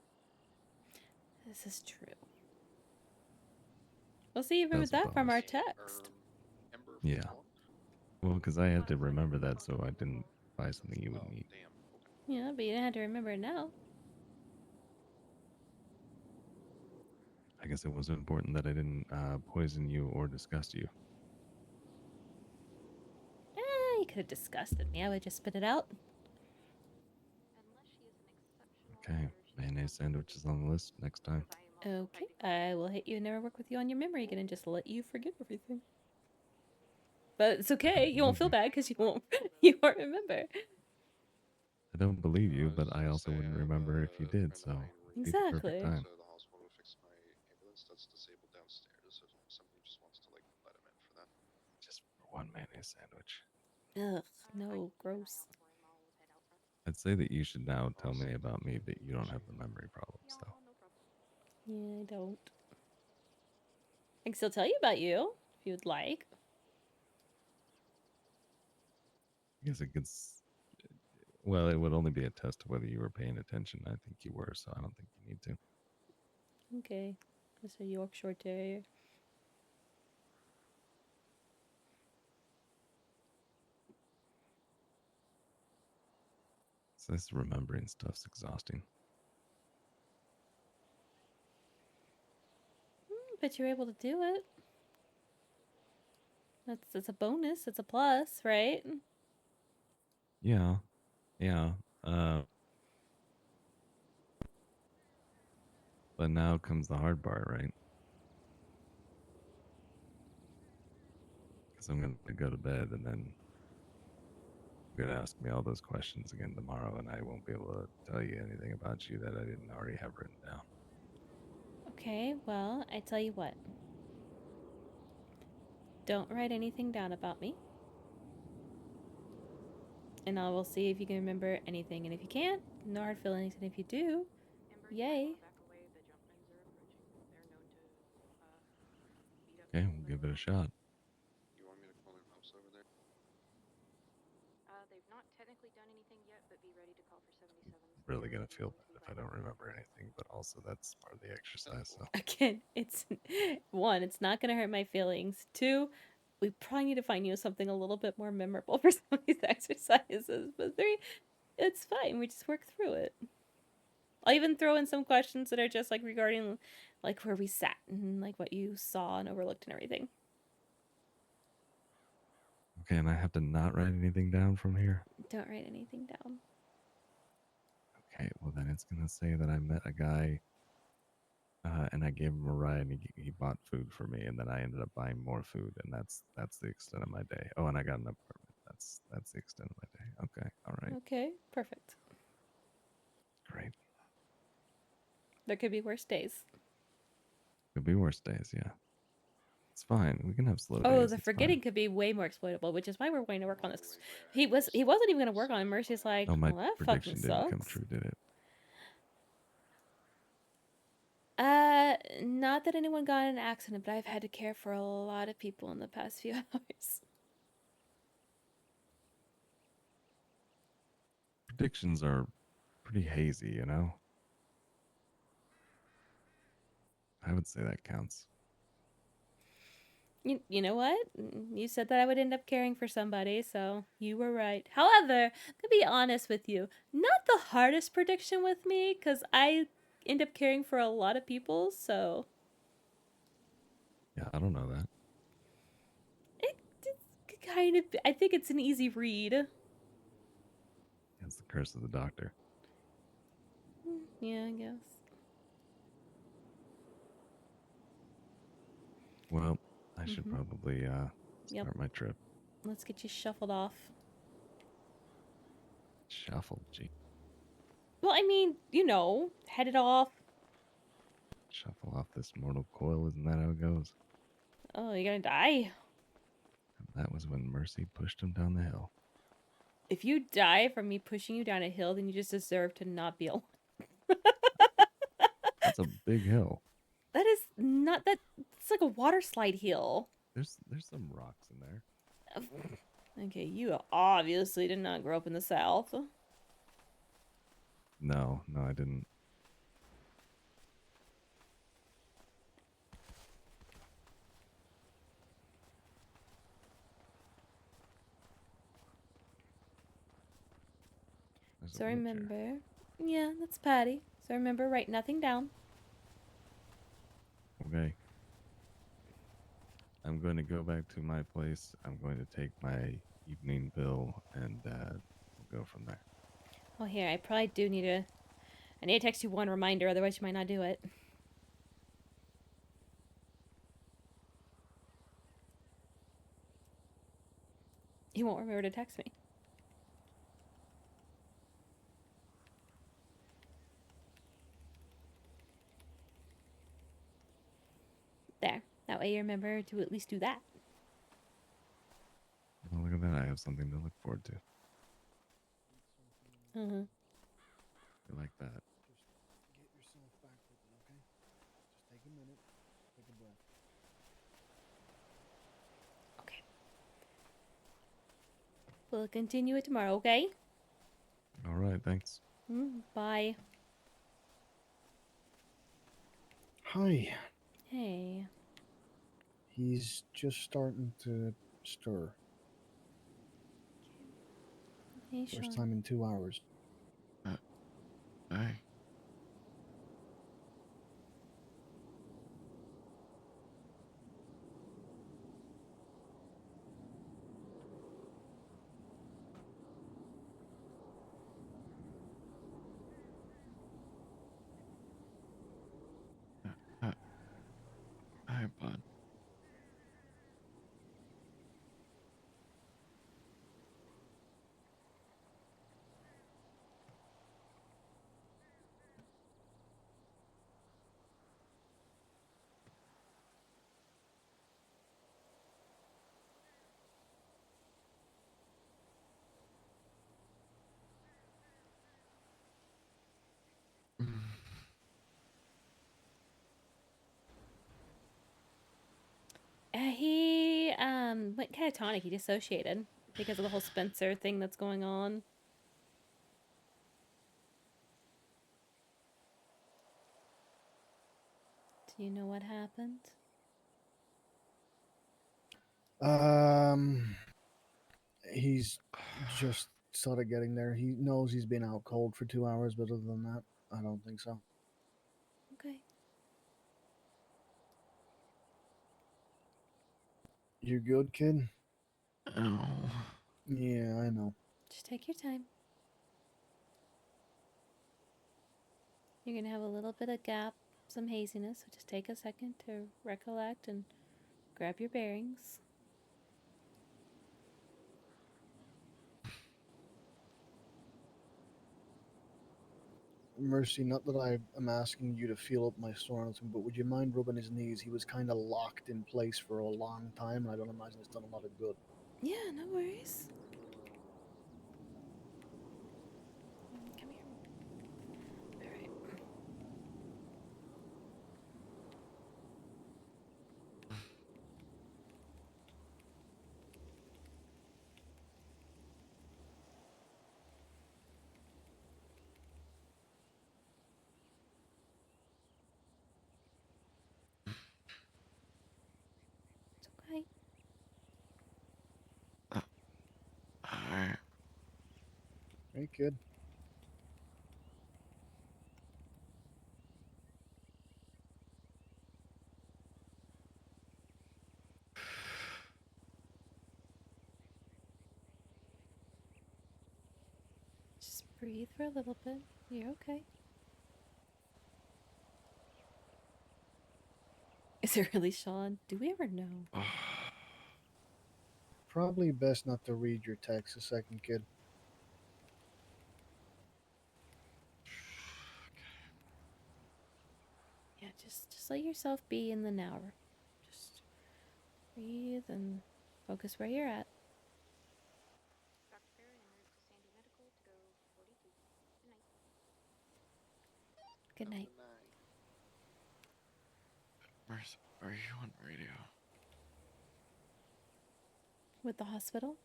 This is true. We'll see you remember That's a that from our bonus. text. Ember Yeah. Well, because I had to remember that so I didn't buy something you wouldn't eat. Yeah, but you didn't have to remember it now. I guess it was important that I didn't poison you or disgust you. You could have disgusted me. I would just spit it out. Okay, mayonnaise sandwich is on the list next time. Okay, I will hit you and never work with you on your memory again and just let you forget everything. But it's okay. You won't feel bad because you won't remember. I don't believe you, but I also wouldn't remember if you did, so it'd be the perfect Exactly. time. To the hospital to fix my ambulance that's disabled downstairs. If somebody just wants to like let him in for that. Just for one mayonnaise sandwich. Ugh, no, gross. I'd say that you should now tell me about me, but you don't have the memory problems, though. Yeah, I don't. I can still tell you about you if you would like. I guess it gets. Well, it would only be a test of whether you were paying attention. I think you were, so I don't think you need to. Okay, that's a Yorkshire Terrier. So this remembering stuff's exhausting. But you're able to do it. That's a bonus. It's a plus, right? Yeah, yeah. But now comes the hard part, right? Because I'm going to go to bed and then you're going to ask me all those questions again tomorrow, and I won't be able to tell you anything about you that I didn't already have written down. Okay, well, I tell you what. Don't write anything down about me. And I will see if you can remember anything. And if you can't, no hard feelings. And if you do, yay. Okay, we'll give it a shot. You want me to call their mouse over there? They've not technically done anything yet, but be ready to call for 77. Really going to feel bad if I don't remember anything, but also that's part of the exercise. So Again, it's one, it's not going to hurt my feelings. Two, we probably need to find you something a little bit more memorable for some of these exercises. But three, it's fine. We just work through it. I'll even throw in some questions that are just like regarding like where we sat and like what you saw and overlooked and everything. okay, and I have to not write anything down from here? Don't write anything down. Okay, well then it's going to say that I met a guy and I gave him a ride and he bought food for me, and then I ended up buying more food, and that's the extent of my day. Oh, and I got an apartment. That's the extent of my day. Okay, all right. Okay, perfect. Great. There could be worse days. Could be worse days, yeah. It's fine. We can have slow Oh, days. the It's forgetting fine. could be way more exploitable, which is why we're going to work on this. He wasn't even going to work on it. Mercy's like, Oh, my well, that fucking prediction didn't come sucks. true, did it? Not that anyone got in an accident, but I've had to care for a lot of people in the past few hours. Predictions are pretty hazy, you know? I would say that counts. You know what? You said that I would end up caring for somebody, so you were right. However, to be honest with you, not the hardest prediction with me, because I end up caring for a lot of people, so. Yeah, I don't know that. It's kind of, I think it's an easy read. It's the curse of the doctor. Yeah, I guess. Well, I should probably start my trip. Let's get you shuffled off. Shuffle, gee. Well, I mean, headed off. Shuffle off this mortal coil, isn't that how it goes? Oh, you're gonna die. And that was when Mercy pushed him down the hill. If you die from me pushing you down a hill, then you just deserve to not be alive. That's a big hill. That is not that. It's like a water slide hill. There's some rocks in there. Okay, you obviously did not grow up in the South. No, I didn't. So remember, yeah, that's Patty. So remember, write nothing down. Okay. I'm going to go back to my place. I'm going to take my evening pill, and we'll go from there. Oh, here, I probably do need I need to text you one reminder, otherwise you might not do it. he won't remember to text me. There. That way you remember to at least do that. Well, look at that. I have something to look forward to. Mm-hmm. You like that? Just get yourself back with it, okay? Just take a minute, take a breath. Okay. We'll continue it tomorrow, okay? All right, thanks. Bye. Hi. Hey. He's just starting to stir. Hey, First Sean. time in 2 hours. Hey. Hi, bud. He went catatonic. He dissociated because of the whole Spencer thing that's going on. Do you know what happened? He's just started getting there. He knows he's been out cold for 2 hours, but other than that, I don't think so. Okay. You good, kid? Oh. Yeah, I know. Just take your time. You're gonna have a little bit of gap, some haziness, so just take a second to recollect and grab your bearings. Mercy, not that I am asking you to feel up my store or anything, but would you mind rubbing his knees? He was kind of locked in place for a long time, and I don't imagine it's done a lot of good. Yeah, no worries. Come here. Alright. It's okay. Hi. Hey, kid. Just breathe for a little bit. You're okay. Is it really Sean? Do we ever know? Probably best not to read your text a second, kid. Yeah, just let yourself be in the now. Just breathe and focus where you're at. Dr. Farron en route to Sandy Medical to go 42. Good night. Good night. Where's, are you on radio? With the hospital?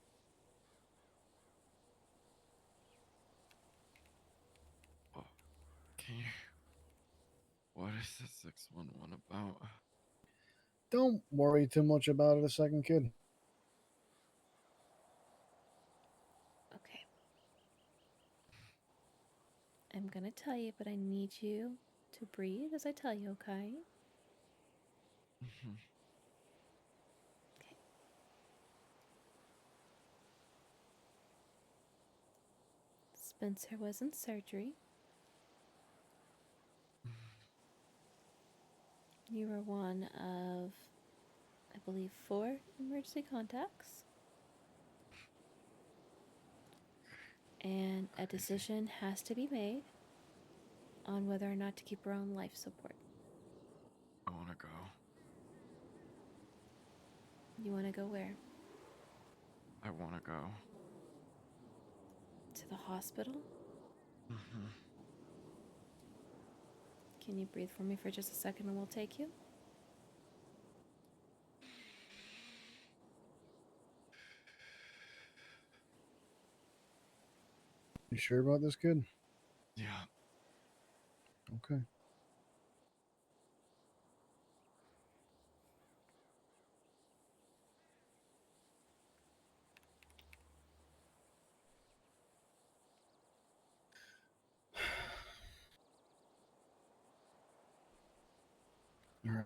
Oh, can you? What is the 611 about? Don't worry too much about it a second, kid. Okay. I'm gonna tell you, but I need you to breathe as I tell you, okay? Mhm. Okay. Spencer was in surgery. You were one of, I believe, 4 emergency contacts. And a decision has to be made on whether or not to keep her on life support. I want to go. You want to go where? I want to go. To the hospital? Mm-hmm. Can you breathe for me for just a second and we'll take you? You sure about this, kid? Yeah. Okay. All right.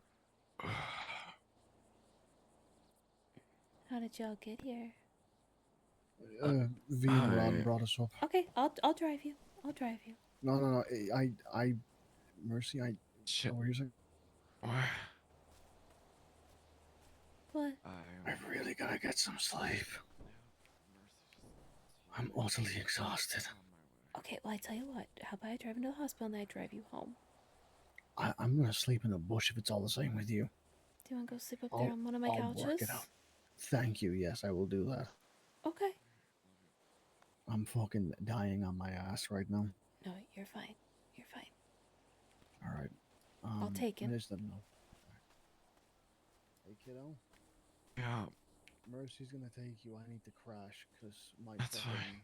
How did y'all get here? V and Ron brought us up. Okay, I'll drive you. I'll drive you. No. Mercy, Shit. Oh, here's a. What? I really gotta get some sleep. I'm utterly exhausted. Okay, well, I tell you what. How about I drive into the hospital and I drive you home? I'm gonna sleep in a bush if it's all the same with you. Do you want to go sleep up there on one of my I'll couches? work it out. Thank you. Yes, I will do that. Okay. I'm fucking dying on my ass right now. No, you're fine. You're fine. All right. I'll take him. I just don't know. Hey, kiddo. Yeah. Mercy's gonna take you. I need to crash because my That's fucking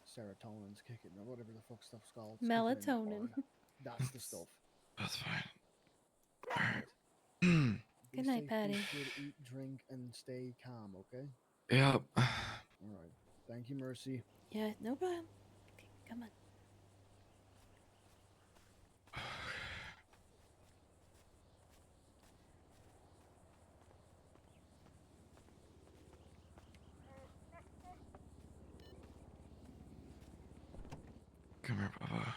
serotonin's kicking or whatever the fuck stuff's called. Melatonin. That's the stuff. That's fine. Alright. Be Good night, safe, Patty. be good, eat, drink, and stay calm, okay? Yep. Alright. Thank you, Mercy. Yeah, no problem. Okay, come on. Come here, Baba.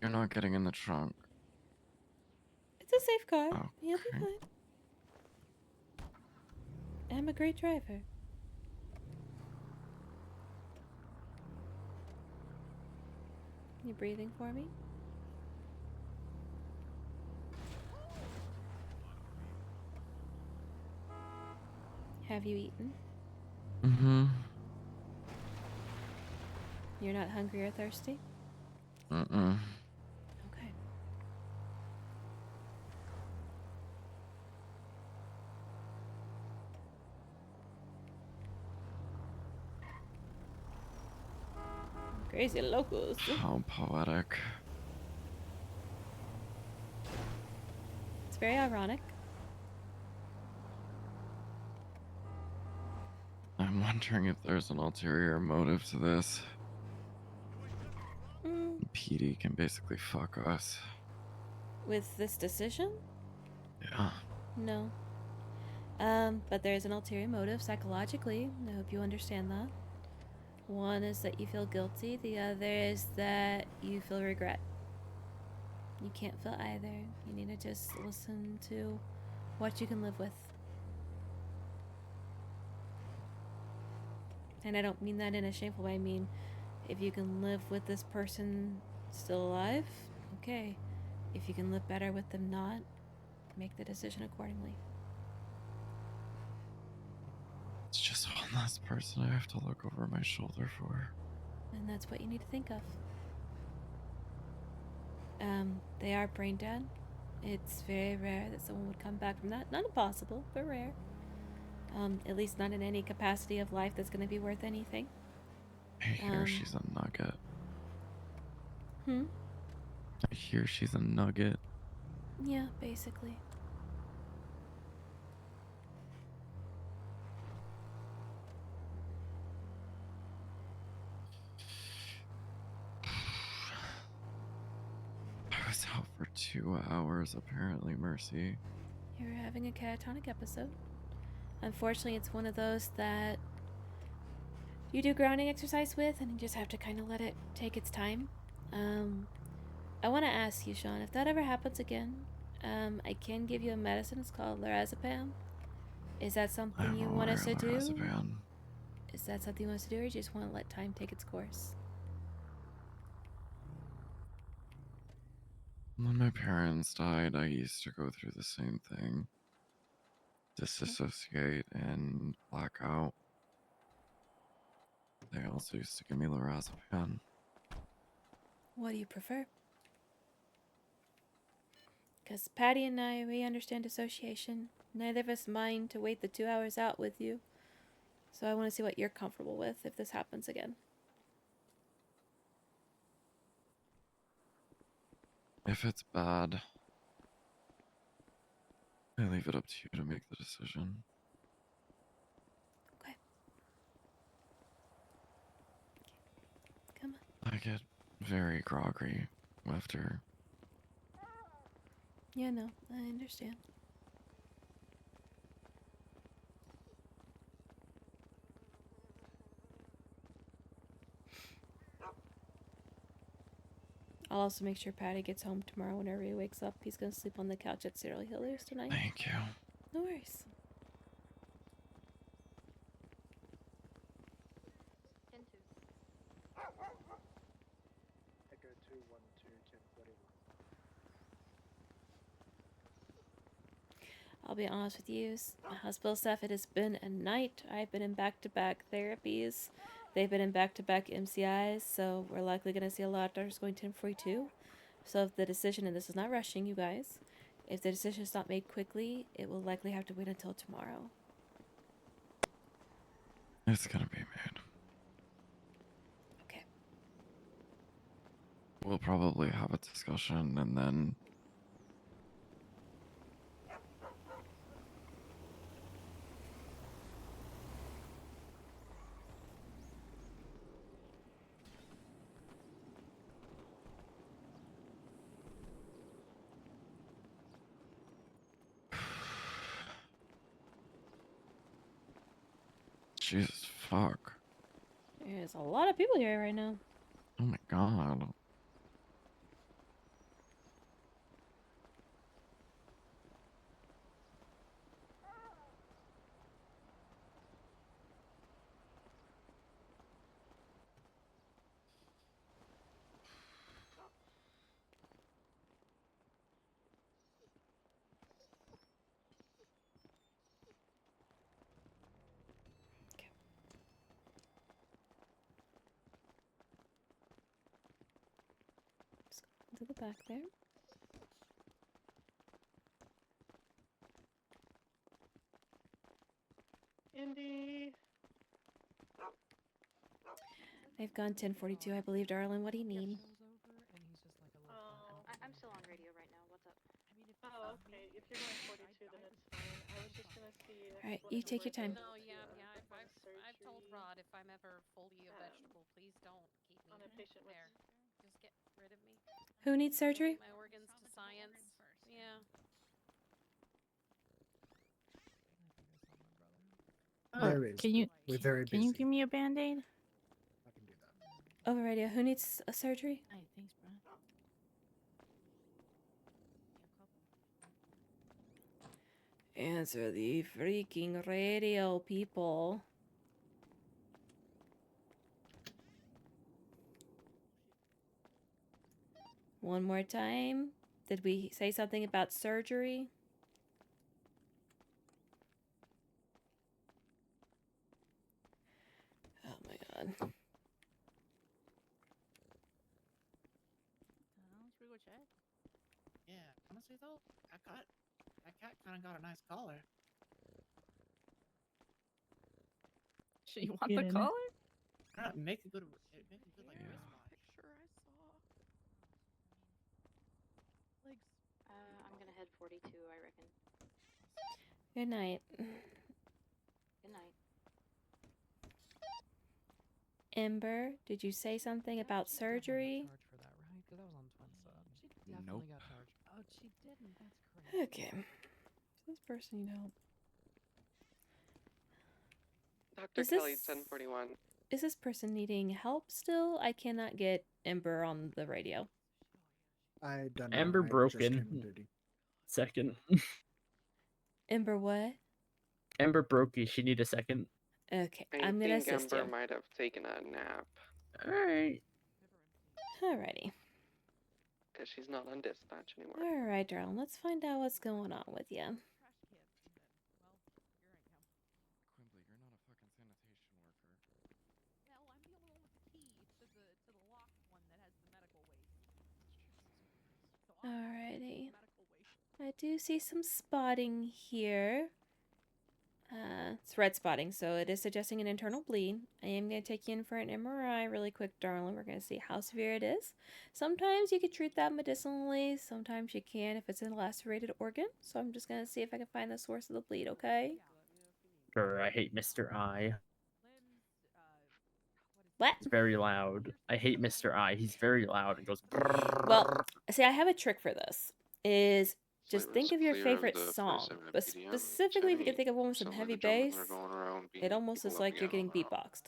You're not getting in the trunk. It's a safe car. Okay. You'll be fine. I'm a great driver. You breathing for me? Have you eaten? Mm-hmm. You're not hungry or thirsty? Mm-mm. Okay. Crazy locals. How poetic. It's very ironic. I'm wondering if there's an ulterior motive to this. PD can basically fuck us. With this decision? Yeah. No. But there's an ulterior motive psychologically. I hope you understand that. One is that you feel guilty. The other is that you feel regret. You can't feel either. You need to just listen to what you can live with. And I don't mean that in a shameful way. I mean, if you can live with this person still alive, okay. If you can live better with them not, make the decision accordingly. It's just one less person I have to look over my shoulder for. And that's what you need to think of. They are brain dead. It's very rare that someone would come back from that. Not impossible, but rare. At least not in any capacity of life that's going to be worth anything. I hear she's a nugget. I hear she's a nugget. Yeah, basically. I was out for 2 hours, apparently, Mercy. You're having a catatonic episode. Unfortunately, it's one of those that you do grounding exercise with, and you just have to kind of let it take its time. I want to ask you, Sean, if that ever happens again, I can give you a medicine. It's called lorazepam. Is that something you want us to do? Lorazepam. Is that something you want us to do, or you just want to let time take its course? When my parents died, I used to go through the same thing. Disassociate and black out. They also used to give me lorazepam. What do you prefer? Because Patty and I, we understand dissociation. Neither of us mind to wait the 2 hours out with you. So I want to see what you're comfortable with if this happens again. If it's bad, I leave it up to you to make the decision. Okay. Come on. I get very groggy after. Yeah, no, I understand. I'll also make sure Patty gets home tomorrow whenever he wakes up. He's going to sleep on the couch at Serial Healers tonight. Thank you. No worries. 10-2. Echo 212-1041. I'll be honest with you. Hospital staff, it has been a night. I've been in back-to-back therapies. They've been in back-to-back MCIs, so we're likely going to see a lot of doctors going 1042. So if the decision, and this is not rushing you guys, if the decision is not made quickly, it will likely have to wait until tomorrow. It's gonna be made. Okay. We'll probably have a discussion and then. Jesus fuck. There's a lot of people here right now. Oh my god. Just go to the back there. Indy. They've gone 1042, I believe, darling. What do you need? I'm still on radio right now. What's up? Oh, okay. If you're going 42, then it's fine. I was just gonna see if Alright, you take your time. No, I've told Rod if I'm ever fully a vegetable, please don't keep me on a patient with there. Just get rid of me. Who needs surgery? Donate my organs to science. Yeah. There is. Can you We're very can you busy. give me a band-aid? I can do that. Over radio. Who needs a surgery? Hey, thanks, bro. Answer the freaking radio, people. One more time. Did we say something about surgery? Oh my god. Yeah, honestly though, that cat kind of got a nice collar. You want the collar? Make a good like wristwatch. Sure, I saw. Legs. I'm gonna head 42, I reckon. Good night. Good night. Ember, did you say something about surgery? Nope. Oh, she didn't. That's crazy. Okay. Does this person need help? Dr. Kelly, 1041. Is this person needing help still? I cannot get Ember on the radio. I don't know. Amber I just broken. came on duty. Second. Ember what? Amber brokey. She need a second. Okay, I I'm gonna think assist Ember you. might have taken a nap. Alright. Alrighty. Because she's not on dispatch anymore. All right, darling. Let's find out what's going on with you. Quimbly, you're not a fucking sanitation worker. Well, I'm the only one with the key to the locked one that has the medical waste. Alrighty. I do see some spotting here. It's red spotting, so it is suggesting an internal bleed. I am going to take you in for an MRI really quick, darling. We're going to see how severe it is. Sometimes you can treat that medicinally. Sometimes you can if it's a lacerated organ. So I'm just going to see if I can find the source of the bleed, okay? Sure, I hate Mr. I. What? He's very loud. I hate Mr. I. He's very loud and goes. Well, see, I have a trick for this. Is just Flavor think is of your clear favorite of the song, 47 but PDM. specifically if you can Jenny, think of one with some some of heavy the jumpers bass, are going around it beating almost people is up like you're again. getting beatboxed.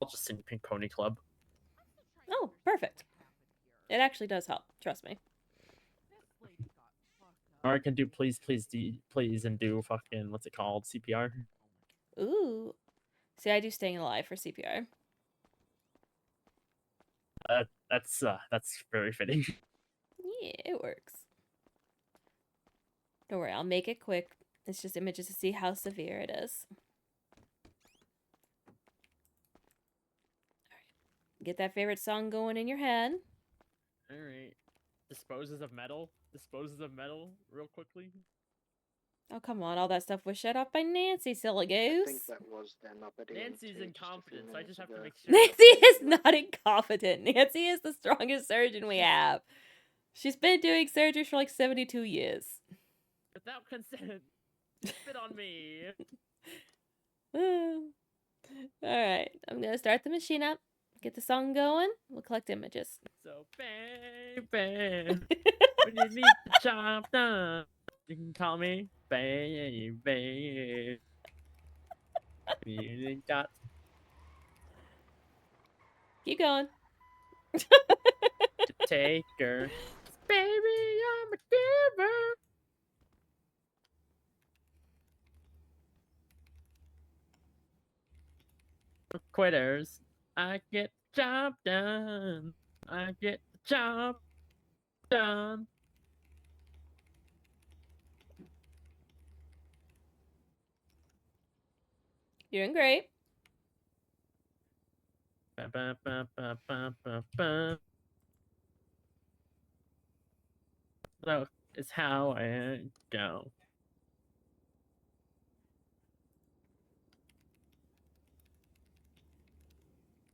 I'll just sing Pink Pony Club. Oh, perfect. It actually does help. Trust me. Or I can do please, please, and do fucking what's it called? CPR. Ooh. See, I do staying alive for CPR. That's very fitting. Yeah, it works. Don't worry, I'll make it quick. It's just images to see how severe it is. Alright. Get that favorite song going in your head. Alright. Disposes of metal. Disposes of metal real quickly. Oh, come on. All that stuff was shut off by Nancy, silly I goose. think that was them updating Nancy's to just a few incompetent, so I just minutes have to ago. make sure. Nancy is not incompetent. Nancy is the strongest surgeon we have. She's been doing surgery for like 72 years. Without consent. Spit on me. Alright, I'm gonna start the machine up. Get the song going. We'll collect images. So, baby, when you need the job done, you can call me baby. You got. Keep going. To take her. Baby, I'm a giver. Quitters. I get the job done. I get the job done. You're doing great. Ba, ba, ba, ba, ba, ba, ba. So it's how I go.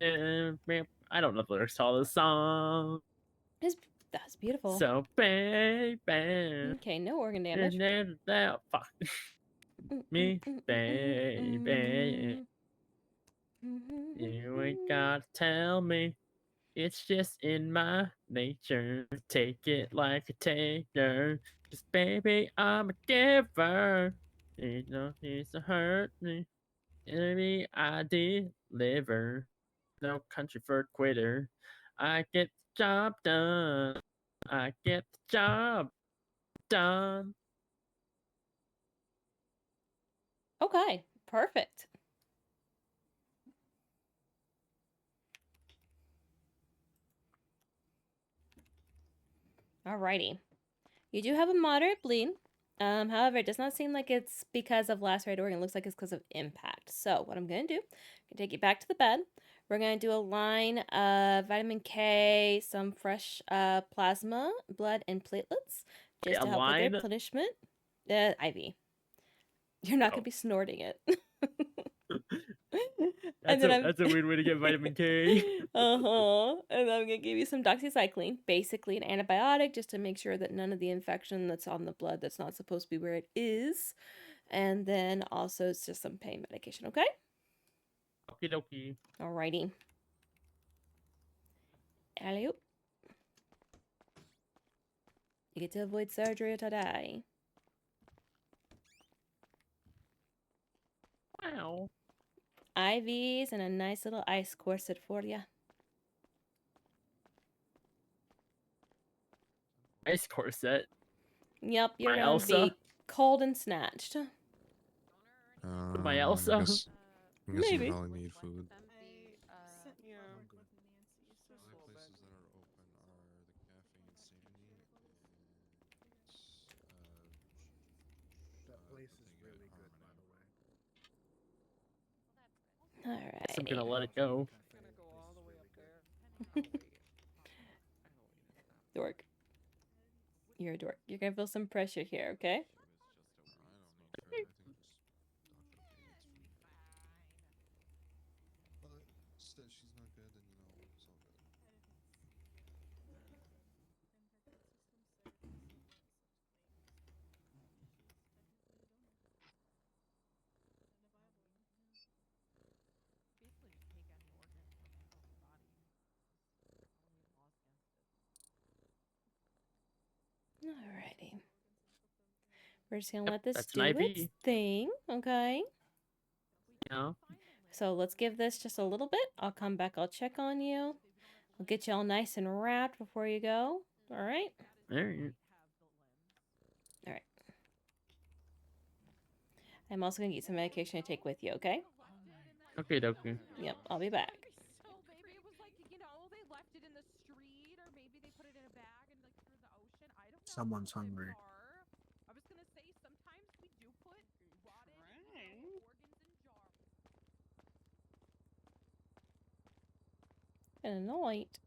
I don't know the lyrics to all this song. That's beautiful. So, baby. Okay, no organ damage. Fuck. Me, baby. You ain't gotta tell me. It's just in my nature. Take it like a taker. Cause, baby, I'm a giver. You don't need to hurt me. Baby, I deliver. No country for a quitter. I get the job done. I get the job done. Okay, perfect. Alrighty. You do have a moderate bleed. However, it does not seem like it's because of lacerated organ. It looks like it's because of impact. So what I'm going to do, I'm going to take you back to the bed. We're going to do a line of vitamin K, some fresh plasma, blood, and platelets just to help with their replenishment. IV. You're not going to be snorting it. That's a weird way to get vitamin K. And then I'm going to give you some doxycycline, basically an antibiotic, just to make sure that none of the infection that's on the blood that's not supposed to be where it is. And then also it's just some pain medication, okay? Okie dokie. Alrighty. Alley-oop. You get to avoid surgery today. Wow. IVs and a nice little ice corset for you. Ice corset. Yep, you're My gonna Elsa. be cold and snatched. My Elsa. I guess Maybe. you probably need food. place is really good, by the way. Guess I'm Alrighty. gonna let it go. Dork. You're a dork. You're gonna feel some pressure here, okay? But says she's not good, and it's all good. Basically, just take any organ from anyone's body. I don't need laws against it. Alrighty. We're just gonna let this That's do an its IV. thing, okay? Yeah. So let's give this just a little bit. I'll come back, I'll check on you. I'll get you all nice and wrapped before you go. Alright? Alright. Alright. I'm also gonna get some medication to take with you, okay? Okay, dokie. Yep, I'll be back. So maybe it was like, they left it in the street, or maybe they put it in a bag and like threw the ocean. I don't know. Someone's hungry. I was gonna say sometimes we do put rotted organs in jars. And a night.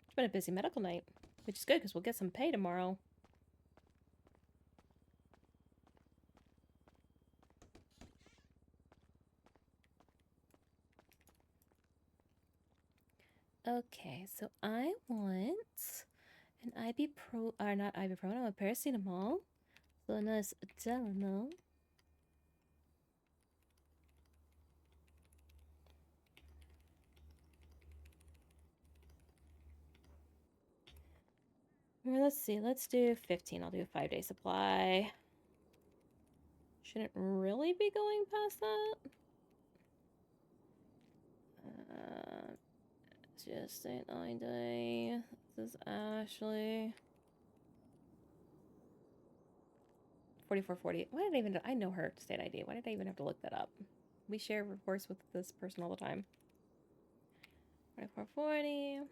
It's been a busy medical night, which is good because we'll get some pay tomorrow. Okay, so I want an ibuprofen, or not ibuprofen, I want paracetamol. So a nice Tylenol. Well, let's see, let's do 15. I'll do a 5-day supply. Shouldn't really be going past that. Just a 9-day. This is Ashley. 4440. Why did I even? I know her state ID. Why did I even have to look that up? We share reports with this person all the time. 4440.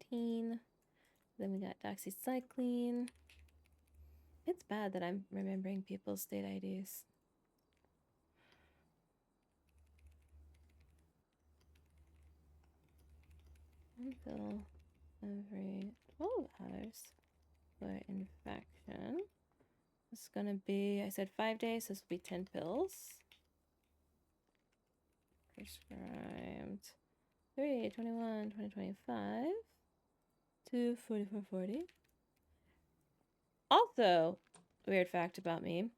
15. Then we got doxycycline. It's bad that I'm remembering people's state IDs. Until every 12 hours for infection. It's gonna be, I said 5 days, this will be 10 pills. Prescribed 3/21/2025 to 4440. Also, weird fact about me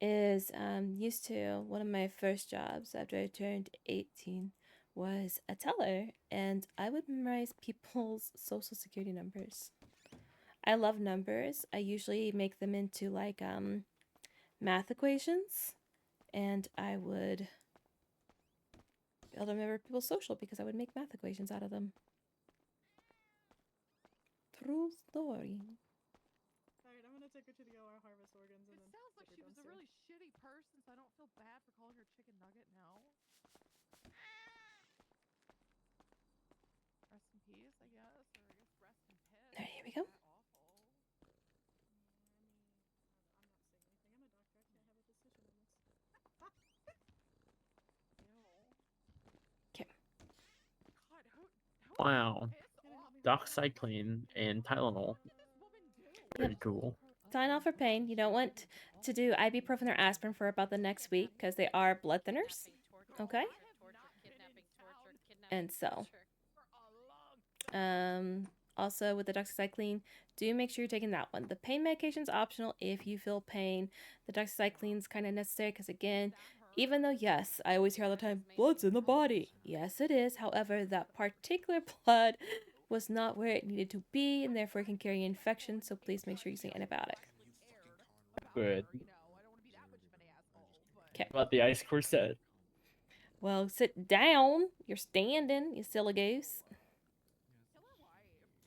is used to one of my first jobs after I turned 18 was a teller, and I would memorize people's social security numbers. I love numbers. I usually make them into like math equations, and I would be able to remember people's social because I would make math equations out of them. True story. Alright, I'm gonna take her to the OR, harvest organs, and then Sounds like take she her was a downstairs. really shitty person, so I don't feel bad for calling her chicken nugget now. Rest in peace, I guess, or I guess rest in piss. Alright, here we go. Awful. I'm not saying anything. I'm a doctor. I can't have a decision on this. Okay. God, who Wow. Doxycycline and Tylenol. Pretty cool. Sign off for pain. You don't want to do ibuprofen or aspirin for about the next week because they are blood thinners. Okay? And so, also with the doxycycline, do make sure you're taking that one. The pain medication is optional if you feel pain. The doxycycline is kind of necessary because, again, even though, yes, I always hear all the time, blood's in the body. Yes, it is. However, that particular blood was not where it needed to be, and therefore it can carry infection, so please make sure you're using antibiotic. Good. Okay. About the ice corset. Well, sit down. You're standing, you silly goose.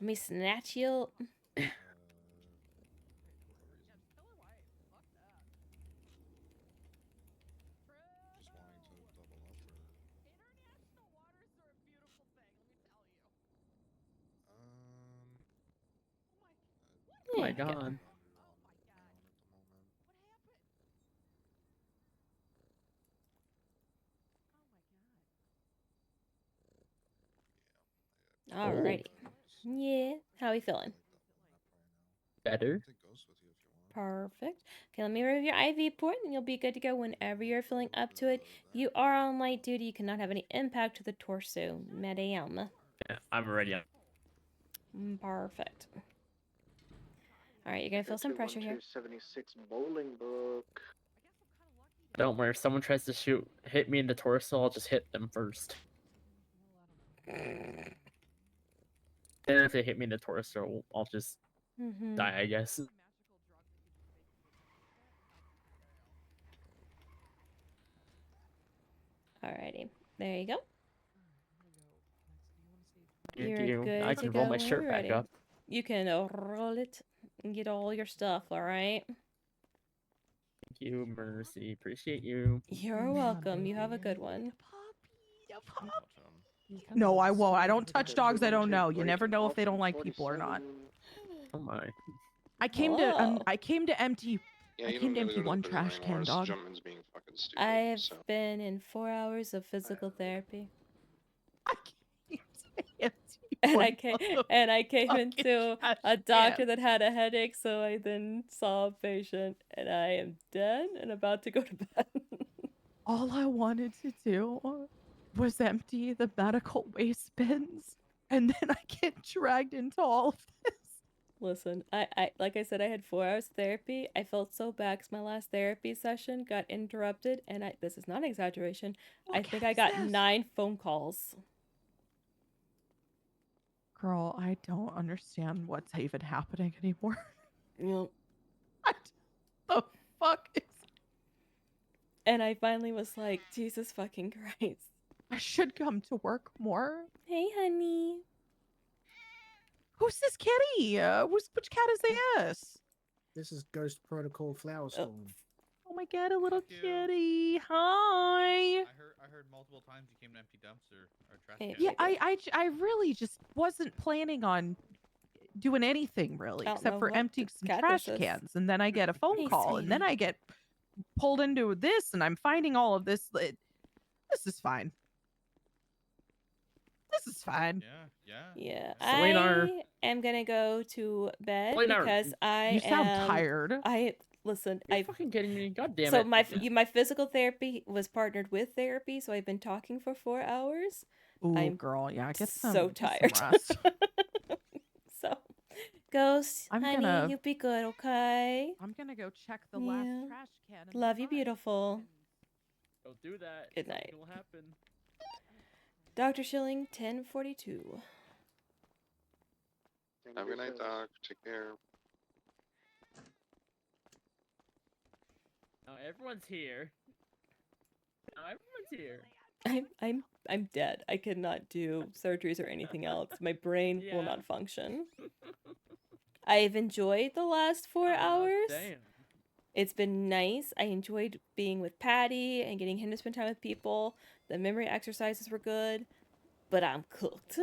Let me snatch you. Just wanting to double up, or international waters are a beautiful thing, let me tell you. Oh my There you god. go. Alrighty. Yeah. How are we feeling? Better. Perfect. Okay, let me remove your IV port and you'll be good to go whenever you're feeling up to it. You are on light duty. You cannot have any impact to the torso. Madam. Yeah, I'm ready. Perfect. Alright, you're gonna feel some pressure here. 76 bowling book. Don't worry, if someone tries to hit me in the torso, I'll just hit them first. Then if they hit me in the torso, I'll just die, I guess. Alrighty. There you go. Thank You're you. good I to can go roll my when shirt you're back ready. up. You can roll it and get all your stuff, alright? Thank you, Mercy. Appreciate you. You're welcome. You have a good one. No, I won't. I don't touch dogs I don't know. You never know if they don't like people or not. Oh my. I came to empty. Yeah, I you came don't to gotta empty go to one the trash prison anymore. can, This dog. Jumpman's being fucking stupid. I've So. been in 4 hours of physical therapy. And I came into a doctor that had a headache, so I then saw a patient, and I am done and about to go to bed. All I wanted to do was empty the medical waste bins, and then I get dragged into all of this. Listen, I like I said, I had 4 hours therapy. I felt so bad 'cause my last therapy session got interrupted, and this is not an exaggeration. I think I got 9 phone calls. Girl, I don't understand what's even happening anymore. Yep. The fuck is... And I finally was like, Jesus fucking Christ. I should come to work more. Hey, honey. Who's this kitty? Which cat is this? This is Ghost Protocol Flower Storm. Oh my god, a little kitty. Hi. I heard multiple times you came to empty dumpster or trash can. Yeah, I really just wasn't planning on doing anything really, except for emptying some trash cans, and then I get a phone call, and then I get pulled into this, and I'm finding all of this. This is fine. This is fine. Yeah, Salinar. I am gonna go to bed Salinar, because I you sound am tired. Listen. You're fucking kidding me. God damn so it. my physical therapy was partnered with therapy, so I've been talking for 4 hours. Ooh, I'm girl, yeah, get some. so get some tired. rest. So, Ghost, I'm honey, gonna- you be good, okay? I'm gonna go check the Yeah. last trash can. Love you, beautiful. Don't do that. Good night. Something will happen. Dr. Schilling, 1042. Have a good night, Doc. Take care. Now everyone's here. Now everyone's here. I'm dead. I cannot do surgeries or anything else. My brain will not function. I've enjoyed the last 4 hours. Damn. It's been nice. I enjoyed being with Patty and getting him to spend time with people. The memory exercises were good, but I'm cooked.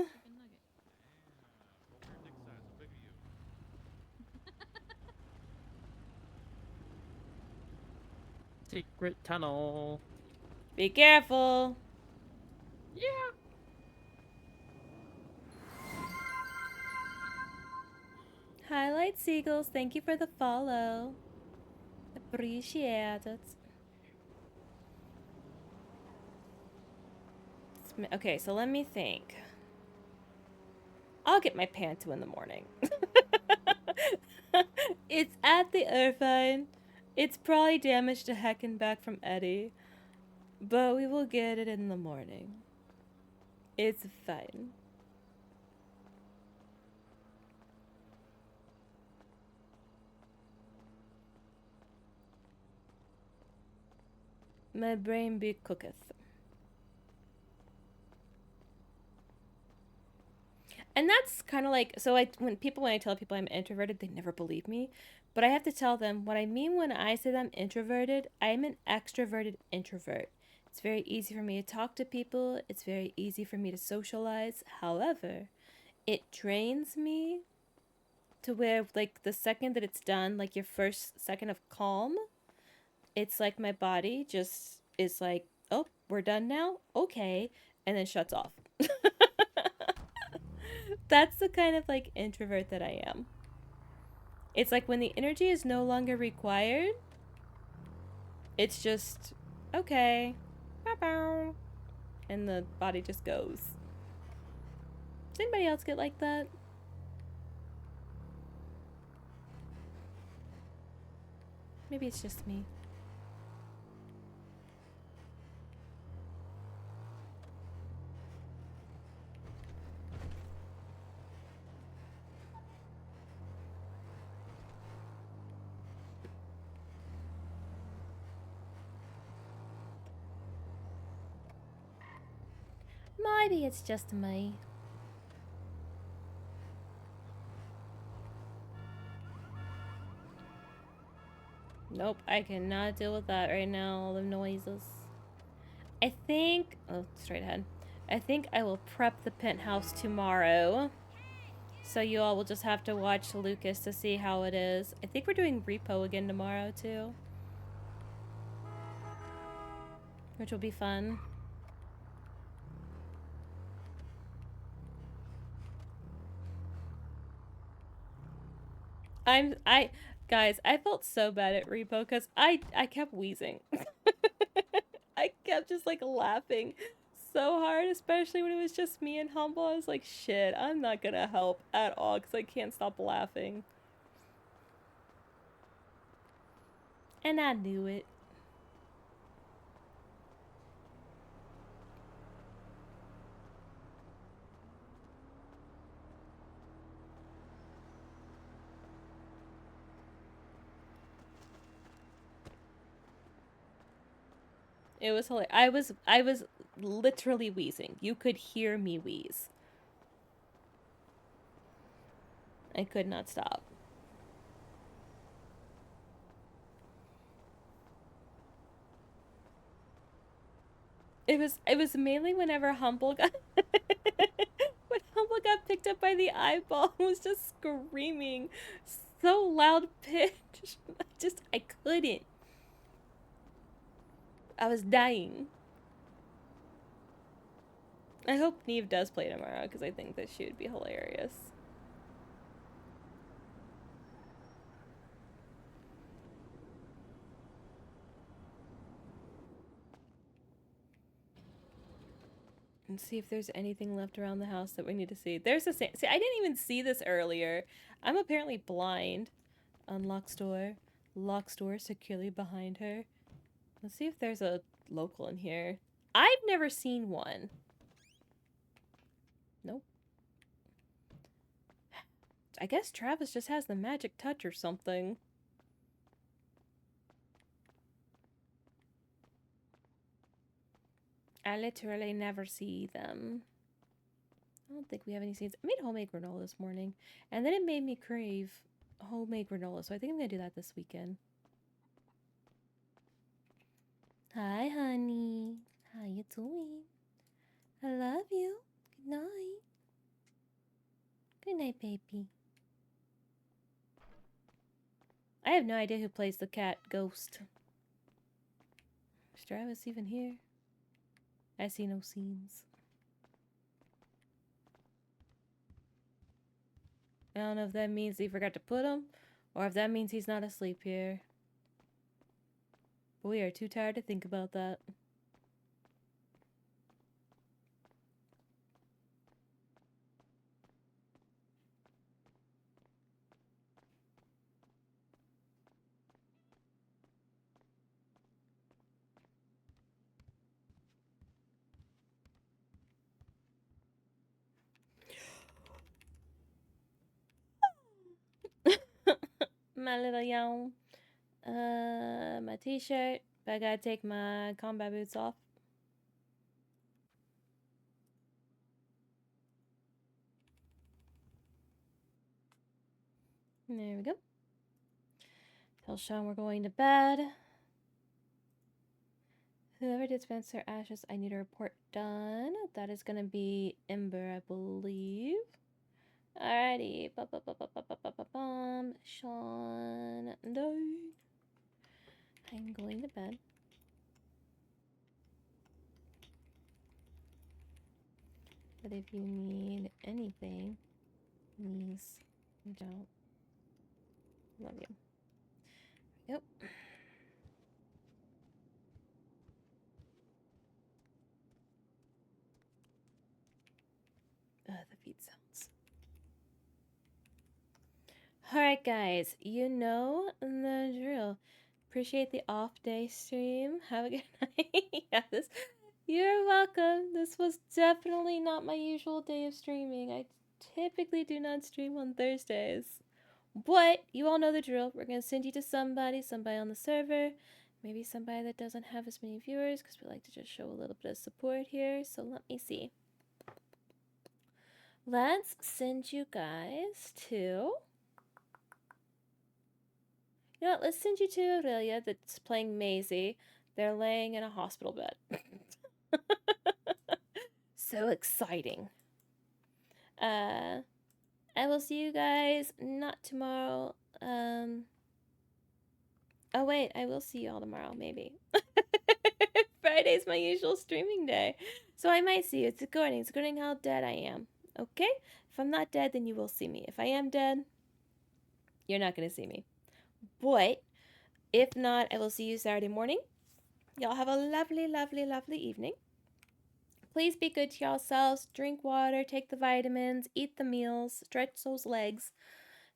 Secret tunnel. Be careful. Yeah. Highlight Seagulls, thank you for the follow. Appreciate it. Okay, so let me think. I'll get my Panto in the morning. It's at the Irvine. It's probably damaged to heck and back from Eddie. But we will get it in the morning. It's fine. My brain be cooketh. And that's kind of like, so when I tell people I'm introverted, they never believe me. But I have to tell them what I mean when I say that I'm introverted. I'm an extroverted introvert. It's very easy for me to talk to people. It's very easy for me to socialize. However, it drains me to where, like, the second that it's done, like your first second of calm, it's like my body just is like, oh, we're done now? Okay. And then shuts off. That's the kind of like introvert that I am. It's like when the energy is no longer required, it's just okay. Bow-bow. And the body just goes. Does anybody else get like that? Maybe it's just me. Maybe it's just me. Nope, I cannot deal with that right now, all the noises. I think, oh, straight ahead. I think I will prep the penthouse tomorrow. So you all will just have to watch Lucas to see how it is. I think we're doing repo again tomorrow too. Which will be fun. Guys, I felt so bad at repo because I kept wheezing. I kept just like laughing so hard, especially when it was just me and Humble. I was like, shit, I'm not gonna help at all because I can't stop laughing. And I knew it. It was hilarious. I was literally wheezing. You could hear me wheeze. I could not stop. It was mainly whenever Humble got when Humble got picked up by the eyeball and was just screaming so loud pitch. I couldn't. I was dying. I hope Neve does play tomorrow because I think that she would be hilarious. And see if there's anything left around the house that we need to see. There's a... See, I didn't even see this earlier. I'm apparently blind. Unlock door. Locks door securely behind her. Let's see if there's a local in here. I've never seen one. Nope. I guess Travis just has the magic touch or something. I literally never see them. I don't think we have any seeds. I made homemade granola this morning, and then it made me crave homemade granola, so I think I'm gonna do that this weekend. Hi, honey. How you doing? I love you. Good night. Good night, baby. I have no idea who plays the cat Ghost. Is Travis even here? I see no scenes. I don't know if that means he forgot to put him, or if that means he's not asleep here. But we are too tired to think about that. My little yawn. My t-shirt. But I gotta take my combat boots off. There we go. Tell Sean we're going to bed. Whoever did Spencer Ashes, I need a report done. That is gonna be Ember, I believe. Alrighty. Sean died. I'm going to bed. But if you need anything, Please. Don't. Love you. Yep. The feed sounds. Alright, guys. You know the drill. Appreciate the off day stream. Have a good night. Yeah, you're welcome. This was definitely not my usual day of streaming. I typically do not stream on Thursdays. But you all know the drill. We're going to send you to somebody on the server. Maybe somebody that doesn't have as many viewers because we like to just show a little bit of support here. So let me see. Let's send you guys to... You know what? Let's send you to Aurelia that's playing Maisie. They're laying in a hospital bed. So exciting. I will see you guys not tomorrow. Oh wait, I will see you all tomorrow, maybe. Friday's my usual streaming day. So I might see you. It's according how dead I am. Okay? If I'm not dead, then you will see me. If I am dead, you're not gonna see me. But if not, I will see you Saturday morning. Y'all have a lovely, lovely, lovely evening. Please be good to yourselves. Drink water, take the vitamins, eat the meals, stretch those legs.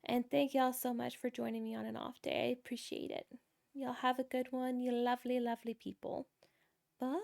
And thank y'all so much for joining me on an off day. I appreciate it. Y'all have a good one, you lovely, lovely people. Bye.